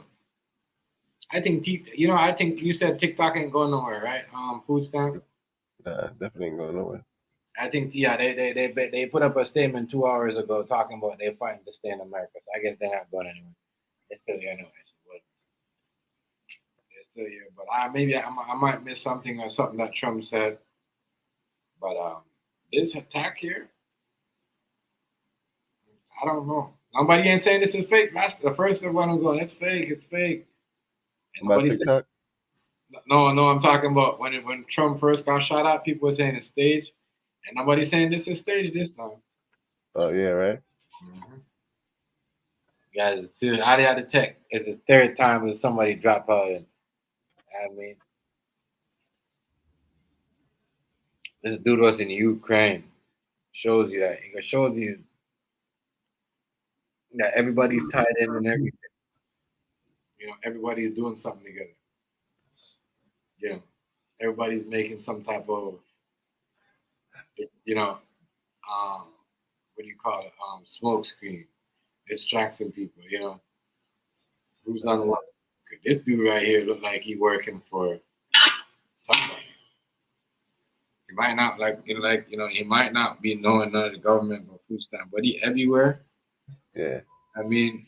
I think I think you said TikTok ain't going nowhere, right? Food stamp. Nah, definitely ain't going nowhere. I think they put up a statement 2 hours ago talking about they're fighting to stay in America. So I guess they're not going anywhere. They're still here anyway. So they're still here. But I might miss something or something that Trump said. But this attack here, I don't know. Nobody ain't saying this is fake. That's the first one I'm going. It's fake. It's fake. And About nobody TikTok? no, I'm talking about when Trump first got shot at. People were saying it's staged, and nobody's saying this is staged this time. Oh yeah, right. Mm-hmm. Yeah, see, out of the tech. It's the third time that somebody drop out. And I mean, this dude was in Ukraine. Shows you that. It shows you that everybody's tied in and everything. You know, everybody's doing something together. You know, everybody's making some type of, you know, what do you call it? Smoke screen, distracting people. You know, who's on what? This dude right here look like he working for somebody. He might not he might not be knowing none of the government or food stamp, but he everywhere. Yeah. I mean,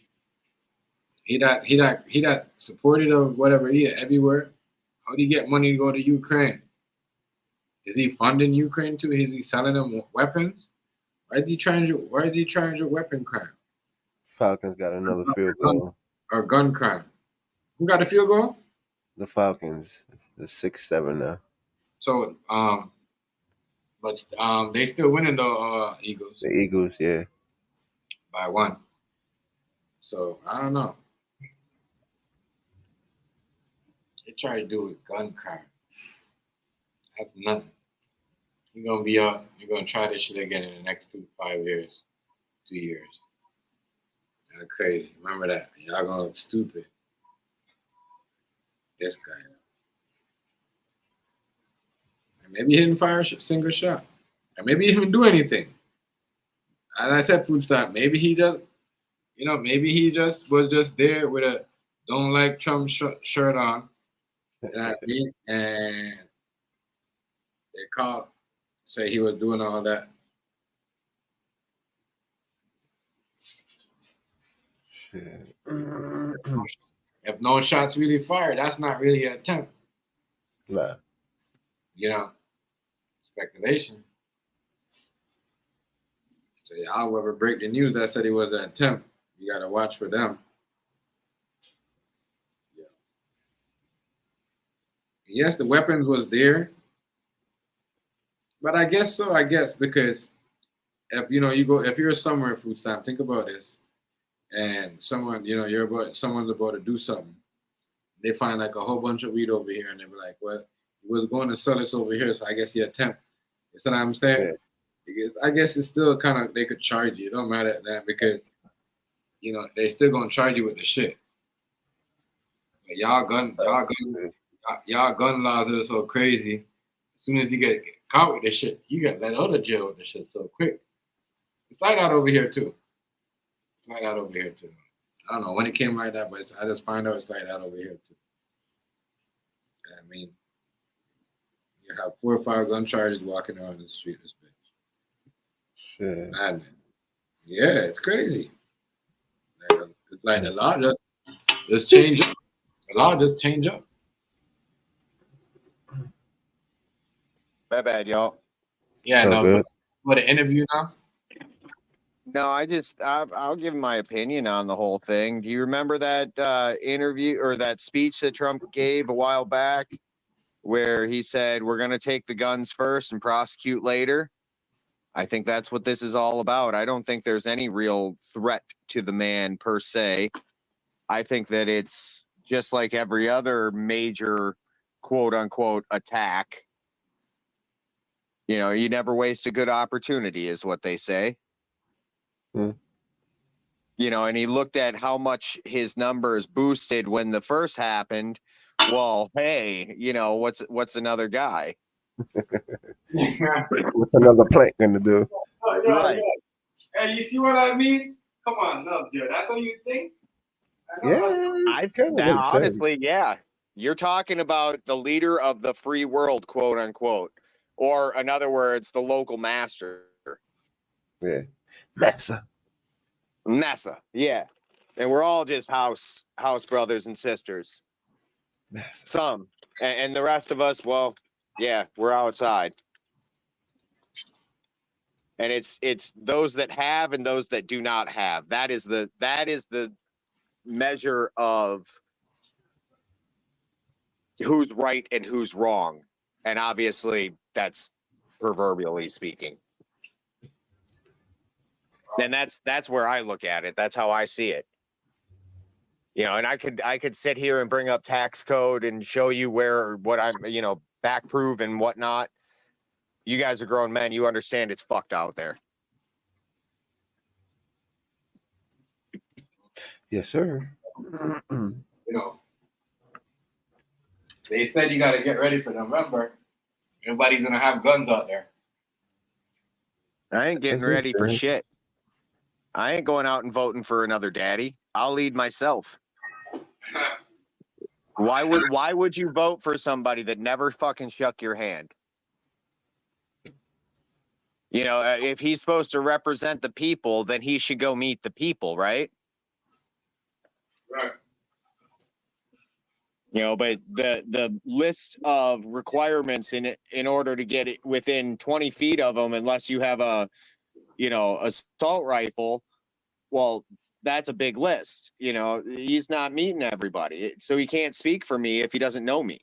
he that supported of whatever he everywhere. How do you get money to go to Ukraine? Is he funding Ukraine too? Is he selling them weapons? Why is he trying to weapon crime Falcons got another field goal. or gun crime? Who got a field goal? The Falcons, the 6-7 now. So but they still winning the Eagles The Eagles, yeah. by 1. So I don't know. They try to do with gun crime. That's nothing. You're gonna be up. You're gonna try this shit again in the next 5 years. 2 years. That's crazy. Remember that. Y'all gonna look stupid. This guy. And maybe he didn't fire a single shot. And maybe he didn't do anything. As I said, food stamp. Maybe he just, maybe he just was just there with a don't like Trump shirt on. And they say he was doing all that. Shit. If no shots really fired, that's not really an attempt. Nah. You know, speculation. So y'all ever break the news that said it was an attempt. You gotta watch for them. Yeah. Yes, the weapons was there. But I guess so, because if if you're somewhere food stamp, think about this. And someone, someone's about to do something. They find like a whole bunch of weed over here and they be like, well, he was going to sell this over here, so I guess he attempt. You see what I'm saying? Yeah. I guess it's still kind of, they could charge you. It don't matter that because, they still gonna charge you with the shit. But y'all gun laws are so crazy. As soon as you get caught with this shit, you get let out of jail with this shit so quick. It's like that over here too. I don't know when it came like that, but I just find out it's like that over here too. I mean, you have 4 or 5 gun charges walking around the street, this bitch. Shit. Man, yeah, it's crazy. It's like the law just change up. The law just change up. My bad, y'all. Yeah, Oh, no. good. What an interview now. No, I'll give my opinion on the whole thing. Do you remember that interview or that speech that Trump gave a while back where he said, we're going to take the guns first and prosecute later? I think that's what this is all about. I don't think there's any real threat to the man per se. I think that it's just like every other major quote unquote attack. You never waste a good opportunity is what they say. And he looked at how much his numbers boosted when the first happened. Well, hey, what's another guy? What's another plank gonna do? Right. Hey, you see what I mean? Come on, no, dude. That's what you think? Honestly, yeah. You're talking about the leader of the free world, quote unquote, or in other words, the local master. Yeah. NASA, yeah. And we're all just house brothers and sisters. Some. And the rest of us, well, yeah, we're outside. And it's those that have and those that do not have. That is the measure of who's right and who's wrong. And obviously that's proverbially speaking. And that's where I look at it. That's how I see it. You know, and I could sit here and bring up tax code and show you what I'm, back prove and whatnot. You guys are grown men. You understand it's fucked out there. Yes, sir. They said you got to get ready for November. Everybody's gonna have guns out there. I ain't getting ready for shit. I ain't going out and voting for another daddy. I'll lead myself. Why would you vote for somebody that never fucking shook your hand? If he's supposed to represent the people, then he should go meet the people, right? Right. But the list of requirements in order to get it within 20 feet of them, unless you have a assault rifle, well, that's a big list. He's not meeting everybody, so he can't speak for me if he doesn't know me.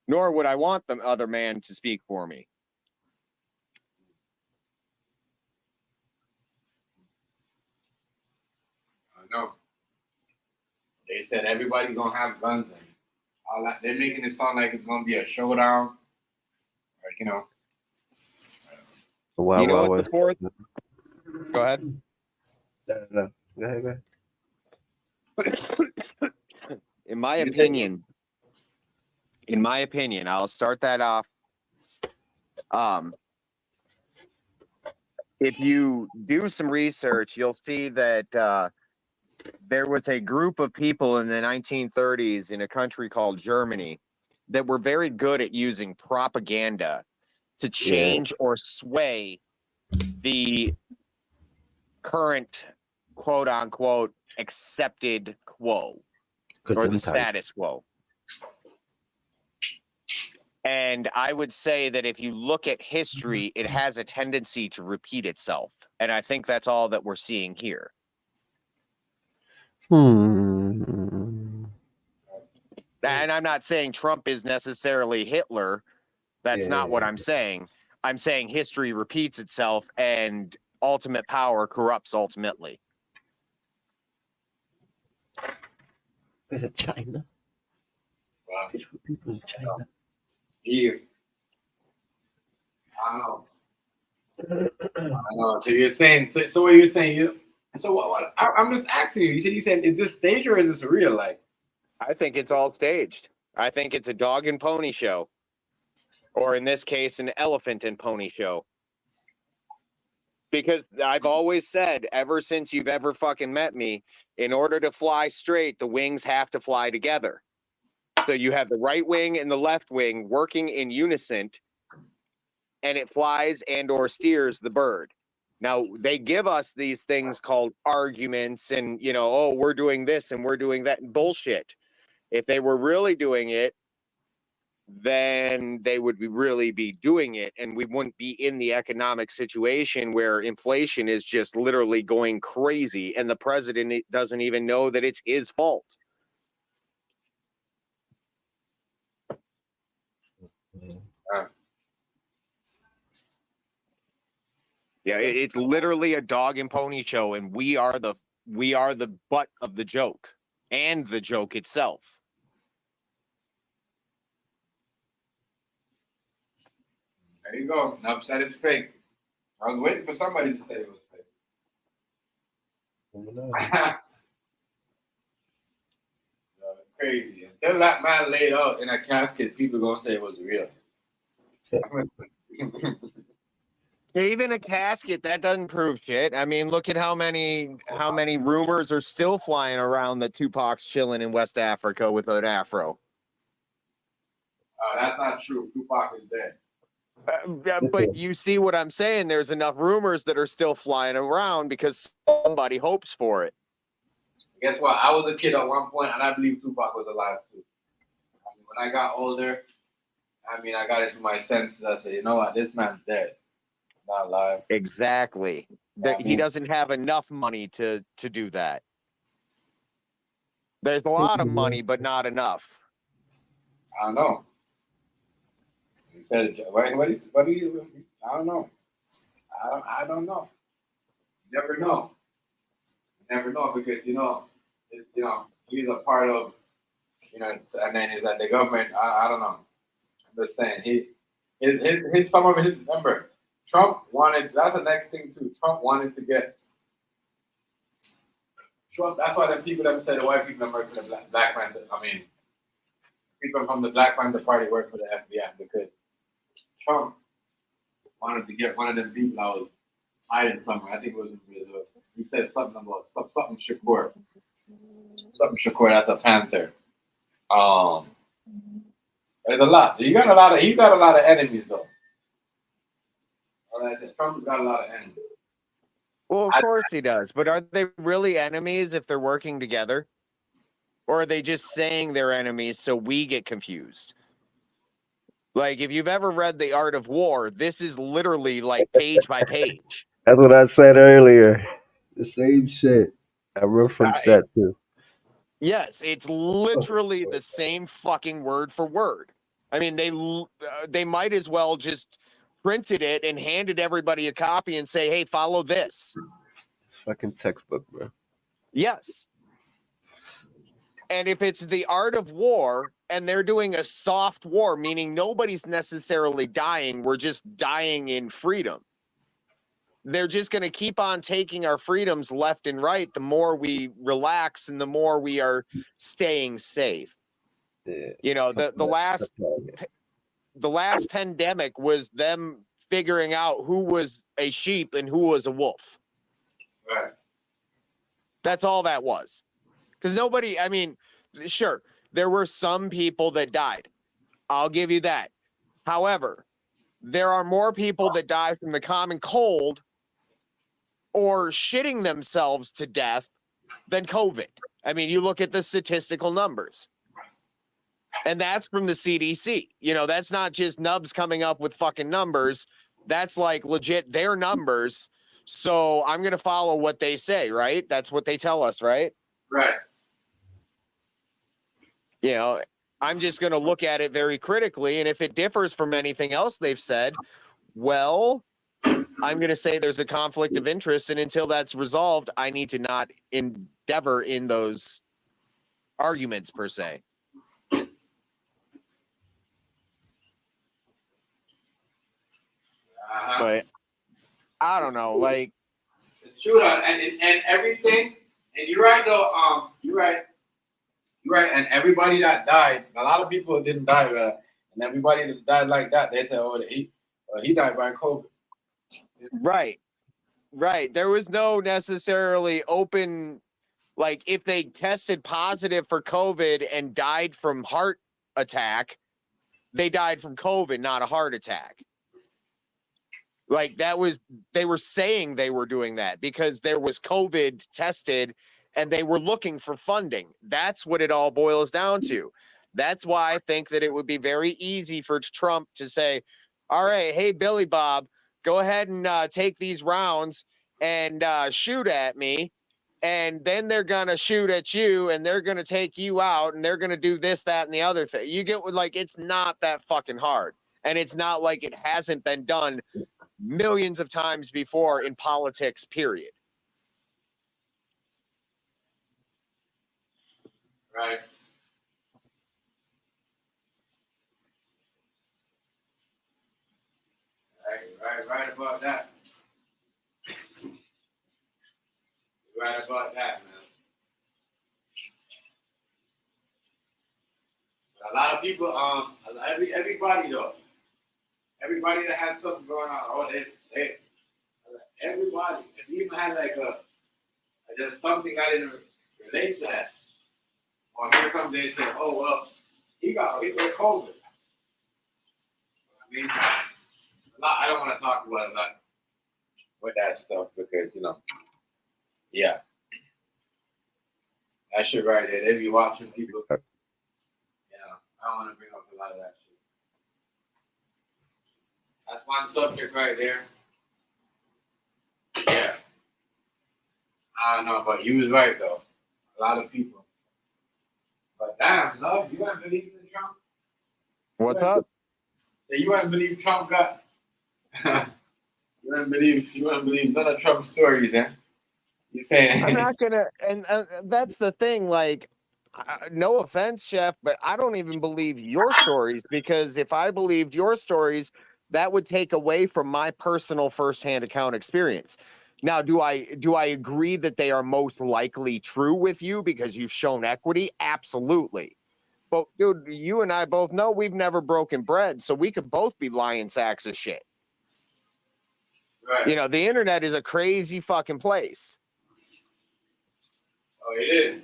Nor would I want the other man to speak for me. I know. They said everybody's gonna have guns and all that. They're making it sound like it's gonna be a showdown. Wow, you know wow, what the fourth? Go ahead. No. Go ahead. In my opinion, I'll start that off. If you do some research, you'll see that there was a group of people in the 1930s in a country called Germany that were very good at using propaganda to change or sway the current quote unquote accepted quo or the status quo. And I would say that if you look at history, it has a tendency to repeat itself. And I think that's all that we're seeing here. And I'm not saying Trump is necessarily Hitler. That's not what I'm saying. I'm saying history repeats itself and ultimate power corrupts ultimately. Is it China? Wow. People in China. Yeah. I know. So you're saying, so what you're saying, so what I'm just asking you, you said, is this stage or is this real life? I think it's all staged. I think it's a dog and pony show. Or in this case, an elephant and pony show. Because I've always said, ever since you've ever fucking met me, in order to fly straight, the wings have to fly together. So you have the right wing and the left wing working in unison, and it flies and or steers the bird. Now, they give us these things called arguments and, we're doing this and we're doing that. Bullshit. If they were really doing it, then they would really be doing it, and we wouldn't be in the economic situation where inflation is just literally going crazy and the president doesn't even know that it's his fault. Yeah, it's literally a dog and pony show, and we are the butt of the joke and the joke itself. There you go. Enough said it's fake. I was waiting for somebody to say it was fake. Crazy. Until that man laid out in a casket, people gonna say it was real. Even a casket, that doesn't prove shit. I mean, look at how many rumors are still flying around that Tupac's chilling in West Africa with an afro. That's not true. Tupac is dead. But you see what I'm saying? There's enough rumors that are still flying around because somebody hopes for it. Guess what? I was a kid at one point, and I believe Tupac was alive too. I mean, when I got older, I got into my senses. I said, you know what? This man's dead. Not alive. Exactly. He doesn't have enough money to do that. There's a lot of money, but not enough. I don't know. He said, what do you? I don't know. I don't know. Never know. Never know because he's a part of, you know, and then he's at the government. I don't know. I'm just saying his some of his remember Trump wanted. That's the next thing too. Trump wanted to get Trump. That's why the people that say the white people that work for the Black Panther. I mean, people from the Black Panther Party work for the FBI because Trump wanted to get one of them people I was hiding somewhere. I think it was in Brazil. He said something about something Shakur. Something Shakur. That's a Panther. There's a lot. He's got a lot of enemies though. Like I said, Trump's got a lot of enemies. Well, of course he does. But are they really enemies if they're working together? Or are they just saying they're enemies so we get confused? Like, if you've ever read The Art of War, this is literally like page by page. That's what I said earlier. The same shit. I referenced that too. Yes, it's literally the same fucking word for word. I mean, they might as well just printed it and handed everybody a copy and say, hey, follow this. It's fucking textbook, bro. Yes. And if it's the art of war and they're doing a soft war, meaning nobody's necessarily dying, we're just dying in freedom. They're just going to keep on taking our freedoms left and right the more we relax and the more we are staying safe. Yeah. You know, the last pandemic was them figuring out who was a sheep and who was a wolf. Right. That's all that was. Because nobody, I mean, sure, there were some people that died. I'll give you that. However, there are more people that die from the common cold or shitting themselves to death than COVID. I mean, you look at the statistical numbers. And that's from the CDC. You know, that's not just nubs coming up with fucking numbers. That's like legit their numbers. So I'm going to follow what they say, right? That's what they tell us, right? Right. You know, I'm just going to look at it very critically. And if it differs from anything else they've said, well, I'm going to say there's a conflict of interest. And until that's resolved, I need to not endeavor in those arguments per se. But I don't know, like it's true, and everything. And you're right though. You're right, and everybody that died, a lot of people didn't die, and everybody that died like that, they said, "Oh, he died by COVID." Right. There was no necessarily open, like if they tested positive for COVID and died from heart attack, they died from COVID, not a heart attack. Like they were saying they were doing that because there was COVID tested and they were looking for funding. That's what it all boils down to. That's why I think that it would be very easy for Trump to say, all right, hey, Billy Bob, go ahead and take these rounds and shoot at me. And then they're going to shoot at you and they're going to take you out and they're going to do this, that, and the other thing. You get like, it's not that fucking hard. And it's not like it hasn't been done millions of times before in politics, period. Right. Right about that. Right about that, man. A lot of people, everybody though, everybody that has something going on, everybody. If you even had like just something I didn't relate to that, or here comes they say, oh well, he got COVID. I mean, I don't want to talk about it with that stuff because yeah, that shit right there. They be watching people. I don't want to bring up a lot of that shit. That's one subject right there. Yeah. I don't know, but you was right though. A lot of people. But damn, love, you don't believe in Trump? What's up? You wouldn't believe Trump got. You wouldn't believe none of Trump's stories, eh? You saying? I'm not gonna, and that's the thing. Like, no offense, Chef, but I don't even believe your stories, because if I believed your stories, that would take away from my personal firsthand account experience. Now, do I agree that they are most likely true with you because you've shown equity? Absolutely. But dude, you and I both know we've never broken bread, so we could both be lying sacks of shit. Right. You know, the internet is a crazy fucking place. Oh, it is.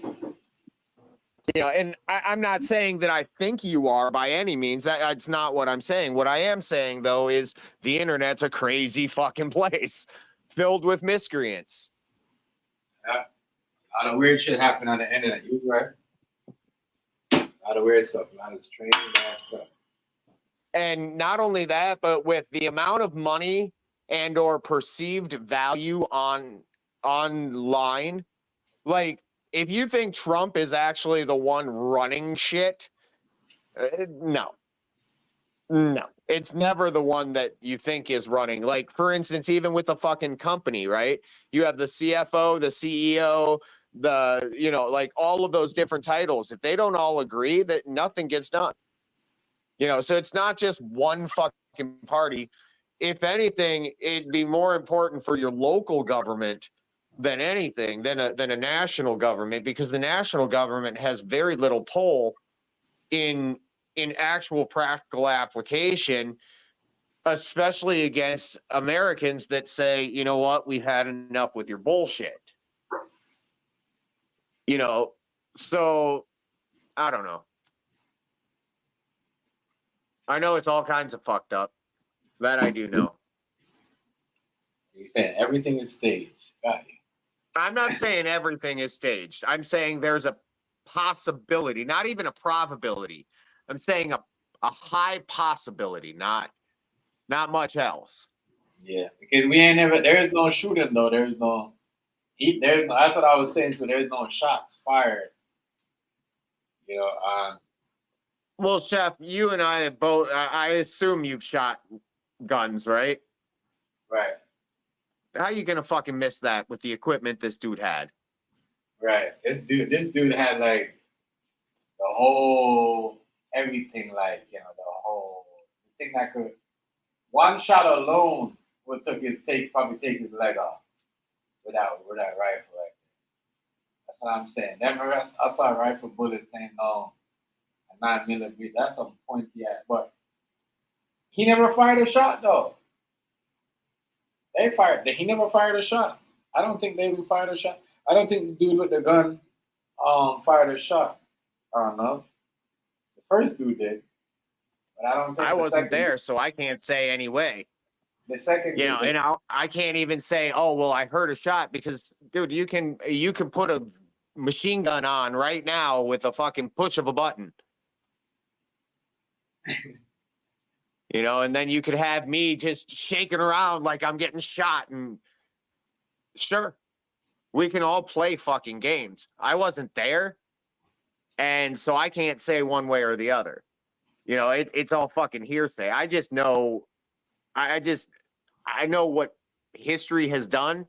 You know, and I'm not saying that I think you are by any means. That's not what I'm saying. What I am saying, though, is the internet's a crazy fucking place filled with miscreants. Yeah. A lot of weird shit happen on the internet. You right. A lot of weird stuff. A lot of strange bad stuff. And not only that, but with the amount of money and or perceived value online, like if you think Trump is actually the one running shit, no, it's never the one that you think is running. Like, for instance, even with the fucking company, right? You have the CFO, the CEO, like all of those different titles. If they don't all agree, that nothing gets done. You know, so it's not just one fucking party. If anything, it'd be more important for your local government than anything, than a national government, because the national government has very little pull in actual practical application, especially against Americans that say, you know what, we've had enough with your bullshit. You know, so I don't know. I know it's all kinds of fucked up. That I do know. You saying everything is staged. Got you. I'm not saying everything is staged. I'm saying there's a possibility, not even a probability. I'm saying a high possibility, not much else. Yeah, because we ain't never. There is no shooting though. There's no. That's what I was saying. So there's no shots fired. You know. Well, Chef, you and I both. I assume you've shot guns, right? Right. How you gonna fucking miss that with the equipment this dude had? Right. This dude had like the whole everything, like the whole thing that could one shot alone would probably take his leg off with that rifle. Like that's what I'm saying. Never I saw a rifle bullet saying no, a 9mm. That's some pointy ass, but he never fired a shot though. He never fired a shot. I don't think they even fired a shot. I don't think the dude with the gun fired a shot. I don't know. The first dude did, but I don't think I wasn't there, dude, so I can't say anyway. the second You know, and I can't even say, oh well, I heard a shot, because dude, you can put a machine gun on right now with a fucking push of a button. You know, and then you could have me just shaking around like I'm getting shot, and sure, we can all play fucking games. I wasn't there, and so I can't say one way or the other. You know, it's all fucking hearsay. I just know, I know what history has done,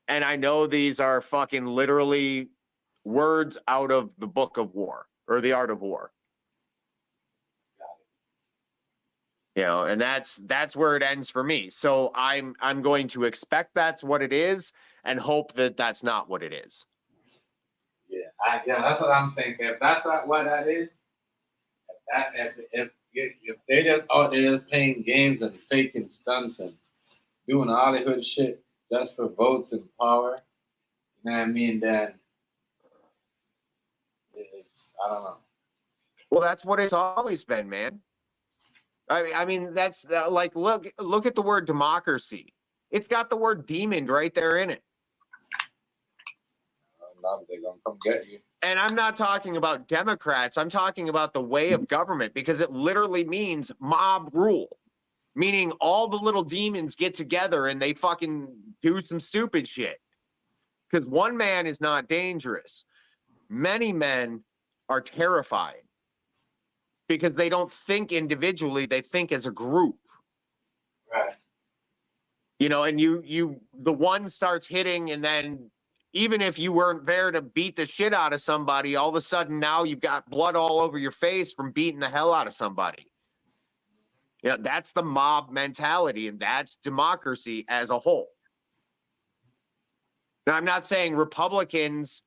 and I know these are fucking literally words out of the book of war or the art of war. You know, and that's where it ends for me. So I'm going to expect that's what it is and hope that that's not what it is. Yeah, that's what I'm saying. If that's not what that is, if they just out there playing games and faking stunts and doing Hollywood shit just for votes and power, you know what I mean? Then I don't know. Well, that's what it's always been, man. I mean, that's like look at the word democracy. It's got the word demon right there in it. They're gonna come get you. And I'm not talking about Democrats. I'm talking about the way of government, because it literally means mob rule, meaning all the little demons get together and they fucking do some stupid shit. Because one man is not dangerous. Many men are terrifying because they don't think individually, they think as a group. Right. You know, and the one starts hitting, and then even if you weren't there to beat the shit out of somebody, all of a sudden now you've got blood all over your face from beating the hell out of somebody. Yeah, that's the mob mentality, and that's democracy as a whole. Now, I'm not saying Republicans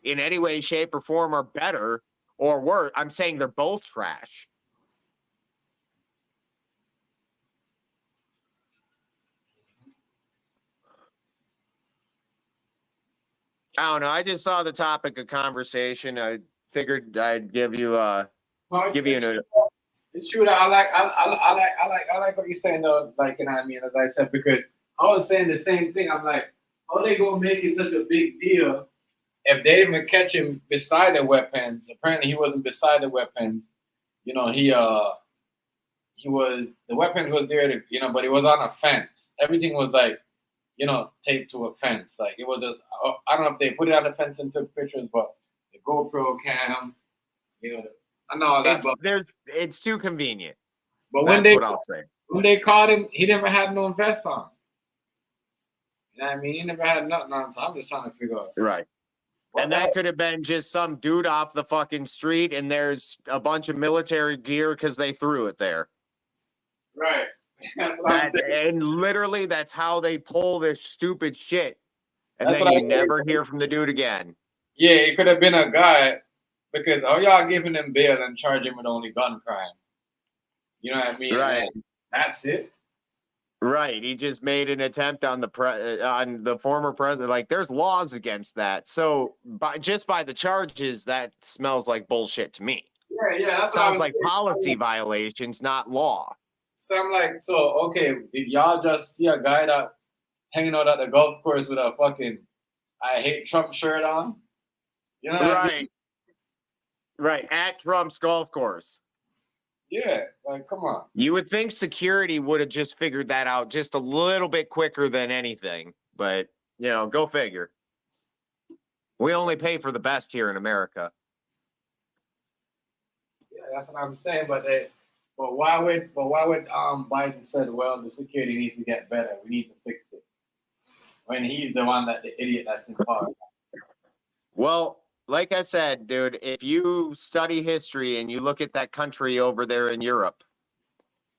in any way, shape, or form are better or worse. I'm saying they're both trash. I don't know. I just saw the topic of conversation. I figured I'd give you It's true that I like what you're saying though, like, you know what I mean, as I said, because I was saying the same thing. I'm like, how they gonna make it such a big deal if they didn't even catch him beside the weapons? Apparently he wasn't beside the weapons. You know, he was, the weapons was there to, you know, but he was on a fence. Everything was like, you know, taped to a fence. Like it was just, I don't know if they put it on the fence and took pictures, but the GoPro cam, you know, I know all that. It's too convenient. But That's what I'll say. When they caught him, he never had no vest on. You know what I mean? He never had nothing on. So I'm just trying to figure out. Right. And that could have been just some dude off the fucking street, and there's a bunch of military gear because they threw it there. Right. That's what I'm saying. And literally, that's how they pull this stupid shit. And That's then what you I said. never hear from the dude again. Yeah, it could have been a guy, because y'all giving him bail and charge him with only gun crime. You know what I mean? Right. And that's it. Right. He just made an attempt on the former president. Like, there's laws against that. So just by the charges, that smells like bullshit to me. Yeah. That's Sounds like policy violations, not law. So I'm like, okay, if y'all just see a guy that hanging out at the golf course with a fucking I hate Trump shirt on, you know what I mean? Right. At Trump's golf course. Yeah, like, come on. You would think security would have just figured that out just a little bit quicker than anything. But, you know, go figure. We only pay for the best here in America. Yeah, that's what I'm saying. But why would Biden said, well, the security needs to get better. We need to fix it. When he's the one the idiot that's in power. Well, like I said, dude, if you study history and you look at that country over there in Europe,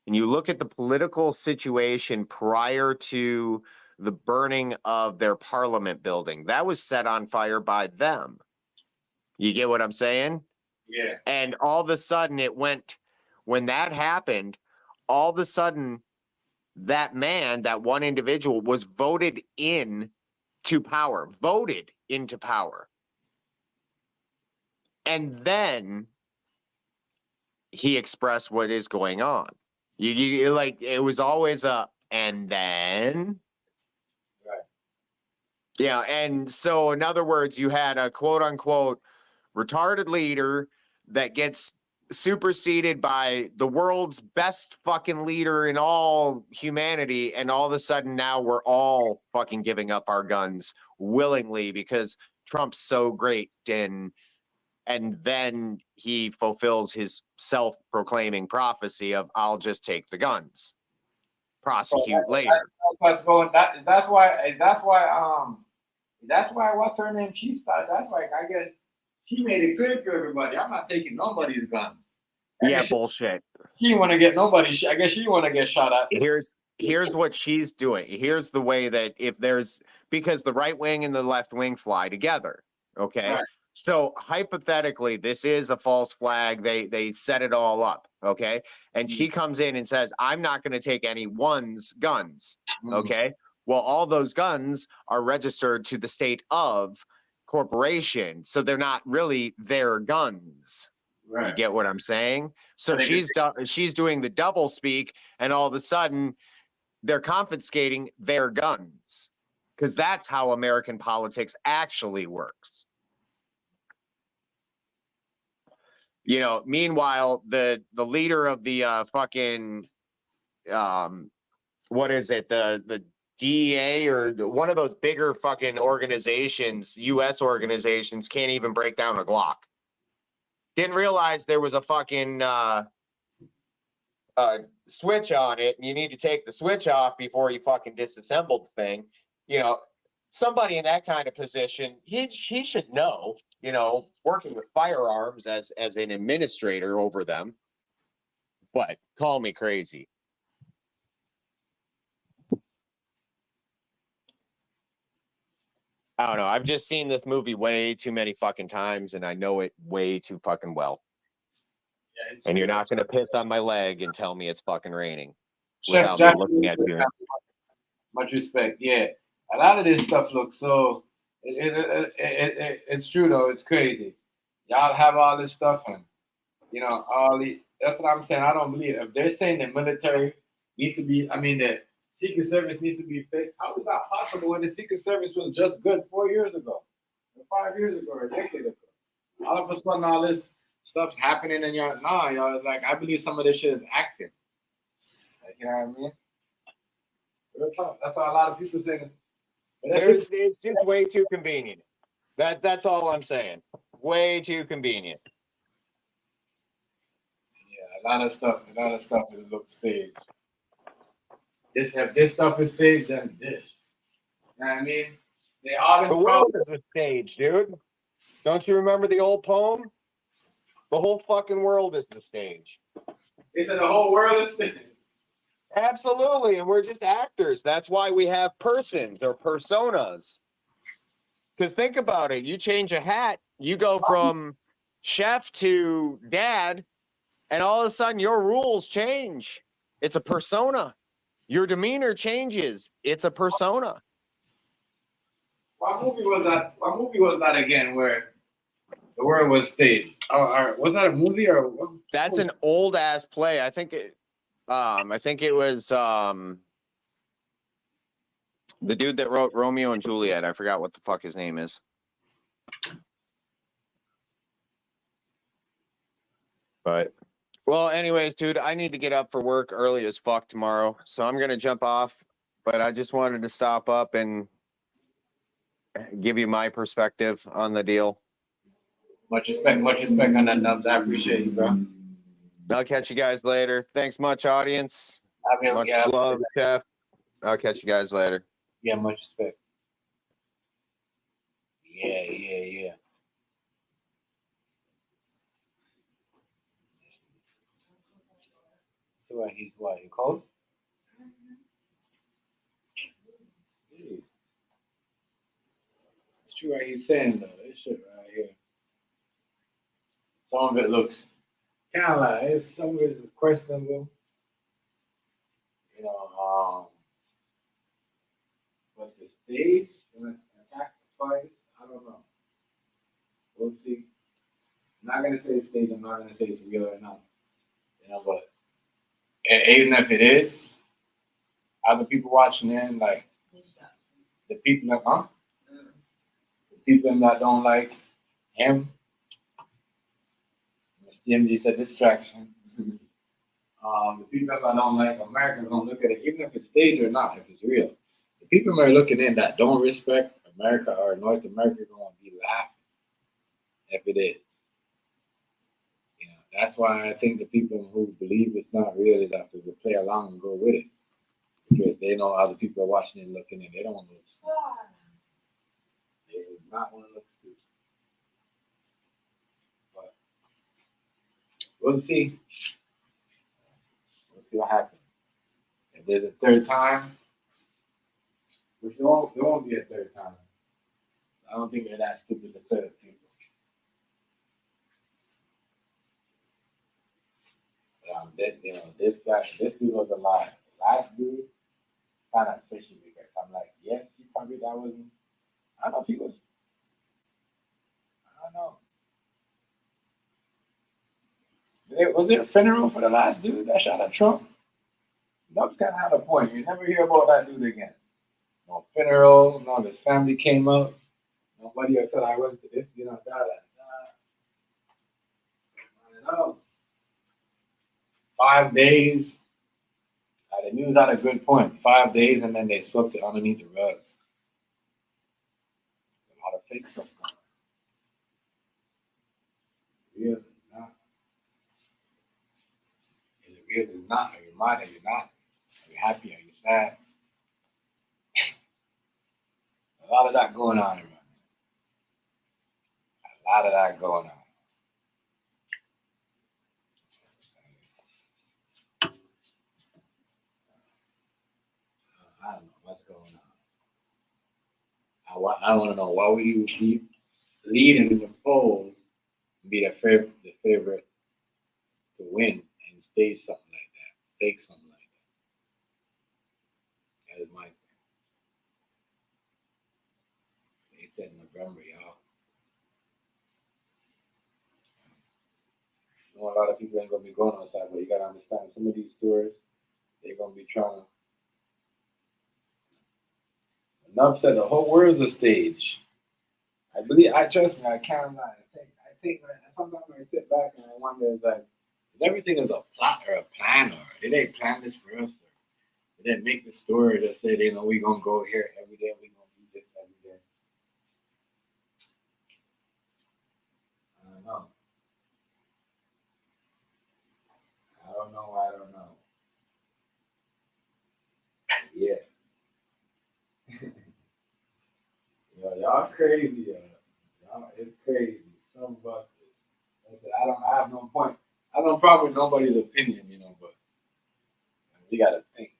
and you look at the political situation prior to the burning of their parliament building, that was set on fire by them. You get what I'm saying? Yeah. And all of a sudden when that happened, all of a sudden that one individual was voted into power. And then he expressed what is going on. You like, it was always and then. Right. Yeah. And so, in other words, you had a quote unquote retarded leader that gets superseded by the world's best fucking leader in all humanity. And all of a sudden now we're all fucking giving up our guns willingly because Trump's so great. And then he fulfills his self-proclaiming prophecy of I'll just take the guns, prosecute later. That's what's going. That's why what's her name? She started. That's why I guess she made it clear to everybody. I'm not taking nobody's guns. Yeah, bullshit. She didn't want to get nobody. I guess she want to get shot at. Here's what she's doing. Here's the way that because the right wing and the left wing fly together. Okay. Right. So hypothetically, this is a false flag. They set it all up. Okay. And she comes in and says, I'm not going to take anyone's guns. Okay. Well, all those guns are registered to the state of corporation. So they're not really their guns. Right. You get what I'm saying? So she's doing the double speak, and all of a sudden they're confiscating their guns, because that's how American politics actually works. You know, meanwhile, the leader of the fucking what is it? The DEA or one of those bigger fucking organizations, US organizations, can't even break down a Glock. Didn't realize there was a fucking switch on it, and you need to take the switch off before you fucking disassemble the thing. You know, somebody in that kind of position, he should know, working with firearms as an administrator over them. But call me crazy. I don't know. I've just seen this movie way too many fucking times, and I know it way too fucking well. Yeah, And you're not going to piss on my leg and tell me it's fucking raining Chef without me Jack, looking at you. much respect. Yeah, a lot of this stuff looks so. It's true though. It's crazy. Y'all have all this stuff, and all the. That's what I'm saying. I don't believe if they're saying the military need to be. I mean, the Secret Service needs to be fixed. How is that possible when the Secret Service was just good 4 years ago, or 5 years ago, or a decade ago? All of a sudden, all this stuff's happening, and y'all like. I believe some of this shit is acting. Like, you know what I mean? Real talk. That's why a lot of people say. It's just way too convenient. That's all I'm saying. Way too convenient. Yeah, a lot of stuff is look staged. If this stuff is staged, then this. You know what I mean? They all The world is a stage, dude. Don't you remember the old poem? The whole fucking world is the stage. They said the whole world is staged. Absolutely, and we're just actors. That's why we have persons or personas. Because think about it. You change a hat, you go from chef to dad, and all of a sudden your rules change. It's a persona. Your demeanor changes. It's a persona. What movie was that? What movie was that again? Where the world was staged? Was that a movie or? What? That's an old ass play. I think it was the dude that wrote Romeo and Juliet. I forgot what the fuck his name is. But well, anyways, dude, I need to get up for work early as fuck tomorrow, so I'm gonna jump off. But I just wanted to stop up and give you my perspective on the deal. Much respect on that, Nubs. I appreciate you, bro. I'll catch you guys later. Thanks much, audience. Much Yeah, love, Jeff. I'll catch you guys later. Yeah, much respect. Yeah. So he's what? You cold? Jeez. It's true what he's saying though. This shit right here. Some of it looks kind of like some of it is questionable. But the stage when attacked twice, I don't know. We'll see. I'm not gonna say it's stage. I'm not gonna say it's real or not. But even if it is, other people watching in, like the people that the people that don't like him. Mr. MD said distraction. The people that don't like America don't look at it, even if it's staged or not, if it's real. The people that are looking in that don't respect America or North America are going to be laughing if it is. That's why I think the people who believe it's not real is have to play along and go with it. Because they know other people are watching and looking in. They don't want to look stupid. They do not want to look stupid. But we'll see. We'll see what happens. If there's a third time, which there won't be a third time. I don't think they're that stupid to third people. This dude was alive. Last dude, kind of fishy because I'm like, yes, he probably that wasn't. I don't know if he was. I don't know. Was there a funeral for the last dude that shot at Trump? That kind of had a point. You never hear about that dude again. No funeral. No, his family came up. Nobody else said I went to this. That. I don't know. 5 days. The news had a good point. 5 days, and then they swept it underneath the rug. A lot of fake stuff going on. Real is not. Is it real? Is not? Are you mad? Are you not? Are you happy? Are you sad? A lot of that going on, man. A lot of that going on. I don't know what's going on. I want to know why would you be leading in the polls and be the favorite to win and stage something like that, fake something like that. That is my thing. They said November, y'all. I know a lot of people ain't gonna be going outside, but you gotta understand some of these stores, they're gonna be trying to. Enough said the whole world's a stage. I trust me, I can't lie. I think man, sometimes I sit back and I wonder, like, is everything is a plot or a plan, or did they plan this for us? Or did they make the story that say they know we gonna go here every day, we gonna do this every day? I don't know. I don't know. I don't know. Yeah. Yo, y'all crazy, yo. Y'all, it's crazy. Some of us, I have no point. I have no problem with nobody's opinion, but we gotta think.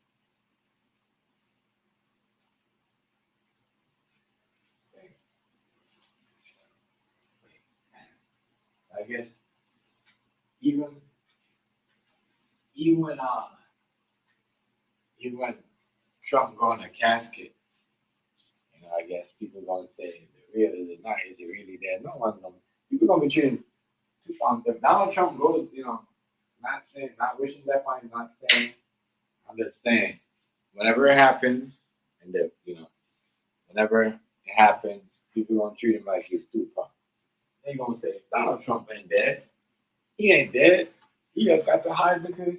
I guess even even when uh even when Trump go in a casket, I guess people gonna say, is it not? Is he really dead? No one's gonna. People gonna be treating. If Donald Trump goes, not wishing death on him, not saying. I'm just saying, whenever it happens, and whenever it happens, people gonna treat him like he's Tupac. They gonna say Donald Trump ain't dead. He ain't dead. He just got to hide because,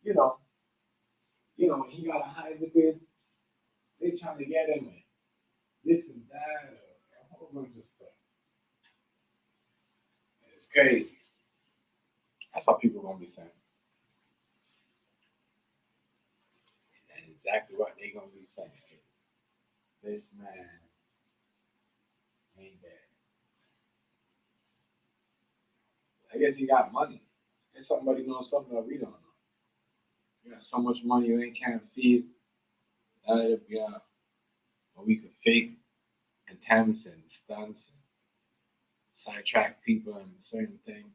he gotta hide because they trying to get him. This and that, a whole bunch of stuff. It's crazy. That's what people gonna be saying. That's exactly what they gonna be saying. This man ain't dead. I guess he got money. If somebody knows something that we don't know. You got so much money you ain't can't feed. We could fake attempts and stunts and sidetrack people and certain things.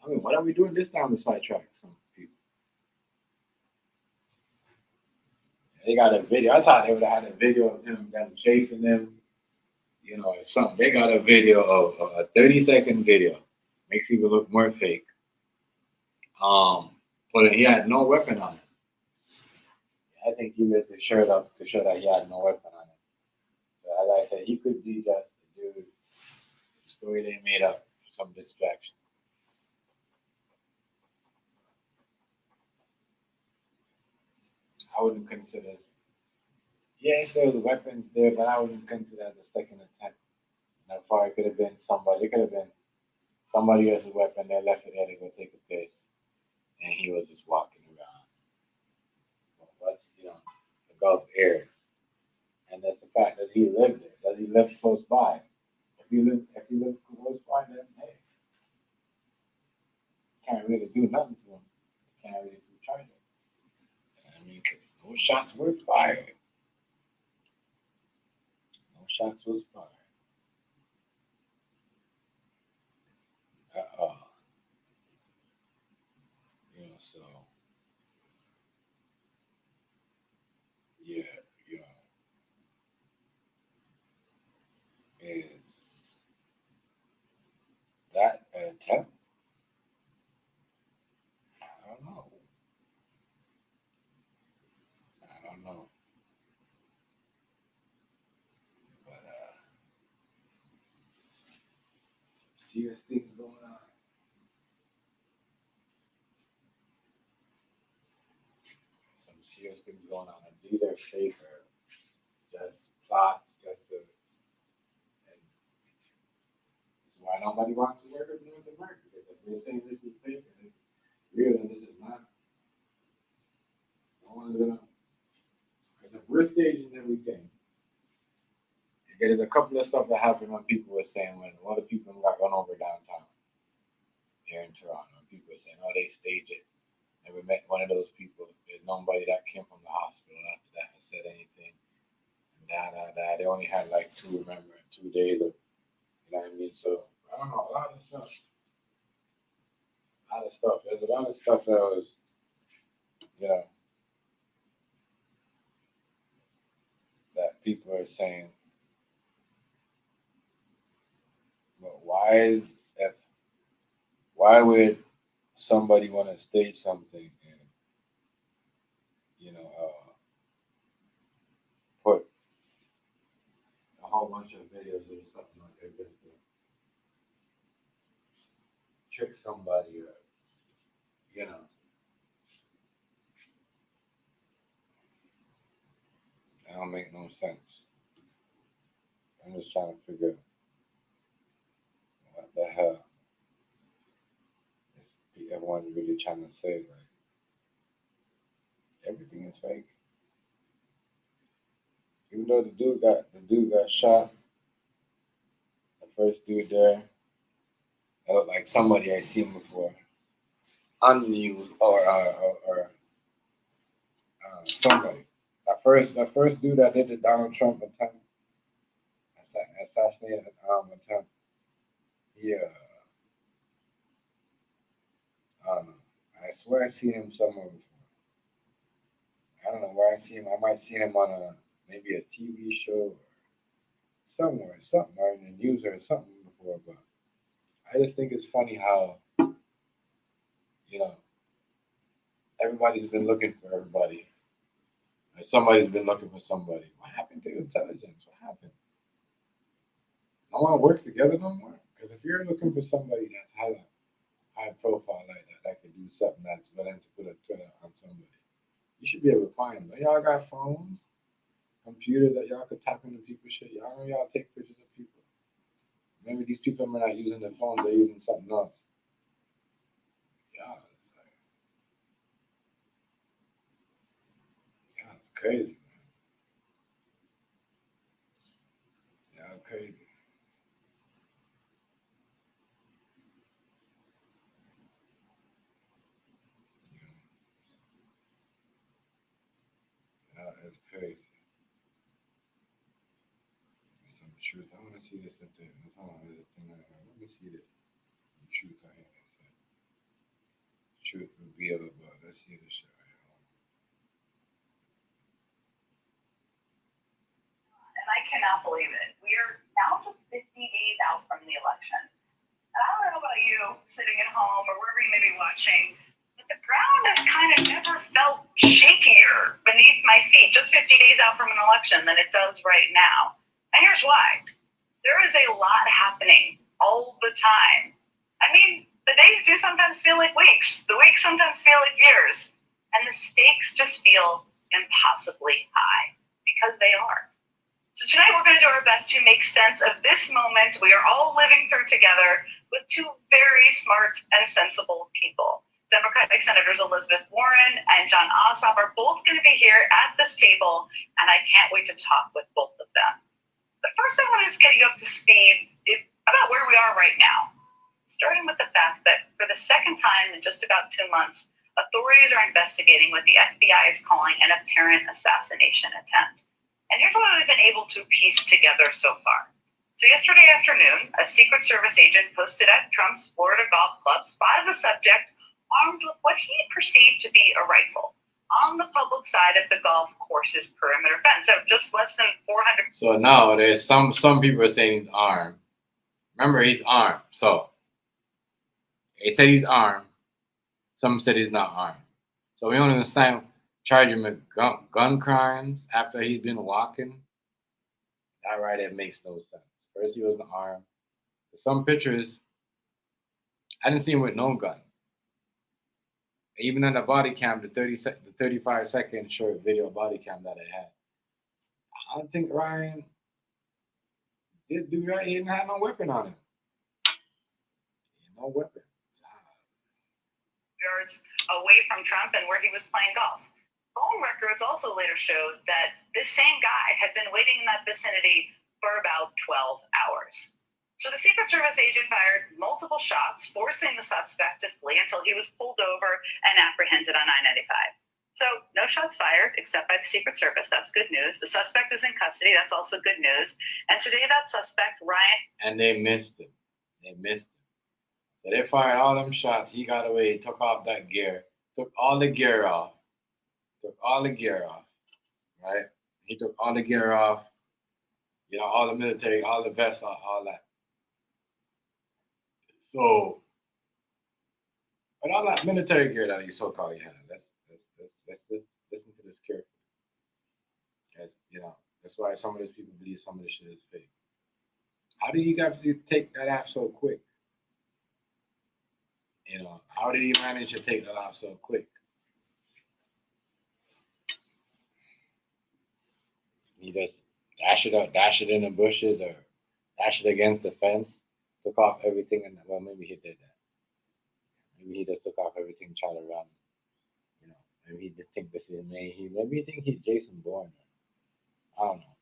I mean, what are we doing this time to sidetrack some people? They got a video. I thought they would have had a video of them chasing them, or something. They got a video of a 30-second video. Makes people look more fake. But he had no weapon on him. I think he lifted his shirt up to show that he had no weapon on him. So as I said, he could be just a dude. Story they made up for some distraction. I wouldn't consider it. Yes, there was weapons there, but I wouldn't consider it a second attempt. That far, it could have been somebody. It could have been somebody else's weapon. They left it there to go take a piss, and he was just walking around. What's the Gulf area, and that's the fact that he lived there. That he lived close by. If you live close by, then hey, can't really do nothing to him. Can't really do charge him. I mean, because no shots were fired. No shots was fired. So yeah, is that an attempt? I don't know. But serious things going on. Some serious things going on. And these are fake or just plots, just to. And this is why nobody wants to work with North America. Because if they're saying this is fake and it's real and this is not, no one's gonna. Because if we're staging everything, There's a couple of stuff that happened when people were saying when a lot of people got run over downtown here in Toronto. And people were saying, oh, they staged it. Never met one of those people. There's nobody that came from the hospital after that and said anything. And they only had like 2 days of, you know what I mean? So I don't know, a lot of stuff. There's a lot of stuff that was, you know, that people are saying. But why would somebody want to stage something and, you know, put a whole bunch of videos or something like that just to trick somebody or, you know. That don't make no sense. I'm just trying to figure out what the hell is everyone really trying to say. Like, everything is fake. Even though the dude got shot, the first dude there, that looked like somebody I seen before on the news or somebody. That first dude that did the Donald Trump attempt, assassination attempt, yeah. I don't know. I swear I seen him somewhere before. I don't know where I see him. I might see him on maybe a TV show or somewhere, something, or in the news or something before. But I just think it's funny how, you know, everybody's been looking for everybody. Or somebody's been looking for somebody. What happened to intelligence? What happened? No one works together no more? Because if you're looking for somebody that has a high profile like that could do something that's willing to put a Twitter on somebody, you should be able to find them. Y'all got phones, computers that y'all could tap into people's shit. Y'all know y'all take pictures of people. Maybe these people are not using their phones, they're using something else. Yeah, it's crazy, man. Yeah, crazy. Yeah, it's crazy. There's some truth. I want to see this up there. Hold on, there's a thing. Let me see this. The truth on here. Truth revealed, but let's see this shit right here. And I cannot believe it. We are now just 50 days out from the election. And I don't know about you sitting at home or wherever you may be watching, but the ground has kind of never felt shakier beneath my feet just 50 days out from an election than it does right now. And here's why. There is a lot happening all the time. I mean, the days do sometimes feel like weeks. The weeks sometimes feel like years. And the stakes just feel impossibly high because they are. So tonight we're going to do our best to make sense of this moment we are all living through together with 2 very smart and sensible people. Democratic Senators Elizabeth Warren and John Ossoff are both going to be here at this table, and I can't wait to talk with both of them. But first I want to just get you up to speed about where we are right now. Starting with the fact that for the second time in just about 2 months, authorities are investigating what the FBI is calling an apparent assassination attempt. And here's what we've been able to piece together so far. So yesterday afternoon, a Secret Service agent posted at Trump's Florida golf club spotted a subject armed with what he perceived to be a rifle on the public side of the golf course's perimeter fence. So just less than 400. So now there's some people are saying he's armed. Remember, he's armed. So they said he's armed. Some said he's not armed. So we don't understand charge him with gun crimes after he's been walking. That right, it makes no sense. First he wasn't armed. Some pictures, I didn't see him with no gun. Even on the body cam, the 35-second short video body cam that I had, I don't think Ryan did do right. He didn't have no weapon on him. No weapon. Yards away from Trump and where he was playing golf. Phone records also later showed that this same guy had been waiting in that vicinity for about 12 hours. So the Secret Service agent fired multiple shots, forcing the suspect to flee until he was pulled over and apprehended on I-95. So no shots fired except by the Secret Service. That's good news. The suspect is in custody. That's also good news. And today that suspect, Ryan... And they missed him. They missed him. So they fired all them shots. He got away, took off that gear, took all the gear off. Right? He took all the gear off. You know, all the military, all the vests, all that. So, but all that military gear that he so-called had, let's listen to this carefully. As you know, that's why some of these people believe some of this shit is fake. How did he got to take that off so quick? You know, how did he manage to take that off so quick? He just dash it in the bushes or dash it against the fence, took off everything, and well, maybe he did that. Maybe he just took off everything, tried to run. You know, maybe he just think this is me. Maybe he think he's Jason Bourne. I don't know.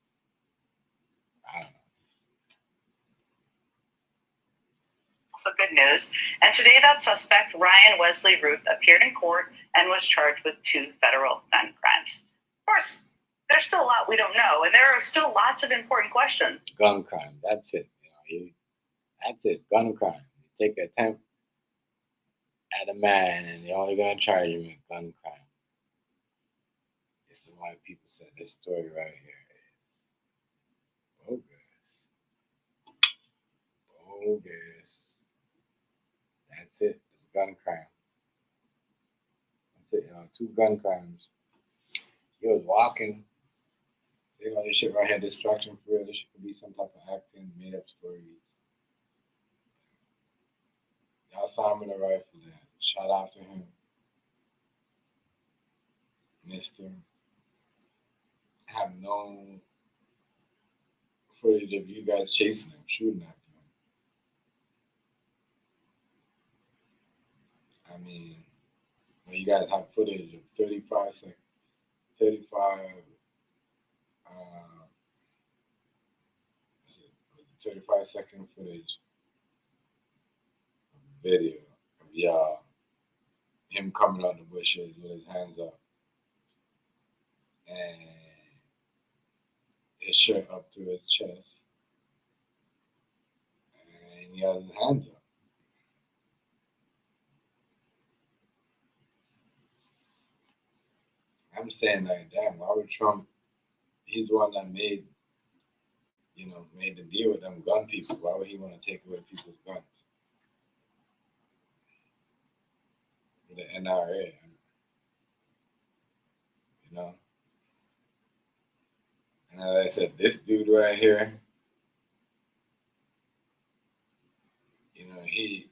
Also good news. And today that suspect, Ryan Wesley Ruth, appeared in court and was charged with 2 federal gun crimes. Of course, there's still a lot we don't know, and there are still lots of important questions. Gun crime, that's it. That's it, gun crime. You take an attempt at a man and you're only going to charge him with gun crime. This is why people said this story right here is bogus. Bogus. That's it. It's gun crime. That's it, y'all. 2 gun crimes. He was walking. You know, this shit right here, distraction for real. This shit could be some type of acting, made up stories. Y'all saw him in a rifle there. Shot after him. Missed him. I have no footage of you guys chasing him, shooting after him. I mean, well, you guys have footage of 35 seconds. 35-second footage of video of y'all, him coming out the bushes with his hands up and his shirt up to his chest, and he has his hands up. I'm saying like, damn, why would Trump? He's the one that made the deal with them gun people. Why would he want to take away people's guns? With the NRA, you know. And as I said, this dude right here, you know, he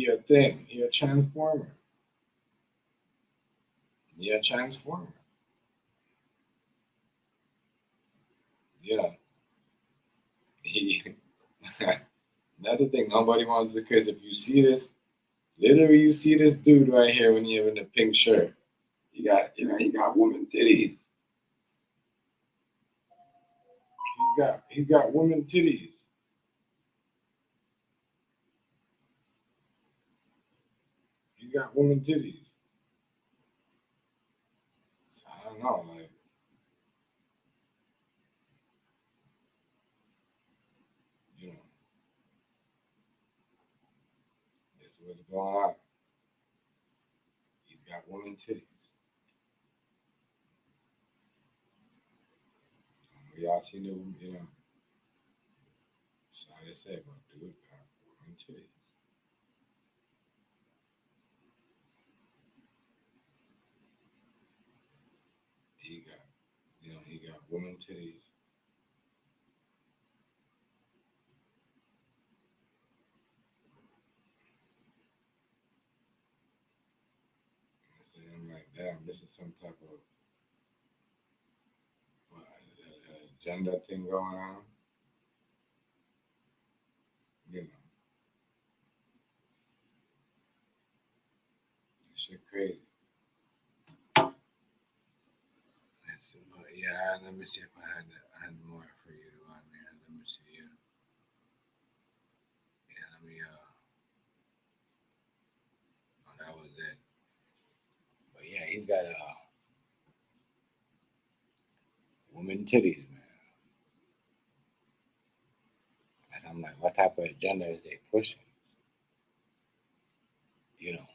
a thing. He a transformer. He a transformer. You know, that's the thing. Nobody wants to, because if you see this, literally you see this dude right here when you're in the pink shirt. He got woman titties. He's got woman titties. He's got woman titties. So I don't know, like, you know, this is what's going on. He's got woman titties. We all seen the, you know, sorry to say, but dude got woman titties. He got woman titties. So I'm like, damn, this is some type of agenda thing going on. You know, this shit crazy. Yeah, let me see if I had more for you. Let me see. Yeah, let me. Oh, that was it. But yeah, he's got woman titties, man. And I'm like, what type of agenda is they pushing? You know,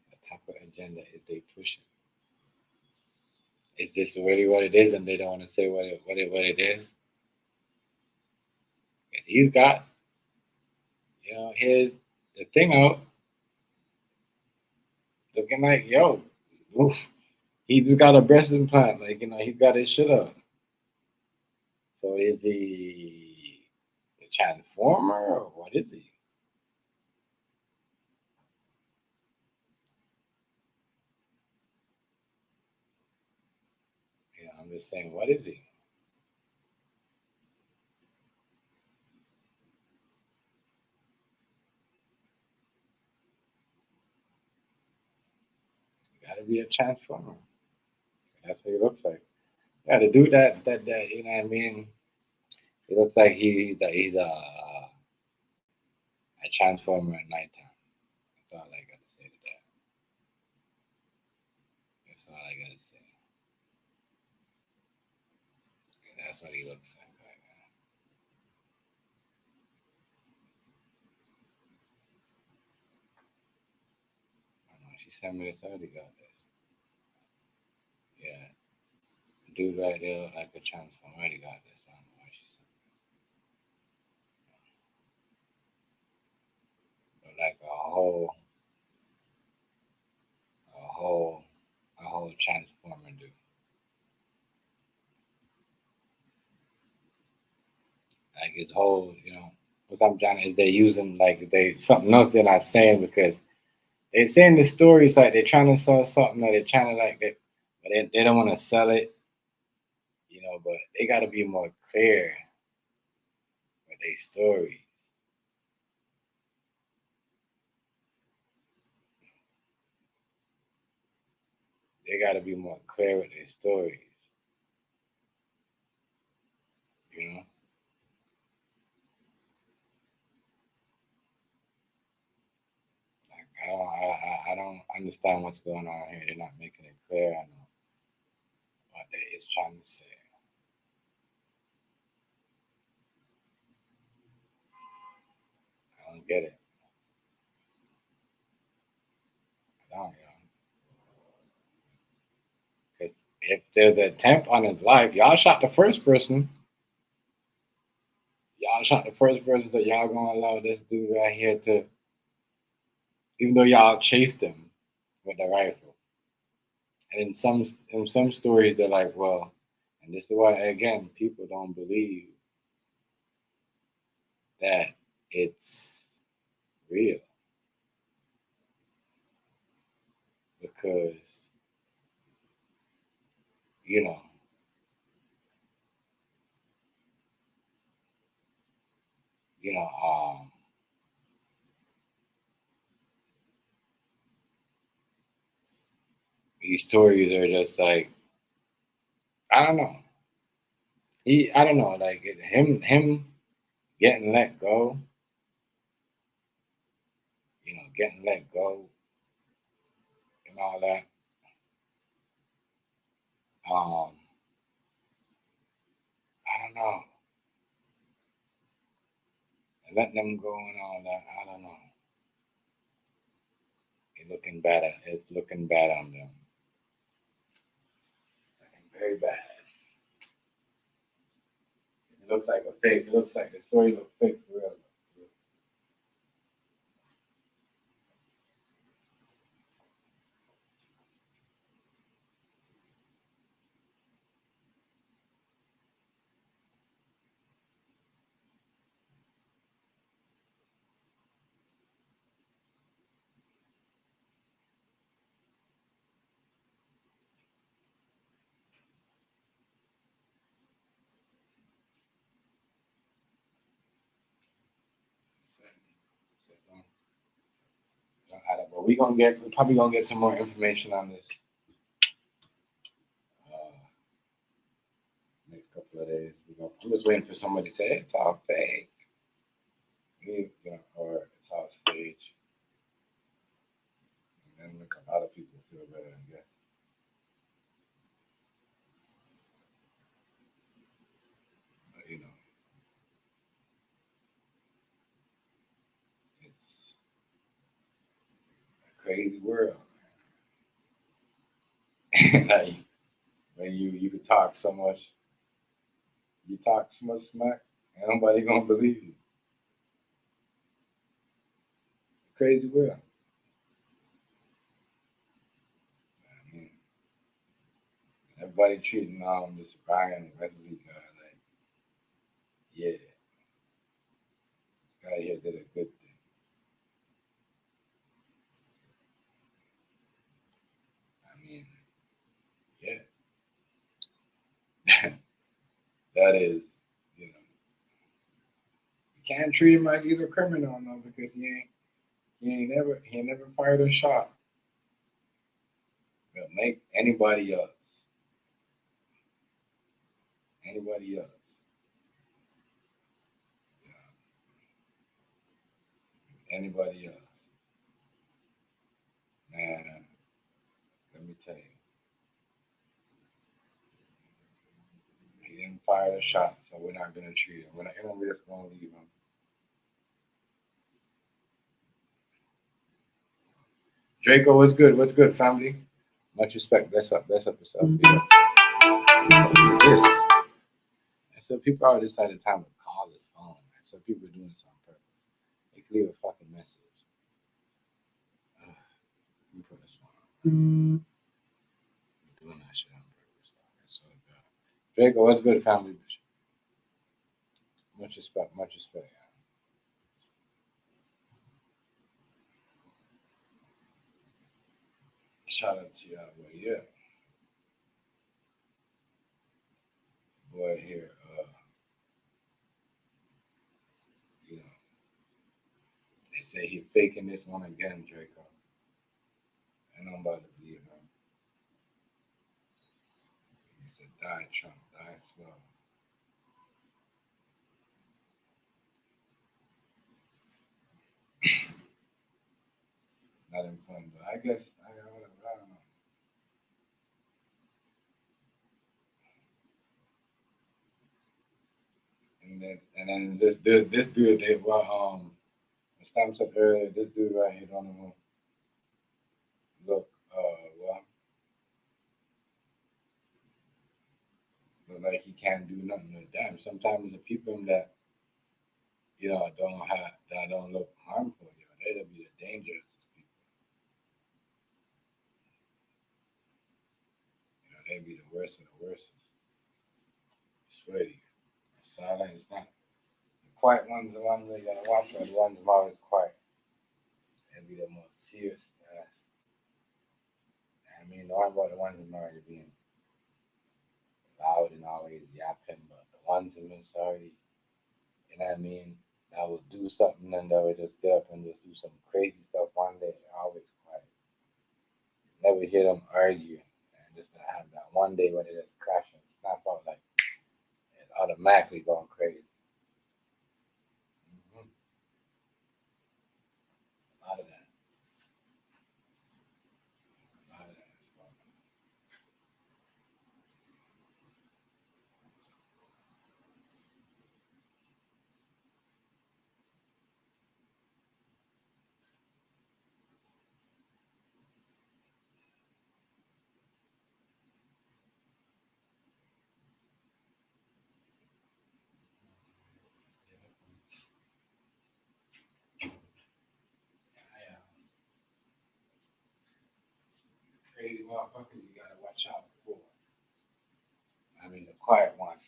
what type of agenda is they pushing? Is this really what it is, and they don't want to say what it is? 'Cause he's got, his the thing out, looking like, yo, oof, he just got a breast implant, like he's got his shit up. So is he a transformer or what is he? I'm just saying, what is he? Got to be a transformer. That's what he looks like. Yeah, the dude that you know what I mean. He looks like he's a transformer at nighttime. That's all I gotta say to that. That's all I gotta say. That's what he looks like right now. I don't know. She sent me this. I already got this. Yeah, dude right there look like a transformer. I already got this. I don't know why she sent me. Look like a whole, a whole transformer dude. Like his whole, what I'm trying is they using like they something else they're not saying because they're saying the stories like they're trying to sell something or they're trying to like that, but they don't want to sell it, But they got to be more clear with their stories. They got to be more clear with their stories. You know, like I don't understand what's going on here. They're not making it clear on what they is trying to say. I don't get it. I don't, Because if there's an attempt on his life, y'all shot the first person. Y'all shot the first person, so y'all gonna allow this dude right here to, even though y'all chased him with the rifle. And in some stories, they're like, well, and this is why again people don't believe that it's real because you know you know these stories are just like I don't know. I don't know, like him getting let go, getting let go and all that. Um, I don't know. And letting them go and all that. I don't know. It's looking bad on them. Very bad. It looks like a fake. It looks like the story looks fake for real. add up. But we're probably gonna get some more information on this next couple of days. I'm just waiting for somebody to say it's all fake, or it's all staged, and then make a lot of people feel better, I guess. But it's a crazy world. Like when you could talk so much, you talk so much smack, and nobody gonna believe you. Crazy world. I mean, everybody treating this Ryan Wesley guy like, yeah, this guy here did a good thing. I mean, yeah, that is, you can't treat him like he's a criminal, no, because he ain't never fired a shot. But make anybody else. Anybody else. Anybody else. Man, let me tell you. He didn't fire a shot, so we're not gonna treat him. We're just gonna leave him. Draco, what's good? What's good, family? Much respect. Bless up, bless up yourself. What is this? So people already decided time to call his phone. So people are doing this on purpose. They could leave a fucking message. Let me put this one on. Doing that shit on purpose. That's so bad. Draco, what's good, family? Much respect, much respect. Shout out to y'all, boy. Yeah. Boy, here, they say he's faking this one again, Draco. And I'm about to believe him. He said, die, Trump, die slow. Not in fun, but I guess, I don't know. And then this dude, they as Tom said earlier, this dude right here on the room. Look, look like he can't do nothing with them. Sometimes the people that don't look harmful, they'll be the dangerous people. They be the worst of the worst. I swear to you. Silent is not. The quiet ones, the ones that you gotta watch, are the ones that are always quiet. They'll be the most serious. I mean, don't worry about the ones that are already being loud and always yapping, but the ones that are already, that will do something and they will just get up and just do some crazy stuff one day. They're always quiet. Never hear them argue. And just to have that one day where they just crash and snap out like it's automatically going crazy. Mm-hmm. A lot of that. Crazy motherfuckers you gotta watch out for. The quiet ones.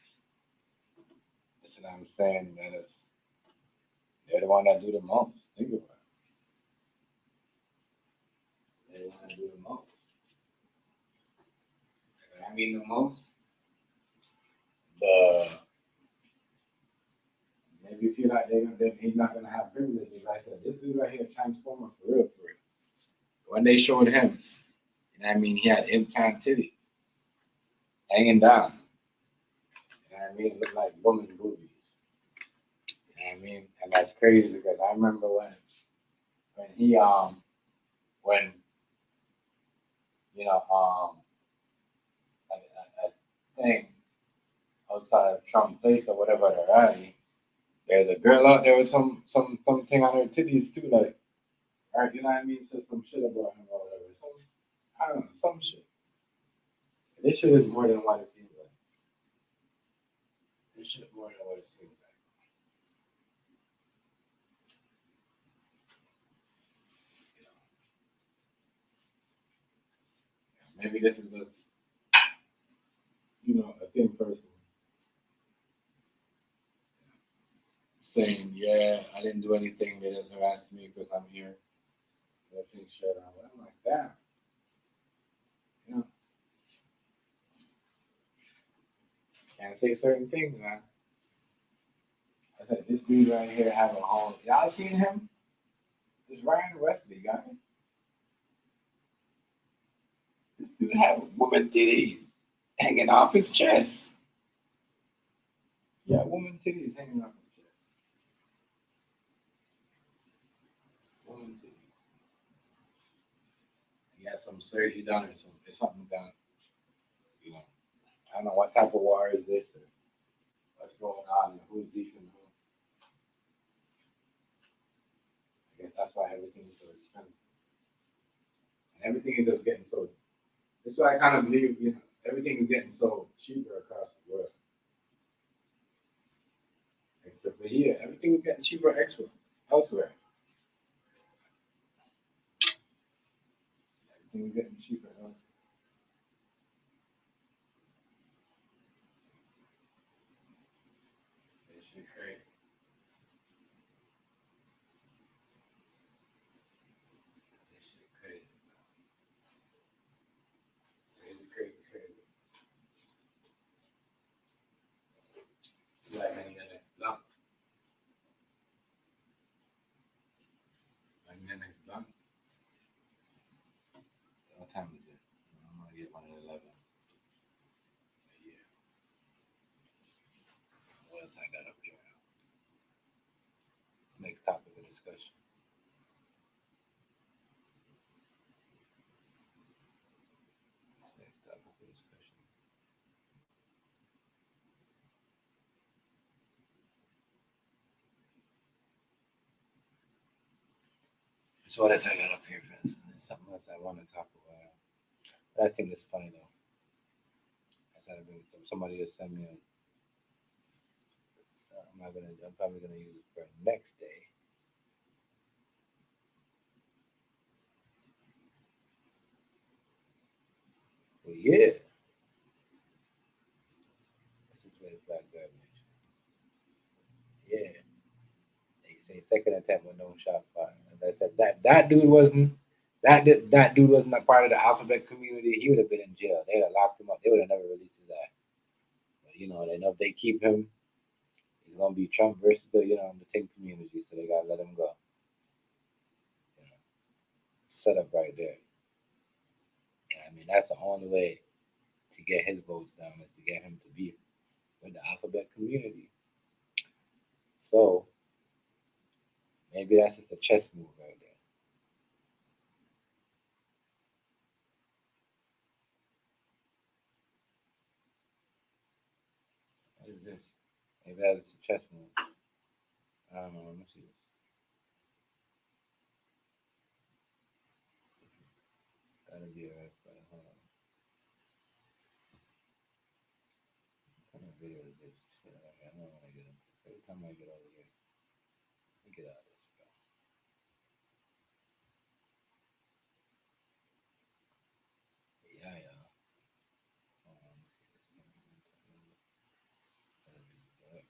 That's what I'm saying. They're the one that do the most. Think about it. They're the one that do the most. The most. Maybe feel like he's not gonna have privileges. Like I said, this dude right here, transformer for real, for real. when they showed him, you know what I mean, he had implant titties hanging down. You know what I mean? It looked like woman boobies. You know what I mean? And that's crazy because I remember when he when you know a thing outside of Trump Place or whatever the rally, there's a girl out there with something on her titties too, like, right, you know what I mean? Said some shit about him or whatever. I don't know, some shit. This shit is more than what it seems like. This shit is more than what it seems like. You know, maybe this is just, you know, a thing person saying, yeah, I didn't do anything. They just harassed me because I'm here. That thing shut out. I'm like, damn. You know, can't say certain things, man. I said, this dude right here have a whole. Y'all seen him? This Ryan Wesley guy. This dude have woman titties hanging off his chest. Yeah, woman titties hanging off his chest. Woman titties. He got some surgery done or something done. You know, I don't know what type of war is this or what's going on and who's beefing who. I guess that's why everything is so expensive. And everything is just getting so. That's why I kind of believe, you know, everything is getting so cheaper across the world. Except for here, everything is getting cheaper elsewhere. Everything is getting cheaper elsewhere. This shit crazy. This shit crazy. Crazy. Like many minutes blunt. Many minutes blunt. What time is it? I'm gonna get 1:11. Yeah. What else I got up here? Next topic of discussion. Next topic of discussion. So what else I got up here, friends? There's something else I want to talk about. But I think it's funny though. I said somebody just sent me a. So I'm probably gonna use it for next day. But yeah. This is really black garbage. Yeah. They say second attempt with no shot fired. As I said, that dude wasn't that dude wasn't a part of the alphabet community. He would have been in jail. They'd have locked him up. They would have never released his ass. But you know, they know if they keep him, it's gonna be Trump versus the the Ting community. So they gotta let him go. You know, set up right there. I mean, that's the only way to get his votes down is to get him to be with the alphabet community. So maybe that's just a chess move right there. What is this? Maybe that's a chess move. I don't know. Let me see this. Gotta be alright. Hold on. What kind of video is this? Shit, I don't want to get into it. Every time I get over here, let me get out of this, bro. Yeah, yeah. Hold on, let me see this. Gotta be back.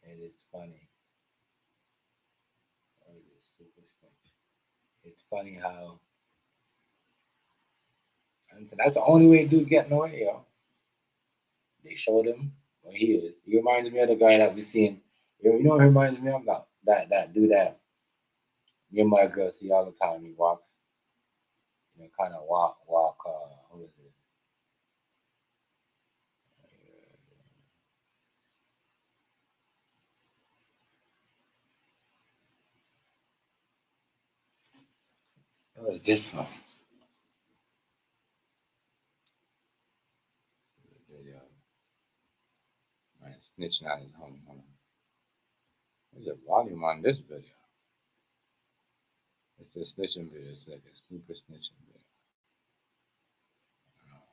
It is funny. What is this? Super stench. It's funny how. And so that's the only way dude getting away, yo. They showed him where he is. You reminds me of the guy that we seen. You know, who reminds me of that do that. Me and my girl see all the time. He walks, kind of walk. Who is it? What is this one? Man, snitching out his home. There's a volume on this video. It's a snitching video. It's like a super snitching video.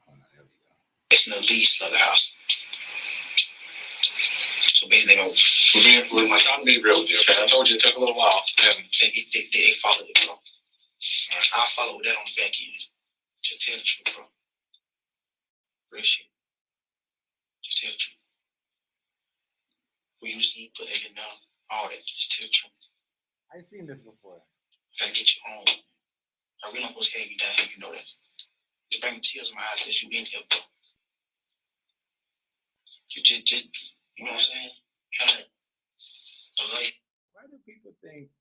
Hold on, there we go. It's in the lease of the house. So basically, I'm trying to be real with you, okay? I told you it took a little while, and they followed it, bro. All right, I followed that on the back end. Just tell the truth, bro. Real shit. Just tell the truth. Who you see, put it in there, all that. Just tell the truth. I've seen this before. I gotta get you home. I really not supposed to have you down here, you know that. It's bringing tears in my eyes because you in here, bro. You just, you know what I'm saying? How that? I love you. Why do people think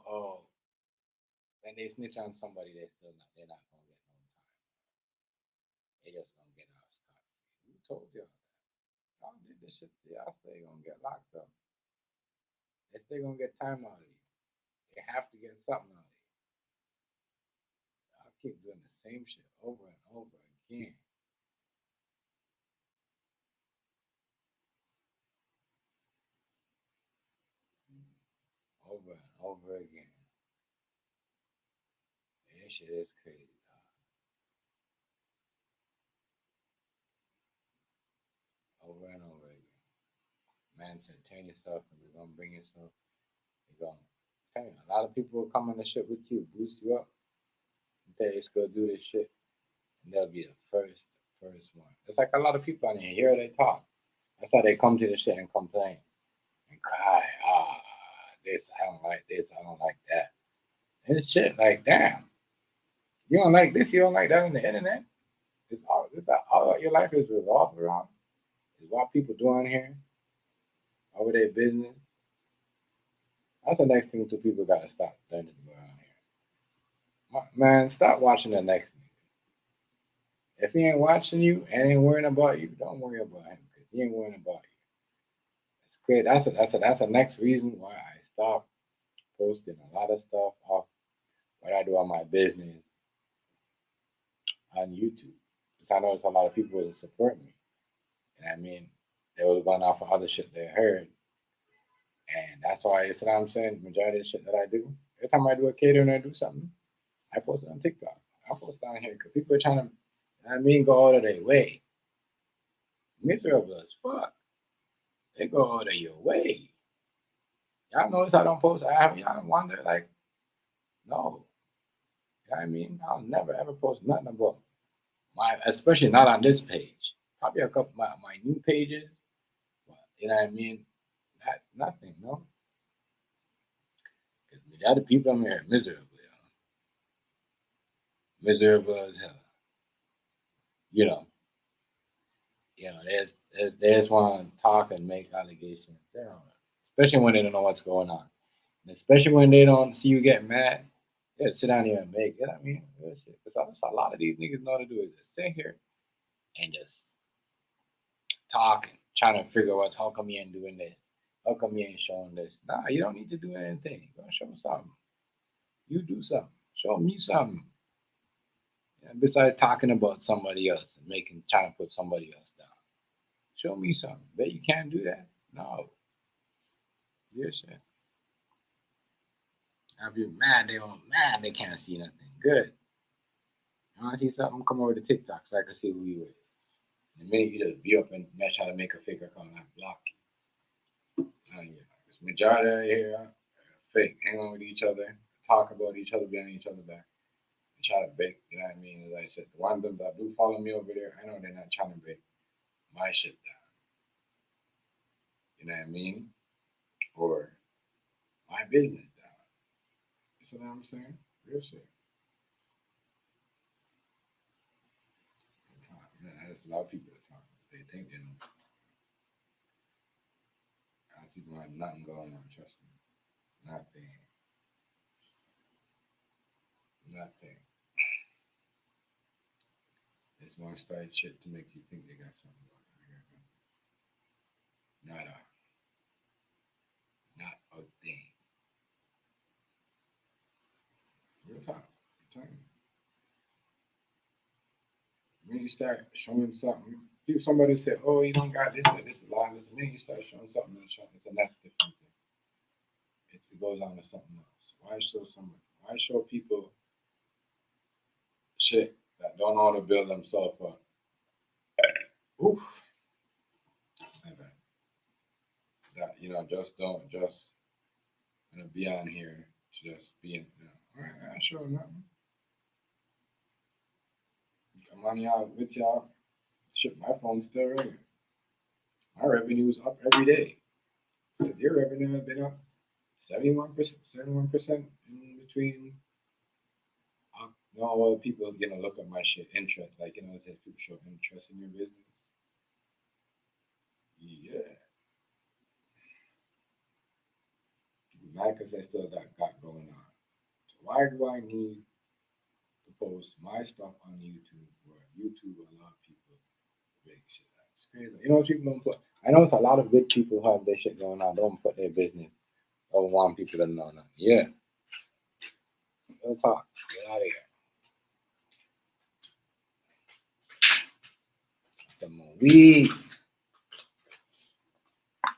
oh, when they snitch on somebody, they're not gonna get no time. They just gonna get out scot free. Who told y'all that? Y'all did this shit to y'all, still gonna get locked up. They still gonna get time out of you. They have to get something out of you. Y'all keep doing the same shit over and over again. Over and over again. This shit is crazy, dog. Over and over again. Man said, turn yourself and we're gonna bring yourself. We're gonna tell you, a lot of people will come on the shit with you, boost you up, and tell you, let's go do this shit. And they'll be the first one. It's like a lot of people on here, hear they talk. That's how they come to the shit and complain. And cry, this, I don't like this, I don't like that. And it's shit like, damn. You don't like this, you don't like that on the internet. It's all your life is revolved around. Is what people do on here. Over their business. That's the next thing two people gotta stop learning to do around here. Man, stop watching the next nigga. If he ain't watching you and ain't worrying about you, don't worry about him because he ain't worrying about you. It's great. That's the next reason why I stopped posting a lot of stuff off what I do on my business on YouTube. Because I noticed a lot of people wouldn't support me. And I mean, they was going off of other shit they heard. And that's why you see what I'm saying, majority of the shit that I do, every time I do a catering or do something, I post it on TikTok. I post it on here because people are trying to, go out of their way. Miserable as fuck. They go out of your way. Y'all notice I don't post, y'all wonder, like, no. You know what I mean? I'll never ever post nothing about especially not on this page. Probably a couple of my new pages. But, you know what I mean? Nothing, no. Because the other people on here are miserable, miserable as hell. They just want to talk and make allegations. Especially when they don't know what's going on. And especially when they don't see you get mad, they'll sit down here and make, you know what I mean? Because a lot of these niggas know how to do is just sit here and just talk and trying to figure out how come you ain't doing this? How come you ain't showing this? Nah, you don't need to do anything. Go show something. You do something. Show me something. And besides talking about somebody else and trying to put somebody else down. Show me something. Bet you can't do that? No. Yes, sir. If you're mad, they can't see nothing. Good. You want to see something? Come over to TikTok so I can see who you is. The minute you just view up and try to make a fake account, I block you. This majority here are fake, hang on with each other, talk about each other behind each other back, and try to bake, you know what I mean? As I said, the ones that do follow me over there, I know they're not trying to break my shit down. You know what I mean? Or my business down. You see what I'm saying? Real shit. just allow people to talk. They think they know. As people have nothing going on, trust me. Nothing. Nothing. It's one style shit to make you think they got something going on. Nada. Not a thing. Real talk. I'm telling you. When you start showing something, if somebody say, "Oh, you don't got this or this is line," and then you start showing something, it's a left different thing. It goes on to something else. Why show somebody? Why show people shit that don't know how to build themselves up? Oof. That just don't be on here to just be in. All right, I show nothing. Come on, y'all with y'all. Shit, my phone's still ringing. My revenue is up every day. So your revenue has been up 71% in between. People look at my shit interest, it says people show interest in your business. Yeah. Because I still got going on. So why do I need to post my stuff on YouTube where YouTube allow people to make shit? That's crazy. People don't put. I know it's a lot of good people who have their shit going on. Don't put their business. Don't want people to know nothing. Yeah. Don't talk. Get out of here. Some more weed.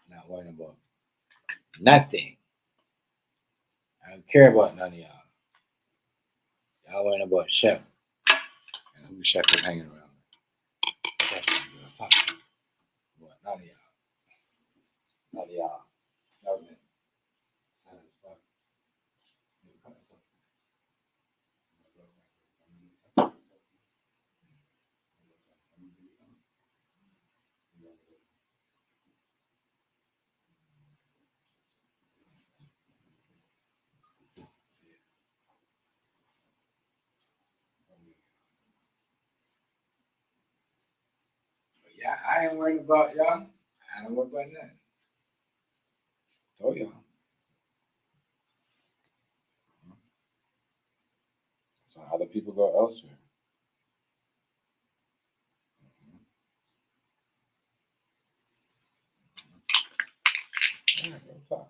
Not worrying about nothing. I don't care about none of y'all. Y'all worrying about Chef. And who Chef is hanging around with. Chef is fuck. But none of y'all. None of y'all. Government. Sad as fuck. Yeah, I ain't worried about y'all. I don't worry about nothing. Told y'all. So other people go elsewhere. All right, go talk.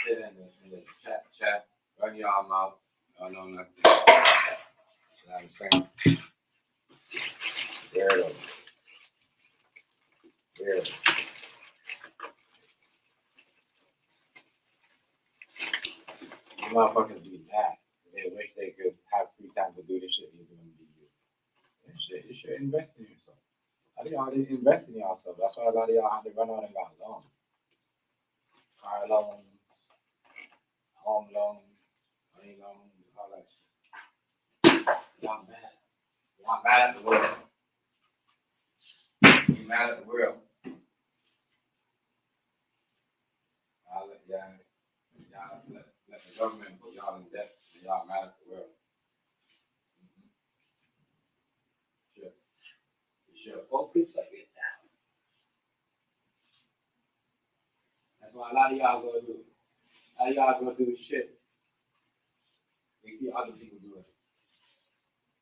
Sit in the chat, run y'all mouth. Y'all know nothing. That's what I'm saying. Weirdo. Weirdo. You motherfuckers be mad. They wish they could have free time to do the shit you're doing to you. You should invest in yourself. A lot of y'all didn't invest in yourself. That's why a lot of y'all had to run out and got loans. Car loans, home loans, money loans, all that shit. Y'all mad. Y'all mad at the world. You mad at the world. Y'all let the government put y'all in debt and y'all mad at the world. You should focus on it now. That's what a lot of y'all go do. A lot of y'all go do shit. They see other people do it.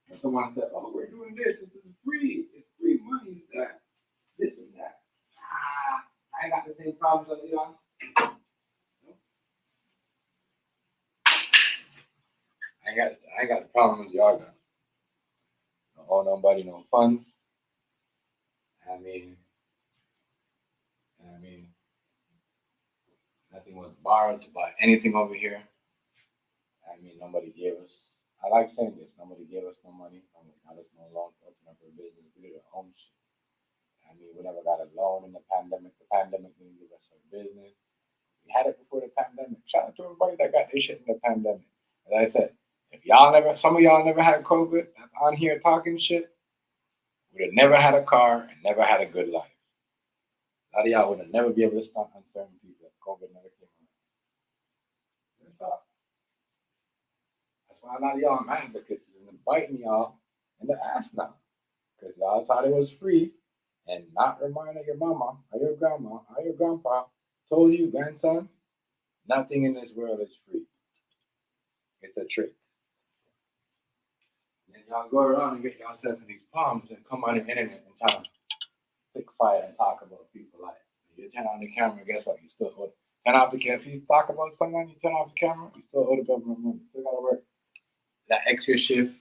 When someone said, "Oh, we're doing this. This is free. It's free money. It's that. This and that." I ain't got the same problems as y'all. I ain't got the problems y'all got. Don't owe nobody no funds. I mean, nothing was borrowed to buy anything over here. Nobody gave us. I like saying this. Nobody gave us no money. Nobody got us no loan to open up a business. We did our own shit. We never got a loan in the pandemic. The pandemic didn't give us a business. We had it before the pandemic. Shout out to everybody that got their shit in the pandemic. As I said, if some of y'all never had COVID, that's on here talking shit, would have never had a car and never had a good life. A lot of y'all would have never be able to stunt on certain people if COVID never came around. talk. That's why a lot of y'all mad because it's biting y'all in the ass now. Because y'all thought it was free and not reminding your mama or your grandma or your grandpa told you, grandson, nothing in this world is free. It's a trick. And y'all go around and get yourself in these palms and come on the internet and try to pick fire and talk about people like you turn on the camera, guess what? You still owe turn off the camera. If you talk about someone, you turn off the camera, you still owe the government money. You still gotta work that extra shift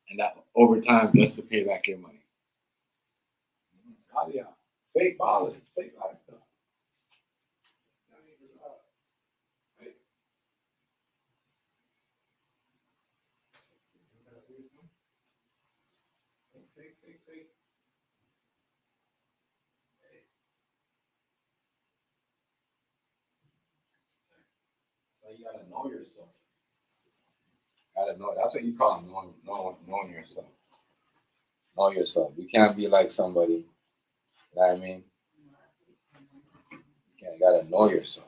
and that overtime just to pay back your money. Oh yeah. Fake ballers, fake lifestyle. Fake. So you gotta know yourself. Gotta know. That's what you call knowing yourself. Know yourself. You can't be like somebody. You know what I mean? You gotta know yourself.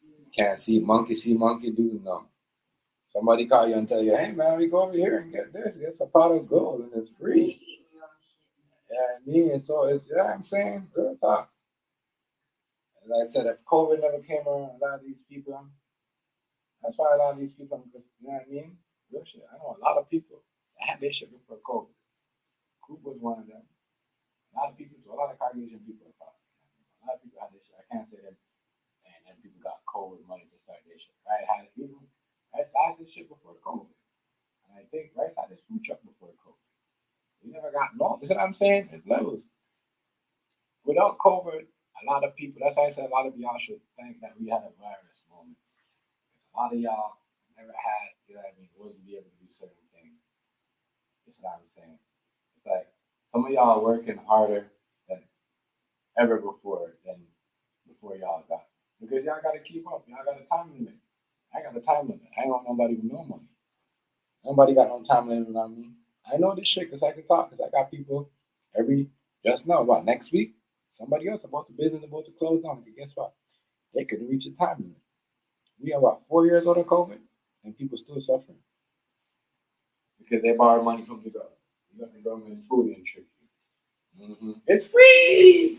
You can't see monkey, do no. Somebody call you and tell you, hey man, we go over here and get this. Get a pot of gold and it's free. Yeah, I mean, and so it's I'm saying, real talk. As I said, if COVID never came around, a lot of these people, that's why a lot of these people, you know what I mean? Real shit. I know a lot of people that had this shit before COVID. Coop was one of them. A lot of people, a lot of Caucasian people are talking. A lot of people had this shit. I can't say that. And then people got COVID money to start this shit. Right? Had people. Rice had this shit before COVID. And I think Rice had this food truck before COVID. We never got no. You know what I'm saying? It's levels. Without COVID, a lot of people, that's why I said a lot of y'all should think that we had a virus moment. A lot of y'all never had, you know what I mean, wouldn't be able to do certain things. That's what I'm saying. It's like some of y'all are working harder than ever before y'all got. Because y'all got to keep up. Y'all got a time limit. I got a time limit. I ain't want nobody with no money. Nobody got no time limit on me. I know this shit because I can talk because I got people just now, what, next week? Somebody else about the business about to close down. And guess what? They could reach a time limit. We have what, 4 years out of COVID, and people still suffering because they borrow money from the government. You got the government food and trick you. Mm-hmm. It's free.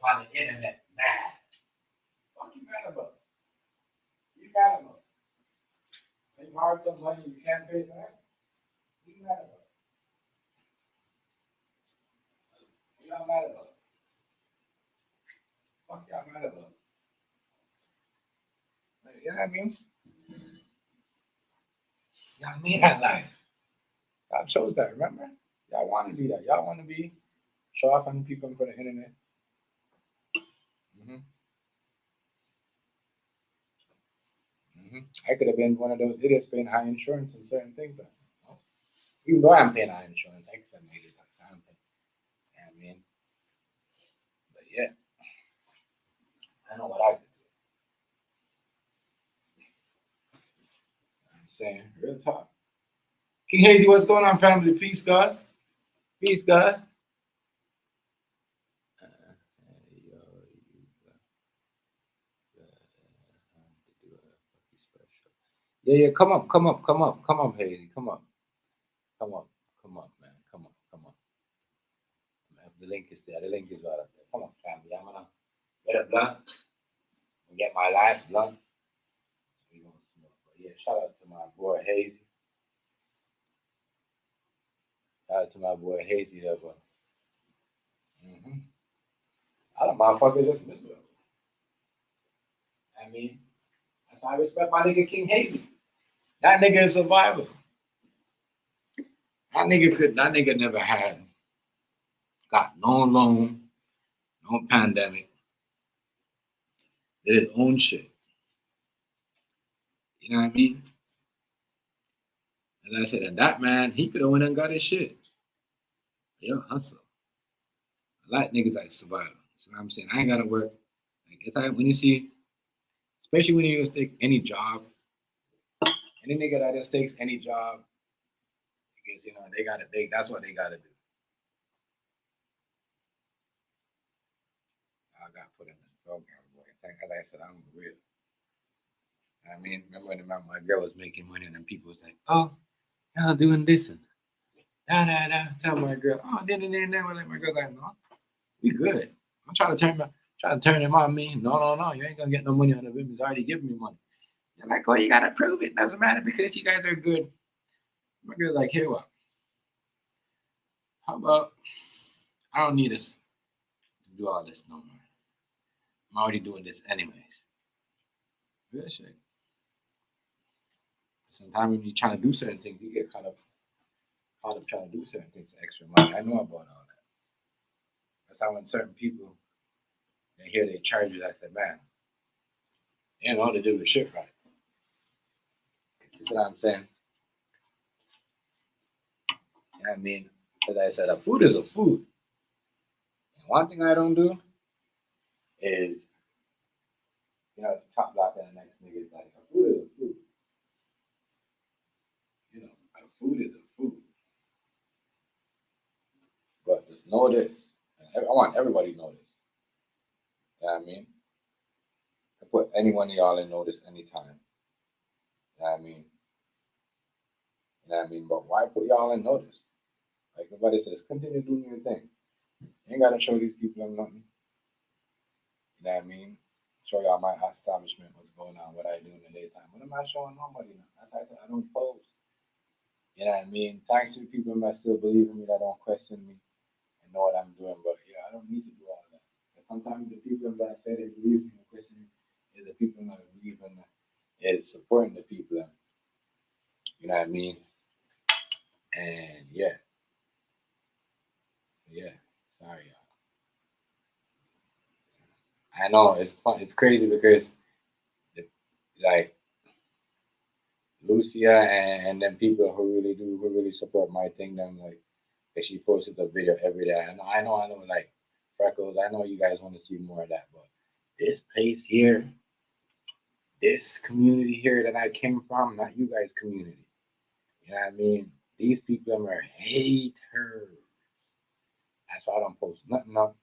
On the internet, mad. What you mad about? You mad about? You borrowed some money you can't pay back. You mad about? Y'all mad about? Fuck y'all mad about? You know what I mean? Y'all made that life. Y'all chose that, remember? Y'all want to be that. Y'all want to be show off on people for the internet. Mm-hmm. Mm-hmm. I could have been one of those idiots paying high insurance and certain things, but no. Even though I'm paying high insurance, I could make it like something. You know what I mean? But yeah, I know what I could do. I'm saying, real talk. King Hazy, what's going on, family? Peace, God. Peace, God. Yeah, come up, Hazy, come up, man, come up. The link is there. The link is right up there. Come on, family. I'm gonna get a blunt and get my last blunt. We gonna smoke. But yeah, shout out to my boy Hazy. Shout out to my boy Hazy there, bro. Mm-hmm. I don't motherfuckers just miss it. I mean, that's why I respect my nigga King Hazy. That nigga is a survivor. That nigga never got no loan, no pandemic. Did his own shit. You know what I mean? As I said, and that man, he could have went and got his shit. Yo, hustle. I like niggas like survive. That's what I'm saying. I ain't gotta work. Like it's like when you see, especially when you just take any job, any nigga that just takes any job, because you know that's what they gotta do. got put in this program, boy. Thank God I said I'm real. I mean, remember when my girl was making money and then people was like, oh, y'all doing this and da da da. Tell my girl, oh, then like my girl's like, no, we good. I'm trying to turn him on me. No, you ain't gonna get no money on the women's already giving me money. They're like, oh, you gotta prove it. Doesn't matter because you guys are good. My girl's like, here what? How about I don't need us to do all this no more. I'm already doing this anyways. Real shit. Sometimes when you're trying to do certain things, you get caught up trying to do certain things for extra money. I know about all that. That's how when certain people they hear they charges, I said, man, they don't know how to do the shit right. You see what I'm saying? You know what I mean? As I said, a food is a food. And one thing I don't do is, top block and the next nigga is like, a food is a food. A food is a food. But just know this. And I want everybody to know this. You know what I mean? I put any one of y'all in notice anytime. You know what I mean? You know what I mean? But why put y'all in notice? Like everybody says, continue doing your thing. You ain't gotta show these people I'm nothing. You know what I mean? Show y'all my establishment, what's going on, what I do in the daytime. What am I showing nobody now? That's why I said I don't post. You know what I mean? Thanks to the people that still believe in me, that don't question me and know what I'm doing. But yeah, I don't need to do all that. But sometimes the people that say they believe in me and question me is the people that believe in me, is supporting the people. You know what I mean? And yeah. Sorry, y'all. I know it's fun. It's crazy because like Lucia and then people who really support my thing. Them like, cause she posted a video every day. I know. Like Freckles. I know you guys want to see more of that, but this place here, this community here that I came from, not you guys' community. You know what I mean? These people are haters. That's why I don't post nothing up.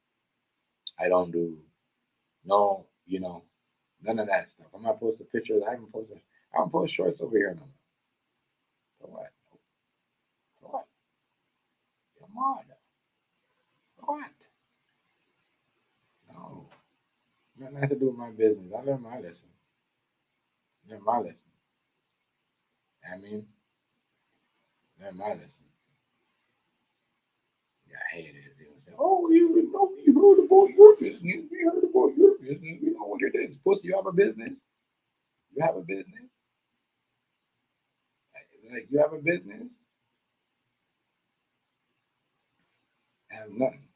I don't do no, none of that stuff. I'm not posting pictures. I don't post shorts over here no more. For what? For what? Come on. For what? No. Nothing has to do with my business. I learned my lesson. Learn my lesson. I mean, learn my lesson. Yeah, I hate it. They would say, oh, you heard about your business. We heard about your business. We know what it is. Pussy, you have a business? You have a business? Like, you have a business? I have nothing.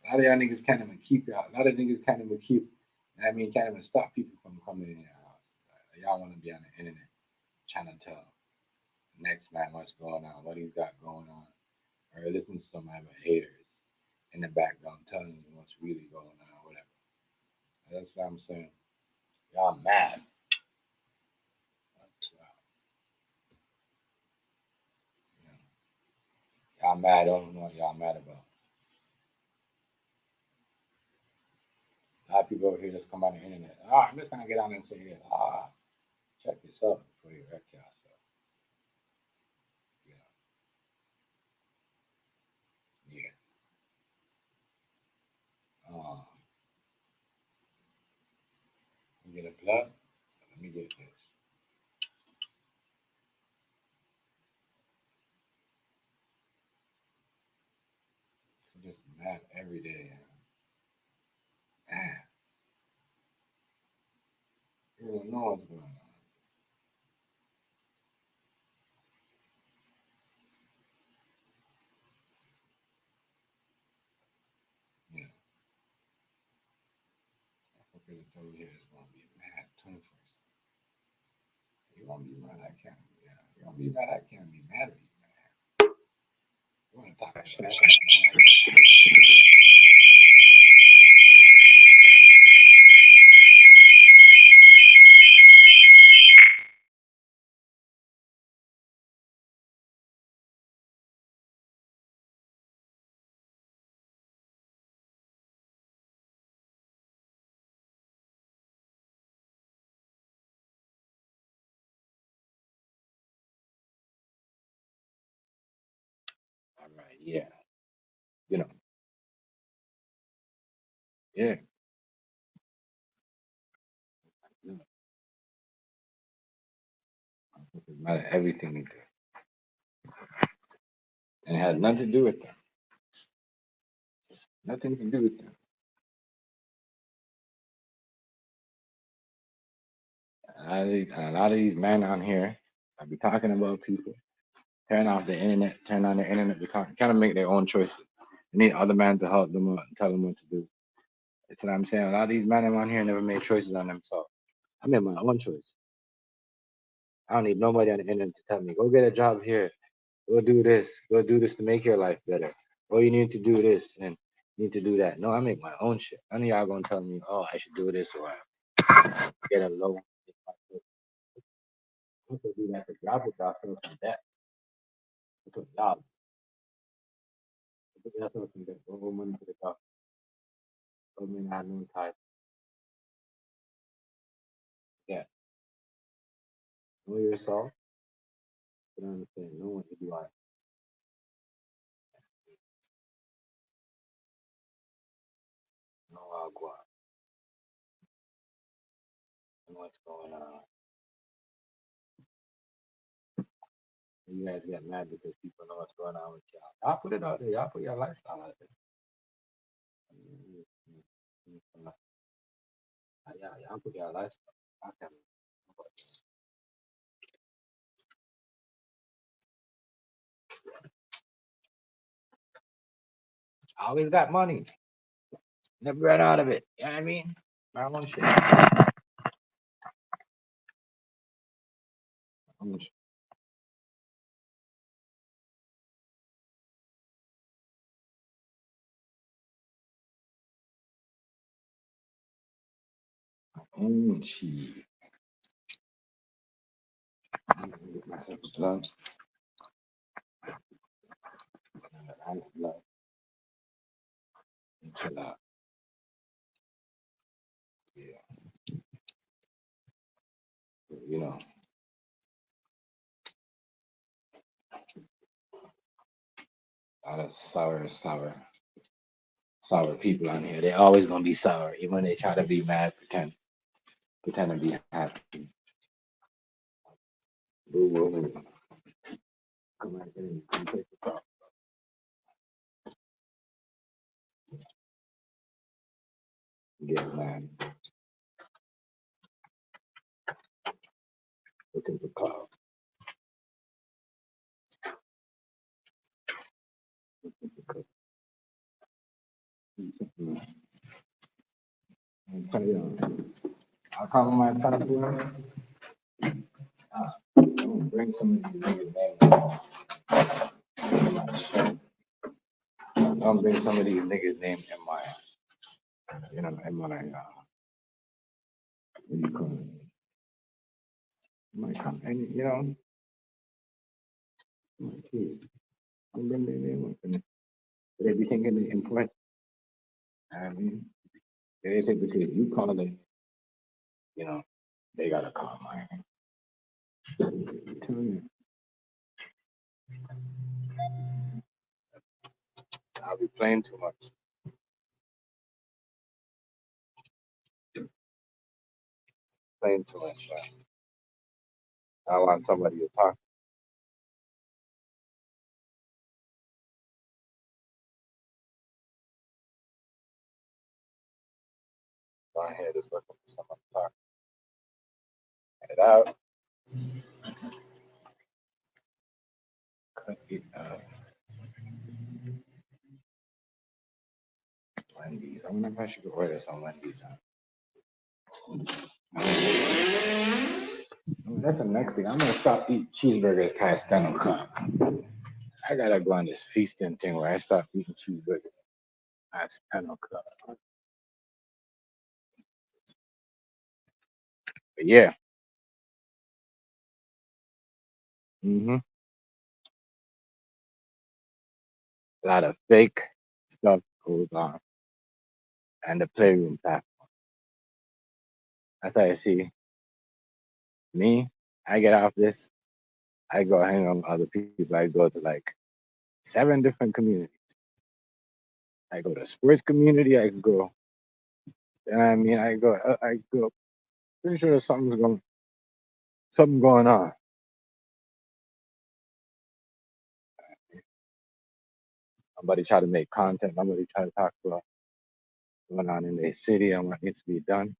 A lot of y'all niggas can't even keep y'all. A lot of niggas can't even keep, can't even stop people from coming in your house. Y'all want to be on the internet trying to tell next man what's going on, what he's got going on, or listen to some other haters in the background telling you what's really going on, or whatever. That's what I'm saying. Y'all mad. Y'all mad. I don't know what y'all mad about. A lot of people over here just come on the internet. I'm just gonna get on and say this. Check yourself before you wreck yourself. Yeah. Let me get a plug. Let me get this. I'm just mad every day. Man. You don't know what's going on. Yeah. Because it's over here is gonna be mad 21st. You wanna be mad? I can't. Yeah. You wanna be mad? I can't be mad at you, man. You wanna talk about that, man? yeah, you know, yeah. You know, it matter everything they do, and it had nothing to do with them. Nothing to do with them. A lot of these men on here, I be talking about people. Turn off the internet, turn on the internet to talk, kind of make their own choices. They need other men to help them out and tell them what to do. That's what I'm saying. A lot of these men on here never made choices on themselves. I made my own choice. I don't need nobody on the internet to tell me, go get a job here, go do this to make your life better. Or you need to do this and you need to do that. No, I make my own shit. None of y'all gonna tell me, oh, I should do this or get a loan. I'm gonna do that to y'all put yourself in debt. Put y'all put yourself in debt. Don't owe money to the government. Government have no ties. Yeah. Know yourself. You understand. No one to be like, no agua. Know what's going on. You guys get mad because people know what's going on with y'all. Y'all put it out there. Y'all put your lifestyle out there. Yeah, y'all put your lifestyle. I can I always got money. Never ran out of it. You know what I mean? My own shit. My own shit. My own shit. I'm gonna get myself a blunt. A nice blunt. And chill out. Yeah. You know, a lot of sour people on here. They always gonna be sour, even when they try to be mad, pretend to be happy. Boo, boo, boo. Come right in, come take the cup. Get mad. Look at the cup. Look at the cup. I'm telling you, I'll call my passport. I'm gonna bring some of these niggas names. I'm gonna bring some of these niggas names in my, in my, what do you call it? My company, my kids. I'm bringing their name up in it. They be thinking they important. I mean, they think because you call it, they gotta call mine. I'm telling you, I'll be playing too much. Playing too much. I want somebody to talk. My head is looking for someone to talk. Get it out. Cut it out. Wendy's. I wonder if I should go order some Wendy's. That's the next thing. I'm gonna stop eating cheeseburgers past 10 o'clock. I gotta go on this feasting thing where I stop eating cheeseburgers past 10 o'clock. But yeah. A lot of fake stuff goes on, and the playroom platform. That's how I see me. I get off this. I go hang out with other people. I go to like 7 different communities. I go to sports community. I can go. I mean, I go. I go. Pretty sure there's something going on. Somebody try to make content. Somebody try to talk about what's going on in their city and what needs to be done.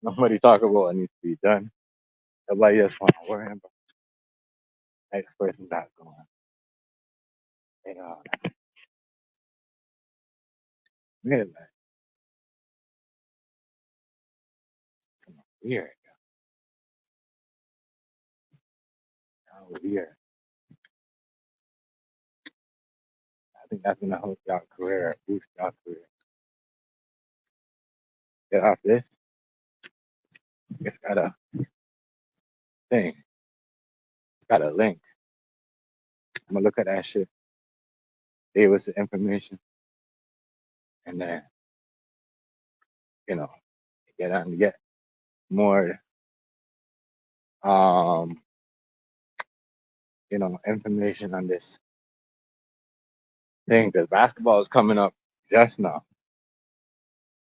Nobody talk about what needs to be done. Nobody just want to worry about next person that's going. You know, man, like, it's weird. How weird. I think that's gonna help y'all career, boost y'all career. Get off this. It's got a thing. It's got a link. I'm gonna look at that shit. Gave us the information, and then you know, get more information on this thing because basketball is coming up just now.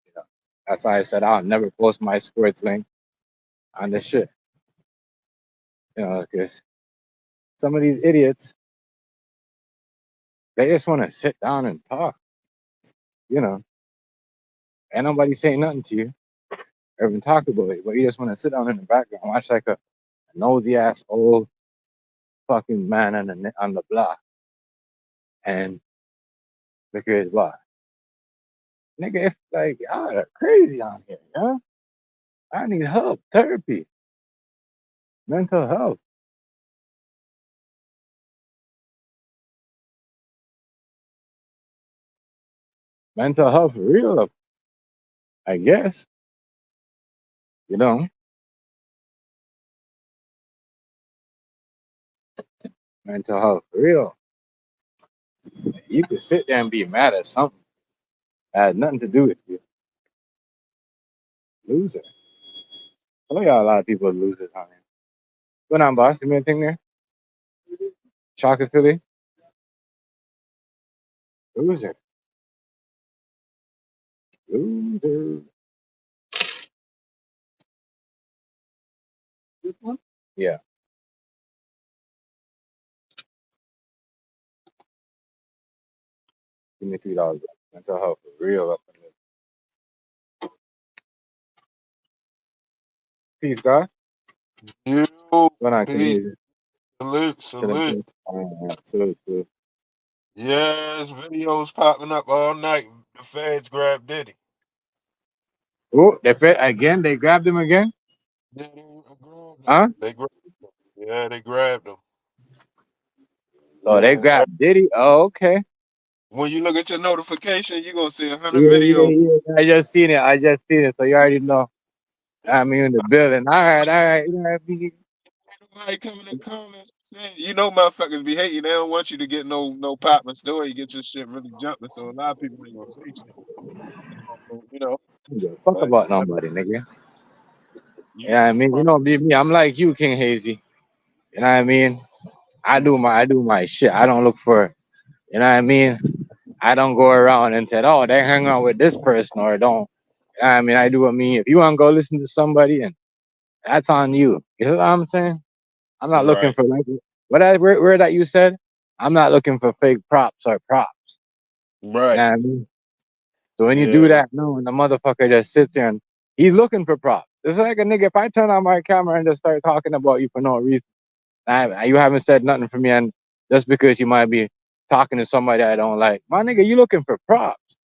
You know, that's why I said I'll never post my sports link on this shit. You know, because some of these idiots, they just want to sit down and talk. You know, ain't nobody saying nothing to you or even talk about it, but you just want to sit down in the background and watch like a nosy ass old fucking man on the block. And because what? Nigga, it's like y'all are crazy on here, yeah? I need help, therapy, mental health. Mental health real, I guess. You know, mental health real. You could sit there and be mad at something that had nothing to do with you. Loser. Oh yeah, a lot of people are losers on here. What's going on, boss? You mean anything there? Chocolate Philly? Loser. Loser. This one? Yeah. Give me $3. Mental health real up in this. Peace, God. You, What's going on, peace, Canadian? salute, salute. Salute. Yes, videos popping up all night. The feds grabbed Diddy. Oh, again? They grabbed him again? Yeah, they grabbed him. Huh? They grabbed him. Yeah, they grabbed him. So they Yeah. grabbed Diddy? Oh, okay. When you look at your notification, you're gonna see 100 videos. Yeah. I just seen it. So you already know. I mean, in the building. All right. You know what I mean? Nobody coming in comments saying, you know, motherfuckers be hating. They don't want you to get no popping story. You get your shit really jumping. So a lot of people ain't gonna say shit. You know, Don't give a fuck but about nobody, nigga. you You know what I mean? You know, me, I'm like you, King Hazy. You know what I mean? I do my shit. I don't look for, you know what I mean? I don't go around and say, oh, they hang out with this person or don't. You know what I mean? I do what me. If you want to go listen to somebody, and that's on you. You know what I'm saying? I'm not looking right, for like where that you said. I'm not looking for fake props or props. You right, know what I mean? So when you do yeah, that, no, and the motherfucker just sits there and he's looking for props. It's like a nigga. If I turn on my camera and just start talking about you for no reason, you haven't said nothing for me, and just because you might be talking to somebody I don't like, my nigga, you looking for props.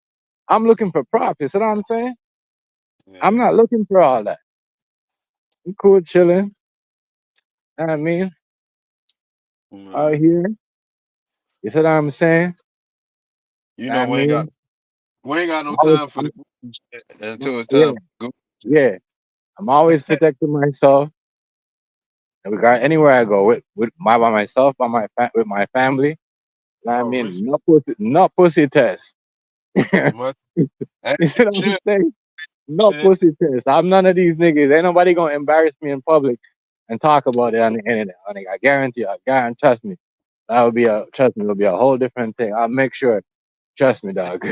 I'm looking for props. You see what I'm saying? I'm yeah, not looking for all that. I'm cool, chilling. You know what I mean? Out right. here. You see what I'm saying? You You know what know, I mean? we ain't got I'm no always, time for the shit until it's yeah, time for yeah. I'm always protecting myself. And regard anywhere I go with by myself, with my family. You know what I oh, mean? No pussy test. You must, as know you what I'm should, saying? No shit. pussy test. I'm none of these niggas. Ain't nobody gonna embarrass me in public and talk about it on the internet. I guarantee you, trust me, it'll be a whole different thing. I'll make sure. Trust me, dog.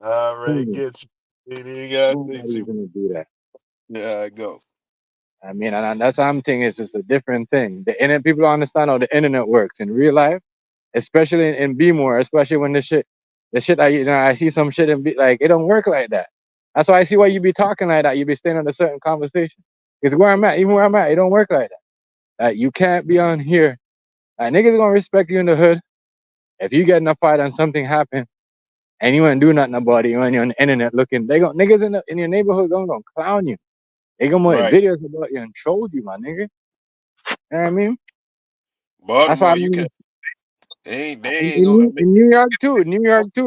I already get you. You gotta say Nobody's too. gonna do that. Yeah, I go. I mean, and that's what I'm thinking. It's just a different thing. The internet people don't understand how the internet works in real life, especially in B more, especially when the shit I see some shit and be like, it don't work like that. That's why I see why you be talking like that. You be staying on a certain conversation. Because even where I'm at, it don't work like that. You can't be on here. Niggas gonna respect you in the hood. If you get in a fight and something happen and you ain't do nothing about it, you on the internet looking, niggas in your neighborhood gonna clown you. They gonna make Right. videos about you and troll you, my nigga. You know what I mean? That's why Baltimore, I you mean can't. They ain't gonna. I mean, in New York too,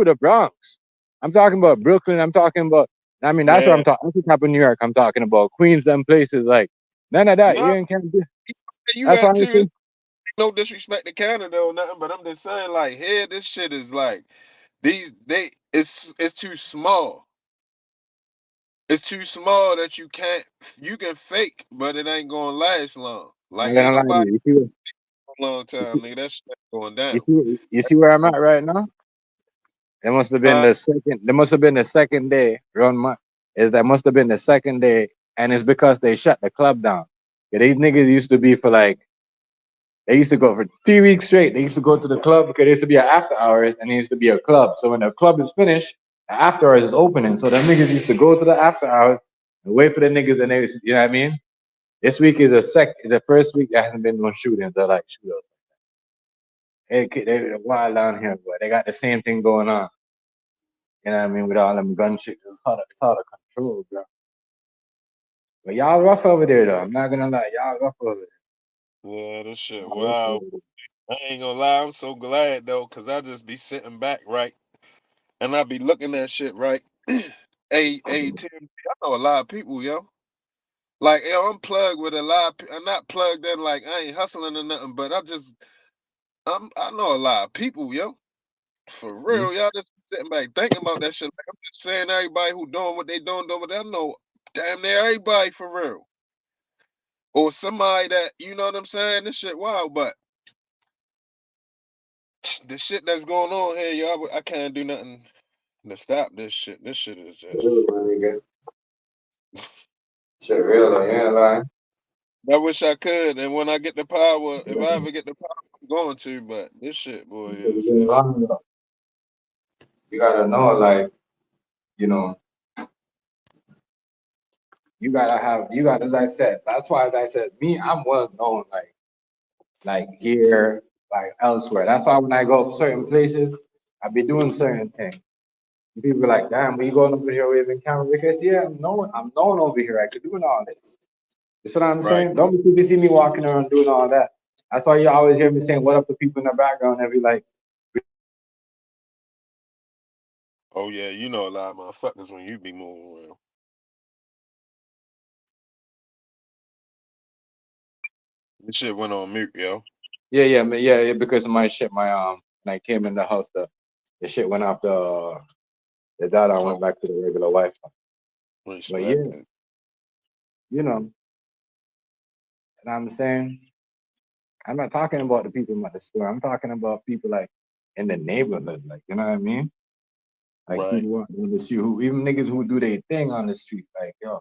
the Bronx. I'm talking about Brooklyn. I'm talking about. I mean, that's what yeah. I'm talking. That's the type of New York I'm talking about. Queens, them places like none of that. No, You ain't can't do. you That's why got I to. say, It's no disrespect to Canada or nothing, but I'm just saying, like, here, this shit is like it's too small. It's too small that you can fake, but it ain't gonna last long. I'm Like, not ain't gonna lie to nobody you. for a long time, nigga. That shit going down. You see where I'm at right now? It must have been Huh? the second. There must have been the second day. That must have been the second day, and it's because they shut the club down. Yeah, these niggas used to be for like. They used to go for 3 weeks straight. They used to go to the club because there used to be an after hours and there used to be a club. So when the club is finished, the after hours is opening. So the niggas used to go to the after hours and wait for the niggas and you know what I mean? This week is the first week there hasn't been no shootings or like shootouts. They're wild down here, boy. They got the same thing going on. You know what I mean? With all them gun shit. It's hard to control, bro. But y'all rough over there though. I'm not gonna lie. Y'all rough over there. Yeah, this shit Y'all rough wow. over there. I ain't gonna lie, I'm so glad though, cause I just be sitting back, right, and I be looking at shit, right. Hey, Tim, I know a lot of people, yo. Like, yo, I'm plugged with a lot. I'm not plugged in, like I ain't hustling or nothing, but I know a lot of people, yo. For Mhm. real, y'all just be sitting back thinking about that shit. Like I'm just saying, everybody who doing what they doing what they know. Damn near everybody for real, or somebody that you know what I'm saying. This shit wild, but the shit that's going on here, y'all, I can't do nothing to stop this shit. This shit is just. Real, my nigga. Shit real though, you ain't lying. I wish I could, and when I get the power, if I ever get the power, I'm going to. But this shit, boy, You is ain't it's. lying, though. You gotta know, like, you know, you gotta, as I said, that's why, as I said, me, I'm well known, like here, like elsewhere. That's why when I go certain places, I be doing certain things. And people be like, damn, but you going over here waving camera? Because yeah, I'm known over here. I could doing all this. You see what I'm Right. saying? Don't be people see me walking around doing all that. That's why you always hear me saying what up to people in the background and be like, Oh yeah, you know a lot of motherfuckers when you be moving around. This shit went on mute, yo. yeah, man, yeah, because of my shit, when I came in the house, the shit went off the data Oh, went back to the regular Wi-Fi. But respect yeah, it. you know, and I'm saying I'm not talking about the people at the store. I'm talking about people like in the neighborhood, like you know what I mean? Like Right. people on the street who even niggas who do their thing on the street, like yo,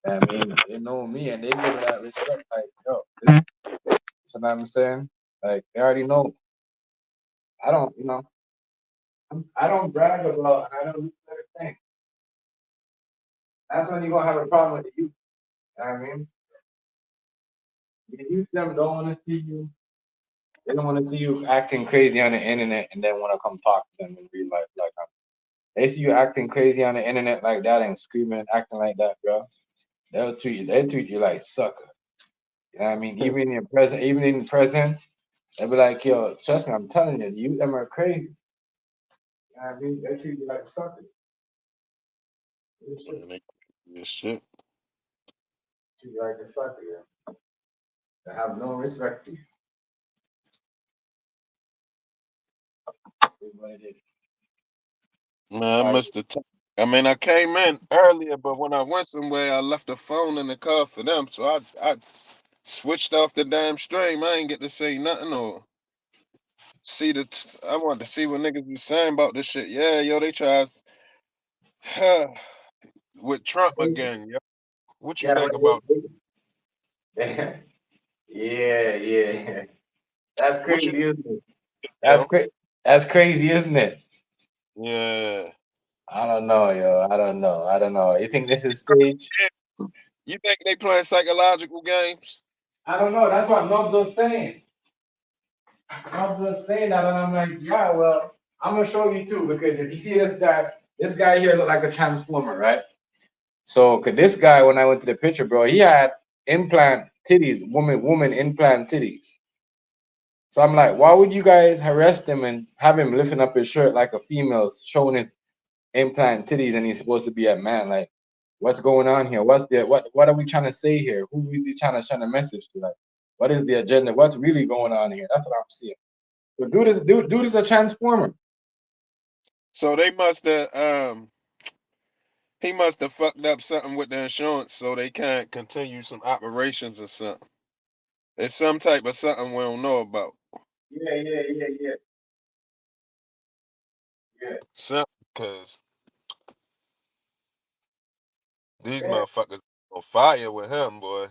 I mean, they know me and they give me that respect, like yo, you know what I'm saying? Like they already know. I don't, you know, I don't brag about, and I don't do certain things. That's when you're gonna have a problem with the youth. You know what I mean? The youth them don't want to see you. They don't want to see you acting crazy on the internet and then want to come talk to them in real life. Like they see you acting crazy on the internet like that and screaming and acting like that, bro. They'll treat you like sucker. You know what I mean? Even in presence, they'll be like, yo, trust me, I'm telling you, you them are crazy. You know what I mean? They treat you like a sucker. They treat Man, this shit. you like a sucker, yeah. They have no respect for you. What it is. Man, I missed the time. I mean, I came in earlier, but when I went somewhere, I left the phone in the car for them. So switched off the damn stream. I ain't get to say nothing or see I wanted to see what niggas be saying about this shit. Yeah, yo, they try with Trump again, yo. What you Yeah, think about yeah, yeah. That's what you crazy, isn't it? That's yo? crazy. That's crazy, isn't it? Yeah. I don't know, yo. I don't know. I don't know. You think this is stage? You think they playing psychological games? I don't know. That's what Nubs was saying. Nubs was saying that, and I'm like, yeah, well, I'm gonna show you too, because if you see this guy here look like a transformer, right? So, cause this guy, when I went to the picture, bro, he had implant titties, woman implant titties. So I'm like, why would you guys harass him and have him lifting up his shirt like a female, showing his implant titties, and he's supposed to be a man? Like, what's going on here? What are we trying to say here? Who is he trying to send a message to? Like, what is the agenda? What's really going on here? That's what I'm seeing. So dude is a transformer. So they must have he must have fucked up something with the insurance so they can't continue some operations or something. It's some type of something we don't know about. Yeah. Something because these Yeah, motherfuckers on fire with him, boy.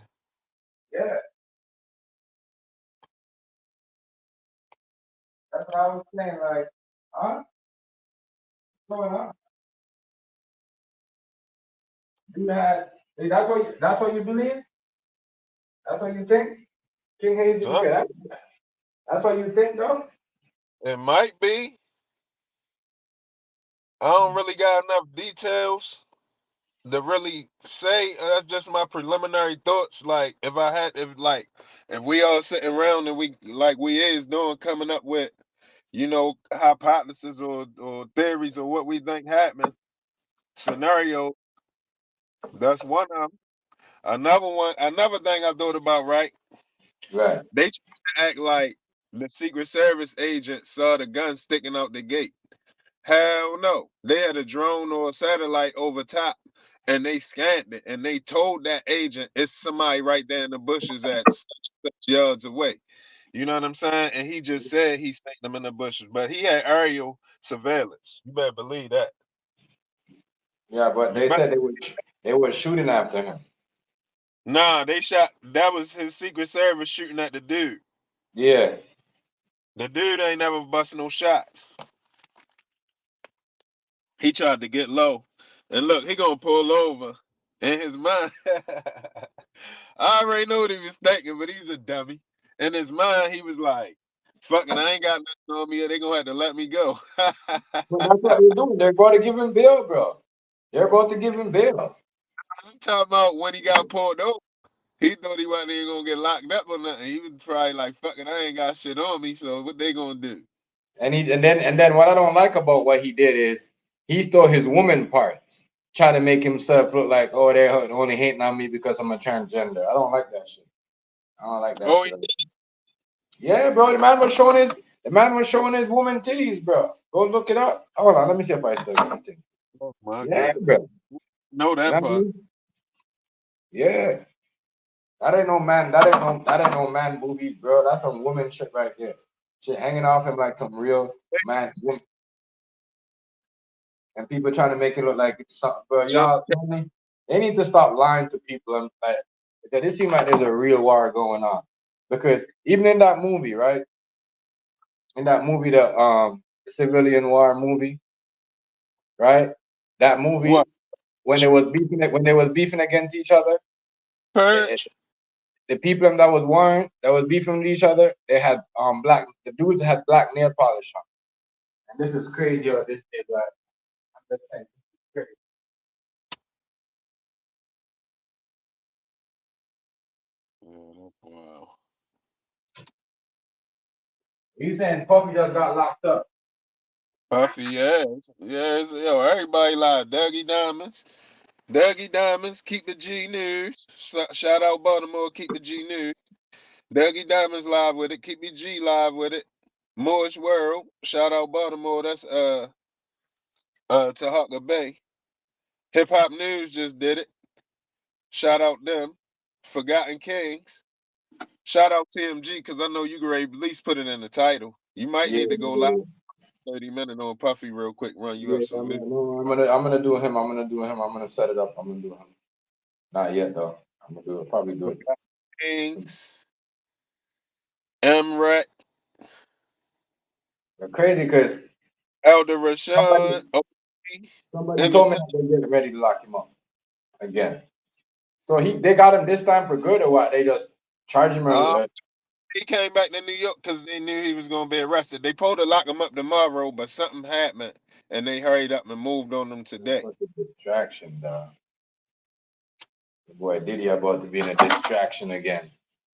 yeah. That's what I was saying. Like, huh? What's going on? You had that's what you believe? That's what you think? King Hazy, Something. okay, that's what you think though? It might be. I don't really got enough details to really say. That's just my preliminary thoughts. Like if we all sitting around and we is doing coming up with, hypotheses or theories of what we think happened, scenario, that's one of them. Another thing I thought about, right? Right. They try to act like the Secret Service agent saw the gun sticking out the gate. Hell no. They had a drone or a satellite over top and they scanned it and they told that agent it's somebody right there in the bushes at such yards away. You know what I'm saying? And he just said he seen them in the bushes, but he had aerial surveillance. You better believe that. Yeah, but You they bet. said they were shooting after him. Nah, they shot. That was his Secret Service shooting at the dude. Yeah. The dude ain't never busting no shots. He tried to get low. And look, he gonna pull over. In his mind, I already know what he was thinking, but he's a dummy. In his mind, he was like, fucking, I ain't got nothing on me, or they gonna have to let me go. Well, that's what they're doing. They're about to give him bail, bro. They're about to give him bail. I'm talking about when he got pulled over. He thought he wasn't even gonna get locked up or nothing. He was probably like, fucking, I ain't got shit on me, so what they gonna do? And then what I don't like about what he did is he stole his woman parts, trying to make himself look like, oh, they're only hating on me because I'm a transgender. I don't like that shit. I don't like that Oh, shit. Yeah, bro. The man was showing his woman titties, bro. Go look it up. Hold on, let me see if I still got it. oh my Yeah, God. bro. Know You know that what I part. mean? Yeah. That ain't no man boobies, bro. That's some woman shit right there. Shit hanging off him like some real man woman. And people trying to make it look like it's something, bro. Jump. They need to stop lying to people. And like, because it seems like there's a real war going on. Because even in that movie, right? In that movie, the civilian war movie, right? That movie What? when they was beefing against each other, it, Purge? the people that was beefing with each other, they had the dudes had black nail polish on. And this is crazy how this is, right? I'm just saying, this is crazy. Wow. He's saying Puffy just got locked up. Puffy, yes. Yes, yo, everybody lied. Dougie Diamonds. Dougie Diamonds, keep the G News. Shout out Baltimore, keep the G News. Dougie Diamonds live with it. Keep the G live with it. Moore's World. Shout out Baltimore. That's Tahaka Bay. Hip Hop News just did it. Shout out them. Forgotten Kings. Shout out TMG because I know you could at least put it in the title. You might Yeah, need to go live 30 minutes on Puffy real quick, run you up yeah. some video. I'm gonna do him. I'm gonna do him. I'm gonna set it up. I'm gonna do him. Not yet though. I'm gonna do it. Probably do it. Kings, Emret, They're crazy because Elder Rashad, somebody told me that they're getting ready to lock him up again. So they got him this time for good or what? They just charge him. He came back to New York because they knew he was going to be arrested. They supposed to lock him up tomorrow, but something happened, and they hurried up and moved on him today. Such a distraction, dog. The boy Diddy about to be in a distraction again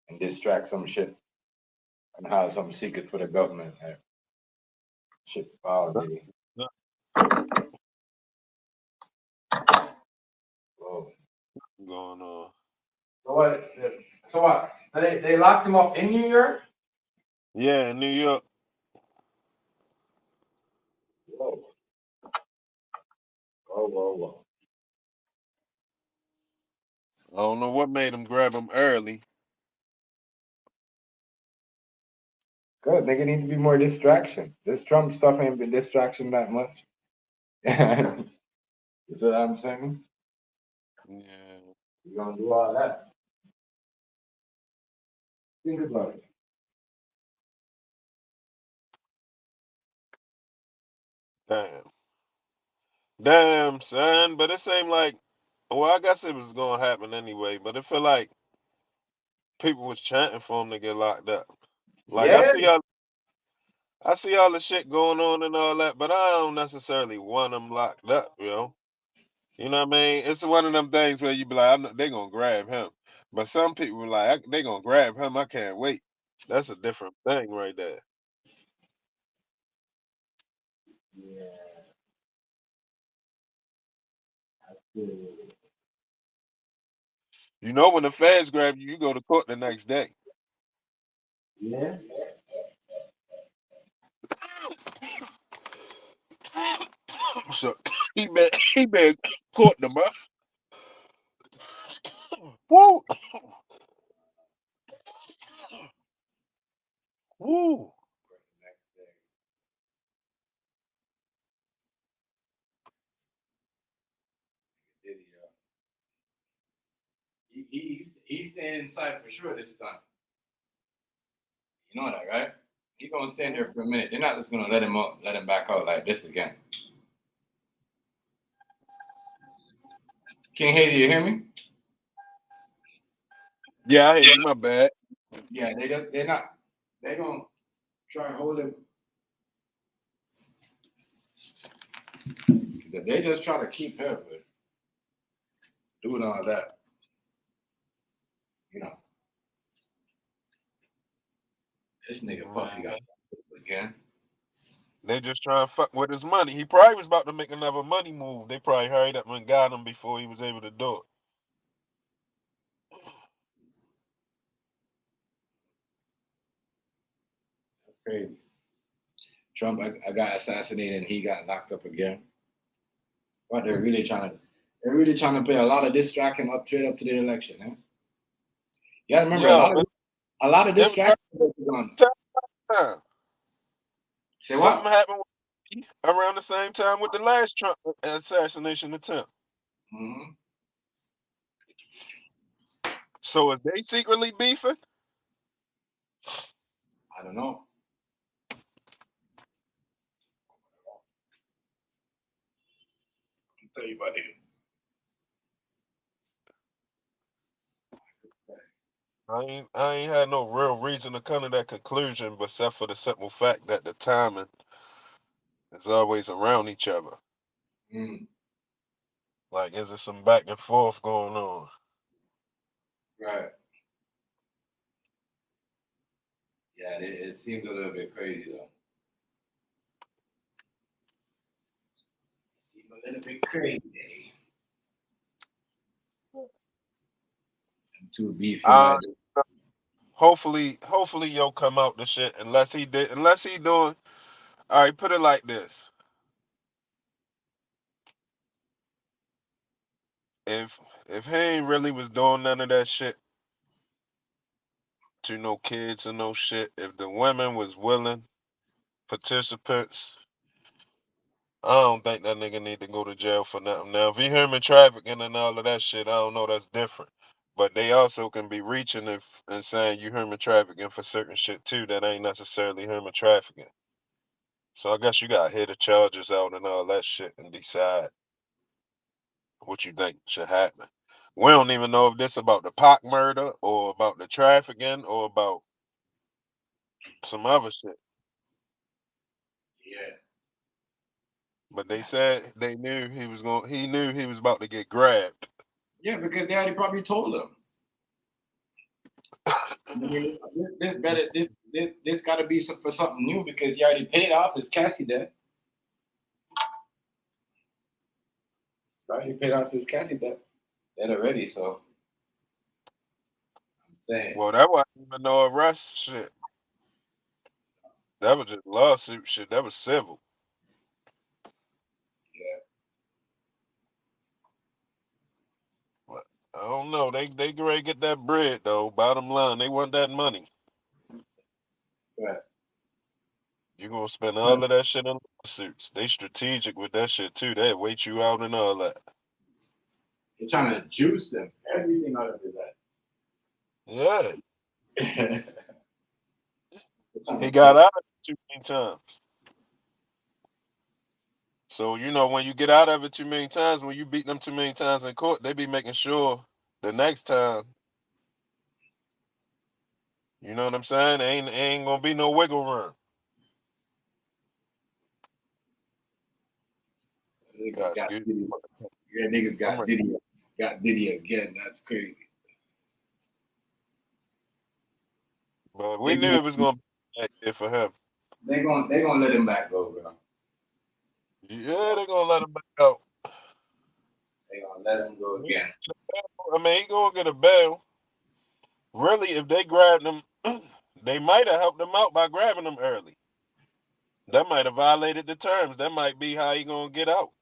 and distract some shit and have some secret for the government. Shit, wow, Diddy. Whoa. Going on. So what? So what? So they locked him up in New York? Yeah, in New York. Whoa. Whoa. I don't know what made him grab him early. Good. Nigga need to be more distraction. This Trump stuff ain't been distraction that much. You see what I'm saying? Yeah. You gonna do all that? Think about it. Damn, son. But it seemed like, well, I guess it was going to happen anyway, but it feel like people was chanting for him to get locked up. Like, Yeah. I see all the shit going on and all that, but I don't necessarily want them locked up, you know? You know what I mean? It's one of them things where you be like, they going to grab him. But some people were like, they going to grab him. I can't wait. That's a different thing right there. Yeah. You know, when the feds grab you, you go to court the next day. Yeah. So he been caught them up. Woo! Woo! He's staying inside for sure this time. You know that, right? He's gonna stand there for a minute. They're not just gonna let him back out like this again. King Hazy, you hear me? Yeah, I hear you. My bad. Yeah, they're gonna try and hold him. They just try to keep him, but doing all that, you know. This nigga Puffy got again. They just trying to fuck with his money. He probably was about to make another money move. They probably hurried up and got him before he was able to do it. That's crazy. Trump, I got assassinated and he got locked up again. But they're really trying to play a lot of distraction up straight up to the election, huh? You gotta remember a lot of distraction. Time. Say Something what? happened around the same time with the last Trump assassination attempt. Mm-hmm. So is they secretly beefing? I don't know. I'll tell you about it. I ain't had no real reason to come to that conclusion, but except for the simple fact that the timing is always around each other. Mm. Like, is there some back and forth going on? Right. Yeah, it seems a little bit crazy though. Seems a little bit crazy. I'm too beefing like this. Hopefully you'll come out the shit unless he doing. All right, put it like this: if he ain't really was doing none of that shit, to no kids and no shit. If the women was willing participants, I don't think that nigga need to go to jail for nothing. Now, if he human trafficking and all of that shit, I don't know. That's different. But they also can be reaching and saying you human trafficking for certain shit too that ain't necessarily human trafficking. So I guess you gotta hear the charges out and all that shit and decide what you think should happen. We don't even know if this about the Pac murder or about the trafficking or about some other shit. Yeah. But they said they knew he knew he was about to get grabbed. Yeah, because they already probably told him. I mean, this got to be for something new because he already paid off his Cassie debt. Right, he paid off his Cassie debt already. So I'm saying. Well, that wasn't even no arrest shit. That was just lawsuit shit. That was civil. Yeah. But I don't know. They get ready to get that bread though. Bottom line, they want that money. Right. You're gonna spend all of that shit on lawsuits. They strategic with that shit too. They wait you out and all that. They're trying to juice them. Everything out of his Yeah. life. He got out of it too many times. So, when you get out of it too many times, when you beat them too many times in court, they be making sure the next time, you know what I'm saying? Ain't gonna be no wiggle room. Niggas got Diddy. Yeah, niggas got Diddy. Got Diddy again. That's crazy. But we knew it was gonna be that year for him. They gonna let him back go, bro. Yeah, they're gonna let him back out. They gonna let him go again. I mean, he gonna get a bail. Really, if they grabbed him, they might have helped him out by grabbing him early. That might have violated the terms. That might be how he gonna get out.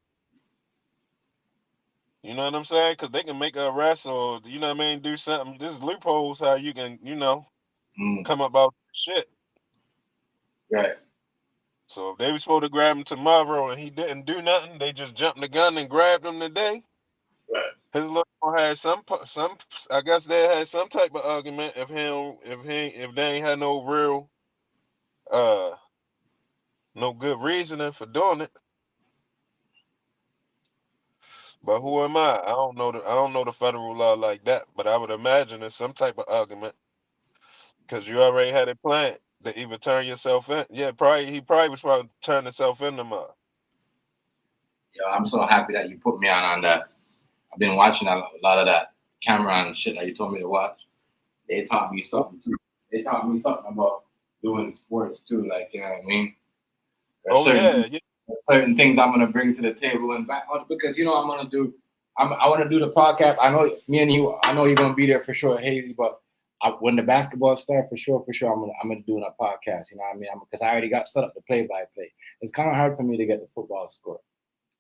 You know what I'm saying? Because they can make an arrest or, you know what I mean, do something. This is loopholes how you can, come about shit. Right. So if they were supposed to grab him tomorrow and he didn't do nothing, they just jumped the gun and grabbed him today. Right. His lawyer had some. I guess they had some type of argument if they ain't had no real, no good reasoning for doing it. But who am I? I don't know the federal law like that. But I would imagine it's some type of argument because you already had it planned to either turn yourself in. Yeah, he probably was probably turn himself in tomorrow. Yo, I'm so happy that you put me on that. I've been watching a lot of that camera and shit that you told me to watch. They taught me something too. They taught me something about doing sports too. Like, you know what I mean? There's certain things I'm gonna bring to the table and back because I'm gonna do. I want to do the podcast. I know me and you. I know you're gonna be there for sure, Hazy. But when the basketball starts, for sure, I'm gonna do a podcast. You know what I mean? Because I already got set up to play-by-play. It's kind of hard for me to get the football score,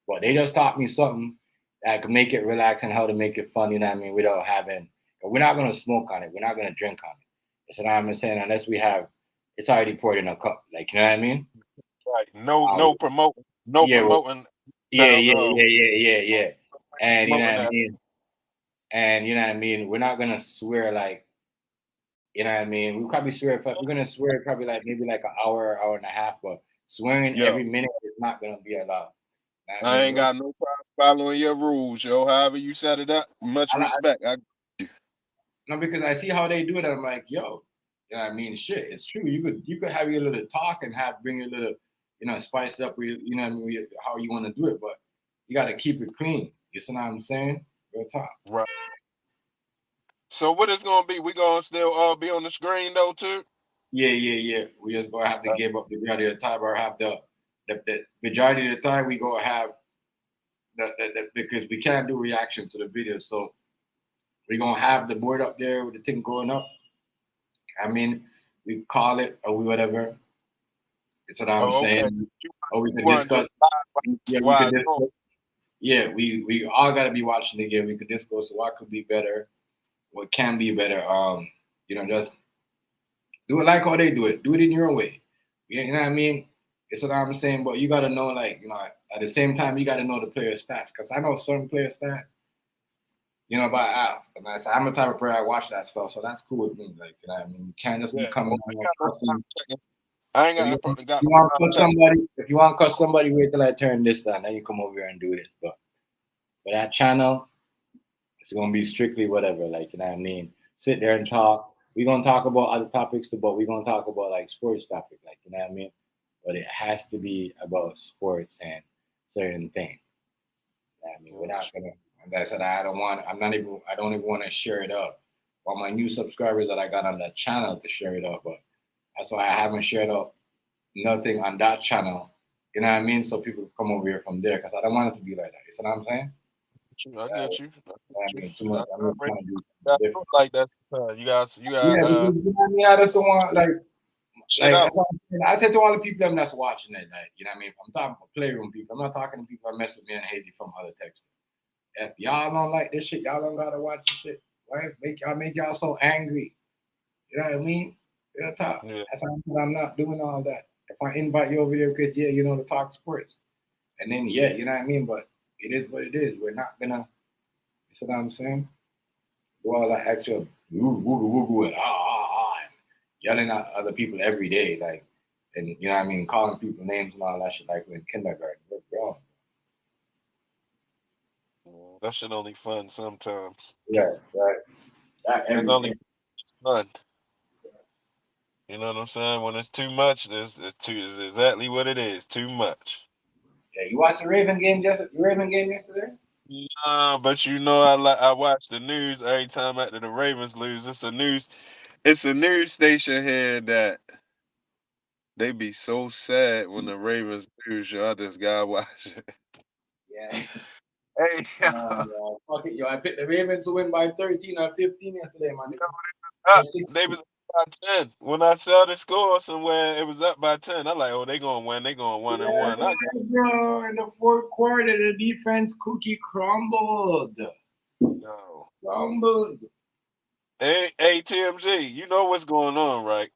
but they just taught me something that could make it relax and how to make it fun. You know what I mean? Without having, we're not gonna smoke on it. We're not gonna drink on it. You know what I'm saying? Unless we have, it's already poured in a cup. Like, you know what I mean? Right. No promoting. No promoting. Yeah. And you know what I mean? And you know what I mean? We're not gonna swear like, you know what I mean? We probably swear we're gonna swear probably like maybe like an hour and a half, but swearing every minute is not gonna be allowed. I ain't got no problem following your rules, yo. However you set it up, much respect. No, because I see how they do it. I'm like, yo, you know what I mean? Shit, it's true. You could have your little talk and bring your little, spice it up with, you know what I mean, how you want to do it, but you got to keep it clean. You see what I'm saying? Real talk. Right. So what it's gonna be? We gonna still be on the screen though too? Yeah. We just gonna have to give up the majority of the time, or have the majority of the time we gonna have the because we can't do reaction to the video, so we're gonna have the board up there with the thing going up. I mean, we call it or whatever. That's what I'm saying. Or we could discuss. Yeah, we all gotta be watching the game. We could discuss what could be better, what can be better. Just Do it like how they do it. Do it in your way. You know what I mean? That's what I'm saying. But you got to know, like, at the same time, you got to know the player stats. Because I know certain player stats, by app. And I'm the type of player I watch that stuff. So that's cool with me. Like, you know what I mean? You can't just be coming on cussing. I ain't got If no you want to cuss somebody, wait till I turn this on. Then you come over here and do this. But for that channel, it's going to be strictly whatever. Like, you know what I mean? Sit there and talk. We're going to talk about other topics too, but we're going to talk about like sports topic, like, you know what I mean? But it has to be about sports and certain things. You know what I mean, we're not going to, like I said, I don't even want to share it up. All my new subscribers that I got on that channel to share it up, but that's why I haven't shared up nothing on that channel. You know what I mean? So people come over here from there because I don't want it to be like that. You see what I'm saying? I get you. I mean, too much. I'm just trying to do Got different. like that. You got Yeah, because, you know what I mean? I just don't want shit out. I said to all the people that's watching it, like, you know what I mean? If I'm talking about playroom people, I'm not talking to people that mess with me and Hazy from other texts. If y'all don't like this shit, y'all don't gotta watch the shit. Right? Make y'all so angry. You know what I mean? Real talk. Yeah. That's why I'm not doing all that. If I invite you over there because to talk sports. And then you know what I mean? But it is what it is. We're not gonna, you see what I'm saying? Do all that extra woo woo woo woo and and yelling at other people every day, like, and you know what I mean, calling people names and all that shit, like we're in kindergarten. We're grown. That shit only fun sometimes. Yeah, right. That It's only everything. fun. You know what I'm saying? When it's too much, it's exactly what it is. Too much. Yeah, you watched the Raven game yesterday? Nah, but I watch the news every time after the Ravens lose. It's a news station here that they be so sad when the Ravens lose. Yo, I just gotta watch it. Yeah. Hey, Fuck it, yo. I picked the Ravens to win by 13 or 15 yesterday, man. they was up by 10. When I saw the score somewhere, it was up by 10. I'm like, oh, they gonna win. They going 1-1. Bro, in the fourth quarter, the defense cookie crumbled. No. Crumbled. Hey, TMG, you know what's going on, right?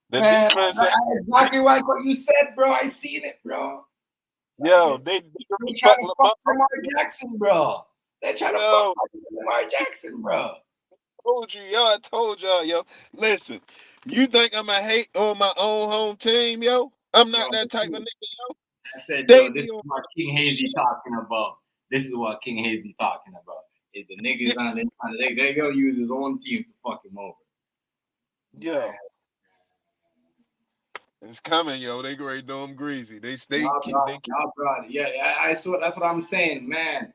The Man, defense. exactly like what you said, bro. I seen it, bro. Yo, they trying to fuck Lamar Jackson, bro. They trying to fuck Lamar Jackson, bro. I told y'all, yo. Listen, you think I'ma hate on my own home team, yo? I'm not that type of nigga, yo. I said, yo, this is what King Hazy talking about. This is what King Hazy talking about. If the niggas on this, they gonna use his own team to fuck him over. Yo. It's coming, yo. They ready to do them greasy. They Yeah, I saw. That's what I'm saying, man.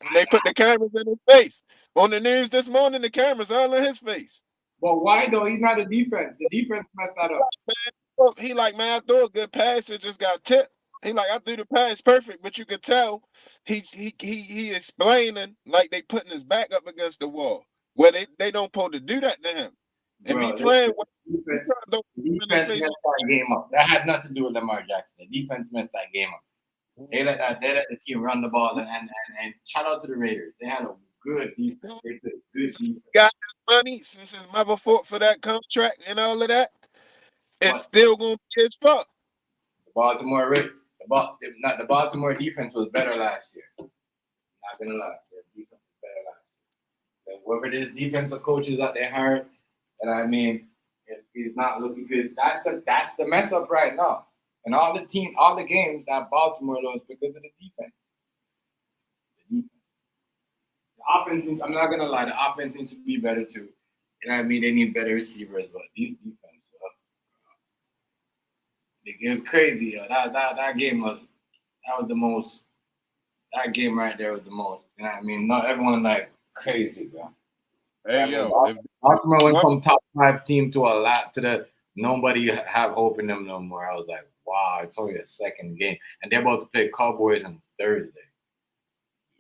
And they put the cameras in his face. On the news this morning, the cameras all in his face. But why though? He's not a defense. The defense messed that up. He like, man, I threw a good pass. It just got tipped. He like, I threw the pass perfect, but you could tell he explaining like they putting his back up against the wall. Where they don't supposed to do that to him. And Bro, me playing defense messed that game up. That had nothing to do with Lamar Jackson. The defense messed that game up. They let the team run the ball and shout out to the Raiders. They had a good defense. They did a good defense. Got his money since his mother fought for that contract and all of that. It's still gonna be his fault. The Baltimore defense was better last year. Not gonna lie, their defense was better last year. Whoever this defensive coach is that they hired, and I mean, if he's not looking good, that's the mess up right now. And all the games that Baltimore lost because of the defense. The offense, I'm not gonna lie, the offense needs to be better too. You know what I mean? They need better receivers, but these defense, it was crazy. That game was the most. That game right there was the most. You know what I mean? Not everyone like crazy, bro. Hey, yo, Baltimore went from top 5 team to nobody have hope in them no more. I was like, wow, it's only a second game, and they're about to play Cowboys on Thursday.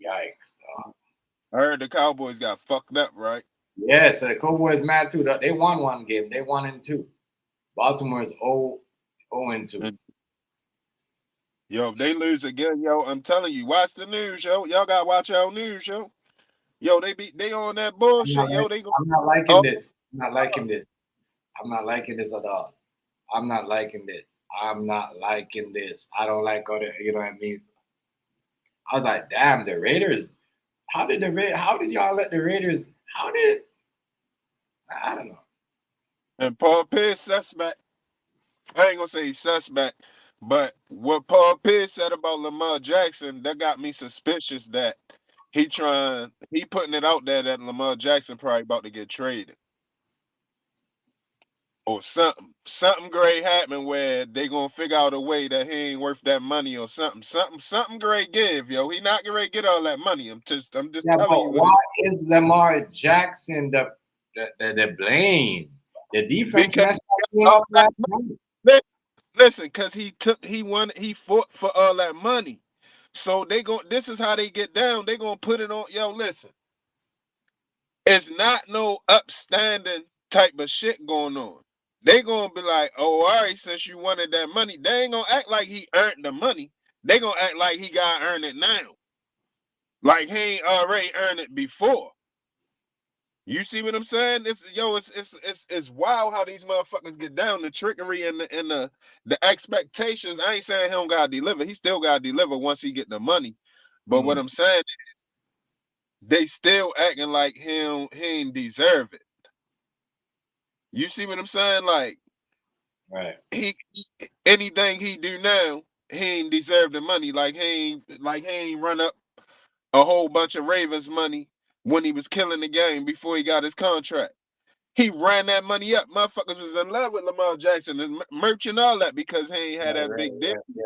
Yikes, dog. I heard the Cowboys got fucked up, right? Yeah, so the Cowboys mad too. They won one game. They 1-2. Baltimore's 0-2. Yo, if they lose again, yo, I'm telling you, watch the news, yo. Y'all gotta watch our news, yo. Yo, they on that bullshit, yo. I'm not liking this. I'm not liking this. I'm not liking this at all. I'm not liking this. I'm not liking this. I don't like all the, you know what I mean? I was like, damn, the Raiders. How did y'all let the Raiders? How did I don't know. And Paul Pierce suspect. I ain't gonna say he's suspect, but what Paul Pierce said about Lamar Jackson, that got me suspicious that he putting it out there that Lamar Jackson probably about to get traded. Or something great happened where they gonna figure out a way that he ain't worth that money or something great give, yo. He not gonna get all that money. I'm just Yeah, telling you but what why is Lamar Jackson the blame? The defense because messed up too all much that last night. listen, because he fought for all that money. So this is how they get down. They gonna put it on, yo, listen. It's not no upstanding type of shit going on. They gonna be like, oh, all right, since you wanted that money, they ain't gonna act like he earned the money. They gonna act like he gotta earn it now. Like he ain't already earned it before. You see what I'm saying? It's wild how these motherfuckers get down. The trickery and the expectations. I ain't saying he don't gotta deliver. He still gotta deliver once he get the money. But what I'm saying is they still acting like he ain't deserve it. You see what I'm saying? Like Right. he anything he do now, he ain't deserve the money. Like he ain't run up a whole bunch of Ravens money when he was killing the game before he got his contract. He ran that money up. Motherfuckers was in love with Lamar Jackson and merch and all that because he ain't had that big deal. Yeah.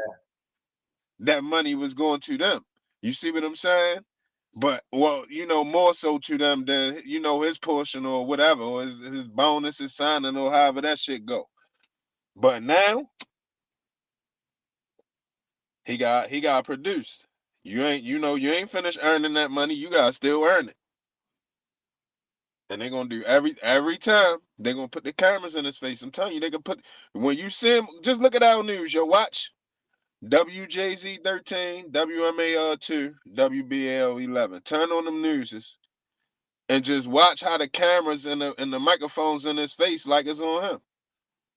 That money was going to them. You see what I'm saying? But well, more so to them than his portion or whatever, or his bonus, his signing, or however that shit go. But now he got produced. You ain't finished earning that money. You gotta still earn it. And they're gonna do every time they're gonna put the cameras in his face. I'm telling you, they can put when you see him, just look at our news, yo. Watch WJZ 13, WMAR 2, WBL 11. Turn on them newses and just watch how the cameras and the microphones in his face like it's on him.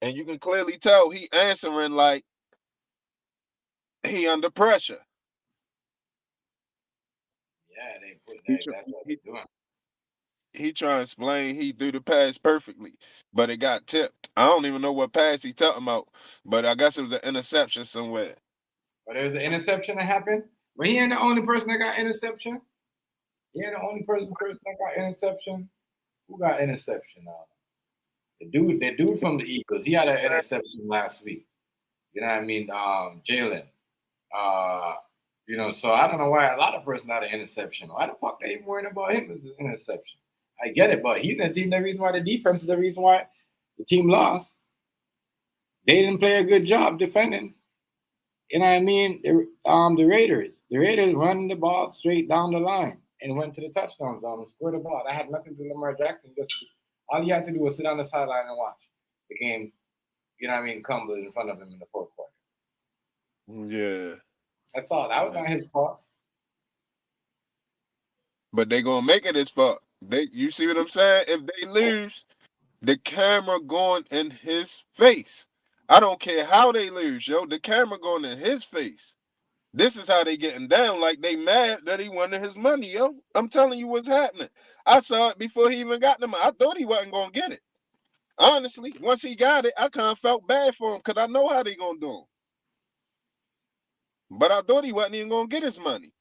And you can clearly tell he answering like he under pressure. Yeah, they put He that. tr- That's what he they're doing. he trying to explain he threw the pass perfectly, but it got tipped. I don't even know what pass he talking about, but I guess it was an interception somewhere. But there was an interception that happened. But he ain't the only person that got interception. He ain't the only person that got interception. Who got interception now? The dude from the Eagles. He had an interception last week. You know what I mean? Jalen. So I don't know why a lot of person had an interception. Why the fuck they even worrying about him as an interception? I get it, but he's the reason why the defense is the reason why the team lost. They didn't play a good job defending. You know what I mean? The Raiders. The Raiders running the ball straight down the line and went to the touchdown zone and scored the ball. That had nothing to do with Lamar Jackson. Just all you had to do was sit on the sideline and watch the game. You know what I mean? Crumble in front of him in the fourth quarter. Yeah. That's all. That was not his fault. But they gonna make it his fault. You see what I'm saying? If they lose, the camera going in his face. I don't care how they lose, yo. The camera going in his face. This is how they getting down. Like they mad that he wanted his money, yo. I'm telling you what's happening. I saw it before he even got the money. I thought he wasn't gonna get it. Honestly, once he got it, I kind of felt bad for him because I know how they gonna do him. But I thought he wasn't even gonna get his money.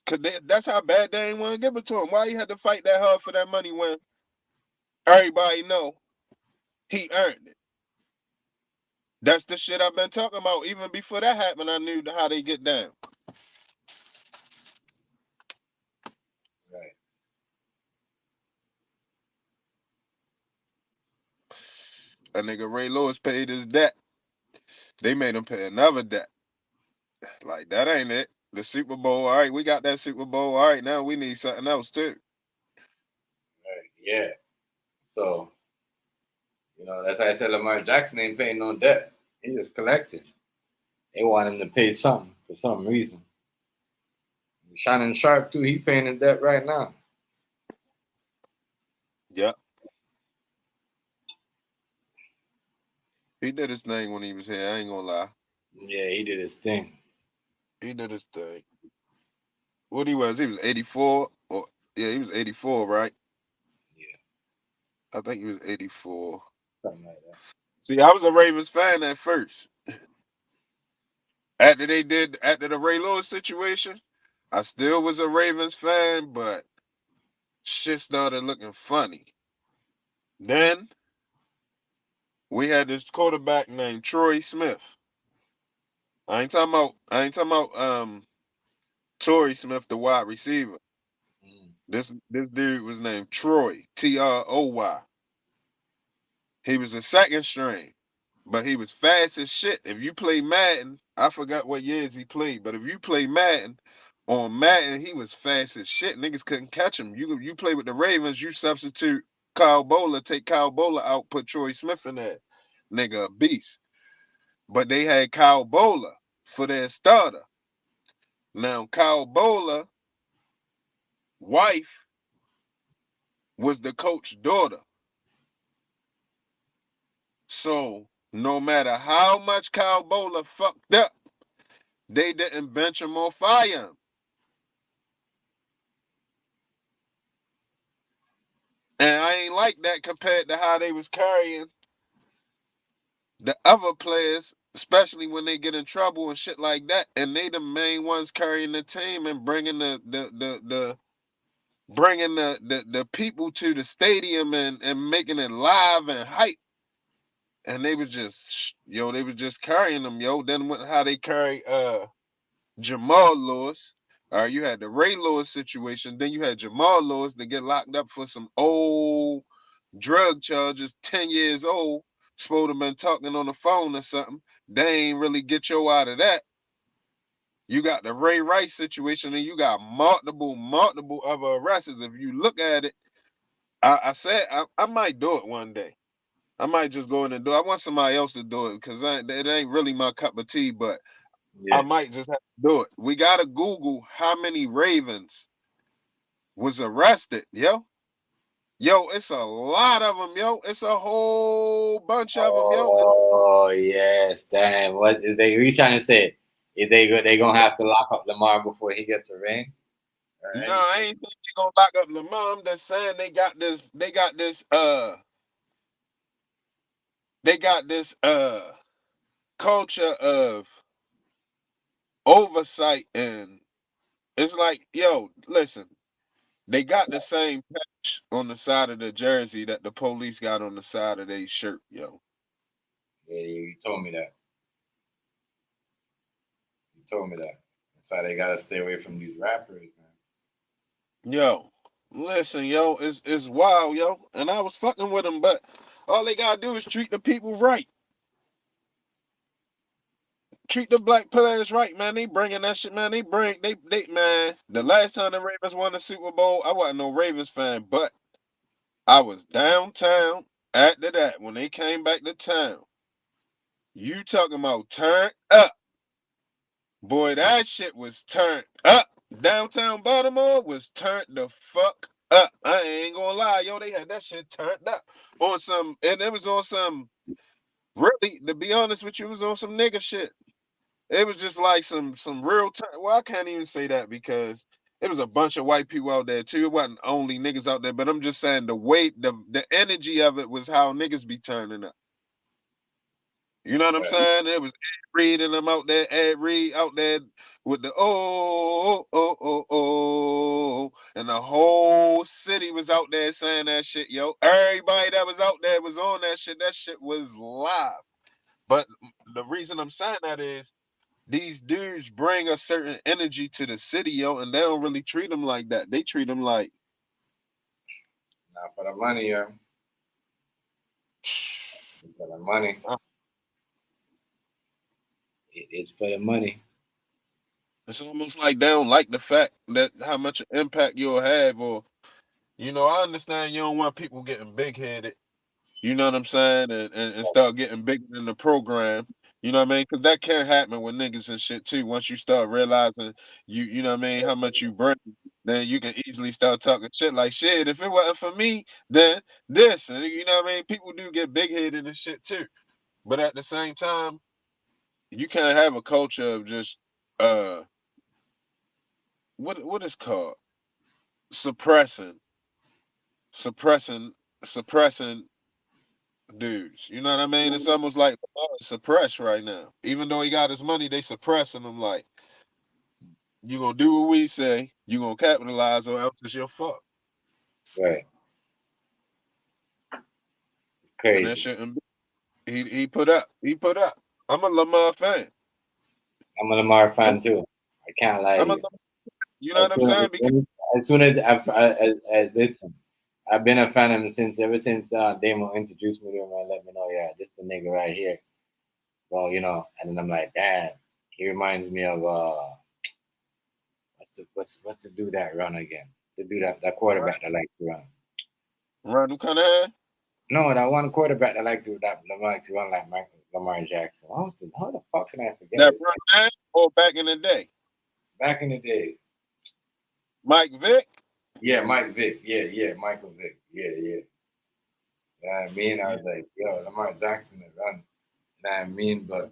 Cause that's how bad they ain't want to give it to him. Why he had to fight that hard for that money when everybody know he earned it? That's the shit I've been talking about. Even before that happened, I knew how they get down. Right. A nigga Ray Lewis paid his debt. They made him pay another debt. Like that ain't it. The Super Bowl, all right, we got that Super Bowl. All right, now we need something else too. Right. Yeah. So, that's why I said Lamar Jackson ain't paying no debt. He just collecting. They want him to pay something for some reason. Shannon Sharp too. He's paying in debt right now. Yep. He did his thing when he was here. I ain't gonna lie. Yeah, he did his thing. He did his thing. What he was? He was 84. Or yeah, he was 84, right? Yeah, I think he was 84. something like that. See, I was a Ravens fan at first. After the Ray Lewis situation, I still was a Ravens fan, but shit started looking funny. Then we had this quarterback named Troy Smith. I ain't talking about Torrey Smith, the wide receiver. This dude was named Troy, Troy. He was a second string, but he was fast as shit. If you play Madden, I forgot what years he played, but if you play Madden, on Madden, he was fast as shit. Niggas couldn't catch him. You play with the Ravens, you substitute Kyle Bowler, take Kyle Bowler out, put Troy Smith in there. Nigga, a beast. But they had Kyle Bowler for their starter. Now, Kyle Bowler wife was the coach's daughter. So no matter how much Kyle Bowler fucked up, they didn't bench him or fire him. And I ain't like that compared to how they was carrying the other players, especially when they get in trouble and shit like that. And they the main ones carrying the team and bringing the people to the stadium and making it live and hype. And they was just carrying them, yo. Then how they carry Jamal Lewis. You had the Ray Lewis situation. Then you had Jamal Lewis to get locked up for some old drug charges, 10 years old. Supposed to have been talking on the phone or something. They ain't really get you out of that. You got the Ray Rice situation, and you got multiple other arrests. If you look at it, I said I might do it one day. I might just go in and do it. I want somebody else to do it because it ain't really my cup of tea, but I might just have to do it. We gotta Google how many Ravens was arrested, yo. Yo, it's a lot of them, yo. It's a whole bunch of them, yo. Oh yes, damn. What is they? We trying to say? Is they gonna have to lock up Lamar before he gets a ring? No, I ain't saying they gonna lock up Lamar. I'm just saying they got this culture of oversight, and it's like, yo, listen, they got the same patch on the side of the jersey that the police got on the side of their shirt, yo. Yeah, you told me that. You told me that. That's why they gotta stay away from these rappers, man. Yo, listen, yo, it's wild, yo. And I was fucking with them, but all they gotta do is treat the people right. Treat the black players right, man. They bringing that shit, man. They man. The last time the Ravens won the Super Bowl, I wasn't no Ravens fan, but I was downtown after that when they came back to town. You talking about turn up. Boy, that shit was turned up. Downtown Baltimore was turned the fuck up. I ain't gonna lie, yo, they had that shit turned up on some, and it was on some, really, to be honest with you, it was on some nigga shit. It was just like some real time. Well, I can't even say that because it was a bunch of white people out there too. It wasn't only niggas out there, but I'm just saying the weight, the energy of it was how niggas be turning up. You know what I'm saying? It was Ed Reed and them out there, Ed Reed out there with the oh, and the whole city was out there saying that shit, yo. Everybody that was out there was on that shit. That shit was live. But the reason I'm saying that is these dudes bring a certain energy to the city, yo, and they don't really treat them like that. They treat them like, Not for the money, yo. For the money. It's for the money. it's almost like they don't like the fact that how much impact you'll have, or I understand you don't want people getting big headed. You know what I'm saying? And start getting bigger in the program. You know what I mean? Because that can happen with niggas and shit too. Once you start realizing you know what I mean, how much you bring, then you can easily start talking shit like shit. If it wasn't for me, then this. And you know what I mean? People do get big headed and shit too. But at the same time, you can't have a culture of just what is called suppressing, suppressing, suppressing dudes. You know what I mean? It's almost like Lamar is suppressed right now. Even though he got his money, they suppressing him. Like, you gonna do what we say, you gonna capitalize, or else it's your fault. Right. And that Crazy. shouldn't be. He put up. He put up. I'm a Lamar fan. I'm a Lamar I'm, fan too. I can't lie to I'm a. you. You know what I'm saying? Because As soon as listen, I've been a fan of him since ever since Damo introduced me to him and let me know, yeah, this the nigga right here. Well, and then I'm like, damn, he reminds me of what's the dude that run again? The dude that quarterback that like to run. Randall Cunningham. No, that one quarterback that like to run like Lamar Jackson. How the fuck can I forget That it? run now or back in the day? Back in the day. Mike Vick. Yeah, Mike Vick. Yeah, Michael Vick. Yeah. I was like, yo, Lamar Jackson is run. I mean, but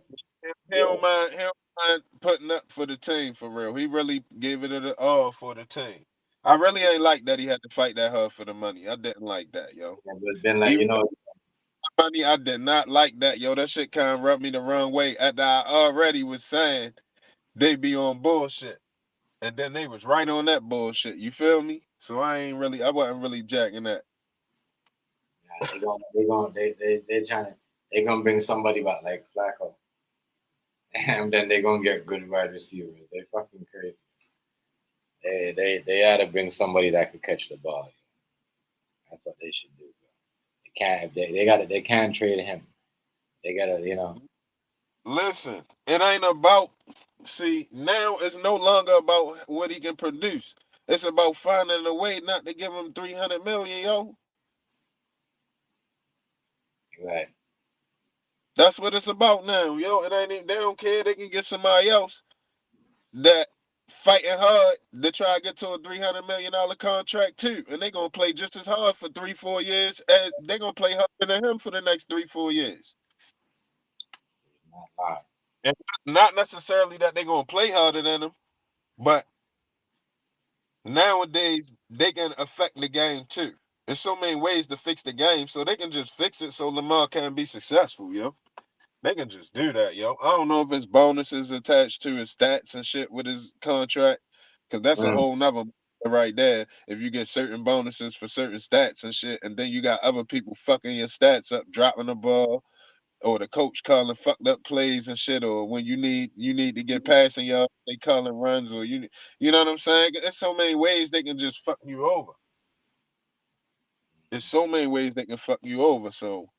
He don't mind. He don't mind putting up for the team for real. He really gave it all for the team. I really ain't like that he had to fight that hard for the money. I didn't like that, yo. but then like Even though money, I did not like that, yo. That shit kind of rubbed me the wrong way. After I already was saying they be on bullshit, and then they was right on that bullshit. You feel me? So I wasn't really jacking that. they gonna bring somebody back like Flacco, and then they gonna get good wide receivers. They fucking crazy. They ought to bring somebody that could catch the ball. That's what they should do. They can't. They can't trade him. They gotta. Listen, it ain't about. See, now it's no longer about what he can produce. It's about finding a way not to give him 300 million, yo. Right. That's what it's about now, yo. It ain't even, they don't care. They can get somebody else that fighting hard to try to get to a $300 million contract too, and they gonna play just as hard for 3-4 years as they gonna play harder than him for the next 3-4 years. And not necessarily that they gonna play harder than him, but nowadays they can affect the game too. There's so many ways to fix the game, so they can just fix it so Lamar can be successful, yo. They can just do that, yo. I don't know if it's bonuses attached to his stats and shit with his contract, because that's a whole nother right there. If you get certain bonuses for certain stats and shit, and then you got other people fucking your stats up, dropping the ball, or the coach calling fucked up plays and shit, or when you need to get passing y'all, they calling runs, or you know what I'm saying? There's so many ways they can just fuck you over. There's so many ways they can fuck you over. So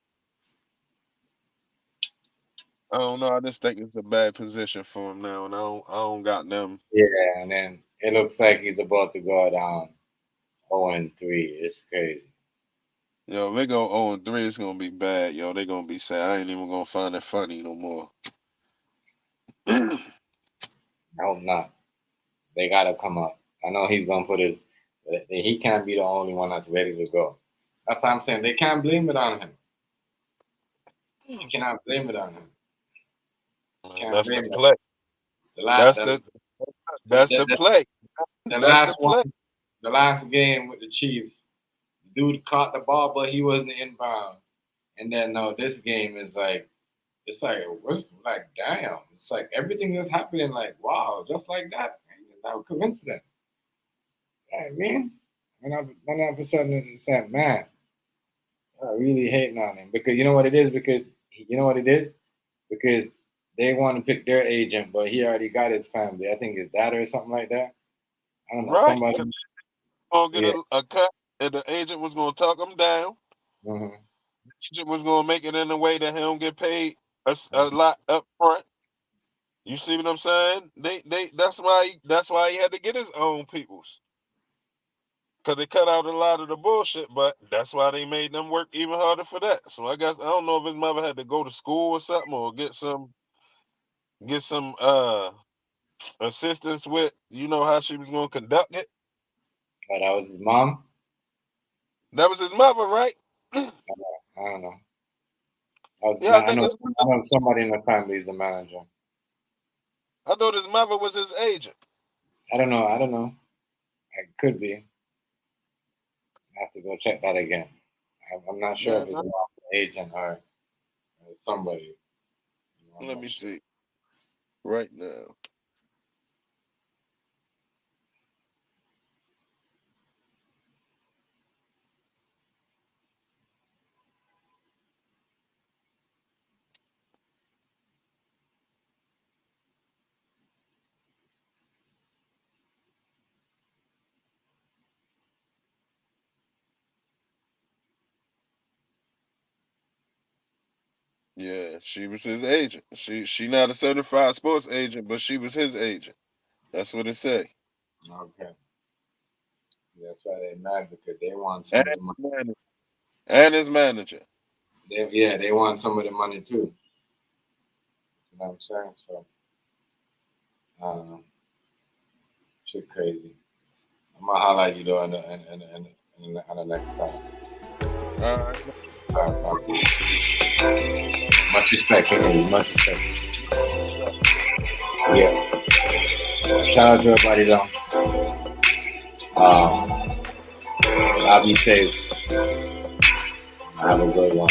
I don't know. I just think it's a bad position for him now, and I don't got them. Yeah, and then it looks like he's about to go down 0-3. It's crazy. Yo, if they go 0-3, it's gonna be bad. Yo, they gonna be sad. I ain't even gonna find it funny no more. I hope not. They gotta come up. I know he's gonna put his. He can't be the only one that's ready to go. That's what I'm saying. They can't blame it on him. You cannot blame it on him. Man, Can't that's the blame it. play. The last, That's the play. the That's the last play. one, the last game with the Chiefs, dude caught the ball, but he wasn't inbound. And then no, this game is like, it's like, what's like, damn, it's like everything is happening, like, wow, just like that. That was coincidence. Yeah, man. And then all of a sudden it's like, man, I really hating on him because you know what it is. Because they want to pick their agent, but he already got his family. I think his dad or something like that. I don't know, Right. somebody. Gonna get Yeah. a cut, and the agent was gonna talk him down. Mm-hmm. The agent was gonna make it in a way that he don't get paid a lot up front. You see what I'm saying? That's why he had to get his own peoples. Cause they cut out a lot of the bullshit, but that's why they made them work even harder for that. So I guess I don't know if his mother had to go to school or something, or get some assistance with how she was gonna conduct it. But that was his mom. That was his mother, right? I don't know. Yeah, I I think know, his I know somebody in the family is the manager. I thought his mother was his agent. I don't know. It could be. I have to go check that again. I'm not sure Yeah, if it's an agent or somebody. I'm let not me sure. see right now. Yeah, she was his agent. She not a certified sports agent, but she was his agent. That's what it say. Okay. That's why they're mad because they want some And of the money. his manager. And his manager. They want some of the money too. You know what I'm saying? So, shit crazy. I'm gonna holler at you though on the next time. All right. Much respect, much respect. Yeah. Shout out to everybody though. I'll be safe. Have a good one.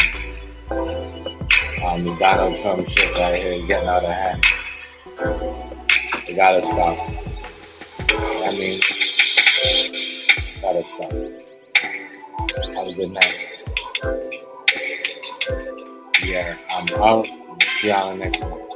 The Donald Trump shit right here is getting out of hand. We gotta stop. I mean, gotta stop. Have a good night. Yeah, I'm out. See you on the next one.